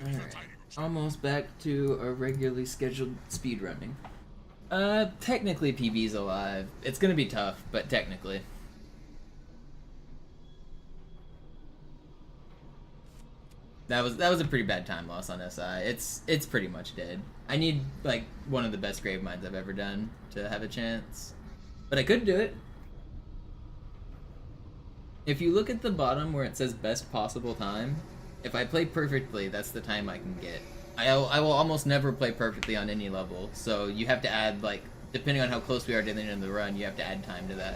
Alright, almost back to our regularly scheduled speedrunning. Technically PB's alive. It's gonna be tough, but technically. That was a pretty bad time loss on SI. It's pretty much dead. I need like one of the best grave mines I've ever done to have a chance. But I could do it. If you look at the bottom where it says best possible time, if I play perfectly, that's the time I can get. I will almost never play perfectly on any level, so you have to add, like, depending on how close we are to the end of the run, you have to add time to that.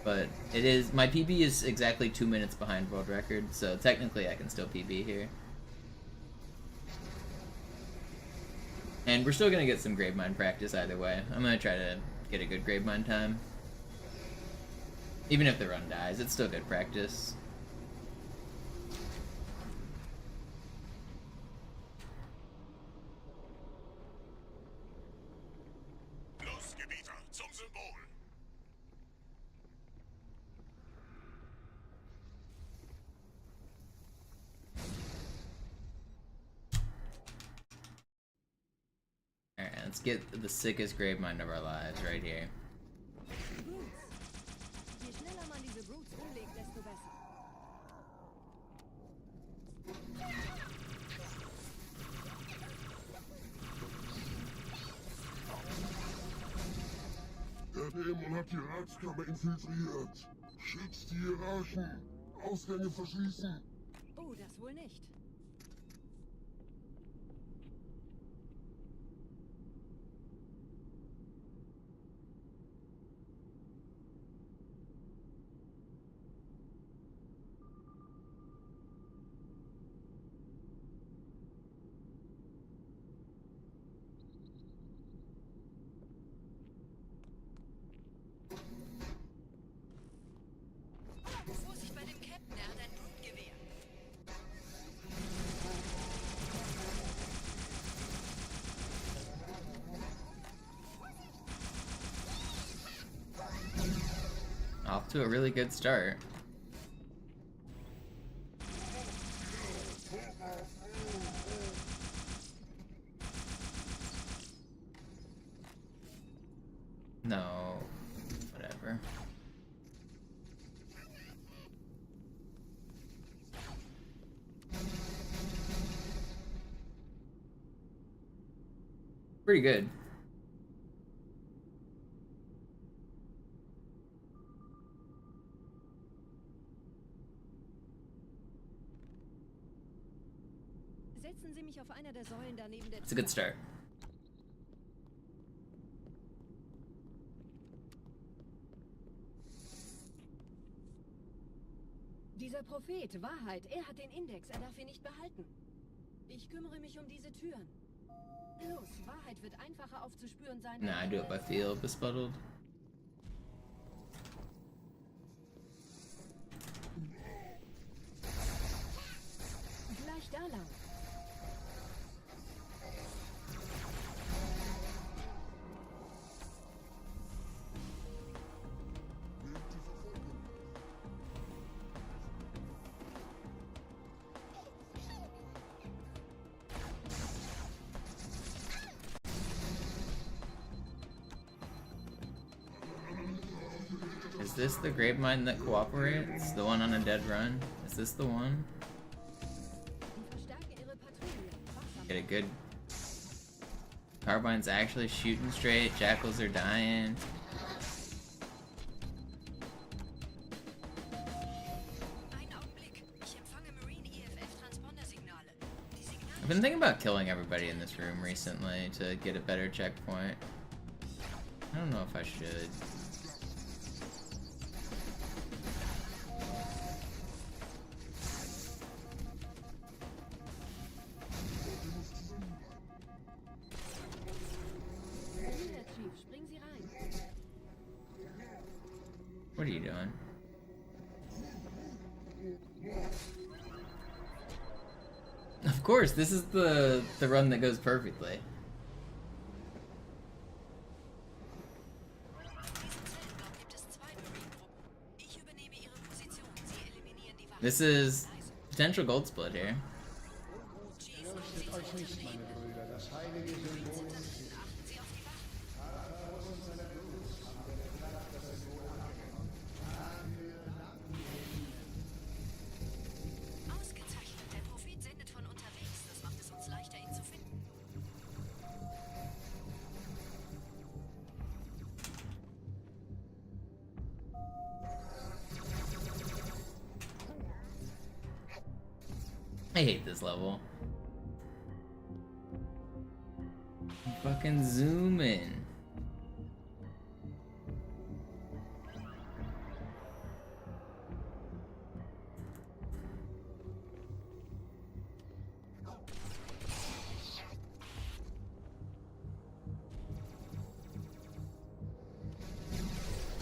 But it is, my PB is exactly 2 minutes behind world record, so technically I can still PB here. And we're still gonna get some grave mine practice either way. I'm gonna try to get a good grave mine time. Even if the run dies, it's still good practice. Alright, let's get the sickest grave mine of our lives right here. Je schneller man diese Brutes umlegt, desto besser. Der Dämon hat die Ratskammer infiltriert. Schützt die Hierarchen. Ausgänge verschließen. Oh, das wohl nicht. Vorsicht bei dem Captain, er hat ein Blutgewehr. off to a really good start. No, whatever. Pretty good. Setzen Sie mich auf einer der Säulen daneben der It's a good start. Dieser Prophet, Wahrheit, er hat den Index, er darf ihn nicht behalten. Ich kümmere mich um diese Türen. Los, Wahrheit wird einfacher aufzuspüren sein. Nah, I do it by feel befuddled. Gleich da lang. Is this the grave mine that cooperates? The one on a dead run? Is this the one? Get a good... Carbine's actually shooting straight, jackals are dying. I've been thinking about killing everybody in this room recently to get a better checkpoint. I don't know if I should. What are you doing? Of course, this is the run that goes perfectly. This is potential gold split here. I hate this level. Fucking zoom in.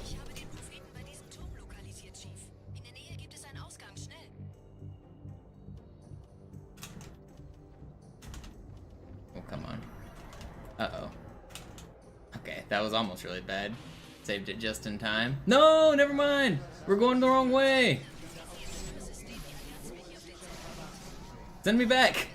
Ich habe den Propheten bei diesem Turm lokalisiert, Chief. In der Nähe gibt es einen Ausgang, schnell. Oh, come on. Uh-oh. Okay, that was almost really bad. Saved it just in time. No, never mind! We're going the wrong way! Send me back!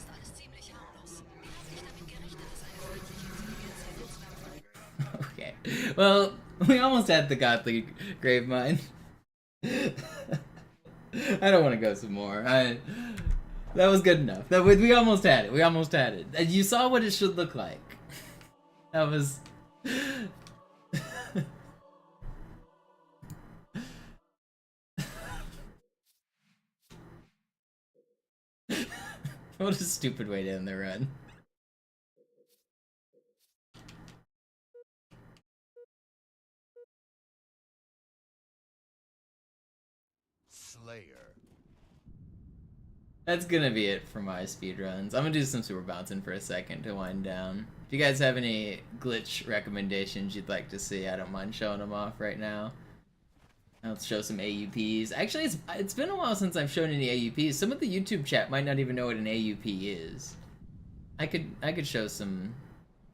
Okay. Well, we almost had the godly grave mine. I don't want to go some more. That was good enough. We almost had it. We almost had it. And you saw what it should look like. That was... What a stupid way to end the run. Slayer. That's gonna be it for my speedruns. I'm gonna do some super bouncing for a second to wind down. If you guys have any glitch recommendations you'd like to see, I don't mind showing them off right now. Let's show some AUPs. Actually, it's been a while since I've shown any AUPs. Some of the YouTube chat might not even know what an AUP is. I could show some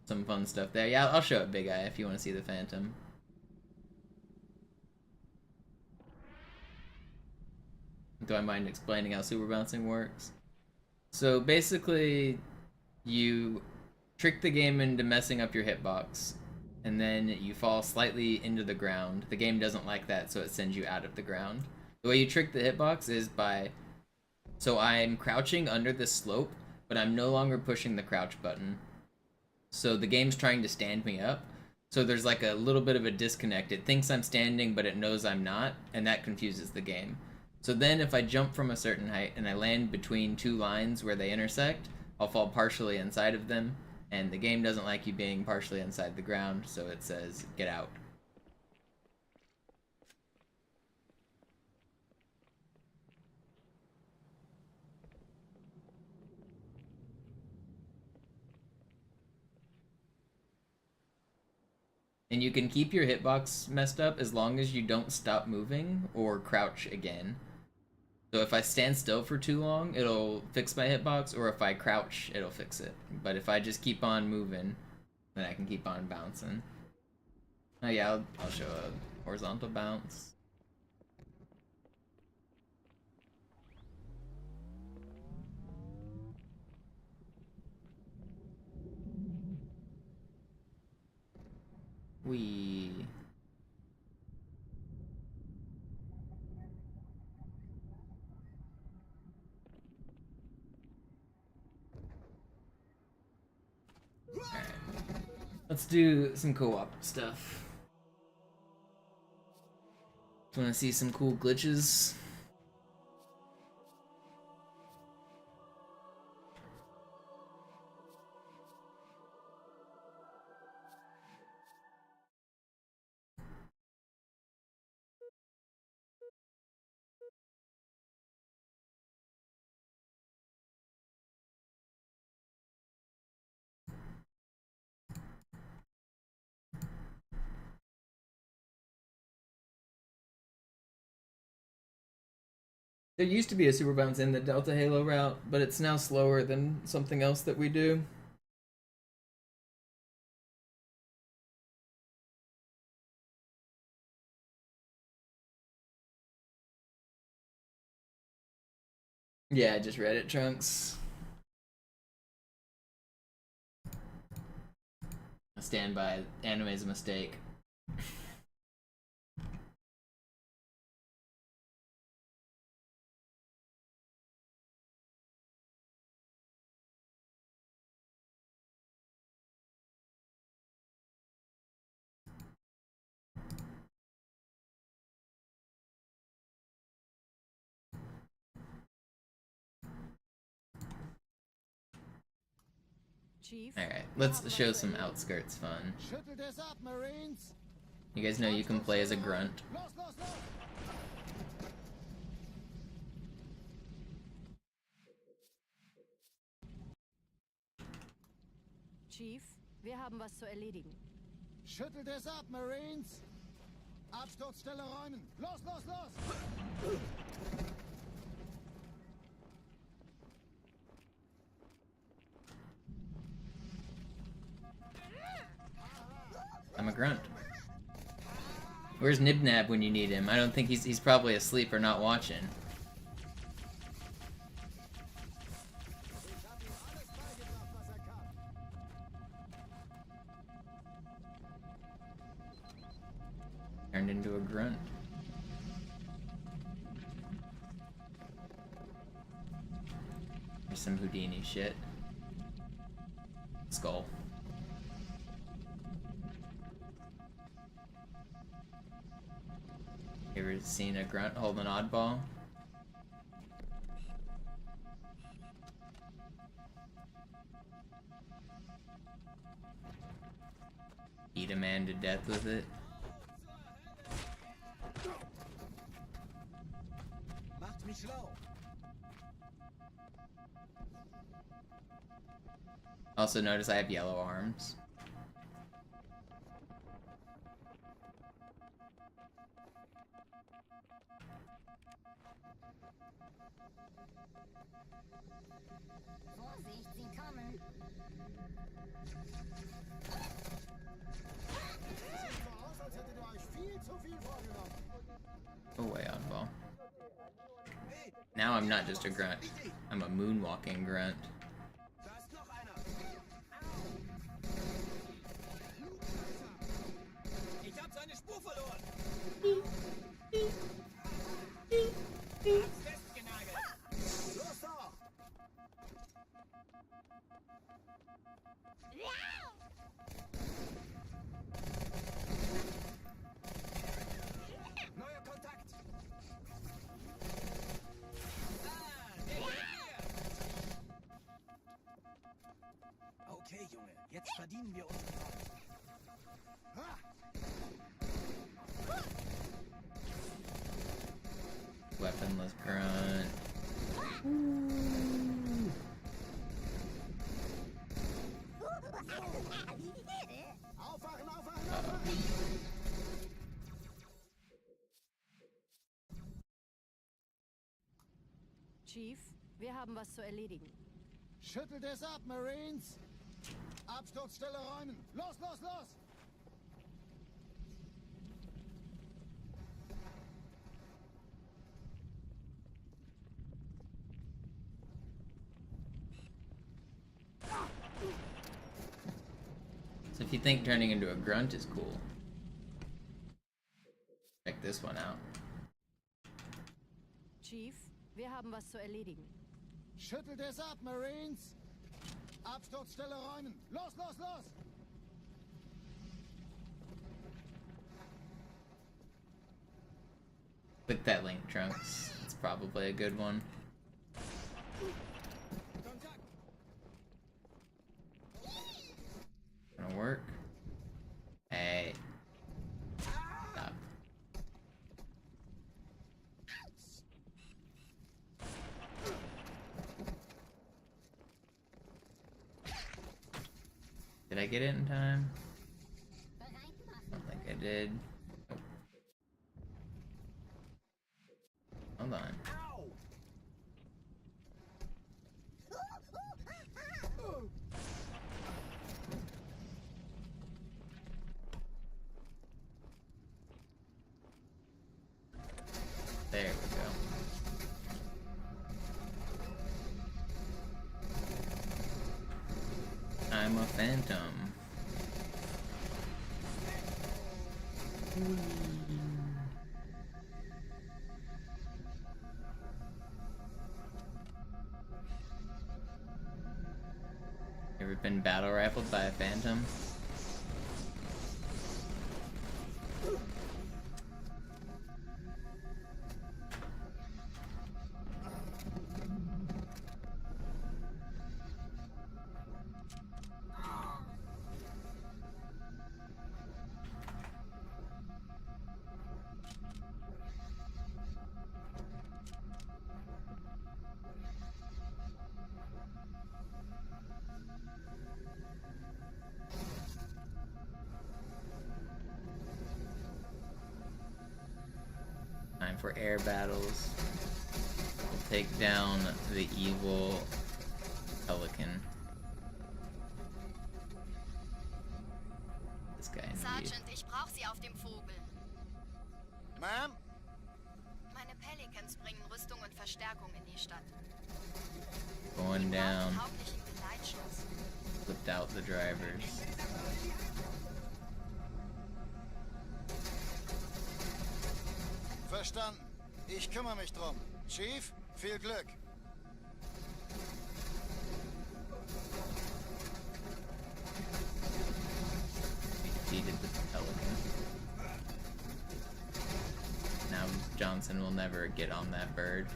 fun stuff there. Yeah, I'll show it, Big Eye, if you want to see the Phantom. do I mind explaining how super bouncing works? So basically, you trick the game into messing up your hitbox, and then you fall slightly into the ground. The game doesn't like that, so it sends you out of the ground. The way you trick the hitbox is by... So I'm crouching under this slope, but I'm no longer pushing the crouch button. So the game's trying to stand me up. So there's like a little bit of a disconnect. It thinks I'm standing, but it knows I'm not, and that confuses the game. So then if I jump from a certain height and I land between two lines where they intersect, I'll fall partially inside of them, and the game doesn't like you being partially inside the ground, so it says, get out. And you can keep your hitbox messed up as long as you don't stop moving or crouch again. So if I stand still for too long, it'll fix my hitbox, or if I crouch, it'll fix it. But if I just keep on moving, then I can keep on bouncing. Oh yeah, I'll show a horizontal bounce. Wee. Alright. Let's do some co-op stuff. Wanna see some cool glitches? There used to be a super bounce in the Delta Halo route, but it's now slower than something else that we do. Yeah, I just read it, Trunks. I stand by anime's a mistake. Alright, let's show some outskirts fun. You guys know you can play as a grunt. Chief, wir haben was zu erledigen. Schüttelt es ab, Marines! Absturzstelle räumen! Los, los, los! I'm a grunt. Where's Nibnab when you need him? I don't think he's probably asleep or not watching. Turned into a grunt. There's some Houdini shit. Skull. You ever seen a grunt hold an oddball? Eat a man to death with it? Macht mich schlau! Also notice I have yellow arms. Vorsicht, sie kommen. Sieht so aus, als hättet ihr euch viel zu viel vorgenommen. Go away, oddball. Hey, Now I'm not just a grunt. I'm a moonwalking grunt. Ich hab seine Spur verloren. Festgenagelt. Los doch! Neuer Kontakt. Der geht hier. Okay, Junge, jetzt verdienen wir unseren Preis. Weaponless grunt. Aufwachen, aufwachen, aufwachen! Chief, wir haben was zu erledigen. Schüttelt es ab, Marines! Absturzstelle räumen! Los, los, los! So if you think turning into a grunt is cool, check this one out. Chief, wir haben was zu erledigen. Schüttelt es ab, Marines! Absturzstelle räumen! Los, los, los! Click that link, Trunks. It's probably a good one. Gonna work. Hey. Stop. Did I get it in time? I don't think I did. Nope. Hold on. There we go. I'm a phantom. Ever been battle rifled by a phantom? Time for air battles. We'll take down the evil Pelican. This guy indeed. Sergeant, ich brauche Sie auf dem Vogel. Ma'am? Meine Pelicans bringen Rüstung und Verstärkung in die Stadt. Going down. Tauglichen Geleitschutz. Flipped out the drivers. Verstanden. Ich kümmere mich drum. Chief, viel Glück. Defeated the Pelican. Now Johnson will never get on that bird.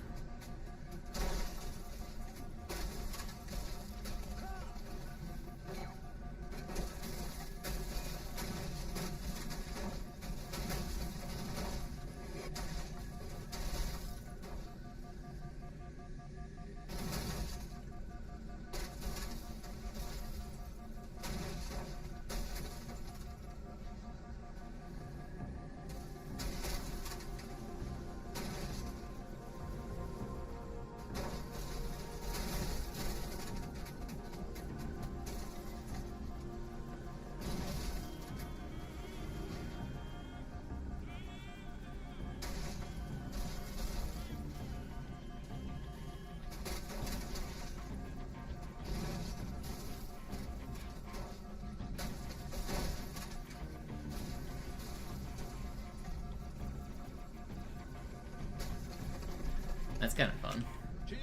That's kind of fun. Chief,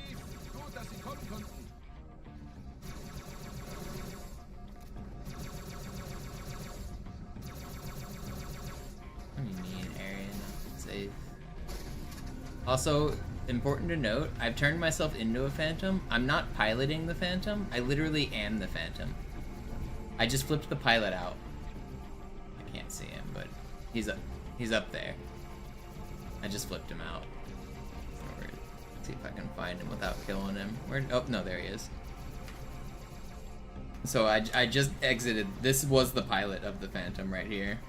gut, dass Sie kommen konnten. What do you mean, area not safe? Also, important to note, I've turned myself into a Phantom. I'm not piloting the Phantom. I literally am the Phantom. I just flipped the pilot out. I can't see him, but he's up there. I just flipped him out. Let's see if I can find him without killing him. Where? Oh no, there he is. So I just exited. This was the pilot of the Phantom right here.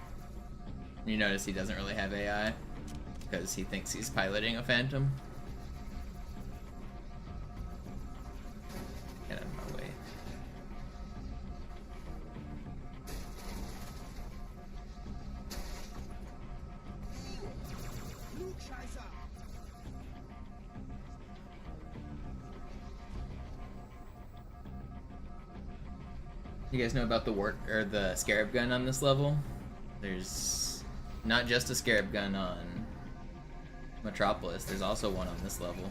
You notice he doesn't really have AI because he thinks he's piloting a Phantom. Get out of my way. You guys know about the Scarab gun on this level? There's not just a Scarab gun on Metropolis, there's also one on this level.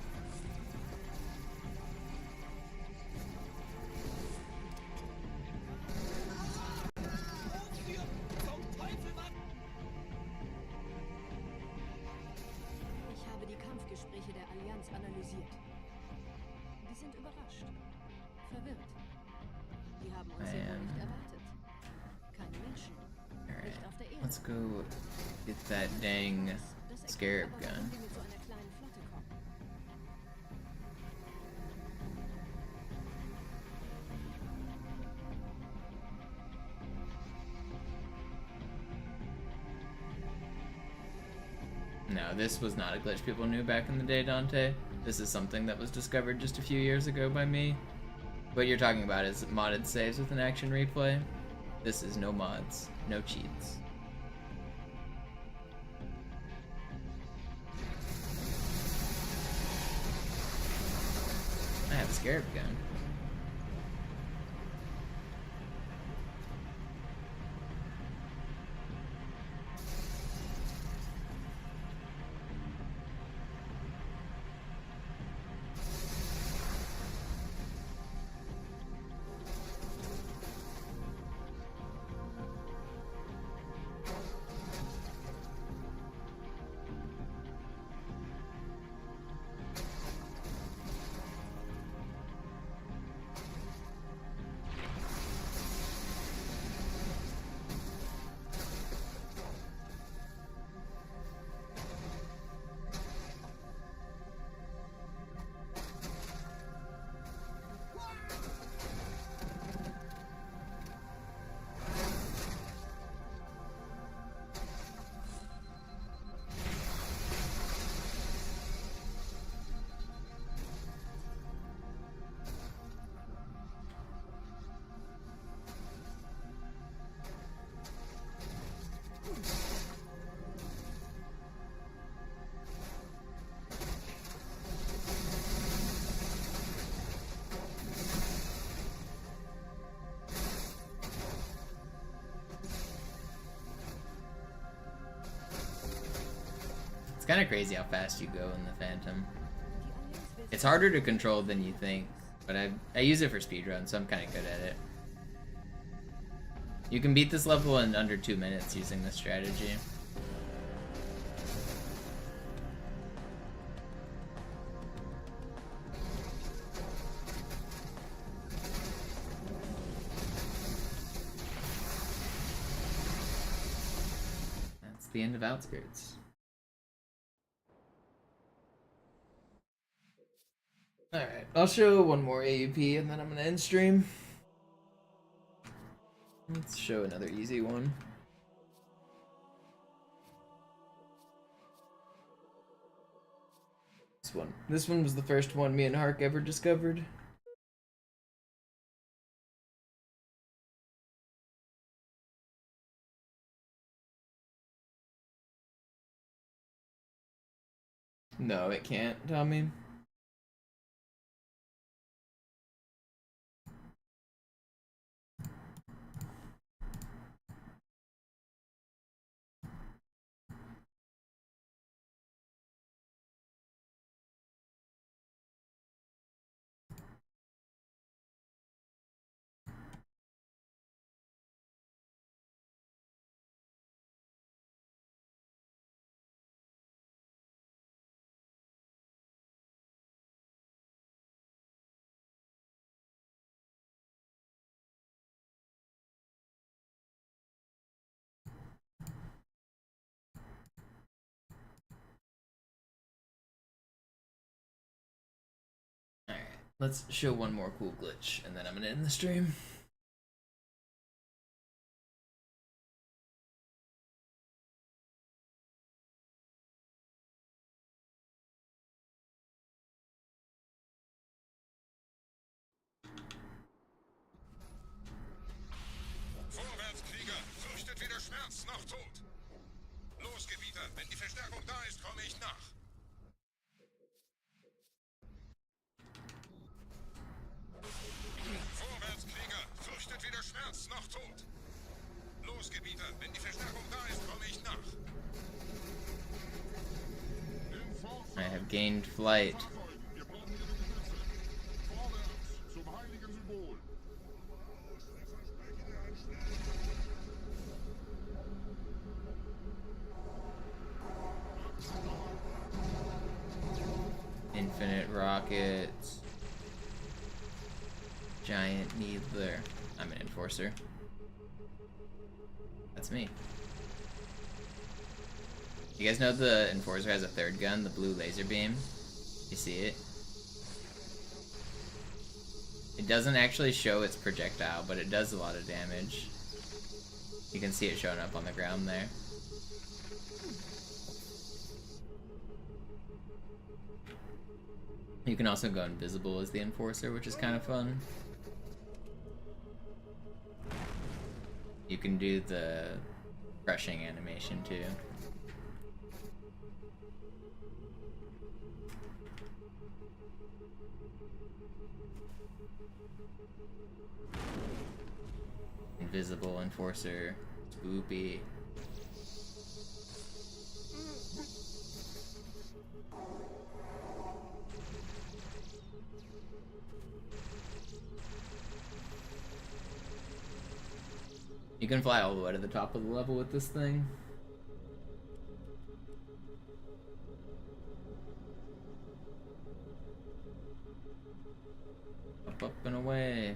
Ich habe die Kampfgespräche der Allianz analysiert. Die sind überrascht. Verwirrt. Die haben uns hier wohl nicht erwartet. Keine Menschen. Nicht auf der Erde. Let's go get that dang Scarab gun. Warum wir mit so einer kleinen Flotte kommen. No, this was not a glitch people knew back in the day, Dante. This is something that was discovered just a few years ago by me. What you're talking about is modded saves with an action replay. This is no mods, no cheats. I have a Scarab gun. It's kind of crazy how fast you go in the Phantom. It's harder to control than you think, but I use it for speedrun, so I'm kind of good at it. You can beat this level in under 2 minutes using this strategy. That's the end of Outskirts. Alright, I'll show one more AUP and then I'm gonna end stream. Let's show another easy one. This one was the first one me and Hark ever discovered. No, it can't, Tommy. Let's show one more cool glitch, and then I'm gonna end the stream. Vorwärts, Krieger! Fürchtet weder Schmerz noch Tod! Los, Gebieter! Wenn die Verstärkung da ist, komme ich nach! Vorwärts, Krieger! Fürchtet weder Schmerz noch Tod! Los, Gebieter! Wenn die Verstärkung da ist, komme ich nach! I have gained flight. Wir brauchen Ihre Geschütze. Vorwärts, zum heiligen Symbol. Infinite rockets. Giant needler. I'm an enforcer. That's me. You guys know the enforcer has a third gun, the blue laser beam? You see it? It doesn't actually show its projectile, but it does a lot of damage. You can see it showing up on the ground there. You can also go invisible as the enforcer, which is kind of fun. You can do the crushing animation too. Invisible enforcer, spoopy. You can fly all the way to the top of the level with this thing. Up and away.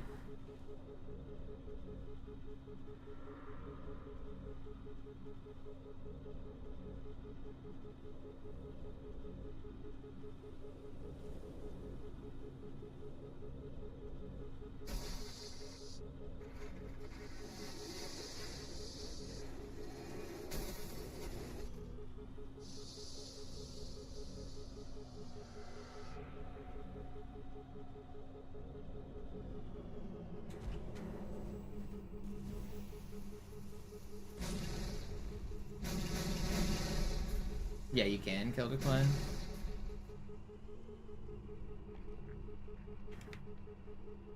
Yeah, you can kill decline.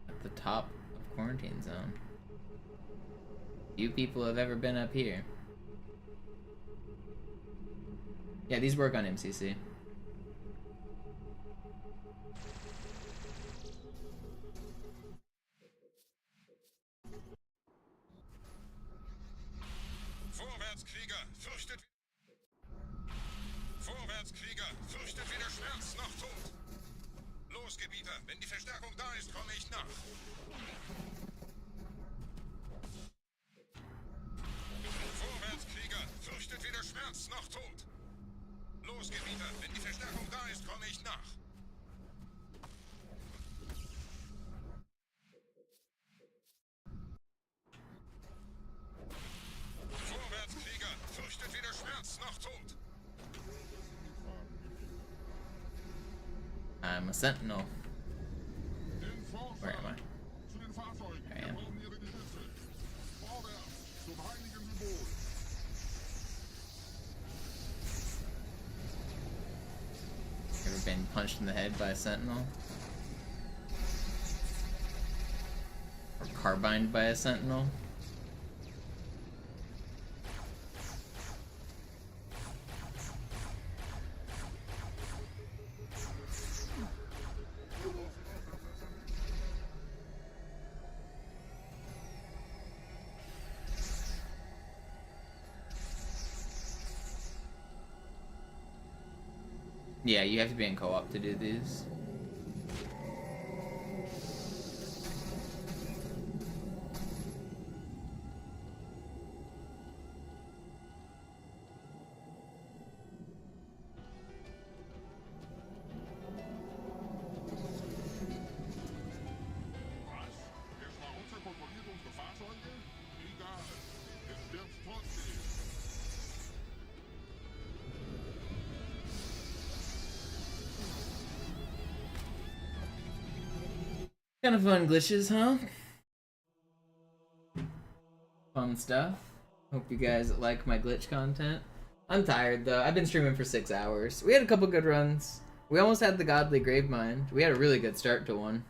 At the top of quarantine zone. Few people have ever been up here. Yeah, these work on MCC. Vorwärts, Krieger! Fürchtet... Vorwärts, Krieger! Fürchtet weder Schmerz noch Tod! Los, Gebieter! Wenn die Verstärkung da ist, komme ich nach! Vorwärts, Krieger! Fürchtet weder Schmerz noch Tod! Los, Gebieter! Wenn die Verstärkung da ist, komme ich nach! Vorwärts, Krieger! Fürchtet weder Schmerz noch Tod! I'm a sentinel. Where am I? Zu den Fahrzeugen. I Wir am. brauchen Ihre Geschütze. Vorwärts, zum heiligen Symbol. Ever been punched in the head by a sentinel? Or carbined by a sentinel? Yeah, you have to be in co-op to do these. Kind of fun glitches, huh? Fun stuff. Hope you guys like my glitch content. I'm tired though. I've been streaming for 6 hours. We had a couple good runs. We almost had the Godly Gravemind. We had a really good start to one.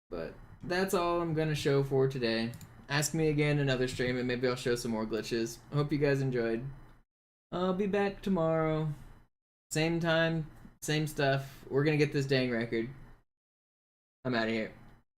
But that's all I'm gonna show for today. Ask me again another stream and maybe I'll show some more glitches. I hope you guys enjoyed. I'll be back tomorrow. Same time, same stuff. We're gonna get this dang record. I'm out of here.